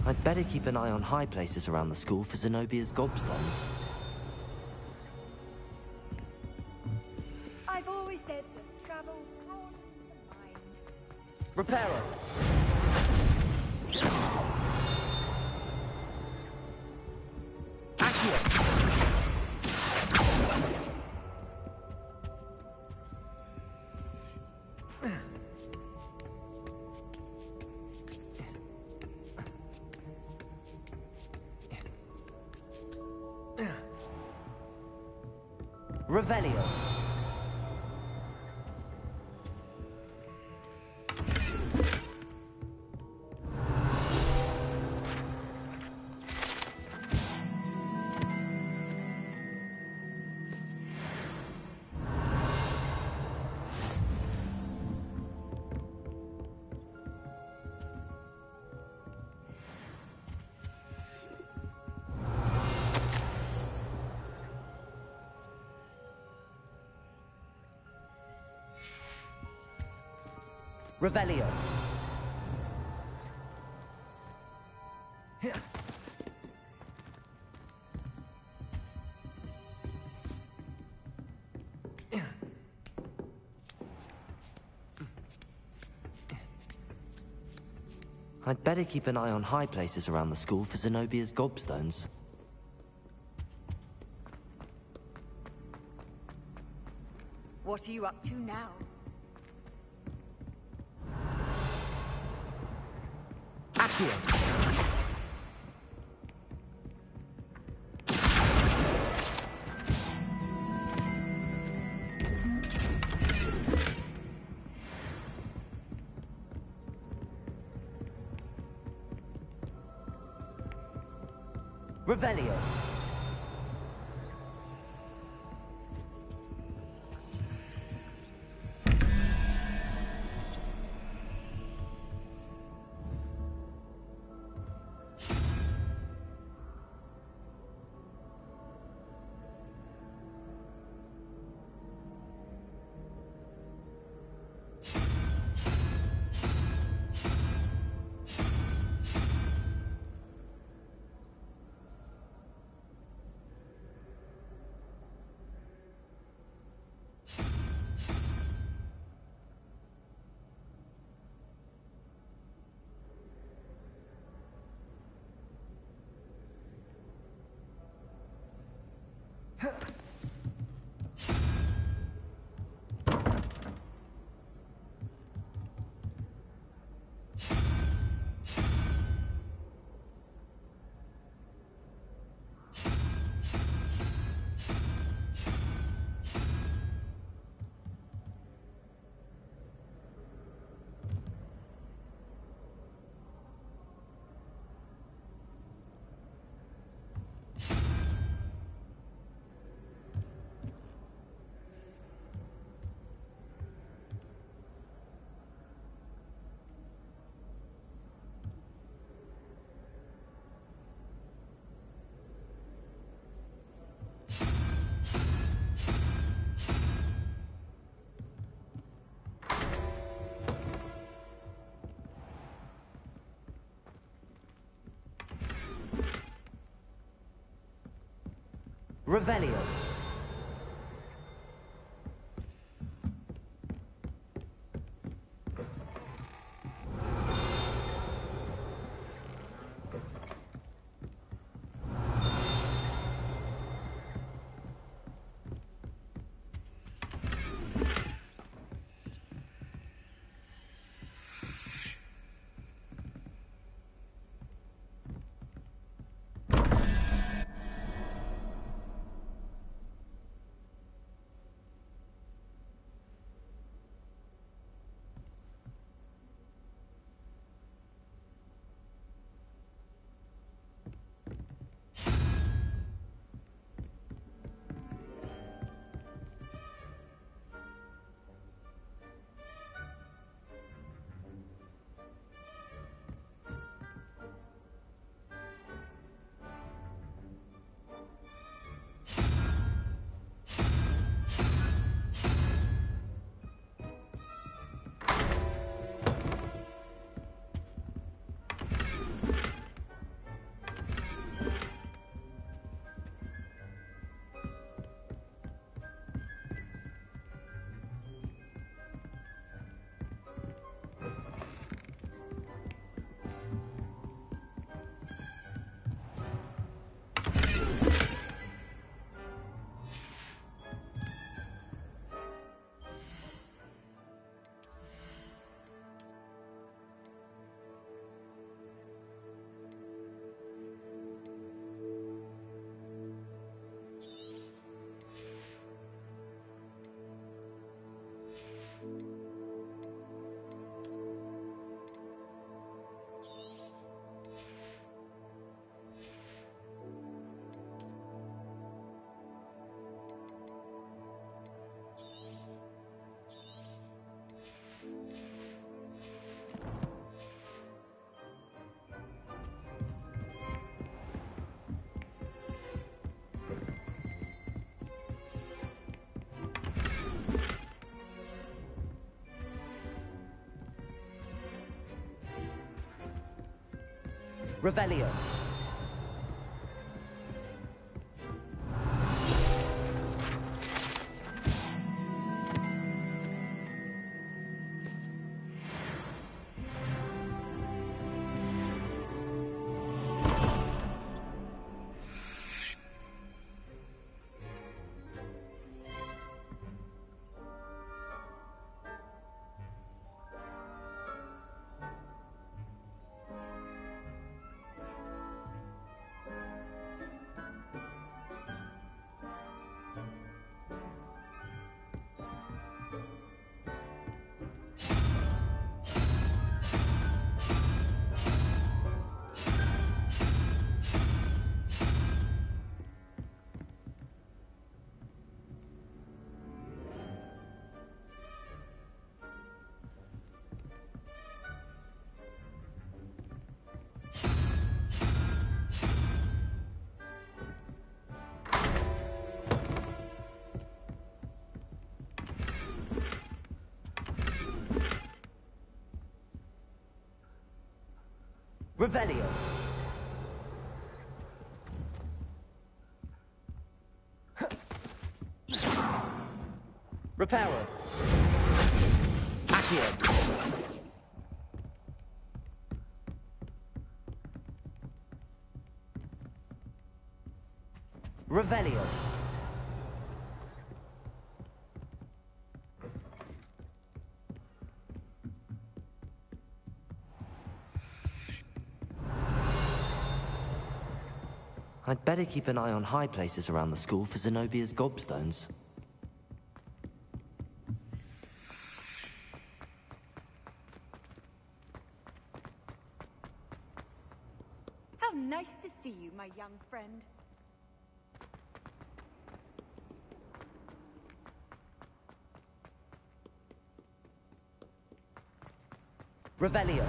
I'd better keep an eye on high places around the school for Zenobia's gobstones. I've always said that travel broadens the mind. Reparo! Revelio. Revelio. I'd better keep an eye on high places around the school for Zenobia's gobstones. What are you up to now? Revelio. Revelio. Revelio. Revelio. Reparo. Accio. Revelio. I'd better keep an eye on high places around the school for Zenobia's gobstones. How nice to see you, my young friend. Revelio.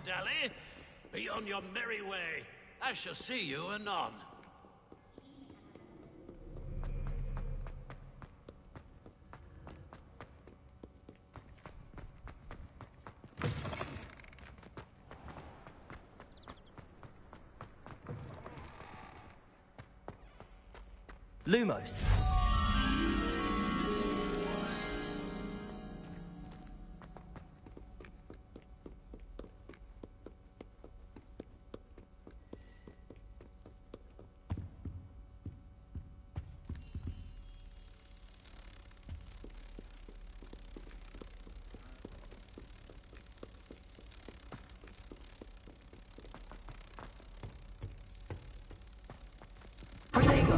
Dally, be on your merry way. I shall see you anon. Lumos. Protego.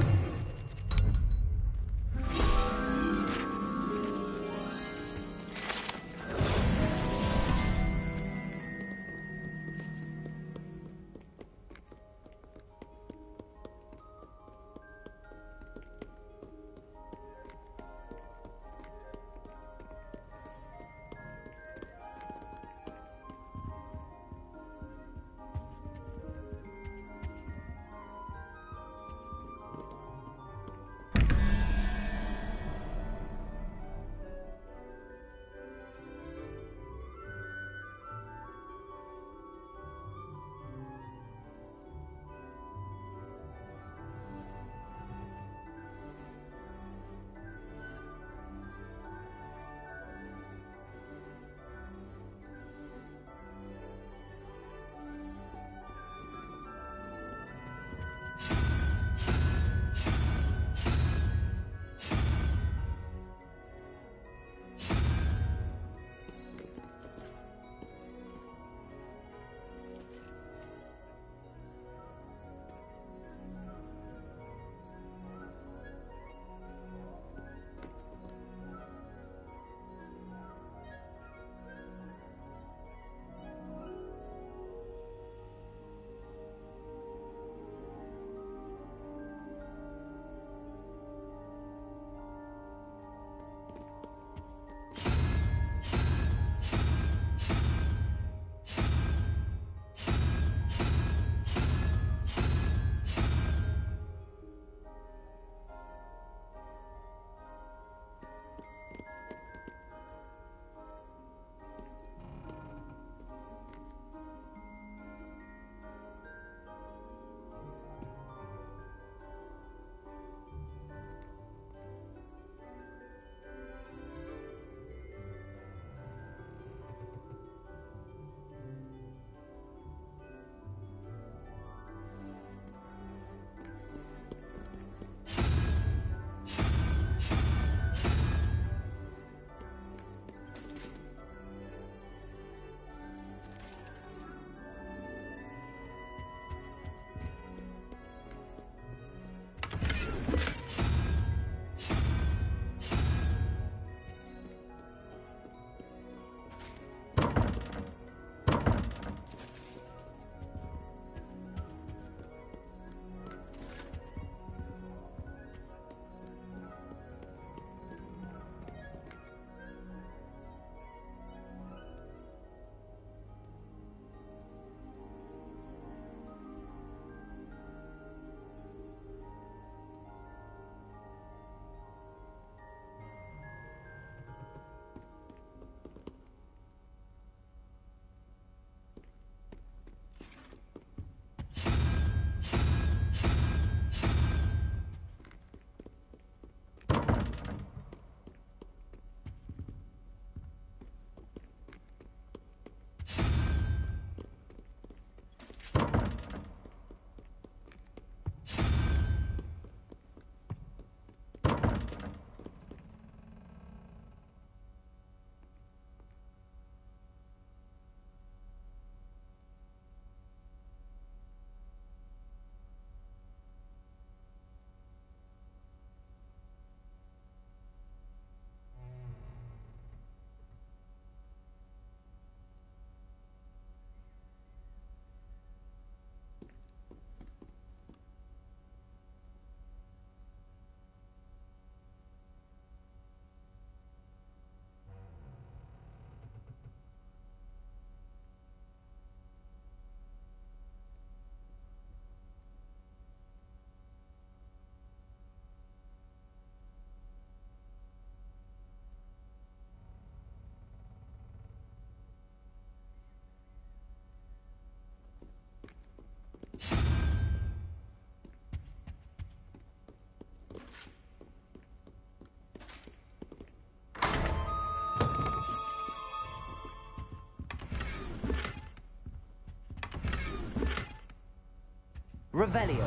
Revelio.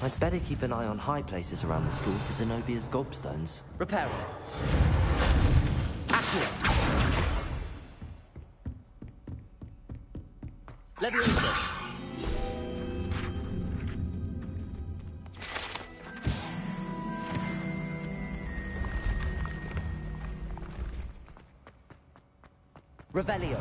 I'd better keep an eye on high places around the school for Zenobia's gobstones. Reparo. Accio. Leviosa. Revelio.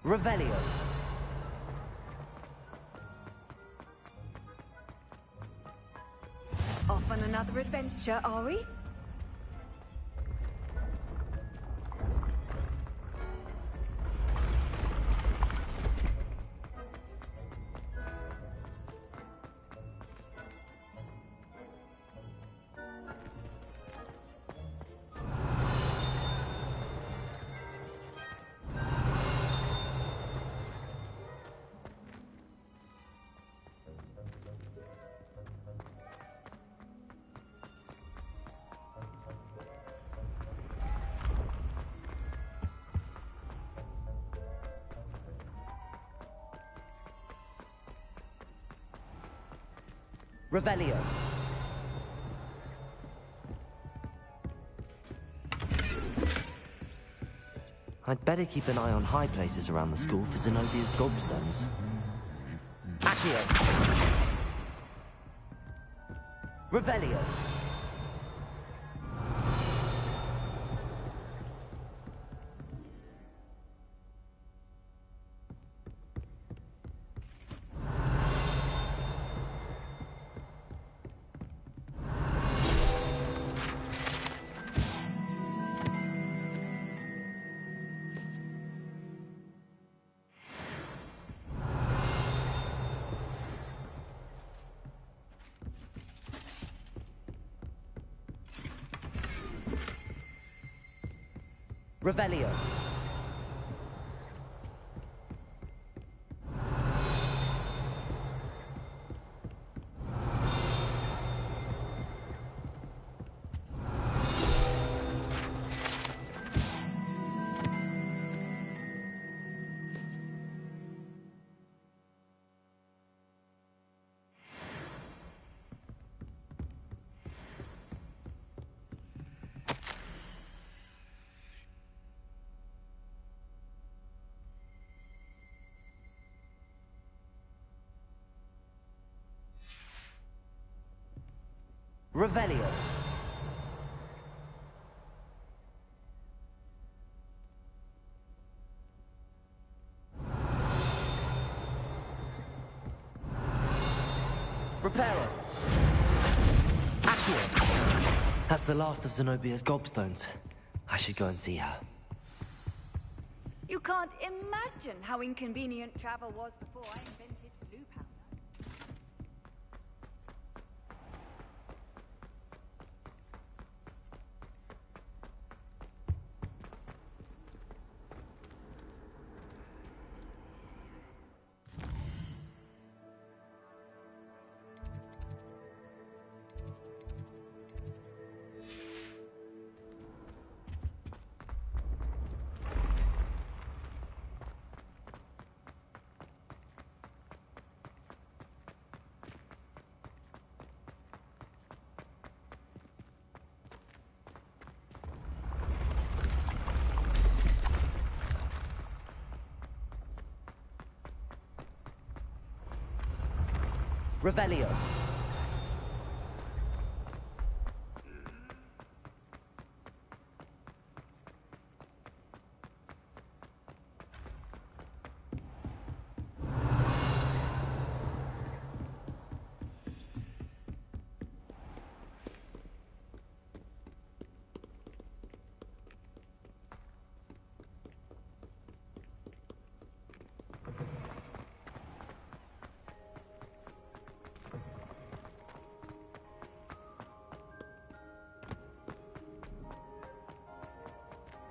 Revelio. Off on another adventure, are we? Revelio. I'd better keep an eye on high places around the school for Zenobia's gobstones. Accio. Revelio. Revelio. Revelio. Reparo. Accio. That's the last of Zenobia's gobstones. I should go and see her. You can't imagine how inconvenient travel was before I invented blue powder. Revelio.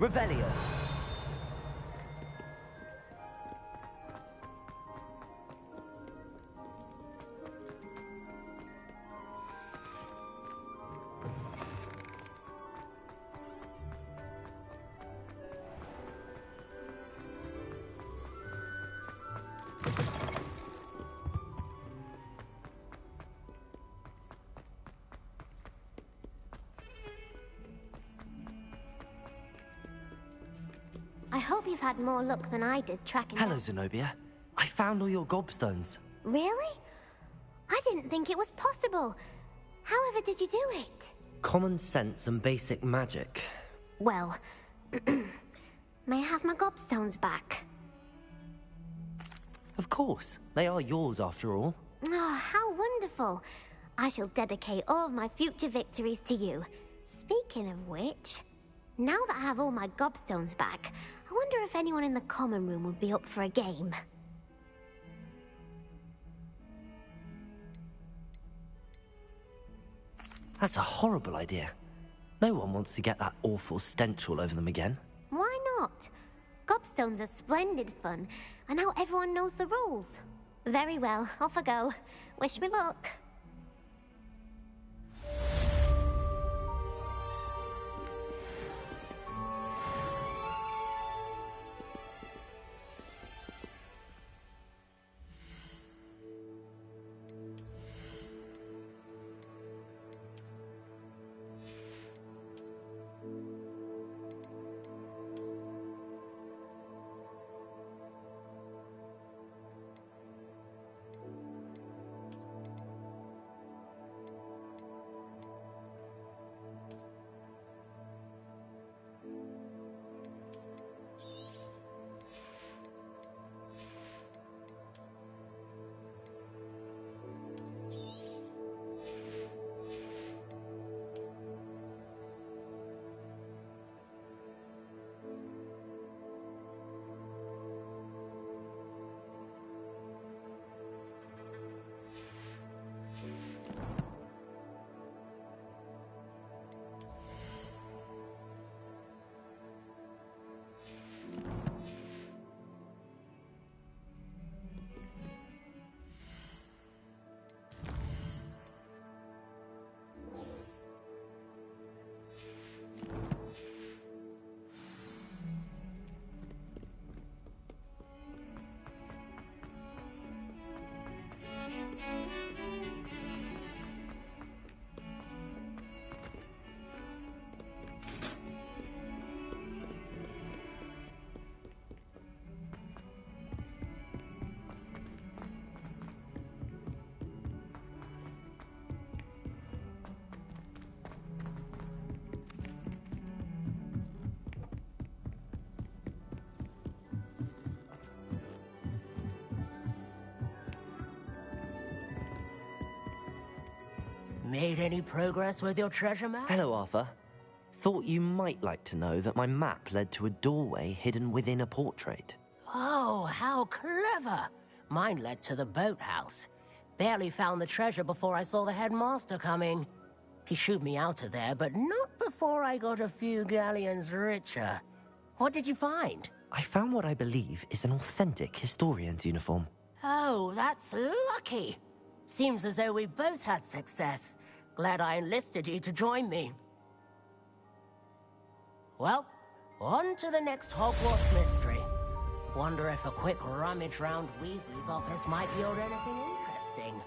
Revelio. I hope you've had more luck than I did tracking Hello, down- Zenobia. I found all your gobstones. Really? I didn't think it was possible. However did you do it? Common sense and basic magic. Well, may I have my gobstones back? Of course. They are yours, after all. Oh, how wonderful. I shall dedicate all of my future victories to you. Speaking of which, now that I have all my gobstones back, I wonder if anyone in the common room would be up for a game. That's a horrible idea. No one wants to get that awful stench all over them again. Why not? Gobstones are splendid fun, and now everyone knows the rules. Very well, off I go. Wish me luck. Made any progress with your treasure map? Hello, Arthur. Thought you might like to know that my map led to a doorway hidden within a portrait. Oh, how clever! Mine led to the boathouse. Barely found the treasure before I saw the headmaster coming. He shooed me out of there, but not before I got a few galleons richer. What did you find? I found what I believe is an authentic historian's uniform. Oh, that's lucky. Seems as though we both had success. Glad I enlisted you to join me. Well, on to the next Hogwarts mystery. Wonder if a quick rummage round Weasley's office might yield anything interesting.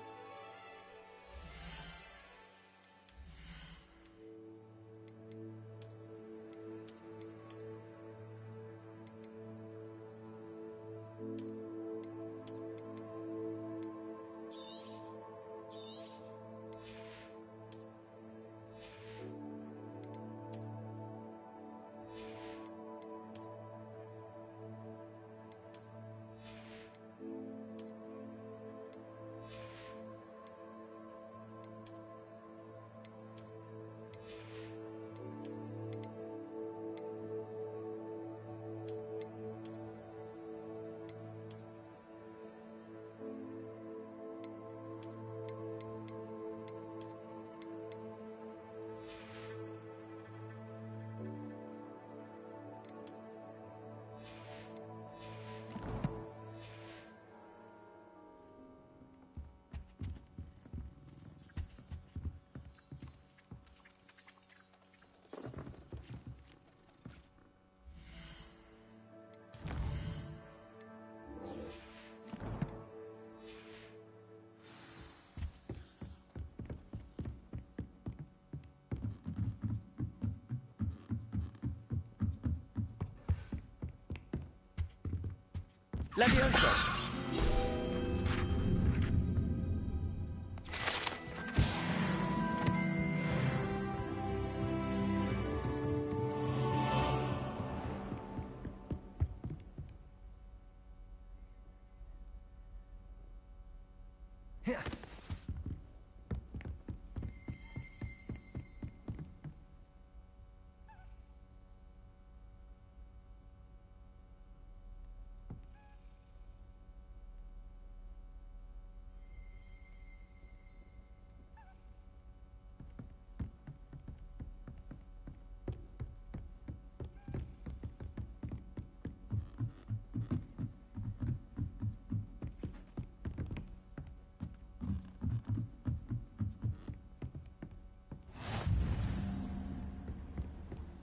Leviosa!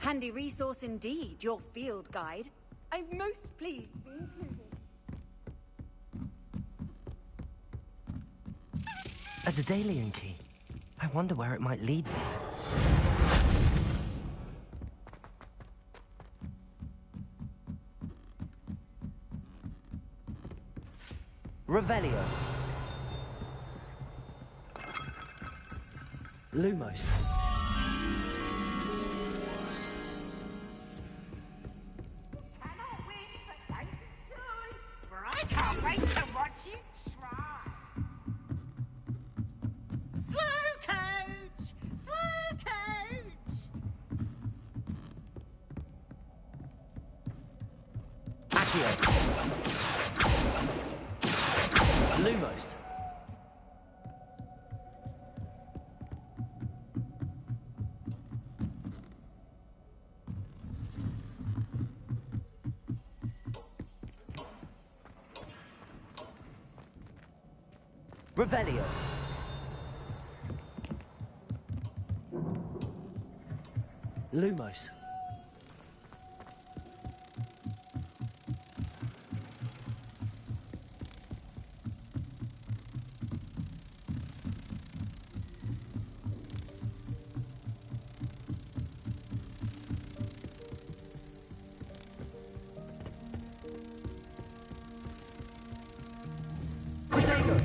Handy resource indeed, your field guide. I'm most pleased to be included. A Daedalian key. I wonder where it might lead me. Revelio. Lumos. I can't wait to watch you try. Slow coach! Slow coach! Accio. Lumos. Revelio. Lumos. Potato.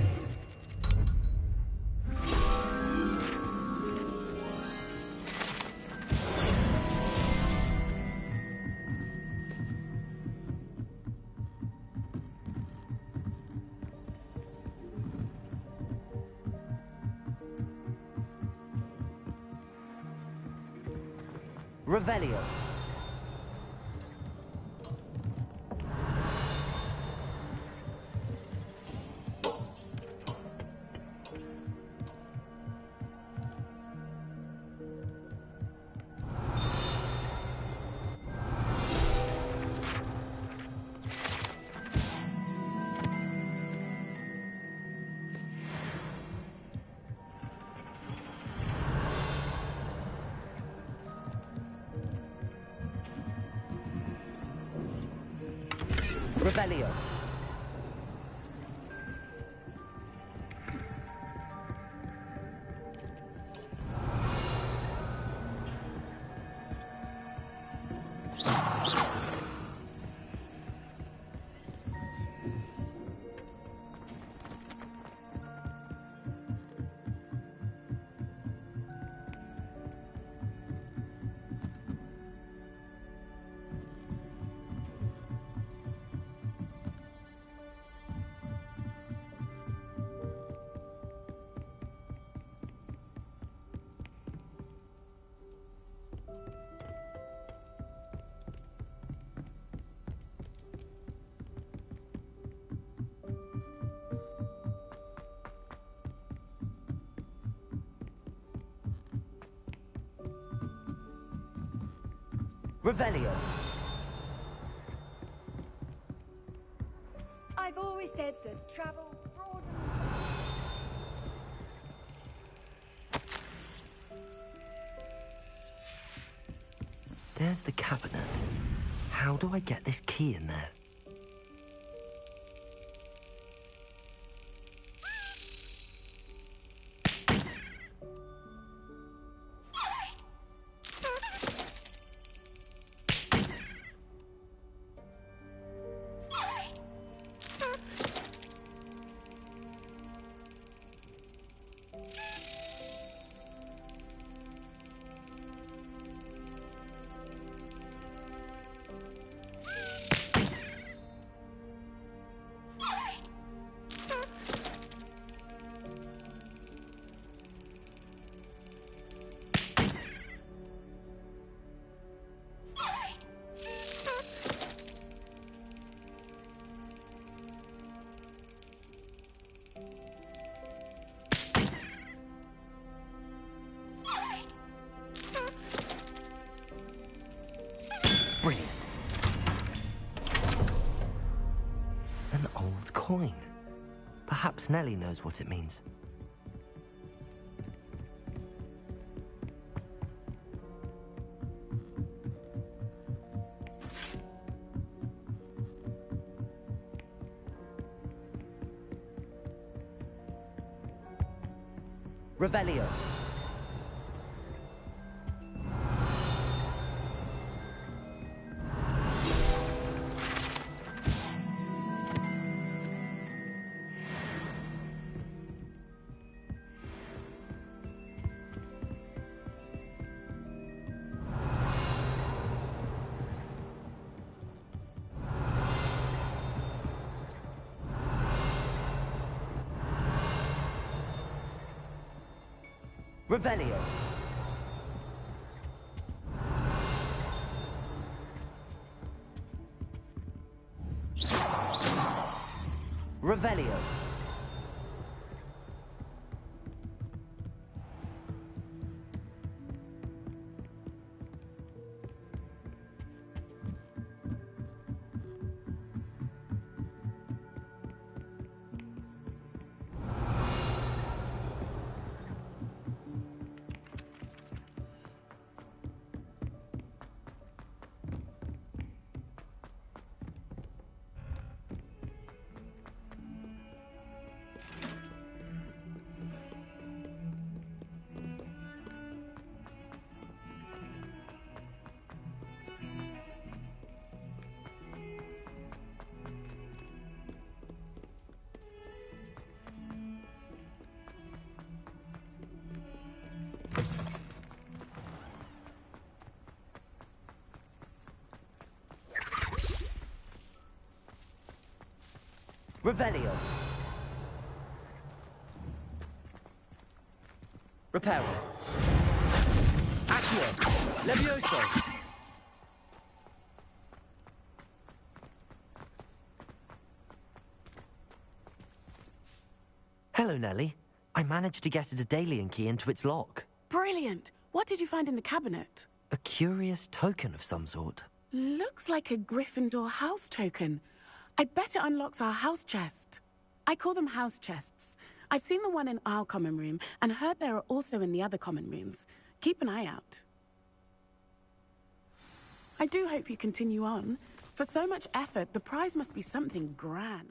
Revelio. Revelio. Revelio. I've always said that travel broadens. There's the cabinet. How do I get this key in there? Brilliant. An old coin. Perhaps Nellie knows what it means. Revelio. Revelio. Revelio. Revelio. Reparo. Accio! Levioso! Hello, Nellie. I managed to get a Daedalian key into its lock. Brilliant! What did you find in the cabinet? A curious token of some sort. Looks like a Gryffindor house token. I bet it unlocks our house chest. I call them house chests. I've seen the one in our common room and heard there are also in the other common rooms. Keep an eye out. I do hope you continue on. For so much effort, the prize must be something grand.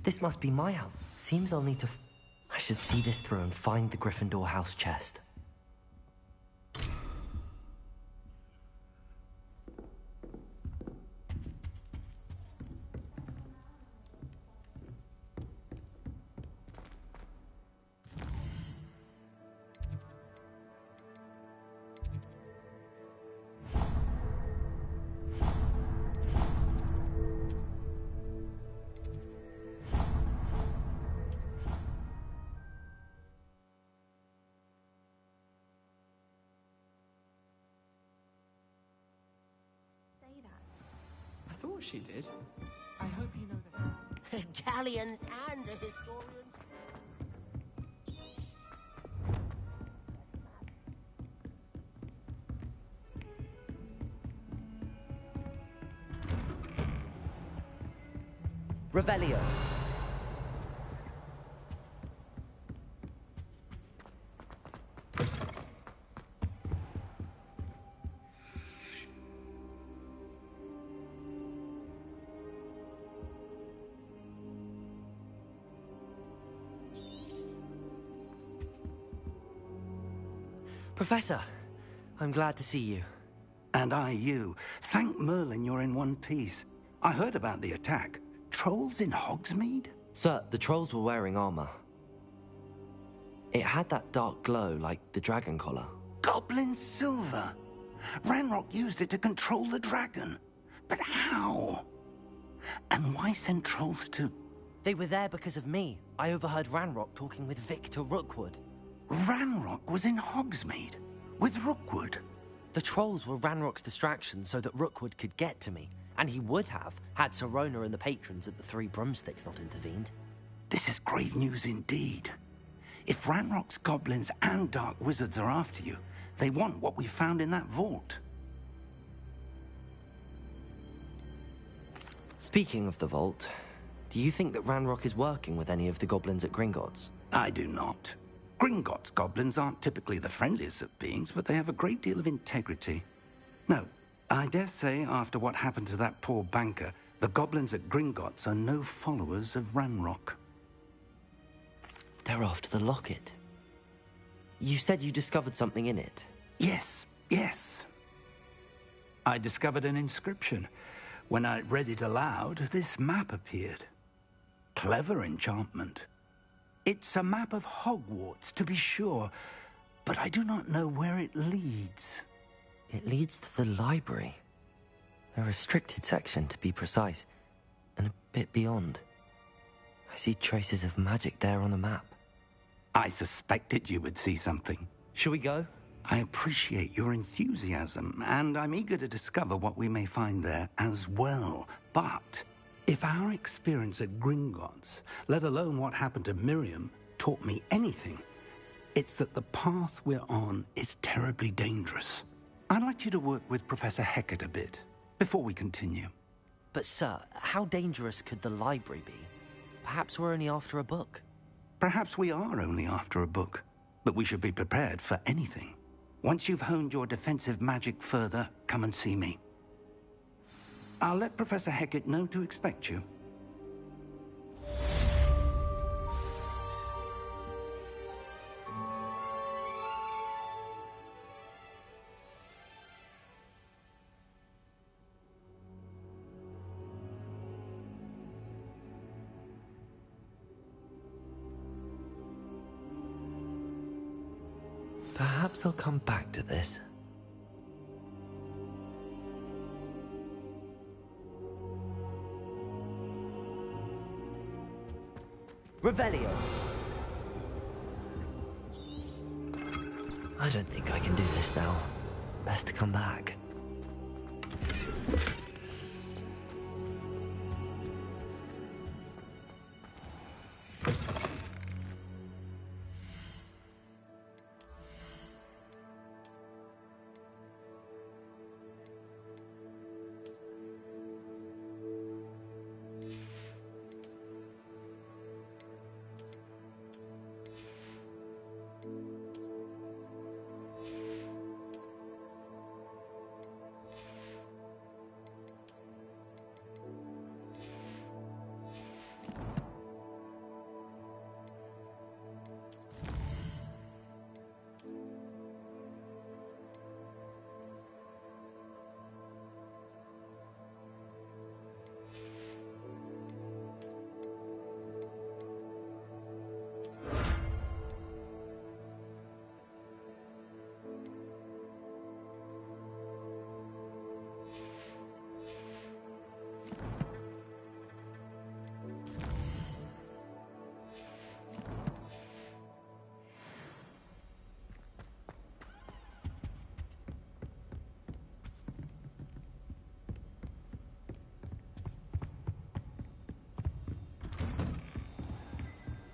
This must be my house. Seems I'll need to... I should see this through and find the Gryffindor house chest. I thought she did. I hope you know that. Galleons and a historian. Revelio. Professor, I'm glad to see you. And I you. Thank Merlin you're in one piece. I heard about the attack. Trolls in Hogsmeade? Sir, the trolls were wearing armor. It had that dark glow like the dragon collar. Goblin silver. Ranrock used it to control the dragon. But how? And why send trolls too? They were there because of me. I overheard Ranrock talking with Victor Rookwood. Ranrock was in Hogsmeade? With Rookwood? The trolls were Ranrock's distraction so that Rookwood could get to me. And he would have, had Sirona and the patrons at the Three Broomsticks not intervened. This is grave news indeed. If Ranrock's goblins and dark wizards are after you, they want what we found in that vault. Speaking of the vault, do you think that Ranrock is working with any of the goblins at Gringotts? I do not. Gringotts goblins aren't typically the friendliest of beings, but they have a great deal of integrity. No, I dare say after what happened to that poor banker, the goblins at Gringotts are no followers of Ranrock. They're after the locket. You said you discovered something in it. Yes, yes. I discovered an inscription. When I read it aloud, this map appeared. Clever enchantment. It's a map of Hogwarts, to be sure, but I do not know where it leads. It leads to the library. A restricted section, to be precise, and a bit beyond. I see traces of magic there on the map. I suspected you would see something. Shall we go? I appreciate your enthusiasm, and I'm eager to discover what we may find there as well. But if our experience at Gringotts, let alone what happened to Miriam, taught me anything, it's that the path we're on is terribly dangerous. I'd like you to work with Professor Hecat a bit, before we continue. But sir, how dangerous could the library be? Perhaps we're only after a book. Perhaps we are only after a book, but we should be prepared for anything. Once you've honed your defensive magic further, come and see me. I'll let Professor Hecat know to expect you. Perhaps I'll come back to this. Revelio! I don't think I can do this now. Best to come back.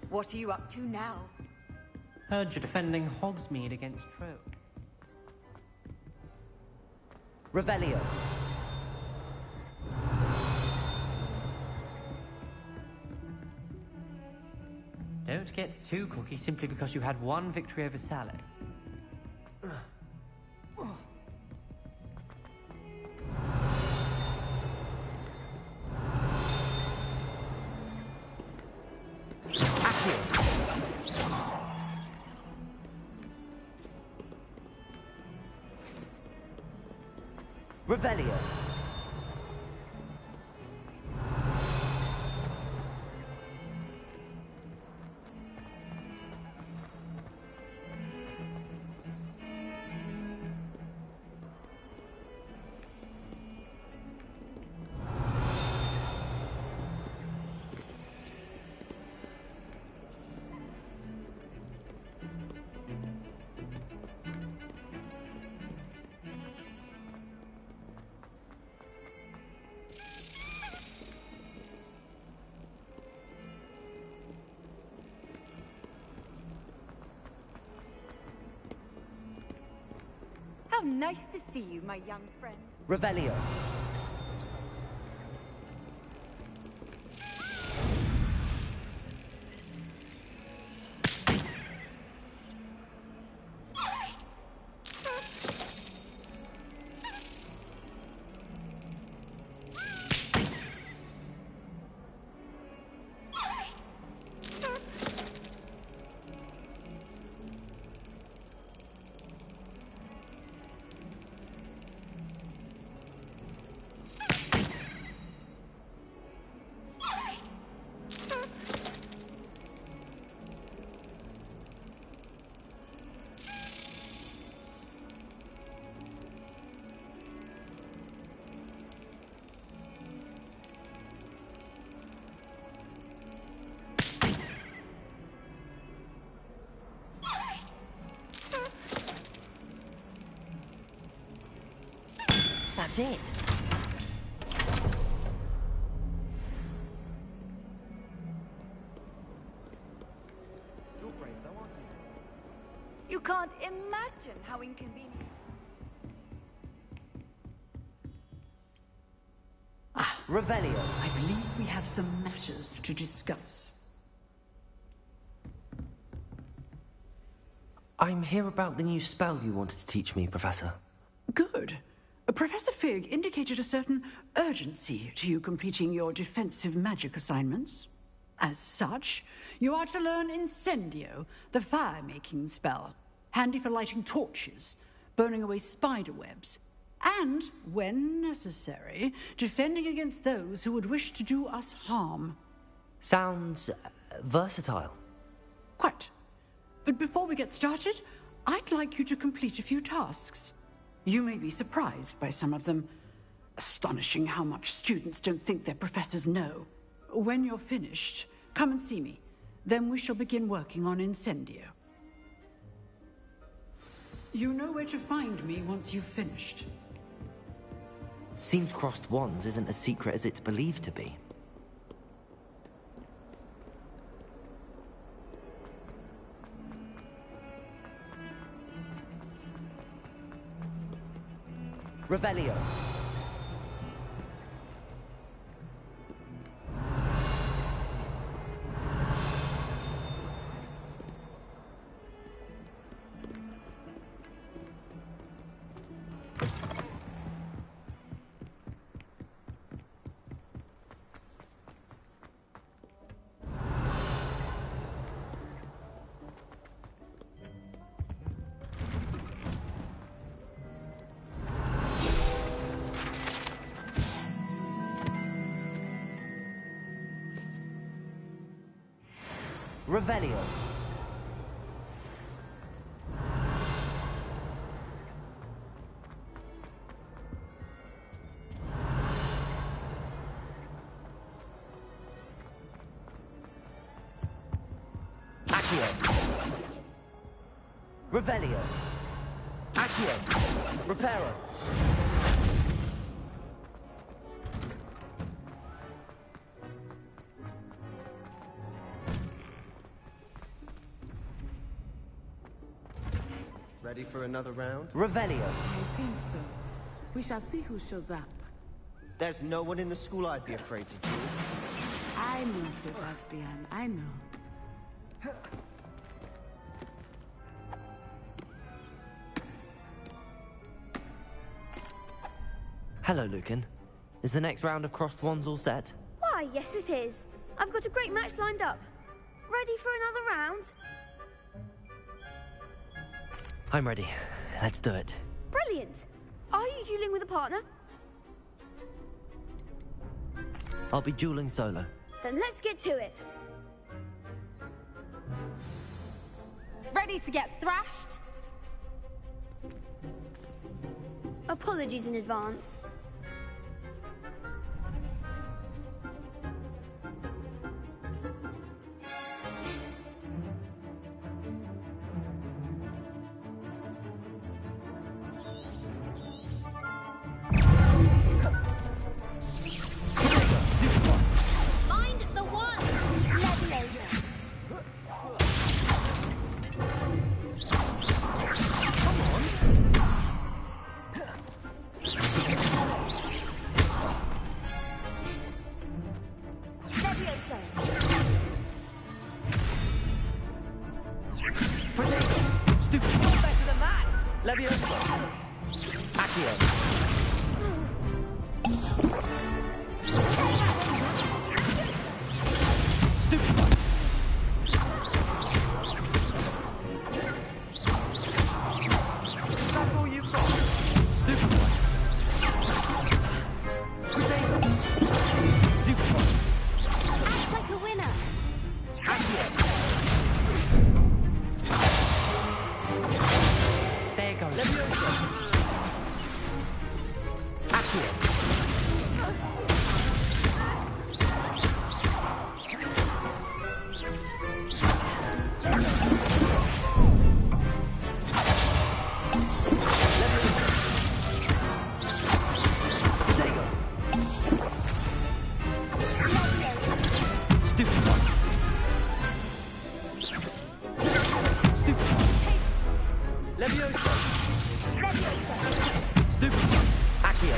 What are you up to now? Heard you're defending Hogsmeade against True. Revelio. Don't get too cocky simply because you had one victory over Sally. Revelio. How nice to see you, my young friend. Revelio. That's it. You're brave though, aren't you? You can't imagine how inconvenient. Revelio. I believe we have some matters to discuss. I'm here about the new spell you wanted to teach me, Professor. Good. Professor Fig indicated a certain urgency to you completing your defensive magic assignments. As such, you are to learn Incendio, the fire-making spell, handy for lighting torches, burning away spider webs, and, when necessary, defending against those who would wish to do us harm. Sounds versatile. Quite. But before we get started, I'd like you to complete a few tasks. You may be surprised by some of them. Astonishing how much students don't think their professors know. When you're finished, come and see me. Then we shall begin working on Incendio. You know where to find me once you've finished. Seems crossed wands isn't as secret as it's believed to be. Revelio. Revelio. Accio. Revelio. Accio. Reparo. Ready for another round? Revelio. I think so. We shall see who shows up. There's no one in the school I'd be afraid to duel. I know, Sebastian. I know. Hello, Lucan. Is the next round of crossed wands all set? Why, yes it is. I've got a great match lined up. Ready for another round? I'm ready. Let's do it. Brilliant. Are you dueling with a partner? I'll be dueling solo. Then let's get to it. Ready to get thrashed? Apologies in advance. Mind the one! Leviosa. Come on! Leviosa. Potato! Stupid! You're better than that! Leviosa! Accio! Stupid one! That's all you've got! Stupid one! Potato! Stupid one! Act like a winner. There you go. Leviosa! Accio! Stupid one! Stupid one! Leviosa! Stupid one! Accio!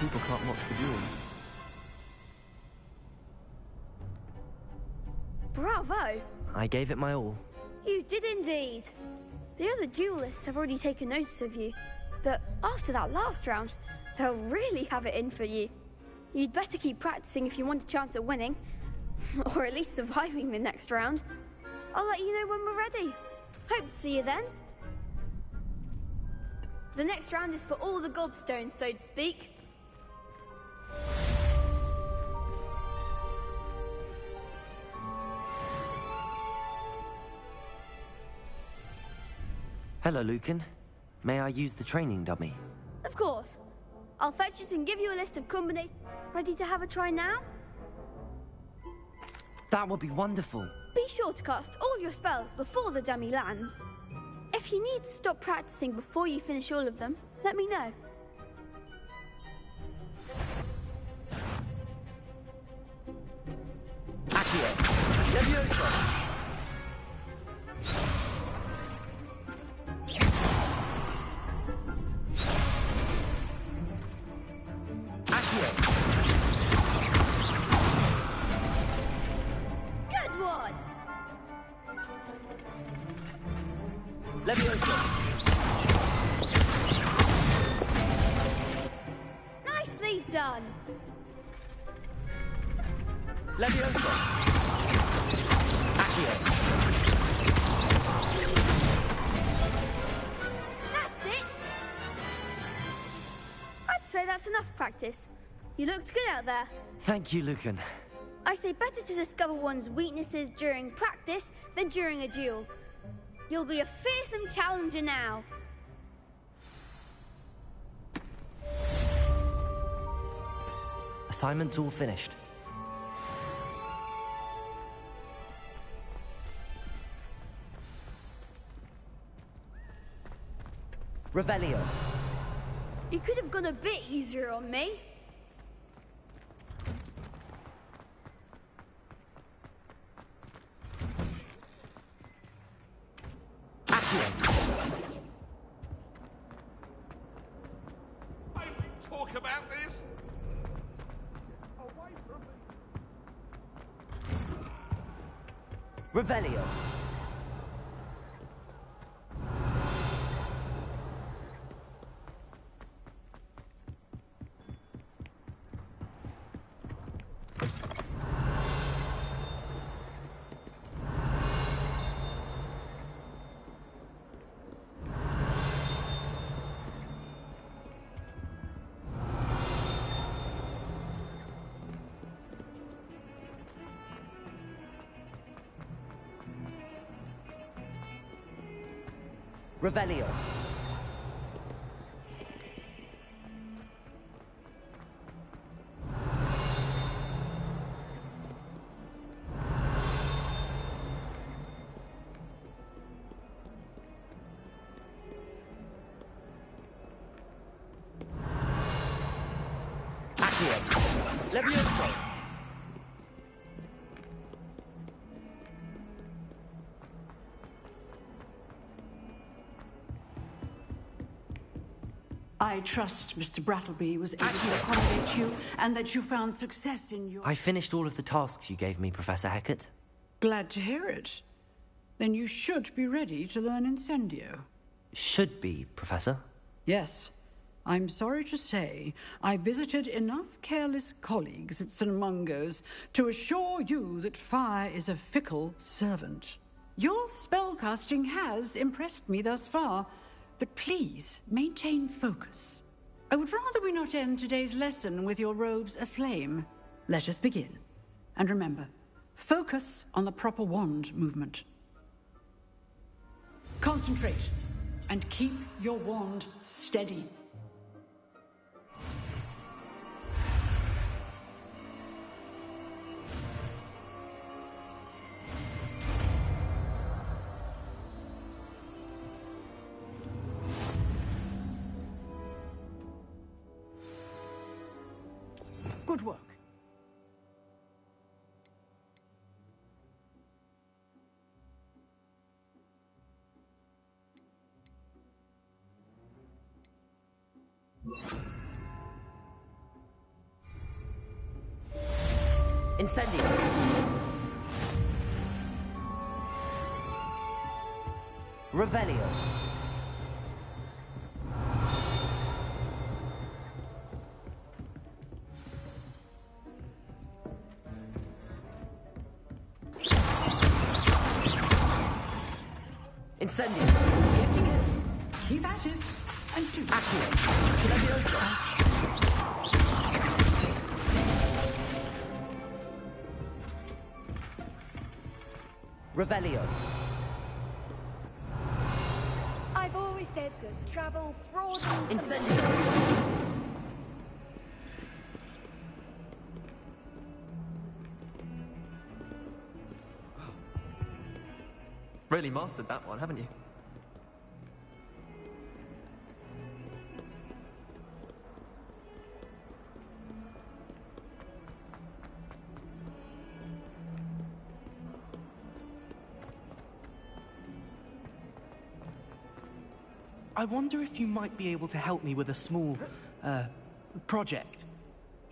people can't watch the duels. Bravo! I gave it my all. You did indeed. The other duelists have already taken notice of you, but after that last round, they'll really have it in for you. You'd better keep practicing if you want a chance at winning, or at least surviving the next round. I'll let you know when we're ready. Hope to see you then. The next round is for all the gobstones, so to speak. Hello, Lucan. May I use the training dummy? Of course. I'll fetch it and give you a list of combinations. Ready to have a try now? That would be wonderful. Be sure to cast all your spells before the dummy lands. If you need to stop practicing before you finish all of them, let me know. Accio. Levioso. Good one! Levioso. Nicely done! Levioso. Accio. That's it! I'd say that's enough practice. You looked good out there. Thank you, Lucan. I say better to discover one's weaknesses during practice than during a duel. You'll be a fearsome challenger now. Assignment's all finished. Revelio. You could have gone a bit easier on me. Talk about this? Away from me. Revelio. Revelio. Accio. Levioso. I trust Mr. Brattleby was able to accommodate you and that you found success in your... I finished all of the tasks you gave me, Professor Hecat. Glad to hear it. Then you should be ready to learn Incendio. Should be, Professor. Yes. I'm sorry to say, I visited enough careless colleagues at St. Mungo's to assure you that fire is a fickle servant. Your spellcasting has impressed me thus far, but please maintain focus. I would rather we not end today's lesson with your robes aflame. Let us begin. And remember, focus on the proper wand movement. Concentrate and keep your wand steady. Good work. Incendio. Revelio. Incendio. Getting it. Keep at it. And do Accio. Leviosa. Revelio. I've always said that travel broadens the Incendio. Really mastered that one, haven't you? I wonder if you might be able to help me with a small, project.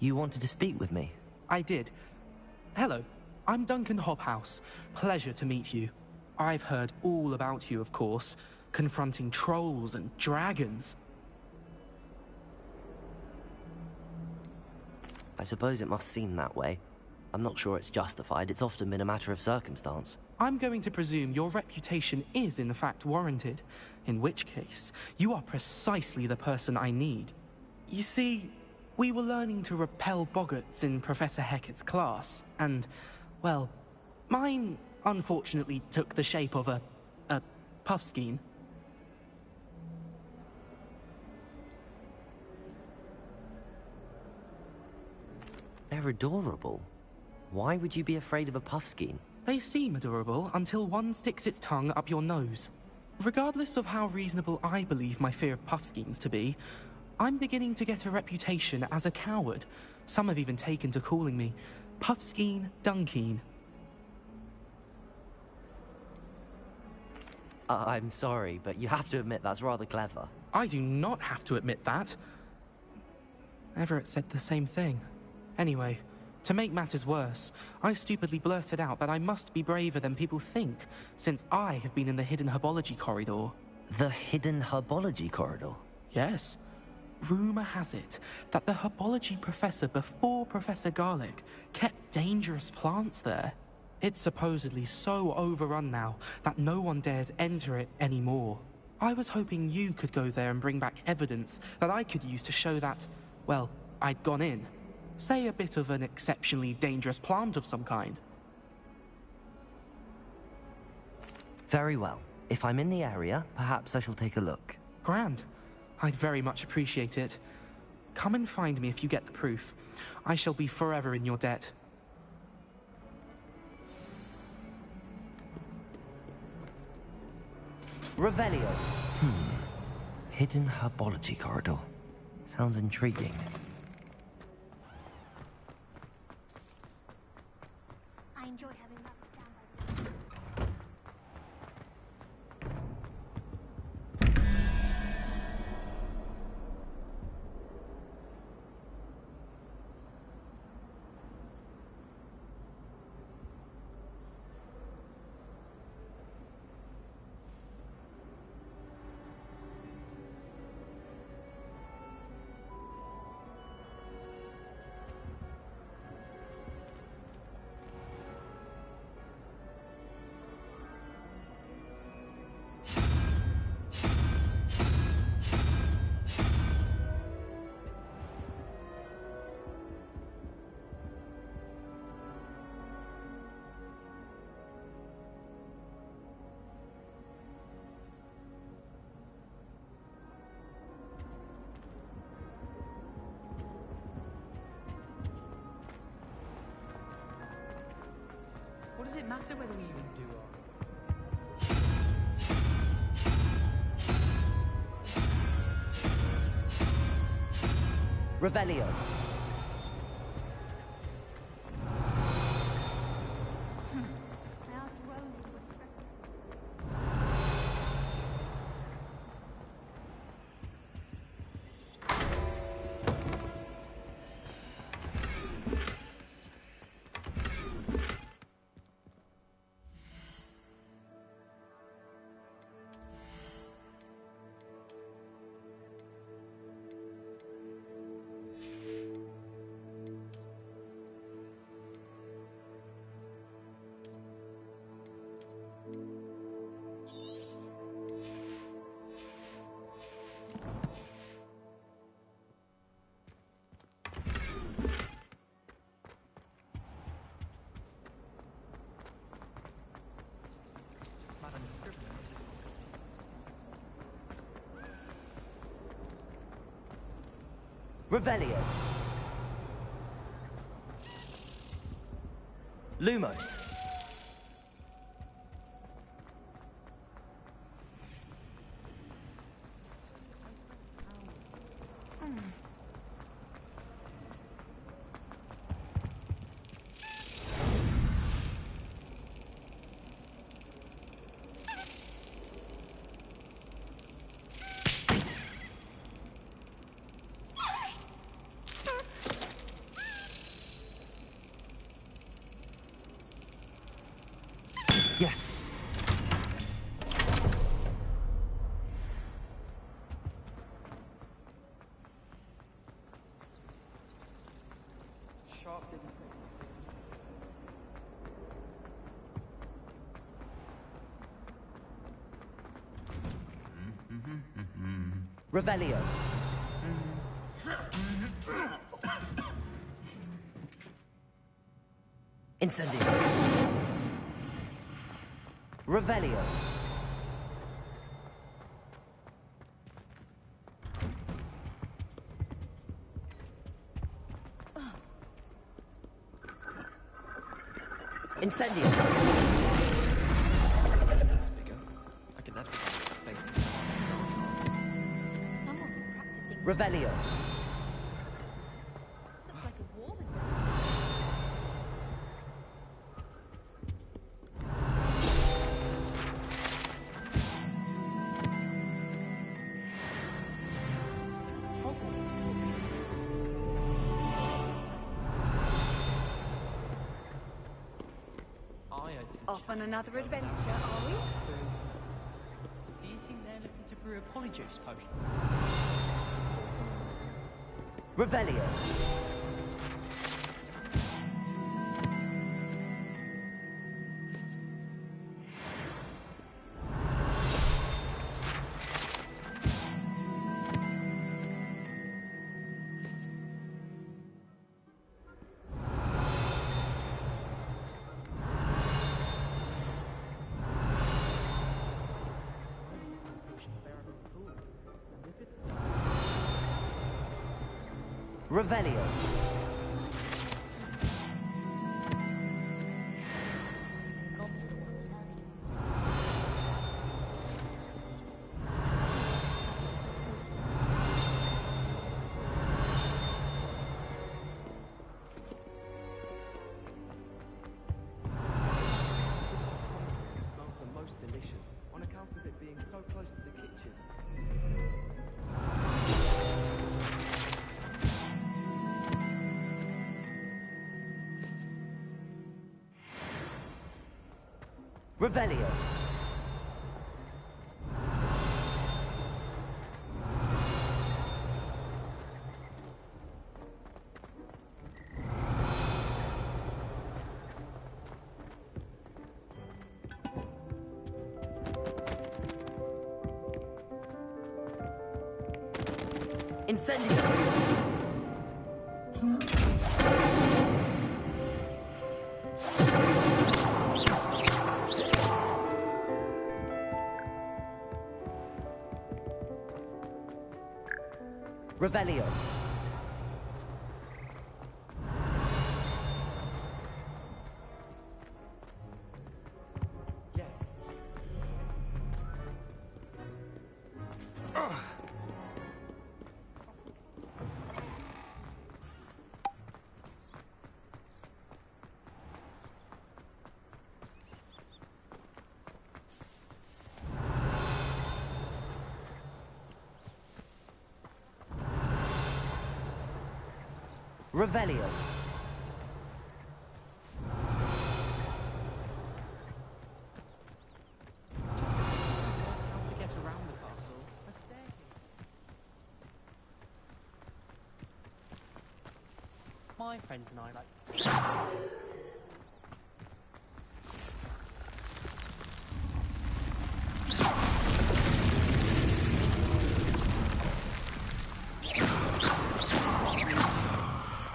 You wanted to speak with me? I did. Hello, I'm Duncan Hobhouse. Pleasure to meet you. I've heard all about you, of course, confronting trolls and dragons. I suppose it must seem that way. I'm not sure it's justified. It's often been a matter of circumstance. I'm going to presume your reputation is in fact warranted, in which case, you are precisely the person I need. You see, we were learning to repel boggarts in Professor Hecat's class, and, well, mine unfortunately took the shape of a puffskein. They're adorable. Why would you be afraid of a puffskein? They seem adorable until one sticks its tongue up your nose. Regardless of how reasonable I believe my fear of puffskeins to be, I'm beginning to get a reputation as a coward. Some have even taken to calling me Puffskein Dunkeen. I'm sorry, but you have to admit that's rather clever. I do not have to admit that. Everett said the same thing. Anyway, to make matters worse, I stupidly blurted out that I must be braver than people think, since I have been in the hidden herbology corridor. The hidden herbology corridor? Yes. Rumor has it that the herbology professor before Professor Garlic kept dangerous plants there. It's supposedly so overrun now that no one dares enter it anymore. I was hoping you could go there and bring back evidence that I could use to show that, well, I'd gone in. Say a bit of an exceptionally dangerous plant of some kind. Very well. If I'm in the area, perhaps I shall take a look. Grand. I'd very much appreciate it. Come and find me if you get the proof. I shall be forever in your debt. Revelio. Hidden herbology corridor. Sounds intriguing. I enjoy having that down by the What does it matter whether we even do or... Revelio. Revelio. Lumos. Yes. Sharp didn't. Revelio. Incendio. Revelio. Incendio. That's bigger. I can never face Someone was practicing. Revelio. Looks like a war. Off on another adventure, are we? Do you think they're looking to brew a polyjuice potion? Revelio. Revelio. Smells the most delicious on account of it being so close to the kitchen. Revelio. Incendio. Revelio. Yes. Revelio. How to get around the castle? My friends and I like.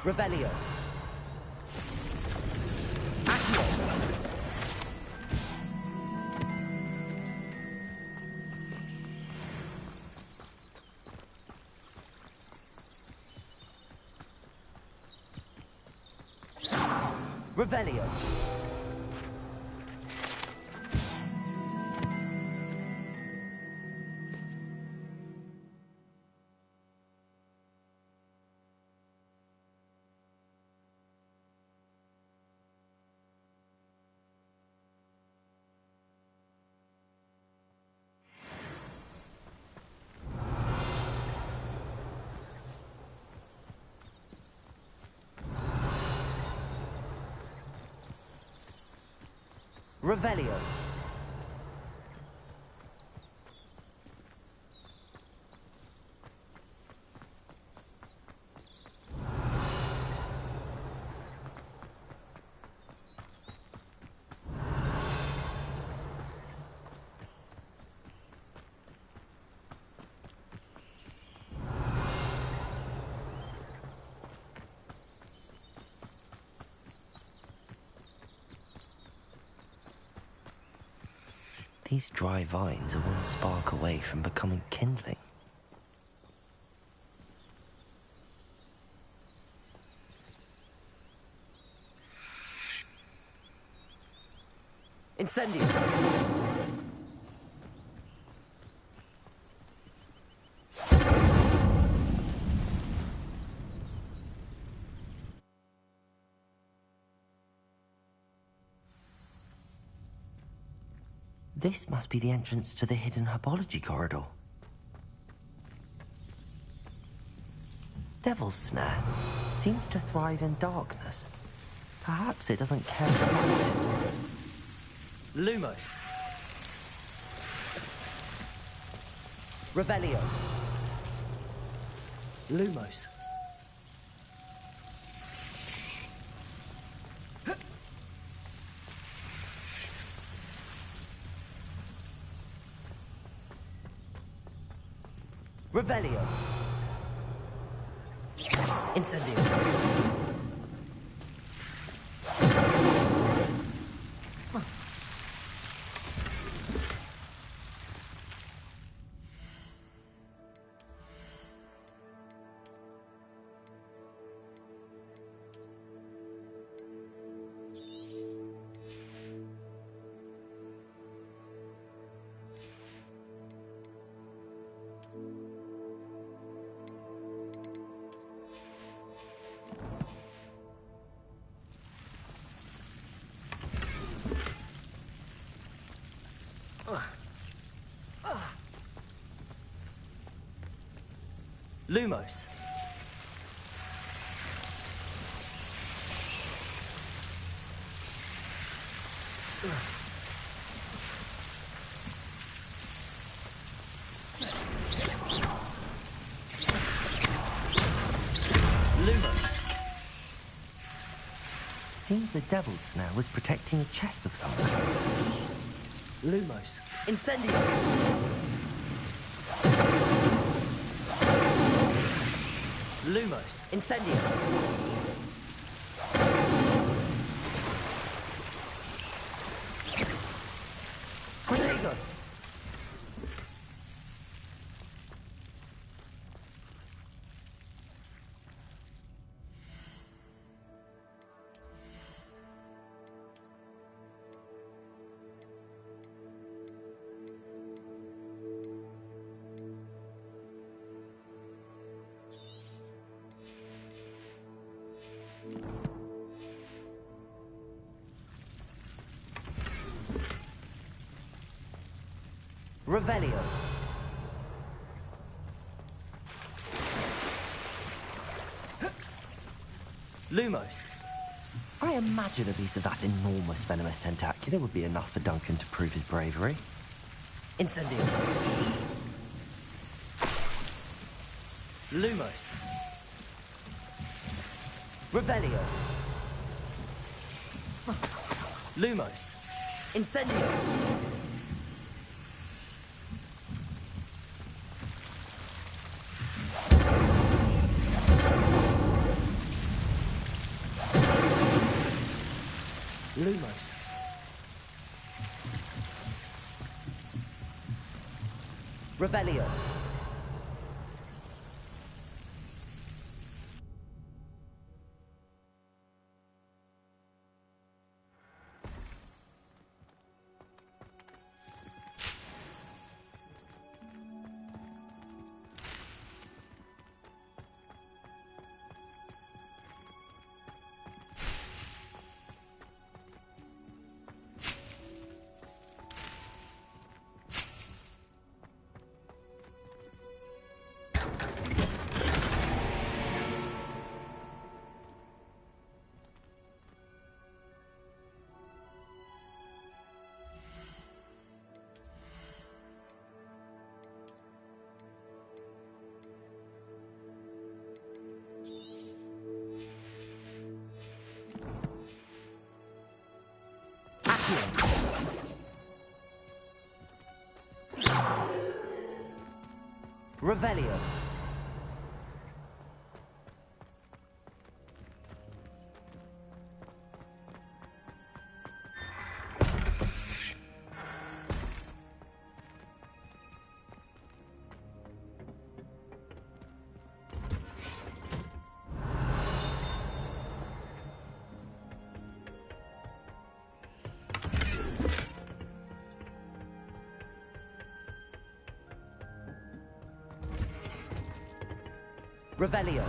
Revelio. Revelio. Revelio. These dry vines are one spark away from becoming kindling. Incendio! This must be the entrance to the hidden herbology corridor. Devil's Snare seems to thrive in darkness. Perhaps it doesn't care for light. Lumos. Revelio. Lumos. Revelio. Incendio. Lumos. Lumos. Seems the Devil's Snare was protecting a chest of some kind. Lumos. Incendio. Lumos. Incendio. Protego. Revelio. Lumos. I imagine a piece of that enormous venomous tentacular would be enough for Duncan to prove his bravery. Incendio. Lumos. Revelio. Lumos. Incendio. Lumos. Revelio. Revelio. Revelio.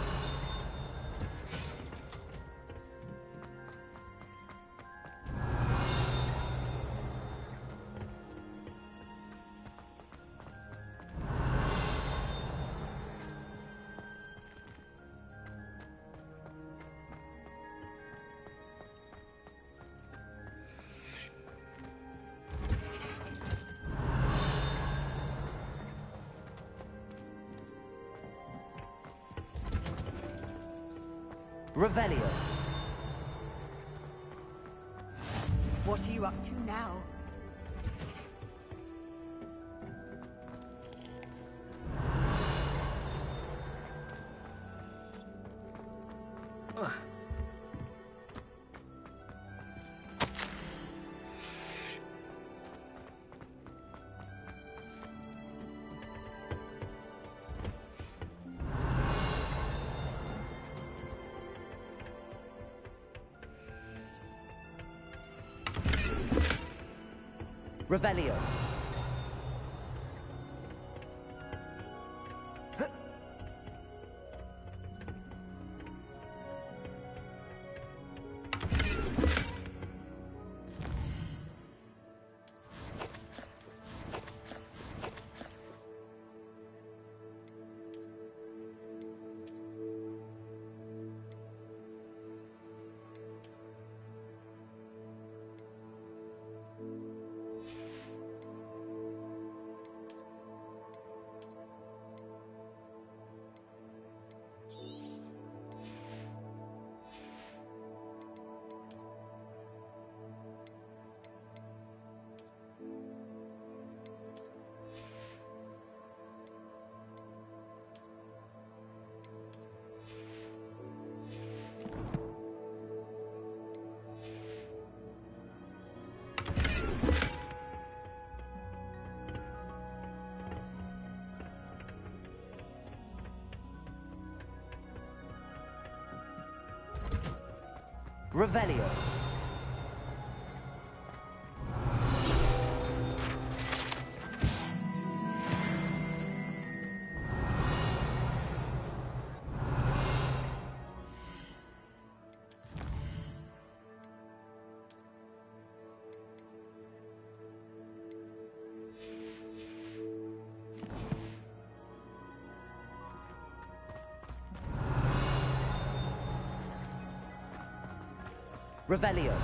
Revelio. What are you up to now? Revelio. Revelio. Revelio.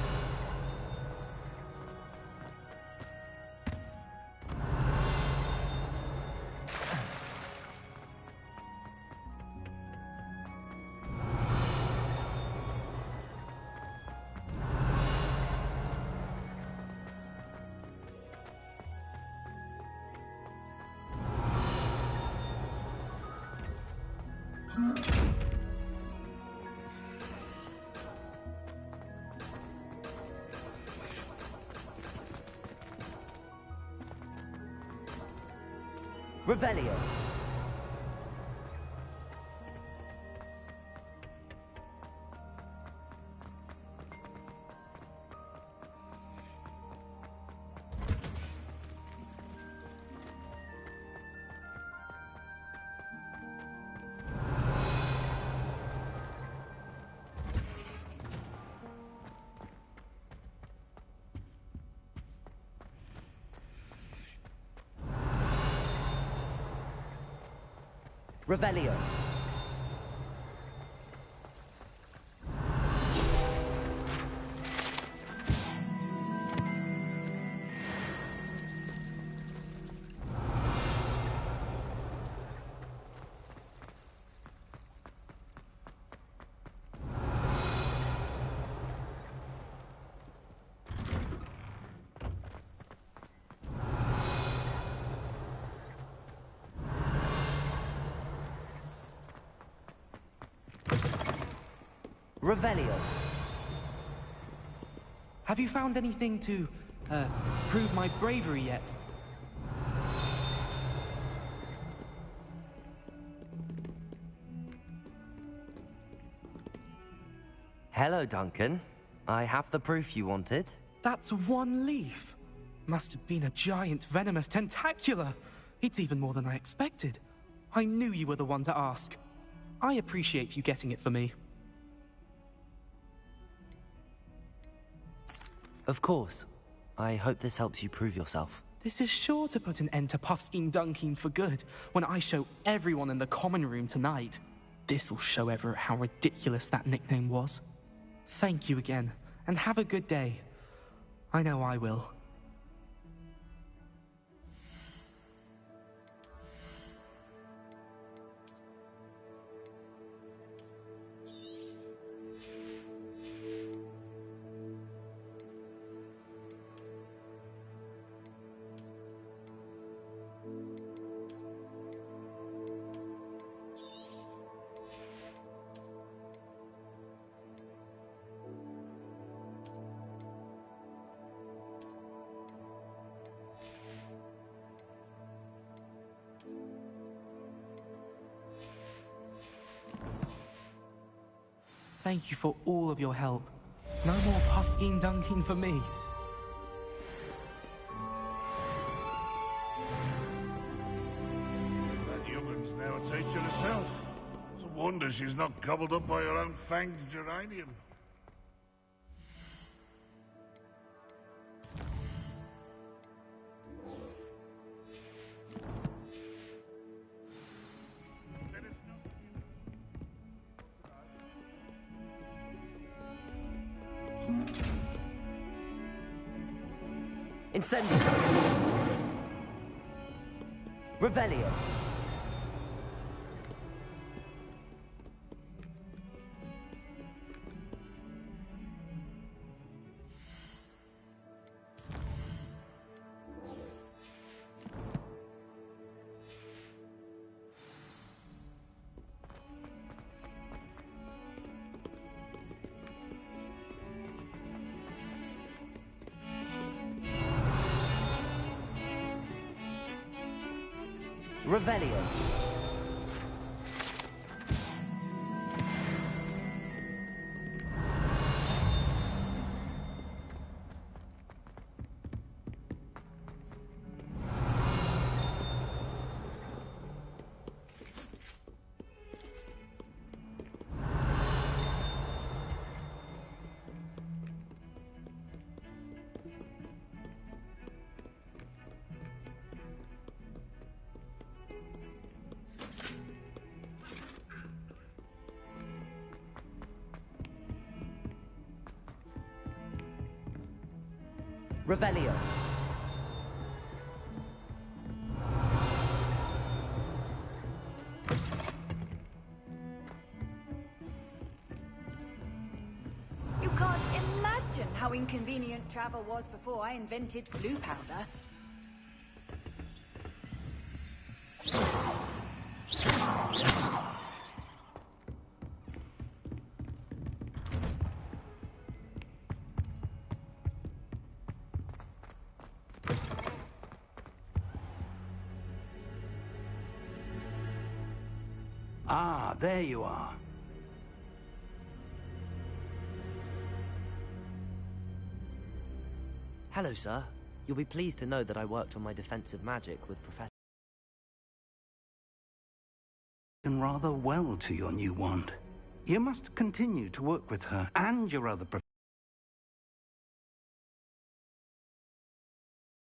Revelio. Revelio. Revelio. Have you found anything to, prove my bravery yet? Hello, Duncan. I have the proof you wanted. That's one leaf. Must have been a giant venomous tentacula. It's even more than I expected. I knew you were the one to ask. I appreciate you getting it for me. Of course. I hope this helps you prove yourself. This is sure to put an end to Puffskein Dunkeen for good when I show everyone in the common room tonight. This'll show Everett how ridiculous that nickname was. Thank you again, and have a good day. I know I will. Thank you for all of your help. No more Puffskein Dunkeen for me. That young'un's now a teacher herself. It's a wonder she's not gobbled up by her own fanged geranium. Incendio. Revelio. Revelio. Revelio. You can't imagine how inconvenient travel was before I invented flu powder. Ah, there you are. Hello, sir. You'll be pleased to know that I worked on my defensive magic with Professor... And rather well to your new wand. You must continue to work with her and your other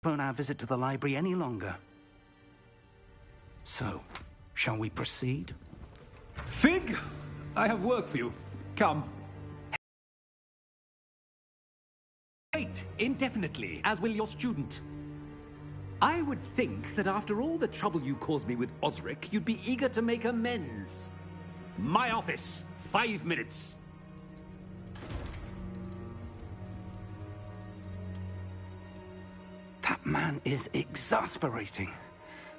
postpone our visit to the library any longer. So, shall we proceed? Fig, I have work for you. Come. Wait indefinitely, as will your student. I would think that after all the trouble you caused me with Osric, you'd be eager to make amends. My office, 5 minutes. That man is exasperating.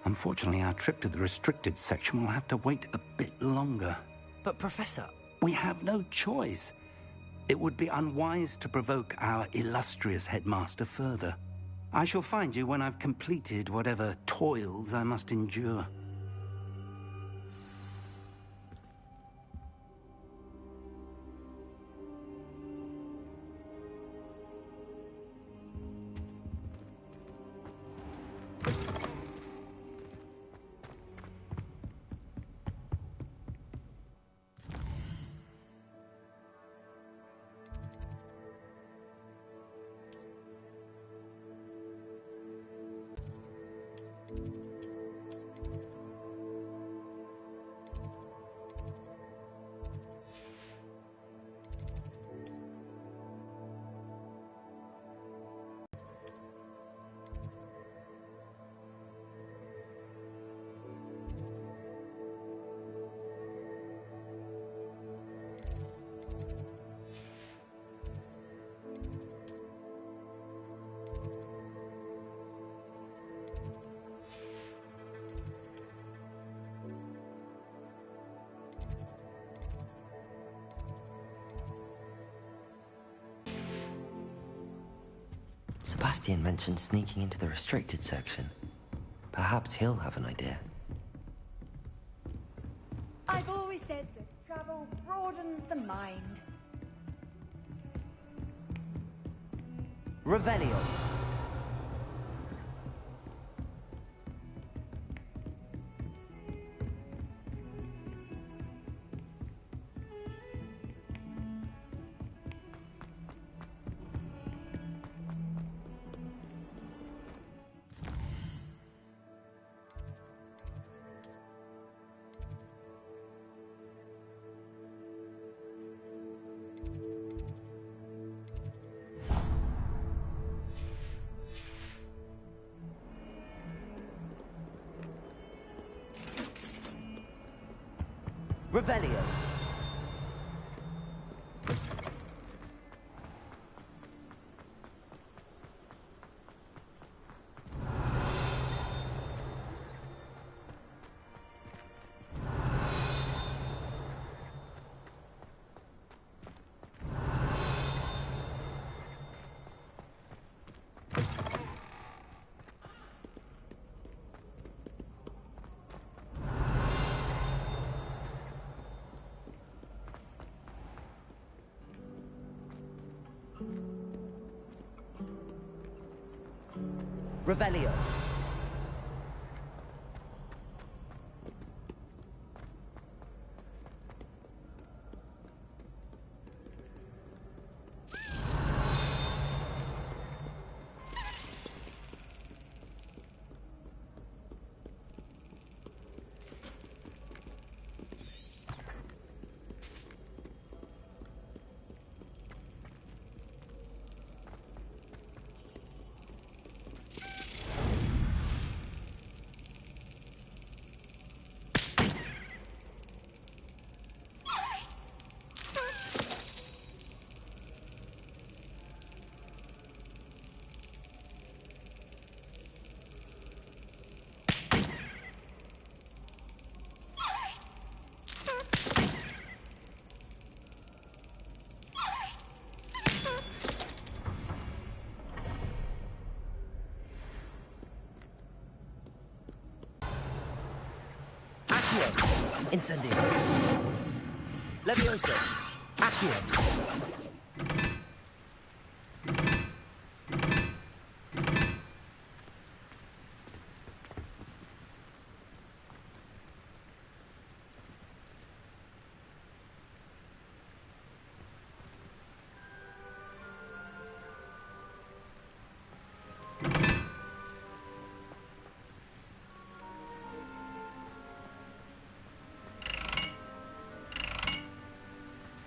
Unfortunately, our trip to the restricted section will have to wait a bit longer. But, Professor... We have no choice. It would be unwise to provoke our illustrious headmaster further. I shall find you when I've completed whatever toils I must endure. Sebastian mentioned sneaking into the restricted section. Perhaps he'll have an idea. I've always said that travel broadens the mind. Revelio. Revelio. Revelio. Incendio. Levioso. Accio.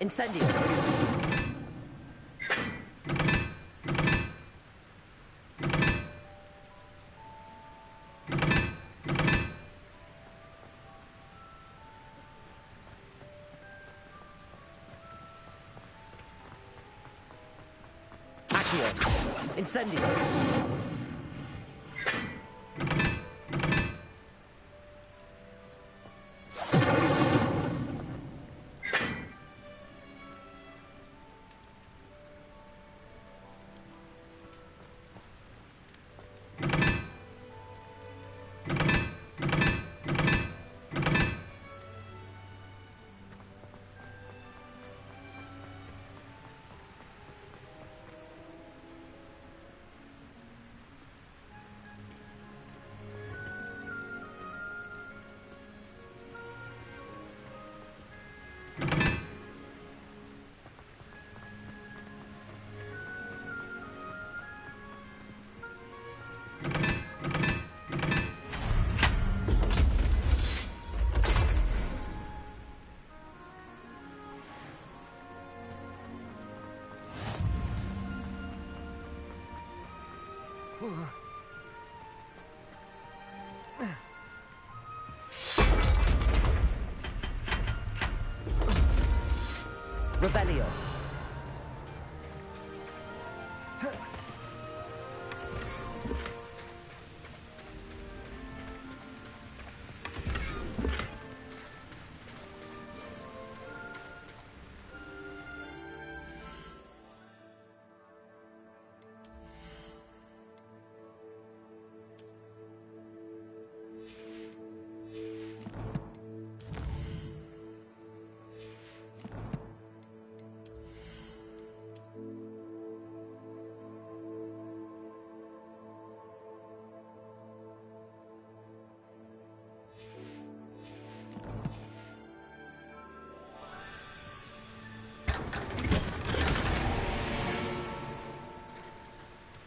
Incendio. Accio. Incendio. Revelio.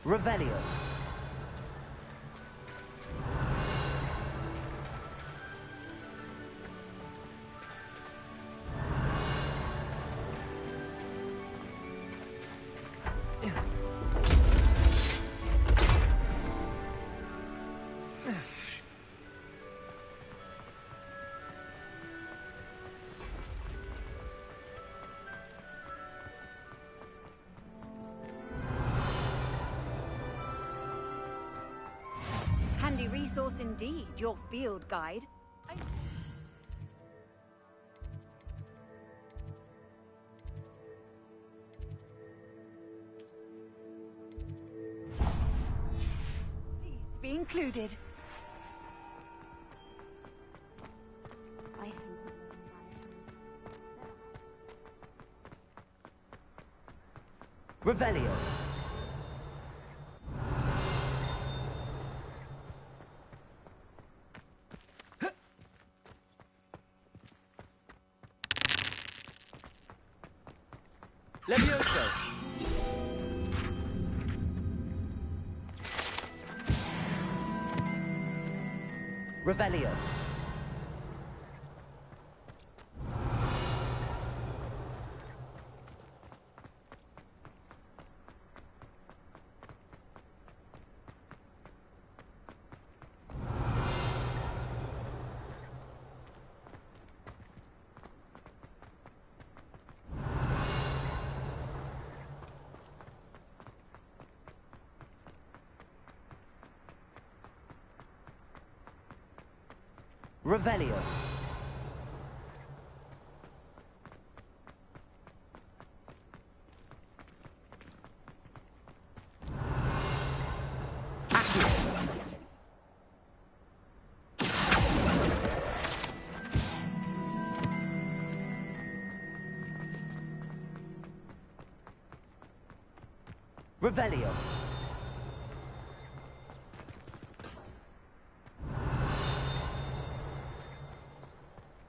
Revelio. Handy resource indeed, your field guide. Pleased to be included. Revelio. Levioso. Revelio. Revelio. Revelio.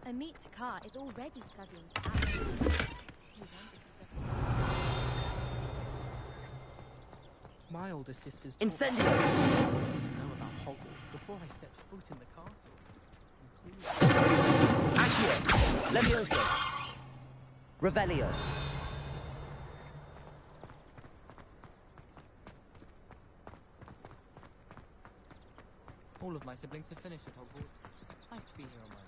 Amit Takar is already studying. My older sister's Incendio. taught me to know about Hogwarts before I stepped foot in the castle. Accio. Levioso. Revelio. All of my siblings have finished at Hogwarts. Nice to be here on my own.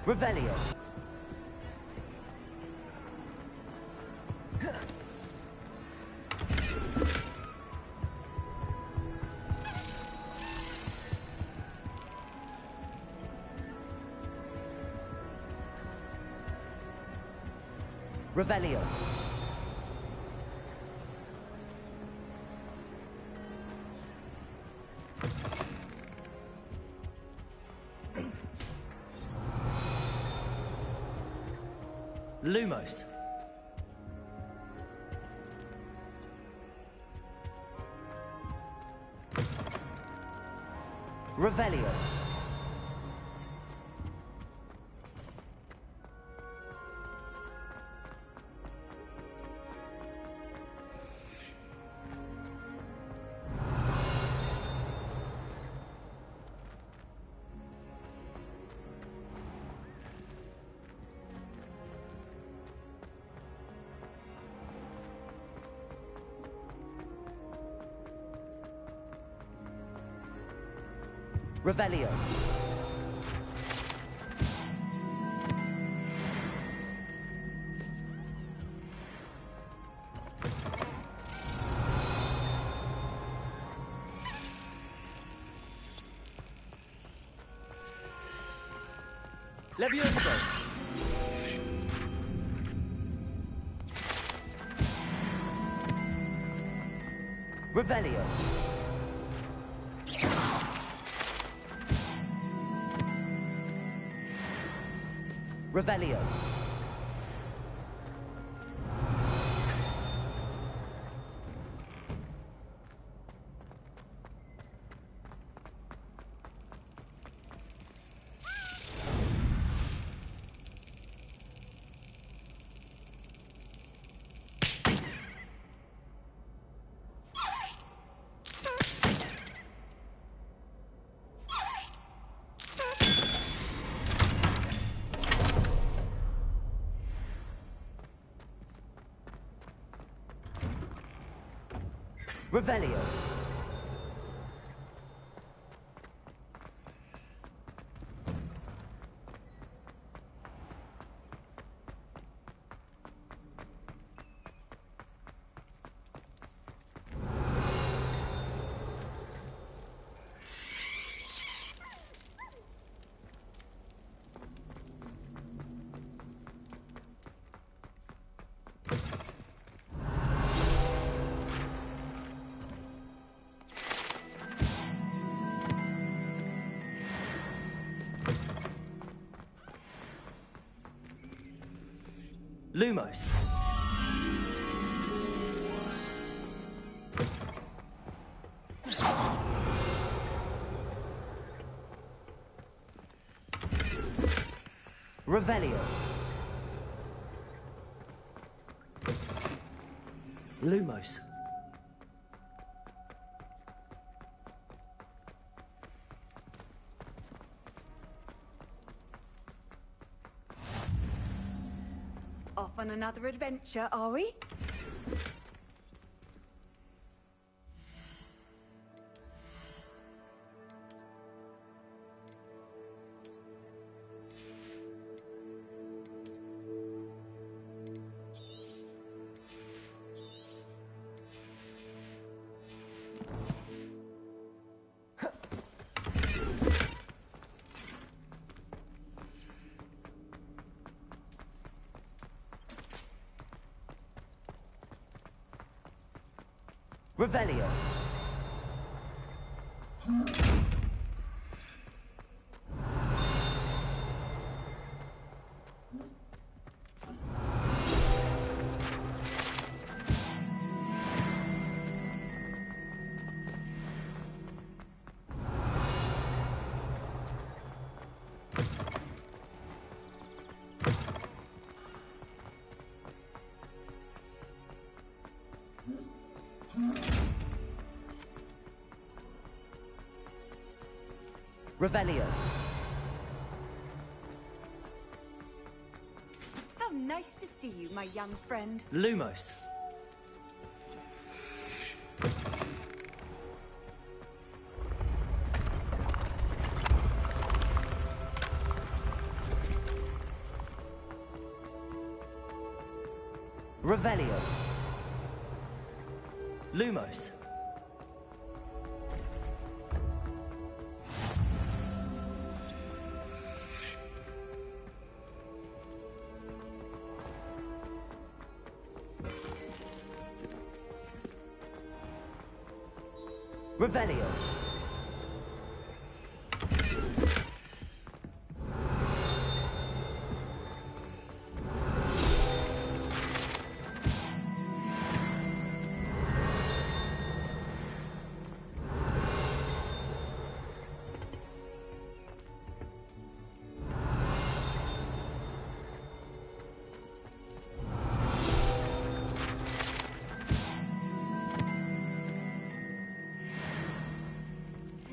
Revelio. Revelio. Lumos. Revelio. Revelio. Levioso. Revelio. Revelio. Revelio. Lumos. Revelio. Lumos. Off on another adventure, are we? Revelio. Revelio. How nice to see you, my young friend. Lumos. Revelio. Lumos. Revelio.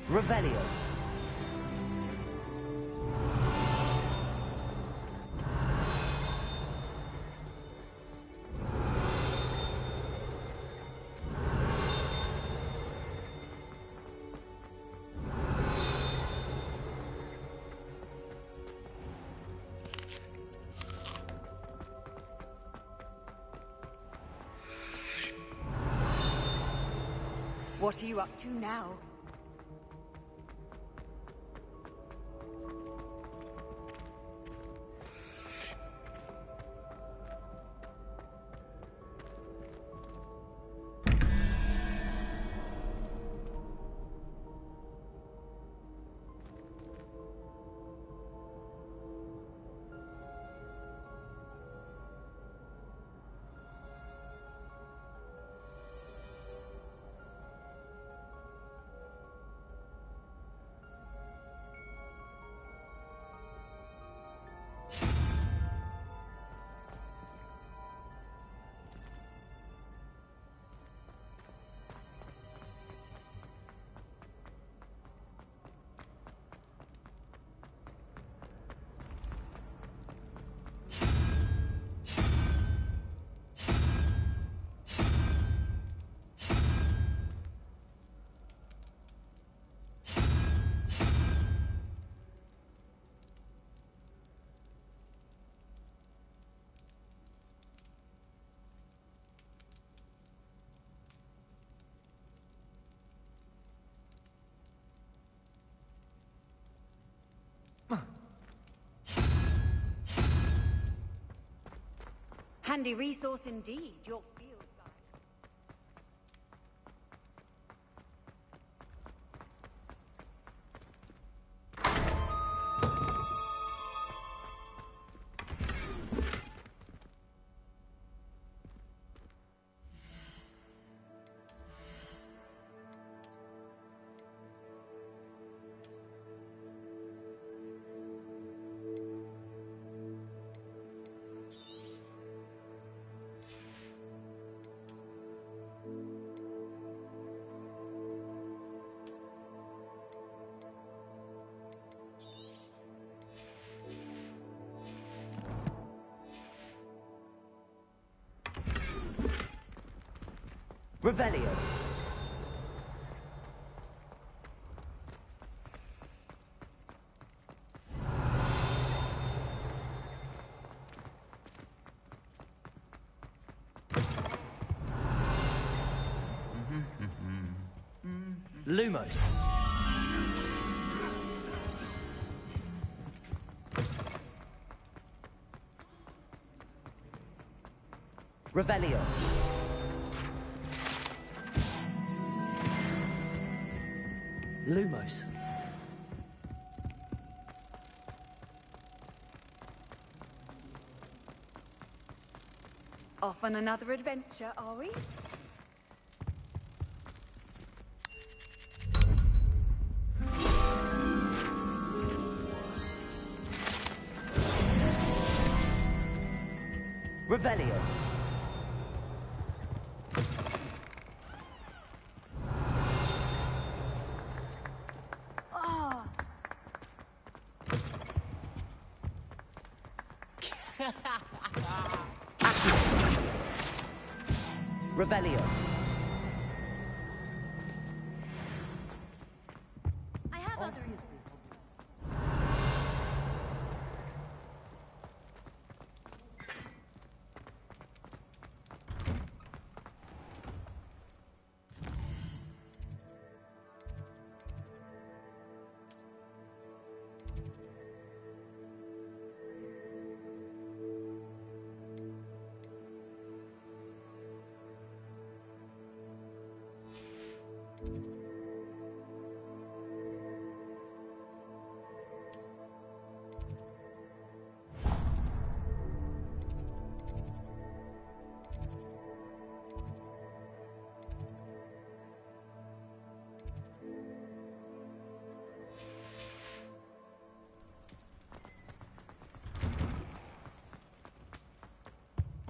Revelio. What are you up to now? Handy resource indeed, your field guide. Revelio. Lumos. Revelio. Lumos. Off on another adventure, are we? Revelio. Oh. Revelio. I have other.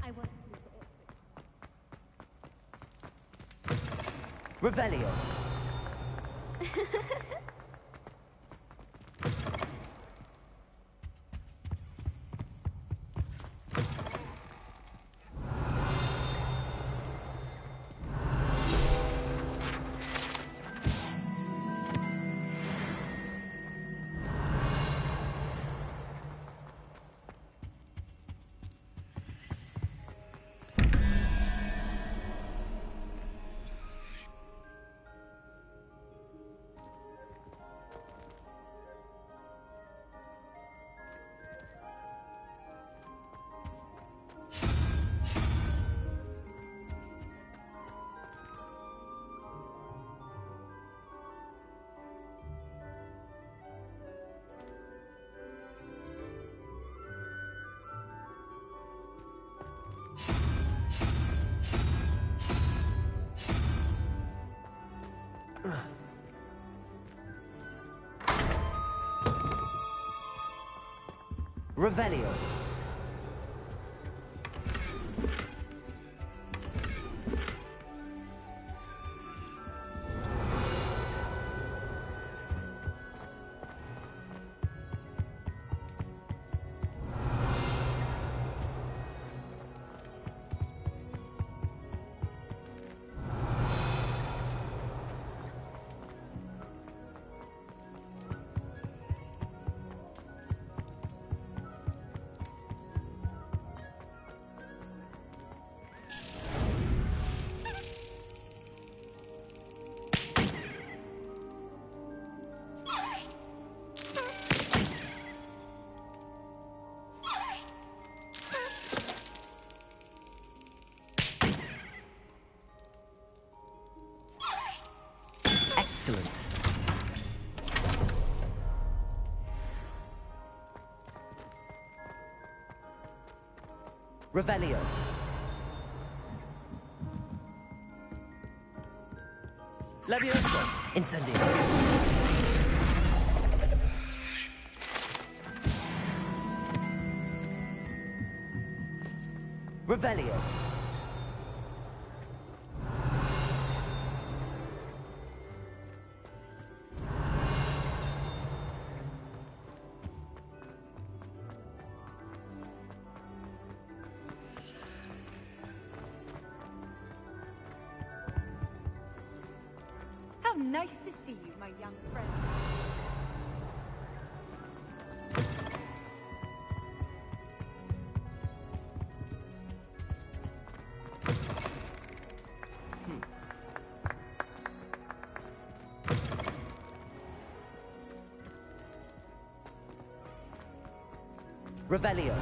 I want Revelio. Revelio. Excellent. Revelio. Leviosa. Incendio. Revelio. How nice to see you, my young friend. Revelio.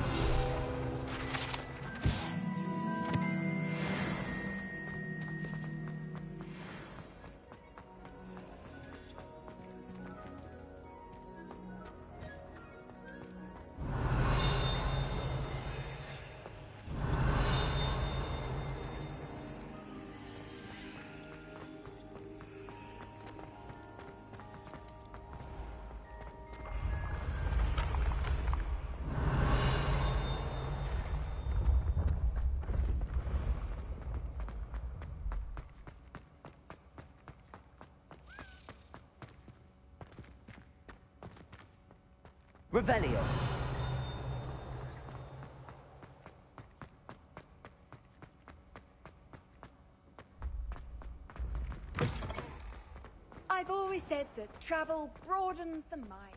Revelio. I've always said that travel broadens the mind.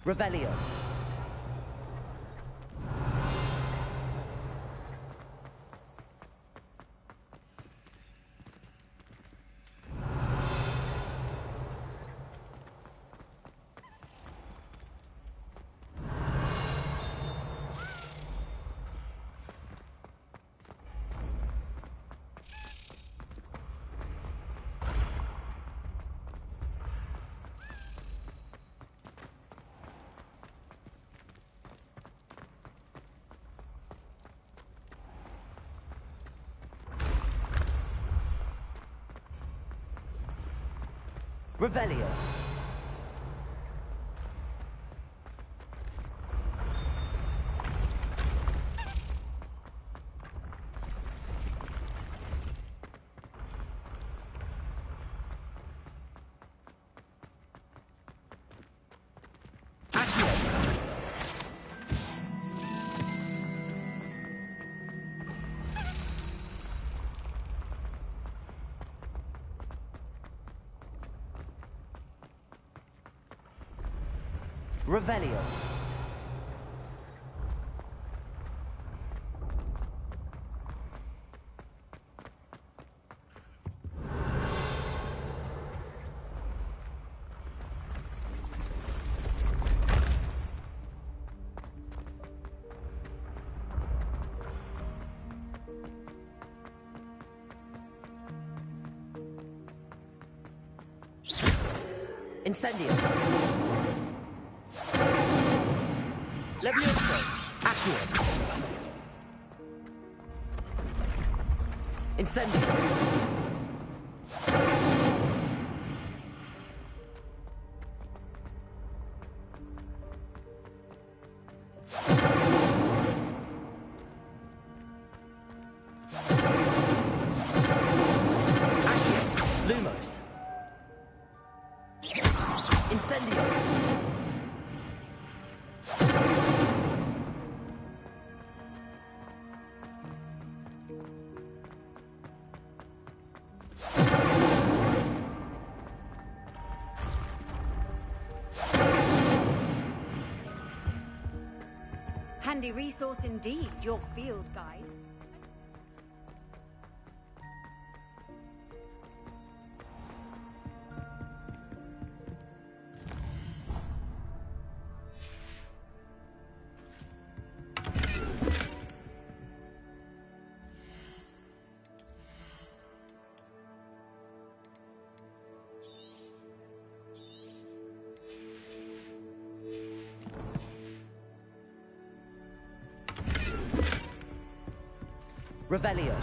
Revelio. Revelio. Revelio. Incendio. Levioso. Accio. Incendio. Lumos. Incendio. Handy resource indeed, your field guide. Revelio.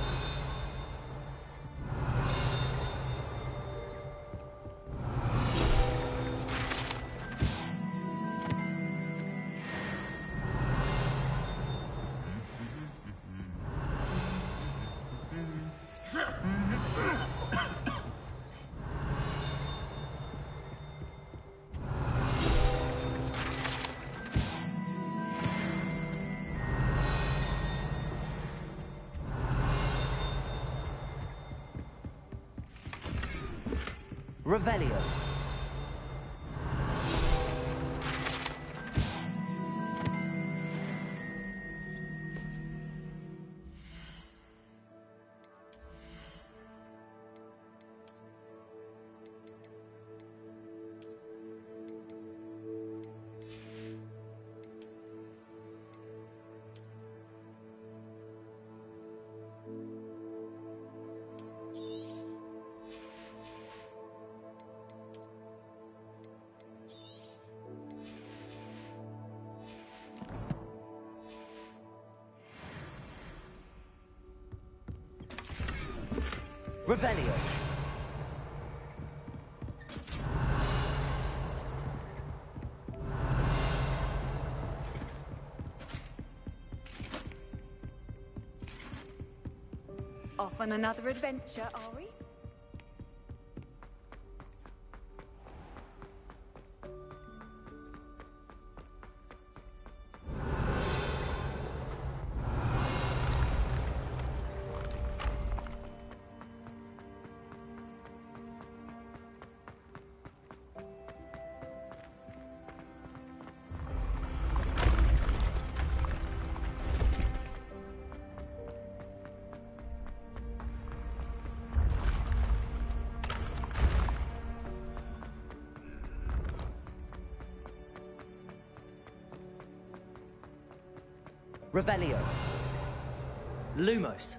Revelio. Revelio. Off on another adventure, are we? Revelio. Lumos.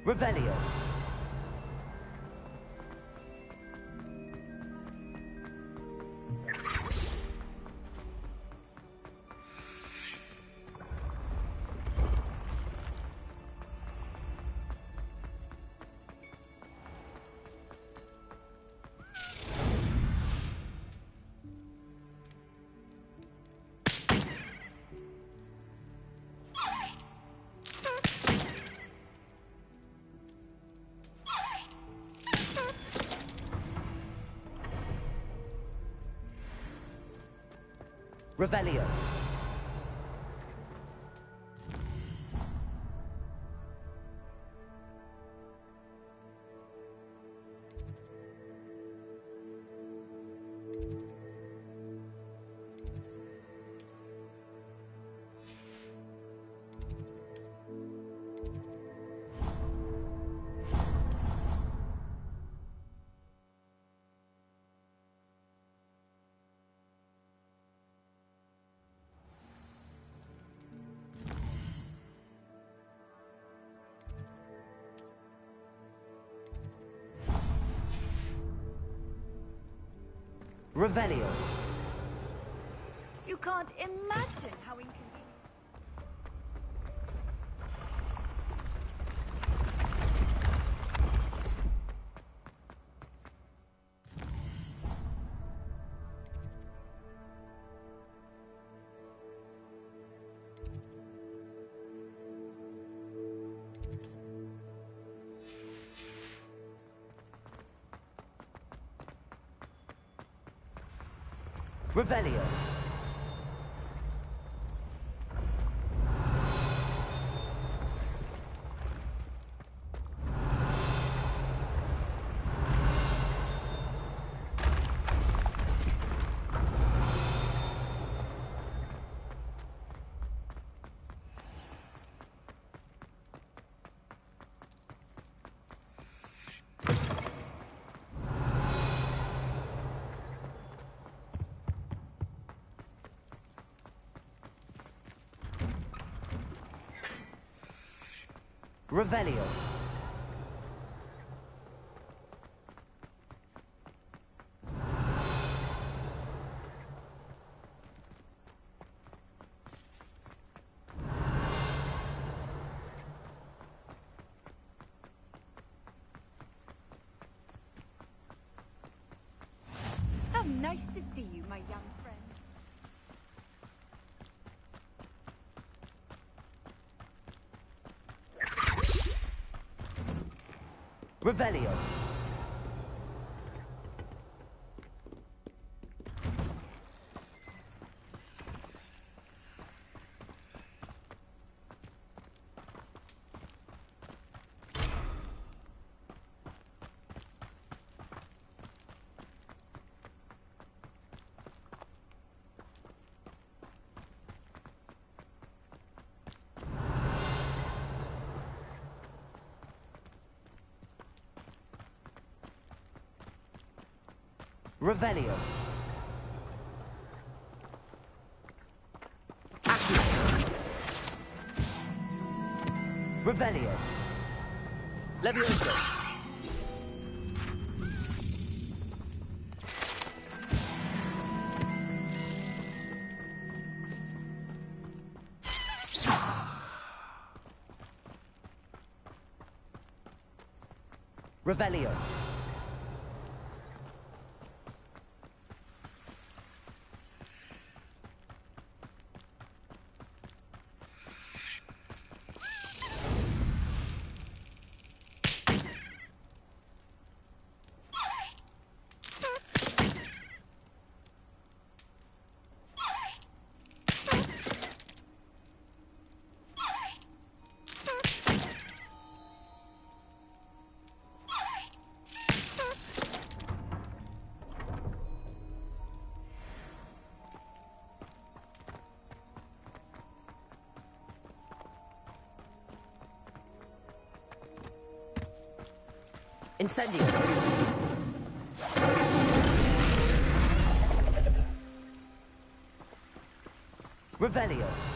Revelio. Revelio. Revelio. You can't imagine how inconvenient. Revelio. Revelio. How nice to see you, my young friend. Revelio. Revelio. Revelio. Levioso. Revelio. Incendio. Revelio.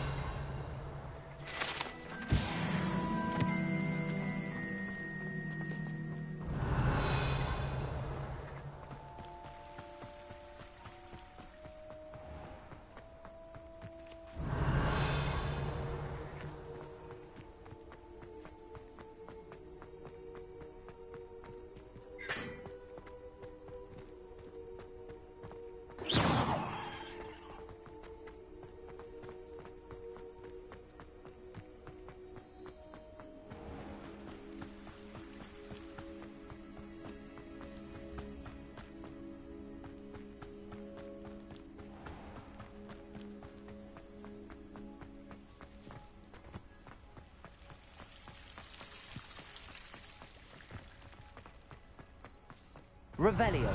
Revelio.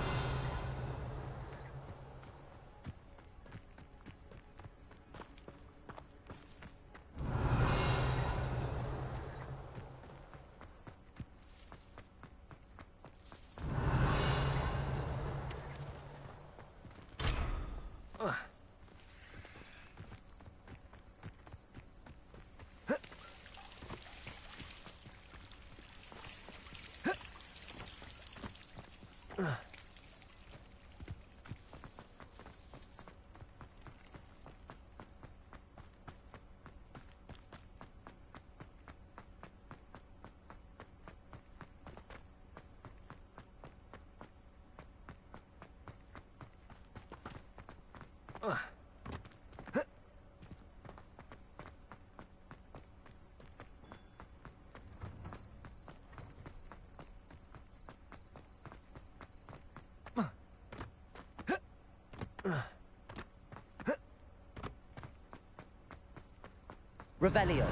Revelio.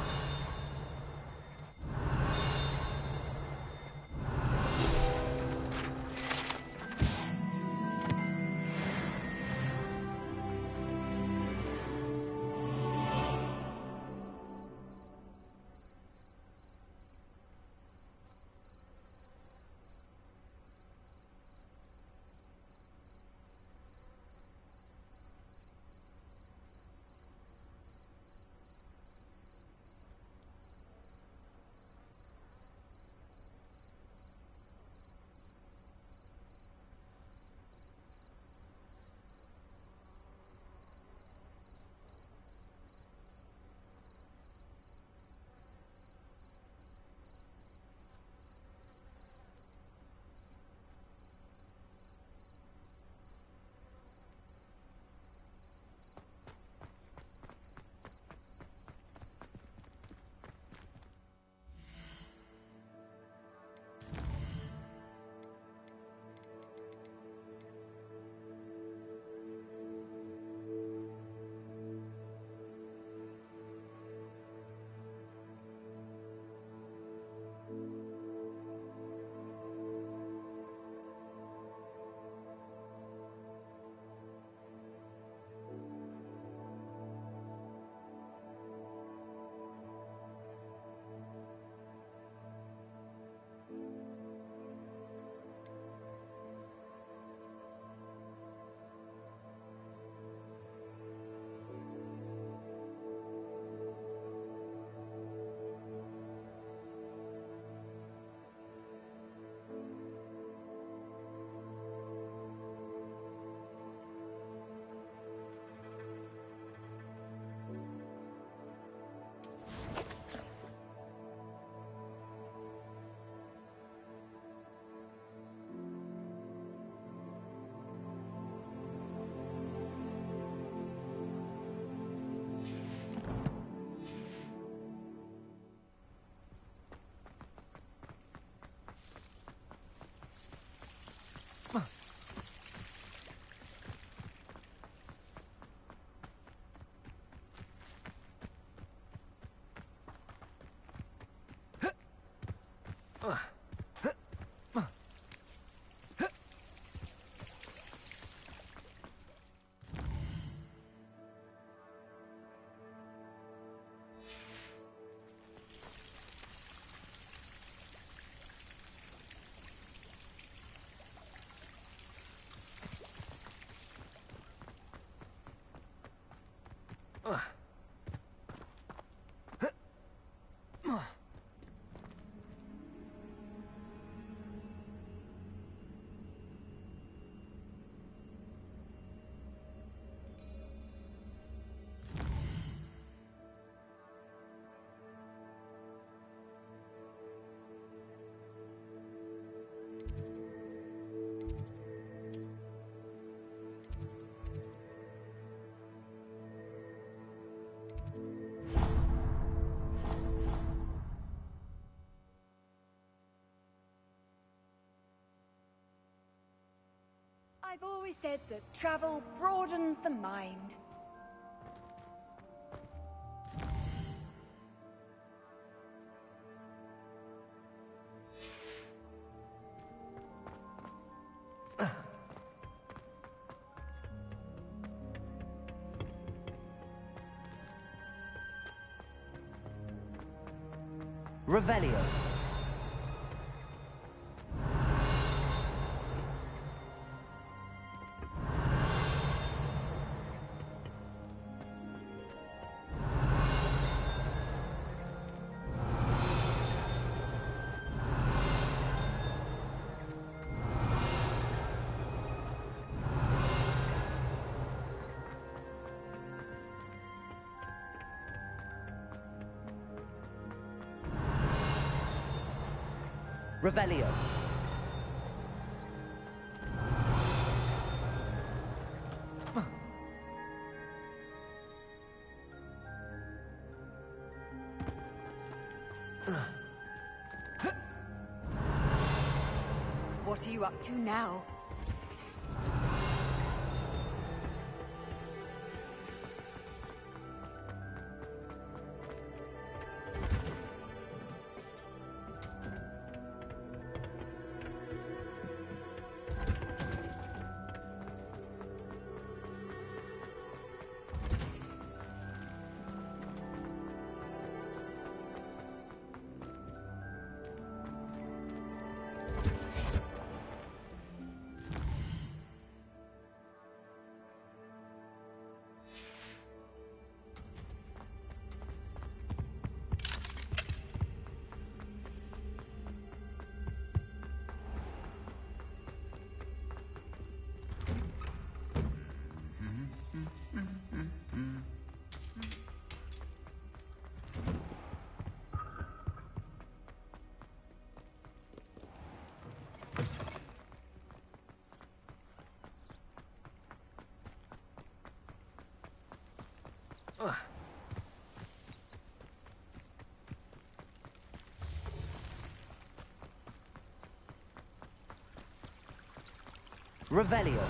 I've always said that travel broadens the mind. Revelio. Revelio. What are you up to now? Revelio.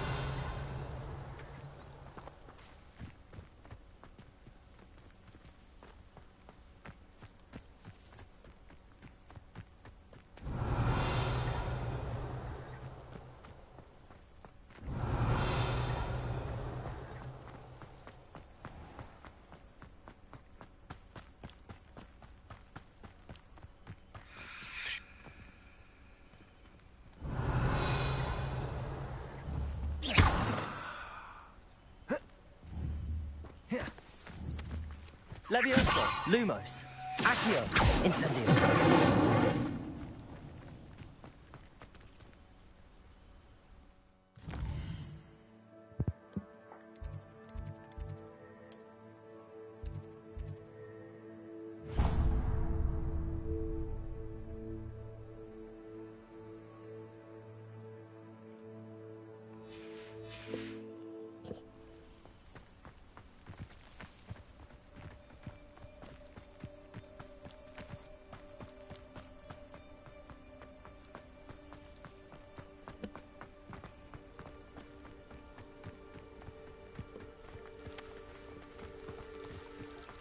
Levioso, Lumos, Accio, Incendio.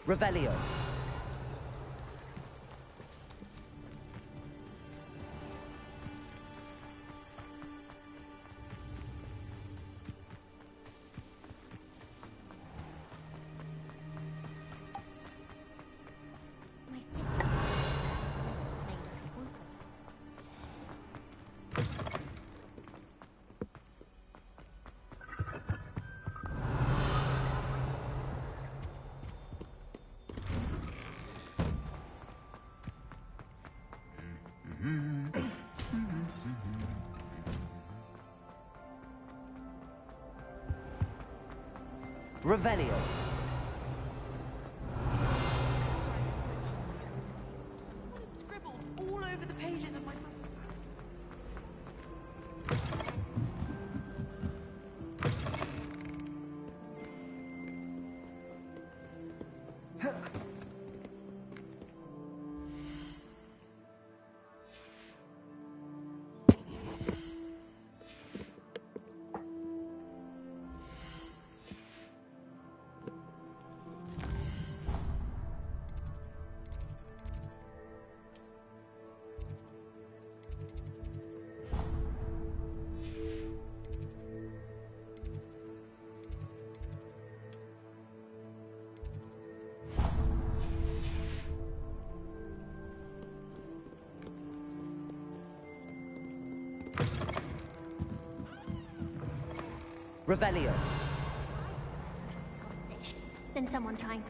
Revelio. Revelio. Scribbled all over the pages of my book. Revelio. Then someone trying.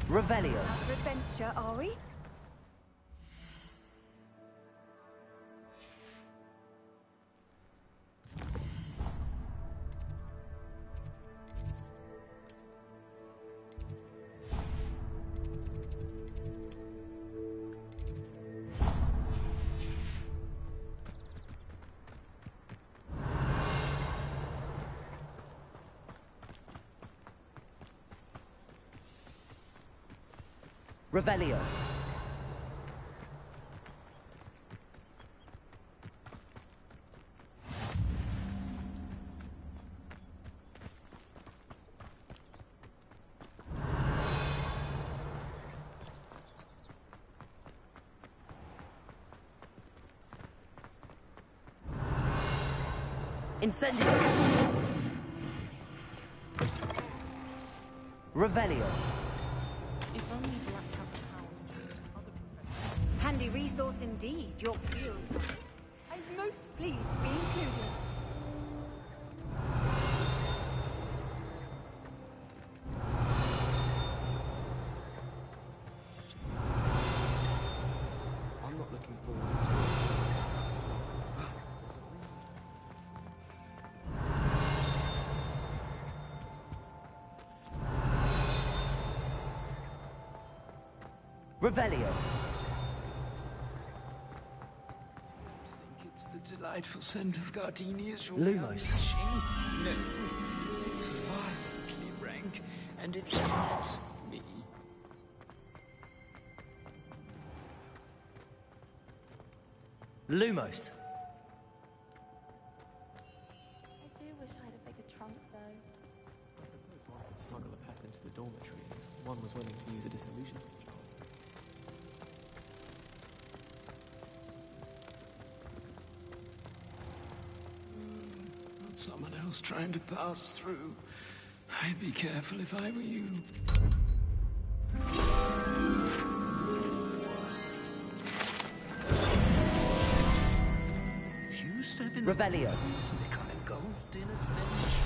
Revelio. Another adventure, are we? Revelio. Incendio. Revelio. Handy resource indeed, your field. I'm most pleased to be included. I'm not looking forward to Revelio. It's the delightful scent of gardenias you're Lumos. No, it's violently rank, and it's not me. Lumos. I do wish I had a bigger trunk, though. I suppose one could smuggle a pet into the dormitory if one was willing to use a disillusion control. Not someone else trying to pass through. I'd be careful if I were you. If you step in Revelio. become engulfed in a stench.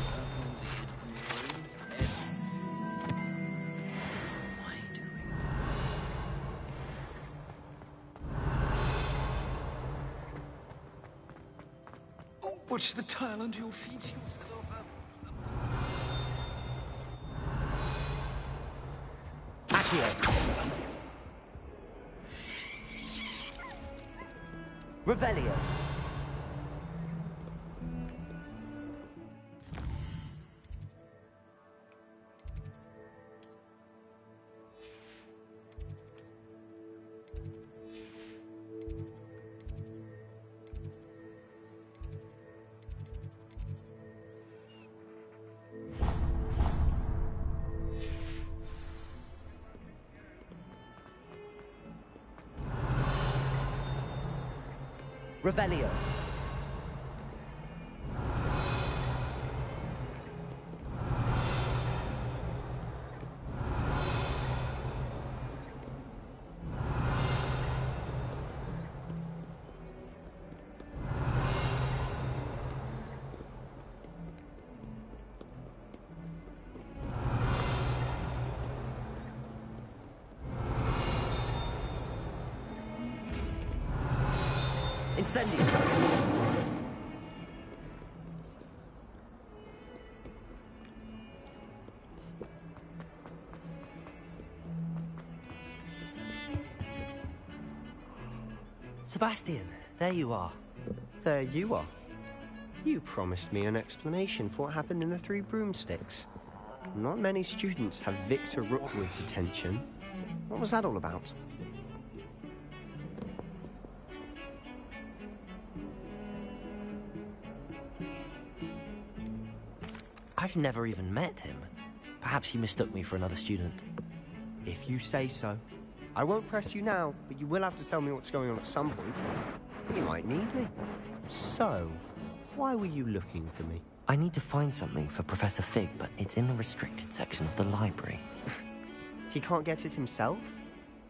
Watch the tile under your feet, you'll set off Accio. Revelio. Revelio. Incendio. Sebastian, there you are. There you are. You promised me an explanation for what happened in the Three Broomsticks. Not many students have Victor Rookwood's attention. What was that all about? I've never even met him. Perhaps he mistook me for another student. If you say so. I won't press you now, but you will have to tell me what's going on at some point. You might need me. So, why were you looking for me? I need to find something for Professor Fig, but it's in the restricted section of the library. He can't get it himself?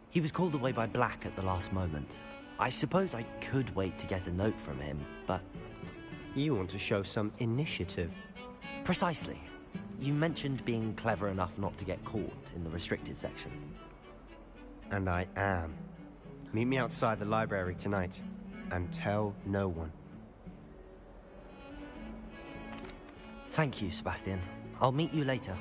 He was called away by Black at the last moment. I suppose I could wait to get a note from him, but... You want to show some initiative. Precisely. You mentioned being clever enough not to get caught in the restricted section. And I am. Meet me outside the library tonight, and tell no one. Thank you, Sebastian. I'll meet you later.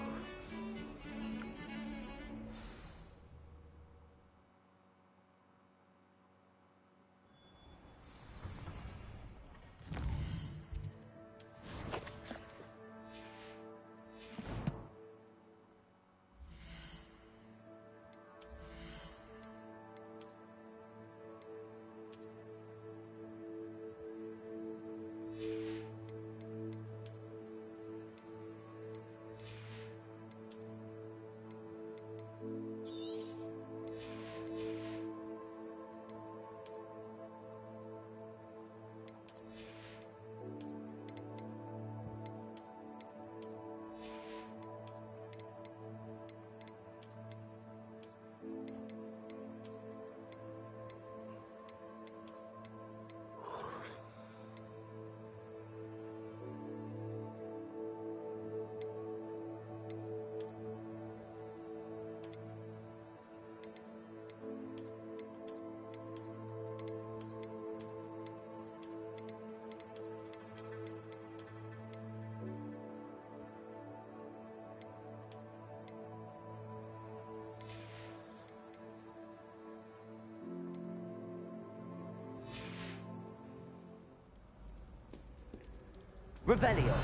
Revelio.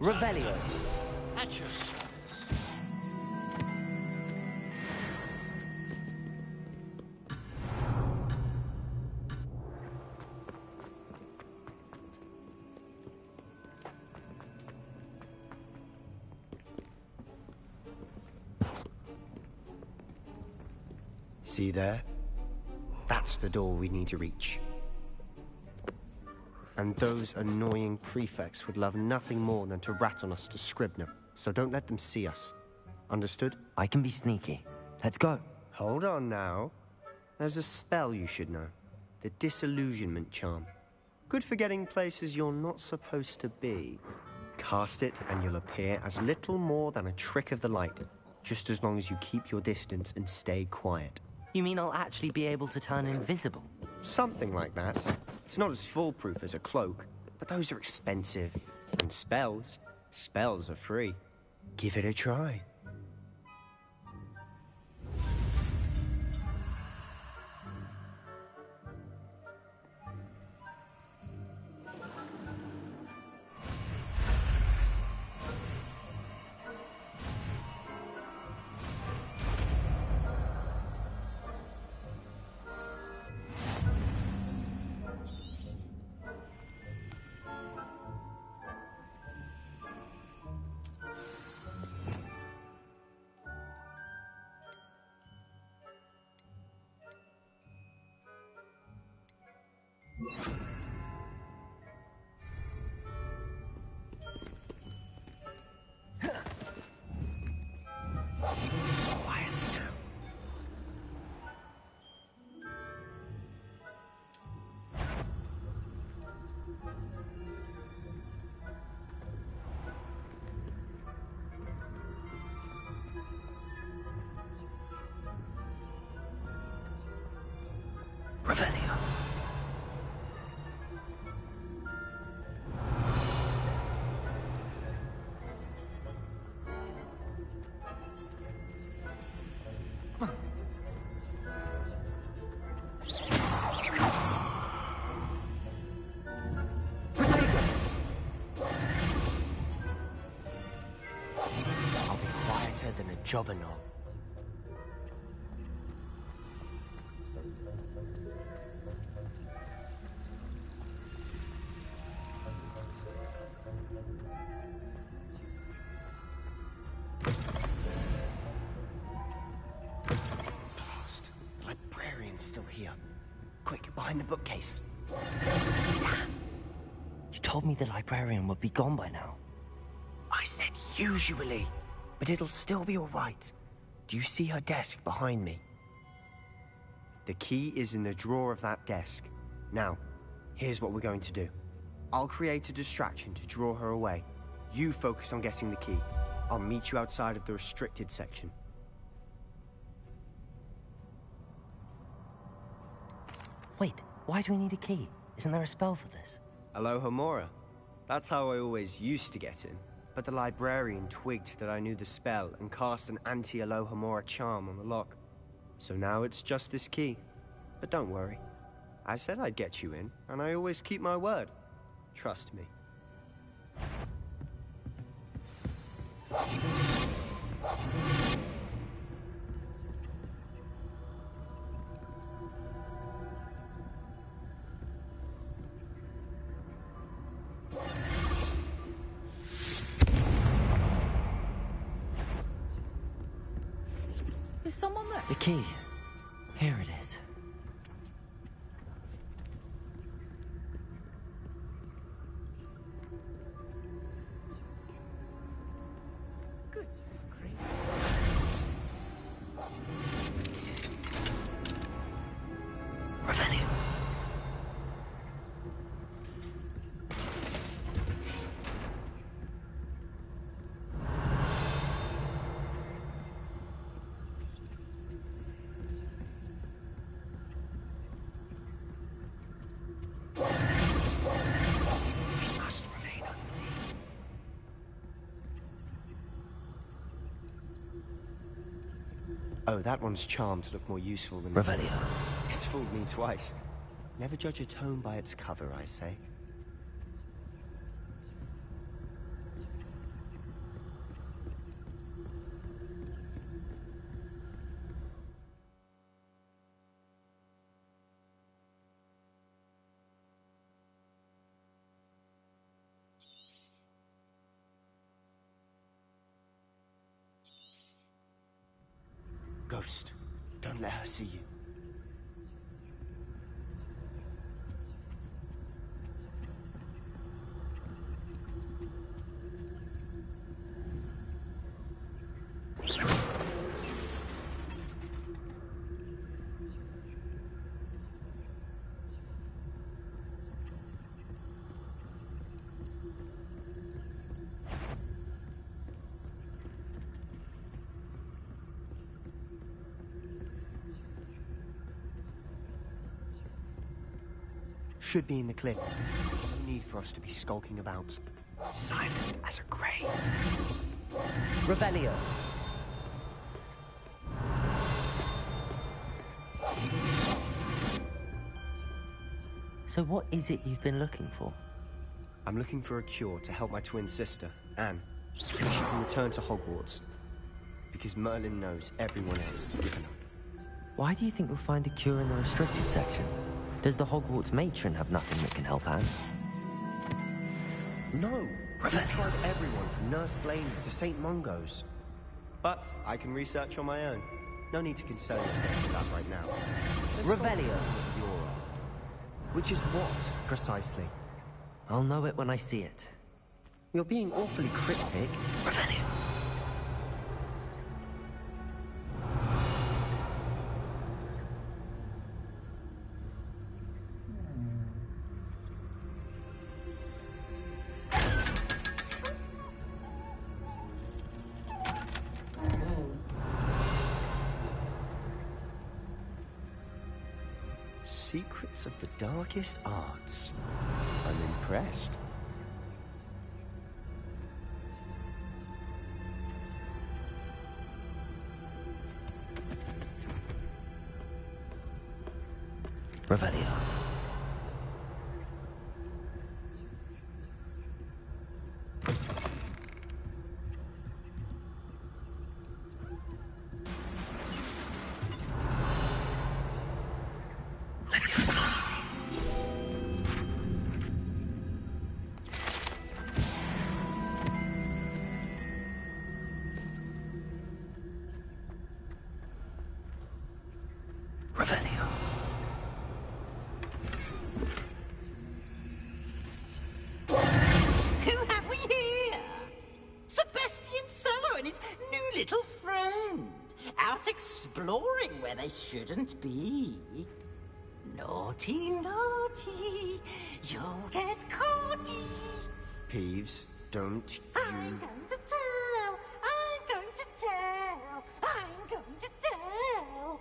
Revelio. At your service. See there? That's the door we need to reach. And those annoying prefects would love nothing more than to rat on us to Scribner, so don't let them see us. Understood? I can be sneaky. Let's go. Hold on now. There's a spell you should know. The Disillusionment Charm. Good for getting places you're not supposed to be. Cast it and you'll appear as little more than a trick of the light, just as long as you keep your distance and stay quiet. You mean I'll actually be able to turn invisible? Something like that. It's not as foolproof as a cloak, but those are expensive. And spells are free. Give it a try. Revelio. I'll be quieter than a jobberknoll. Blast. The librarian's still here. Quick, behind the bookcase. You told me the librarian would be gone by now. I said usually, but it'll still be all right. Do you see her desk behind me? The key is in the drawer of that desk. Now, here's what we're going to do. I'll create a distraction to draw her away. You focus on getting the key. I'll meet you outside of the restricted section. Wait, why do we need a key? Isn't there a spell for this? Alohomora. That's how I always used to get in. But the librarian twigged that I knew the spell and cast an anti-Alohomora charm on the lock. So now it's just this key. But don't worry. I said I'd get you in, and I always keep my word. Trust me. Is someone there? The key. Here it is. Revenue. Oh, that one's charmed to look more useful than Revelio. It's fooled me twice. Never judge a tome by its cover, I say. Ghost, don't let her see you. Should be in the cliff. No need for us to be skulking about. Silent as a grave. Revelio. So what is it you've been looking for? I'm looking for a cure to help my twin sister, Anne, so she can return to Hogwarts. Because Merlin knows everyone else has given up. Why do you think we'll find a cure in the restricted section? Does the Hogwarts matron have nothing that can help Anne? No! We've tried everyone from Nurse Blaney to St. Mungo's. But I can research on my own. No need to concern yourself with that right now. Revelio. Which is what, precisely? I'll know it when I see it. You're being awfully cryptic. Revelio. Secrets of the darkest arts. I'm impressed. Revelio. Revelio. Who have we here? Sebastian Solo and his new little friend. Out exploring where they shouldn't be. Naughty, naughty. You'll get caughty. Peeves, don't you... I'm going to tell. I'm going to tell. I'm going to tell.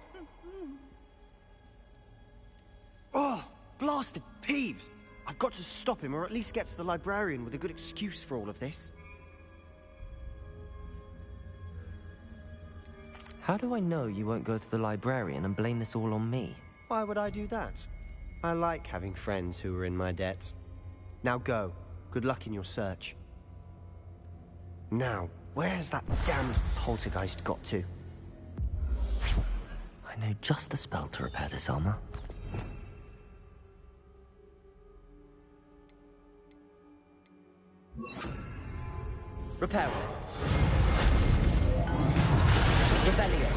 Oh, blasted Peeves! I've got to stop him, or at least get to the librarian with a good excuse for all of this. How do I know you won't go to the librarian and blame this all on me? Why would I do that? I like having friends who are in my debt. Now go. Good luck in your search. Now, where's that damned poltergeist got to? I know just the spell to repair this armor. Repair. Revelio.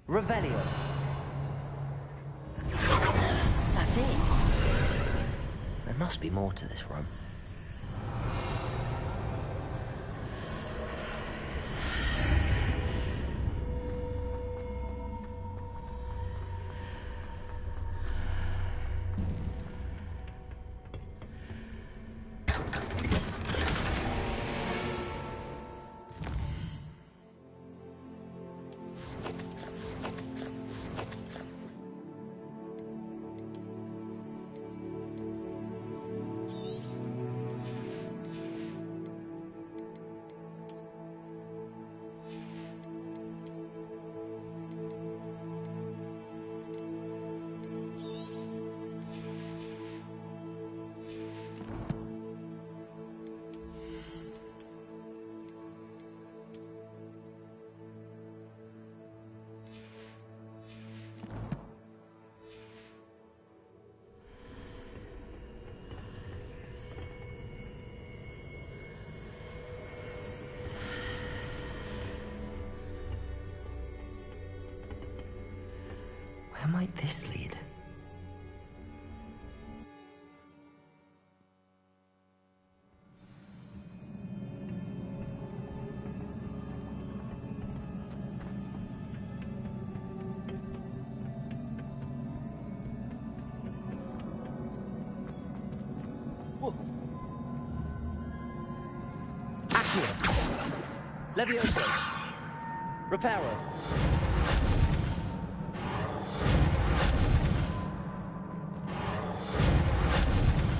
Revelio. That's it. There must be more to this room. Where might this lead? Accio. Levioso. Reparo.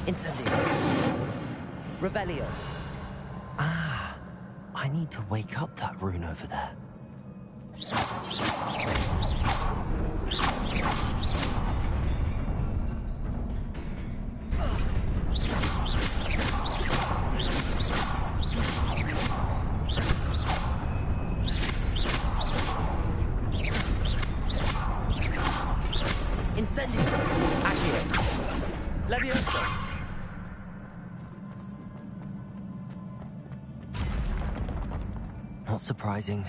Incendio. Revelio. Ah, I need to wake up that rune over there. Incendio. Accio. Levioso. Not surprising.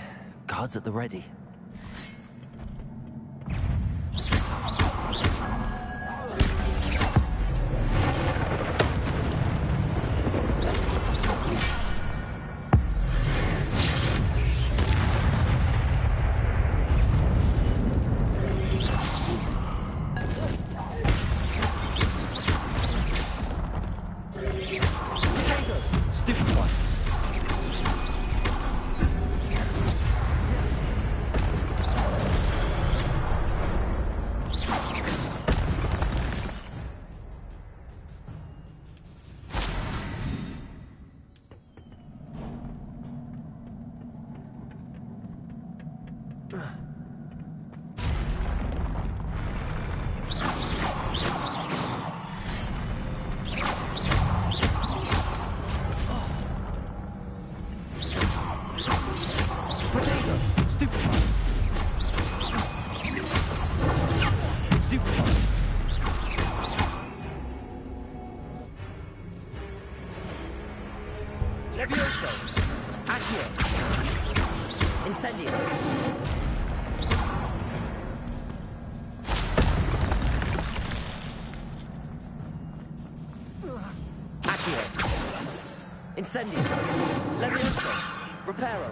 Guards at the ready. Incendio. Accio. Incendio. Levioso. Reparo.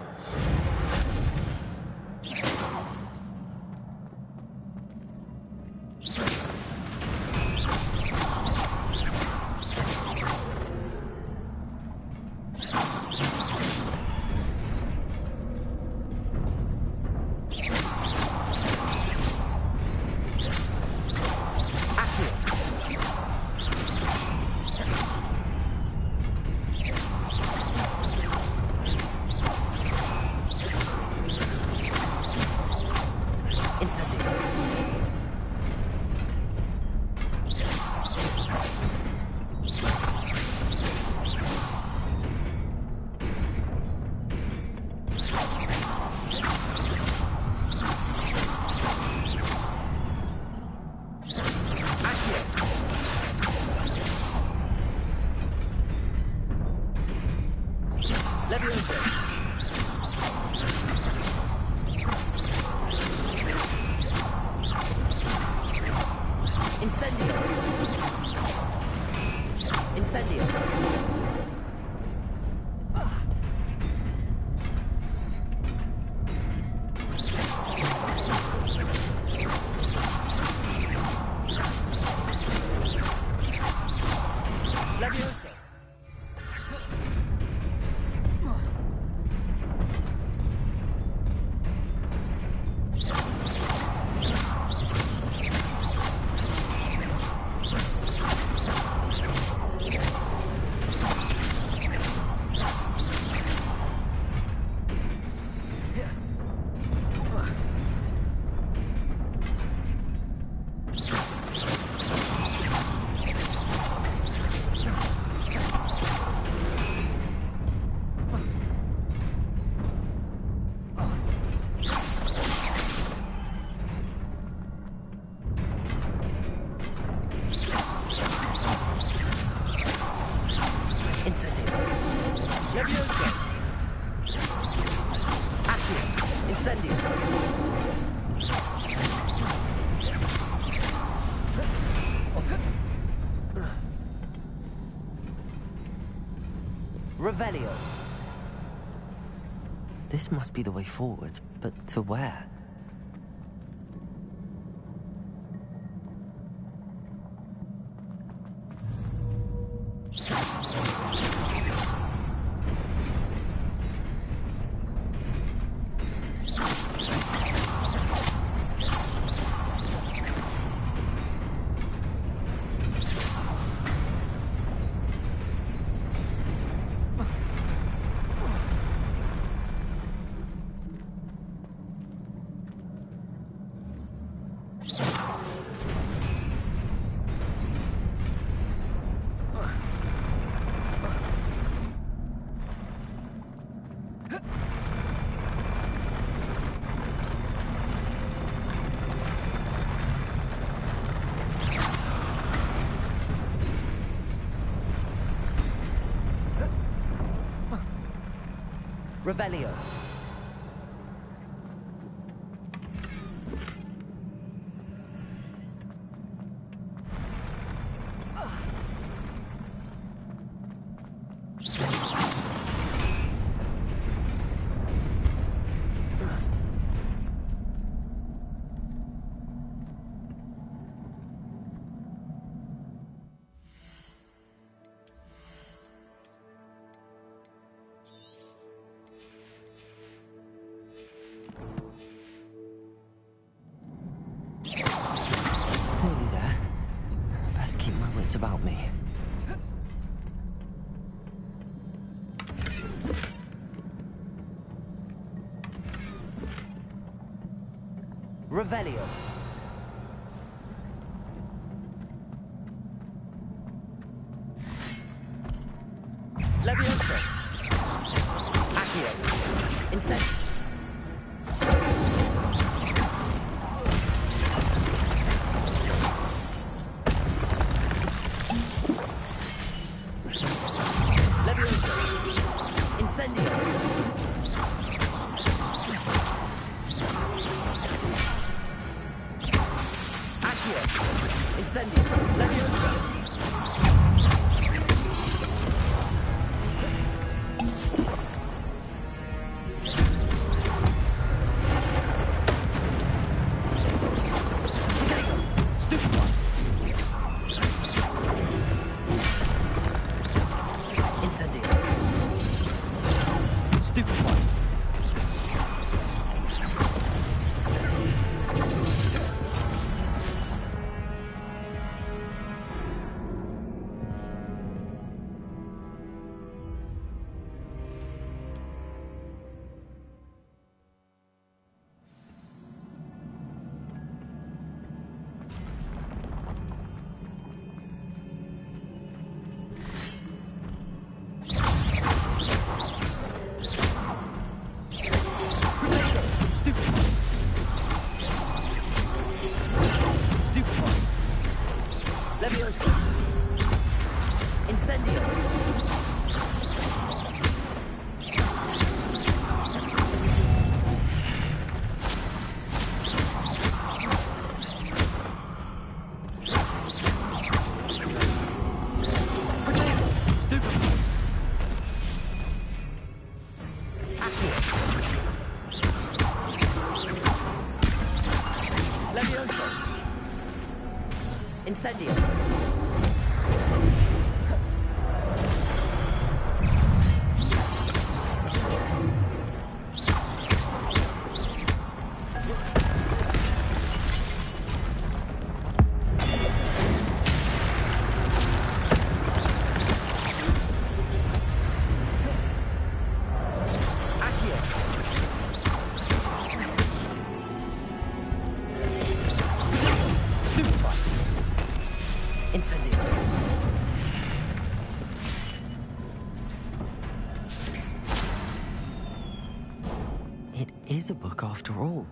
Revelio. This must be the way forward, but to where? Revelio. Nearly there. Best keep my wits about me. Revelio. Levioso. Accio. Incendio. Levioso. Incendio. Incendio. It is a book after all.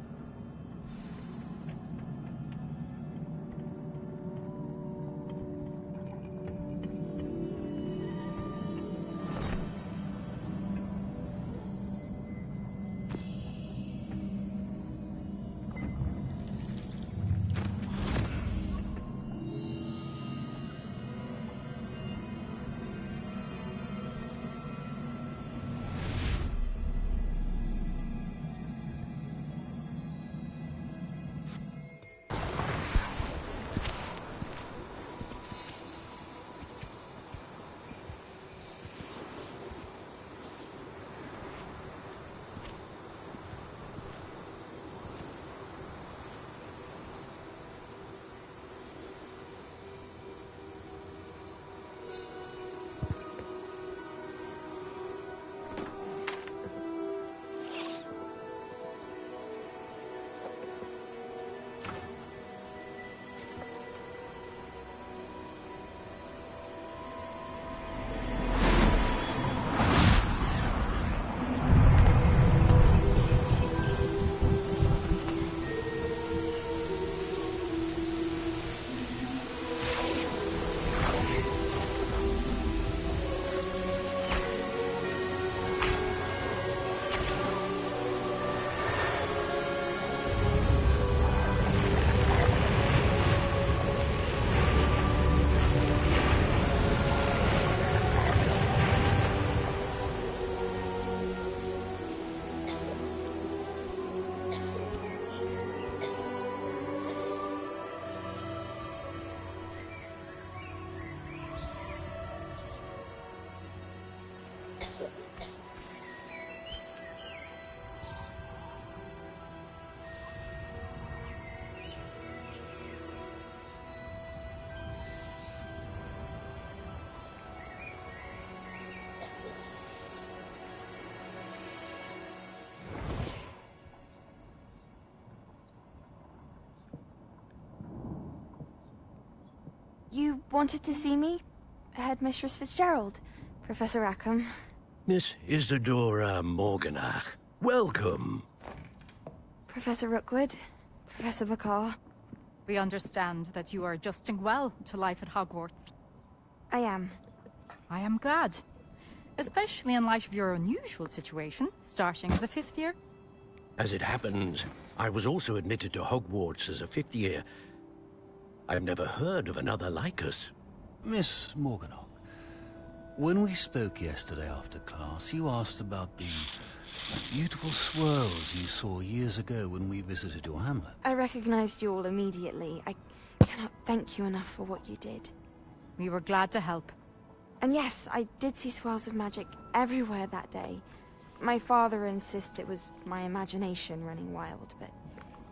You wanted to see me? Headmistress Fitzgerald, Professor Rackham. Miss Isadora Morganach, welcome. Professor Rookwood, Professor Bakar. We understand that you are adjusting well to life at Hogwarts. I am. I am glad. Especially in light of your unusual situation, starting as a 5th year. As it happens, I was also admitted to Hogwarts as a 5th year. I've never heard of another like us. Miss Morganach, when we spoke yesterday after class, you asked about the beautiful swirls you saw years ago when we visited your hamlet. I recognized you all immediately. I cannot thank you enough for what you did. We were glad to help. And yes, I did see swirls of magic everywhere that day. My father insists it was my imagination running wild, but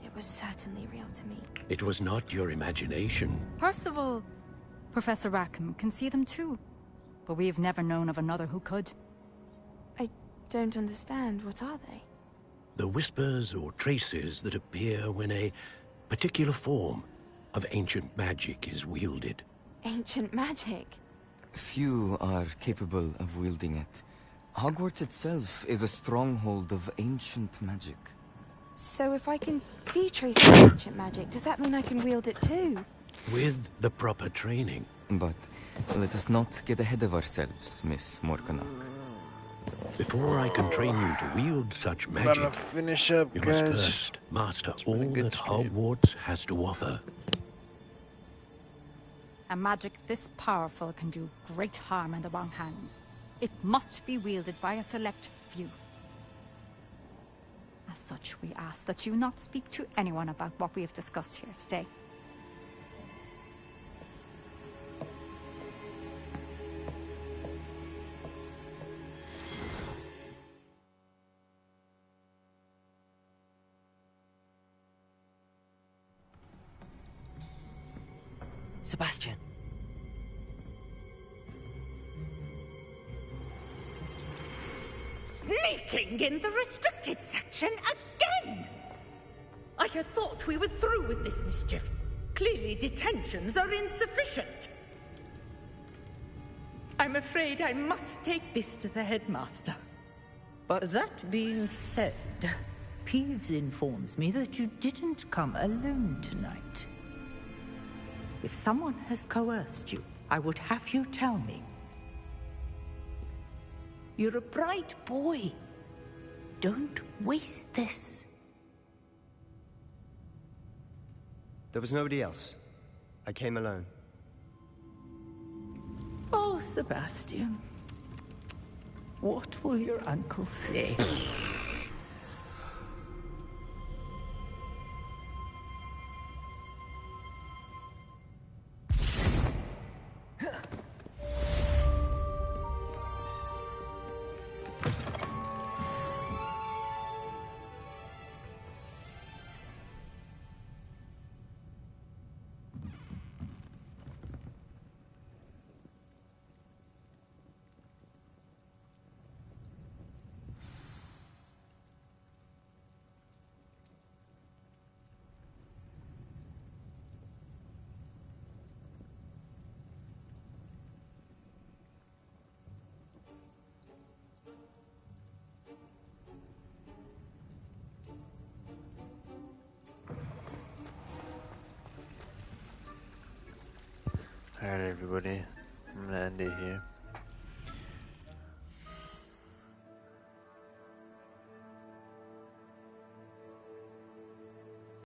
it was certainly real to me. It was not your imagination. Percival, Professor Rackham can see them too. But we've never known of another who could. I don't understand. What are they? The whispers or traces that appear when a particular form of ancient magic is wielded. Ancient magic? Few are capable of wielding it. Hogwarts itself is a stronghold of ancient magic. So if I can see traces of ancient magic, does that mean I can wield it too? With the proper training. But let us not get ahead of ourselves, Miss Morganach. Before I can train you to wield such magic, finish up, you guys. must first master all that stream. Hogwarts has to offer. A magic this powerful can do great harm in the wrong hands. It must be wielded by a select few. As such, we ask that you not speak to anyone about what we have discussed here today. Sebastian. Sneaking in the restricted section again! I had thought we were through with this mischief. Clearly detentions are insufficient. I'm afraid I must take this to the headmaster. But that being said, Peeves informs me that you didn't come alone tonight. If someone has coerced you, I would have you tell me. You're a bright boy. Don't waste this. There was nobody else. I came alone. Oh, Sebastian. What will your uncle say? Alright everybody, I'm gonna end it here.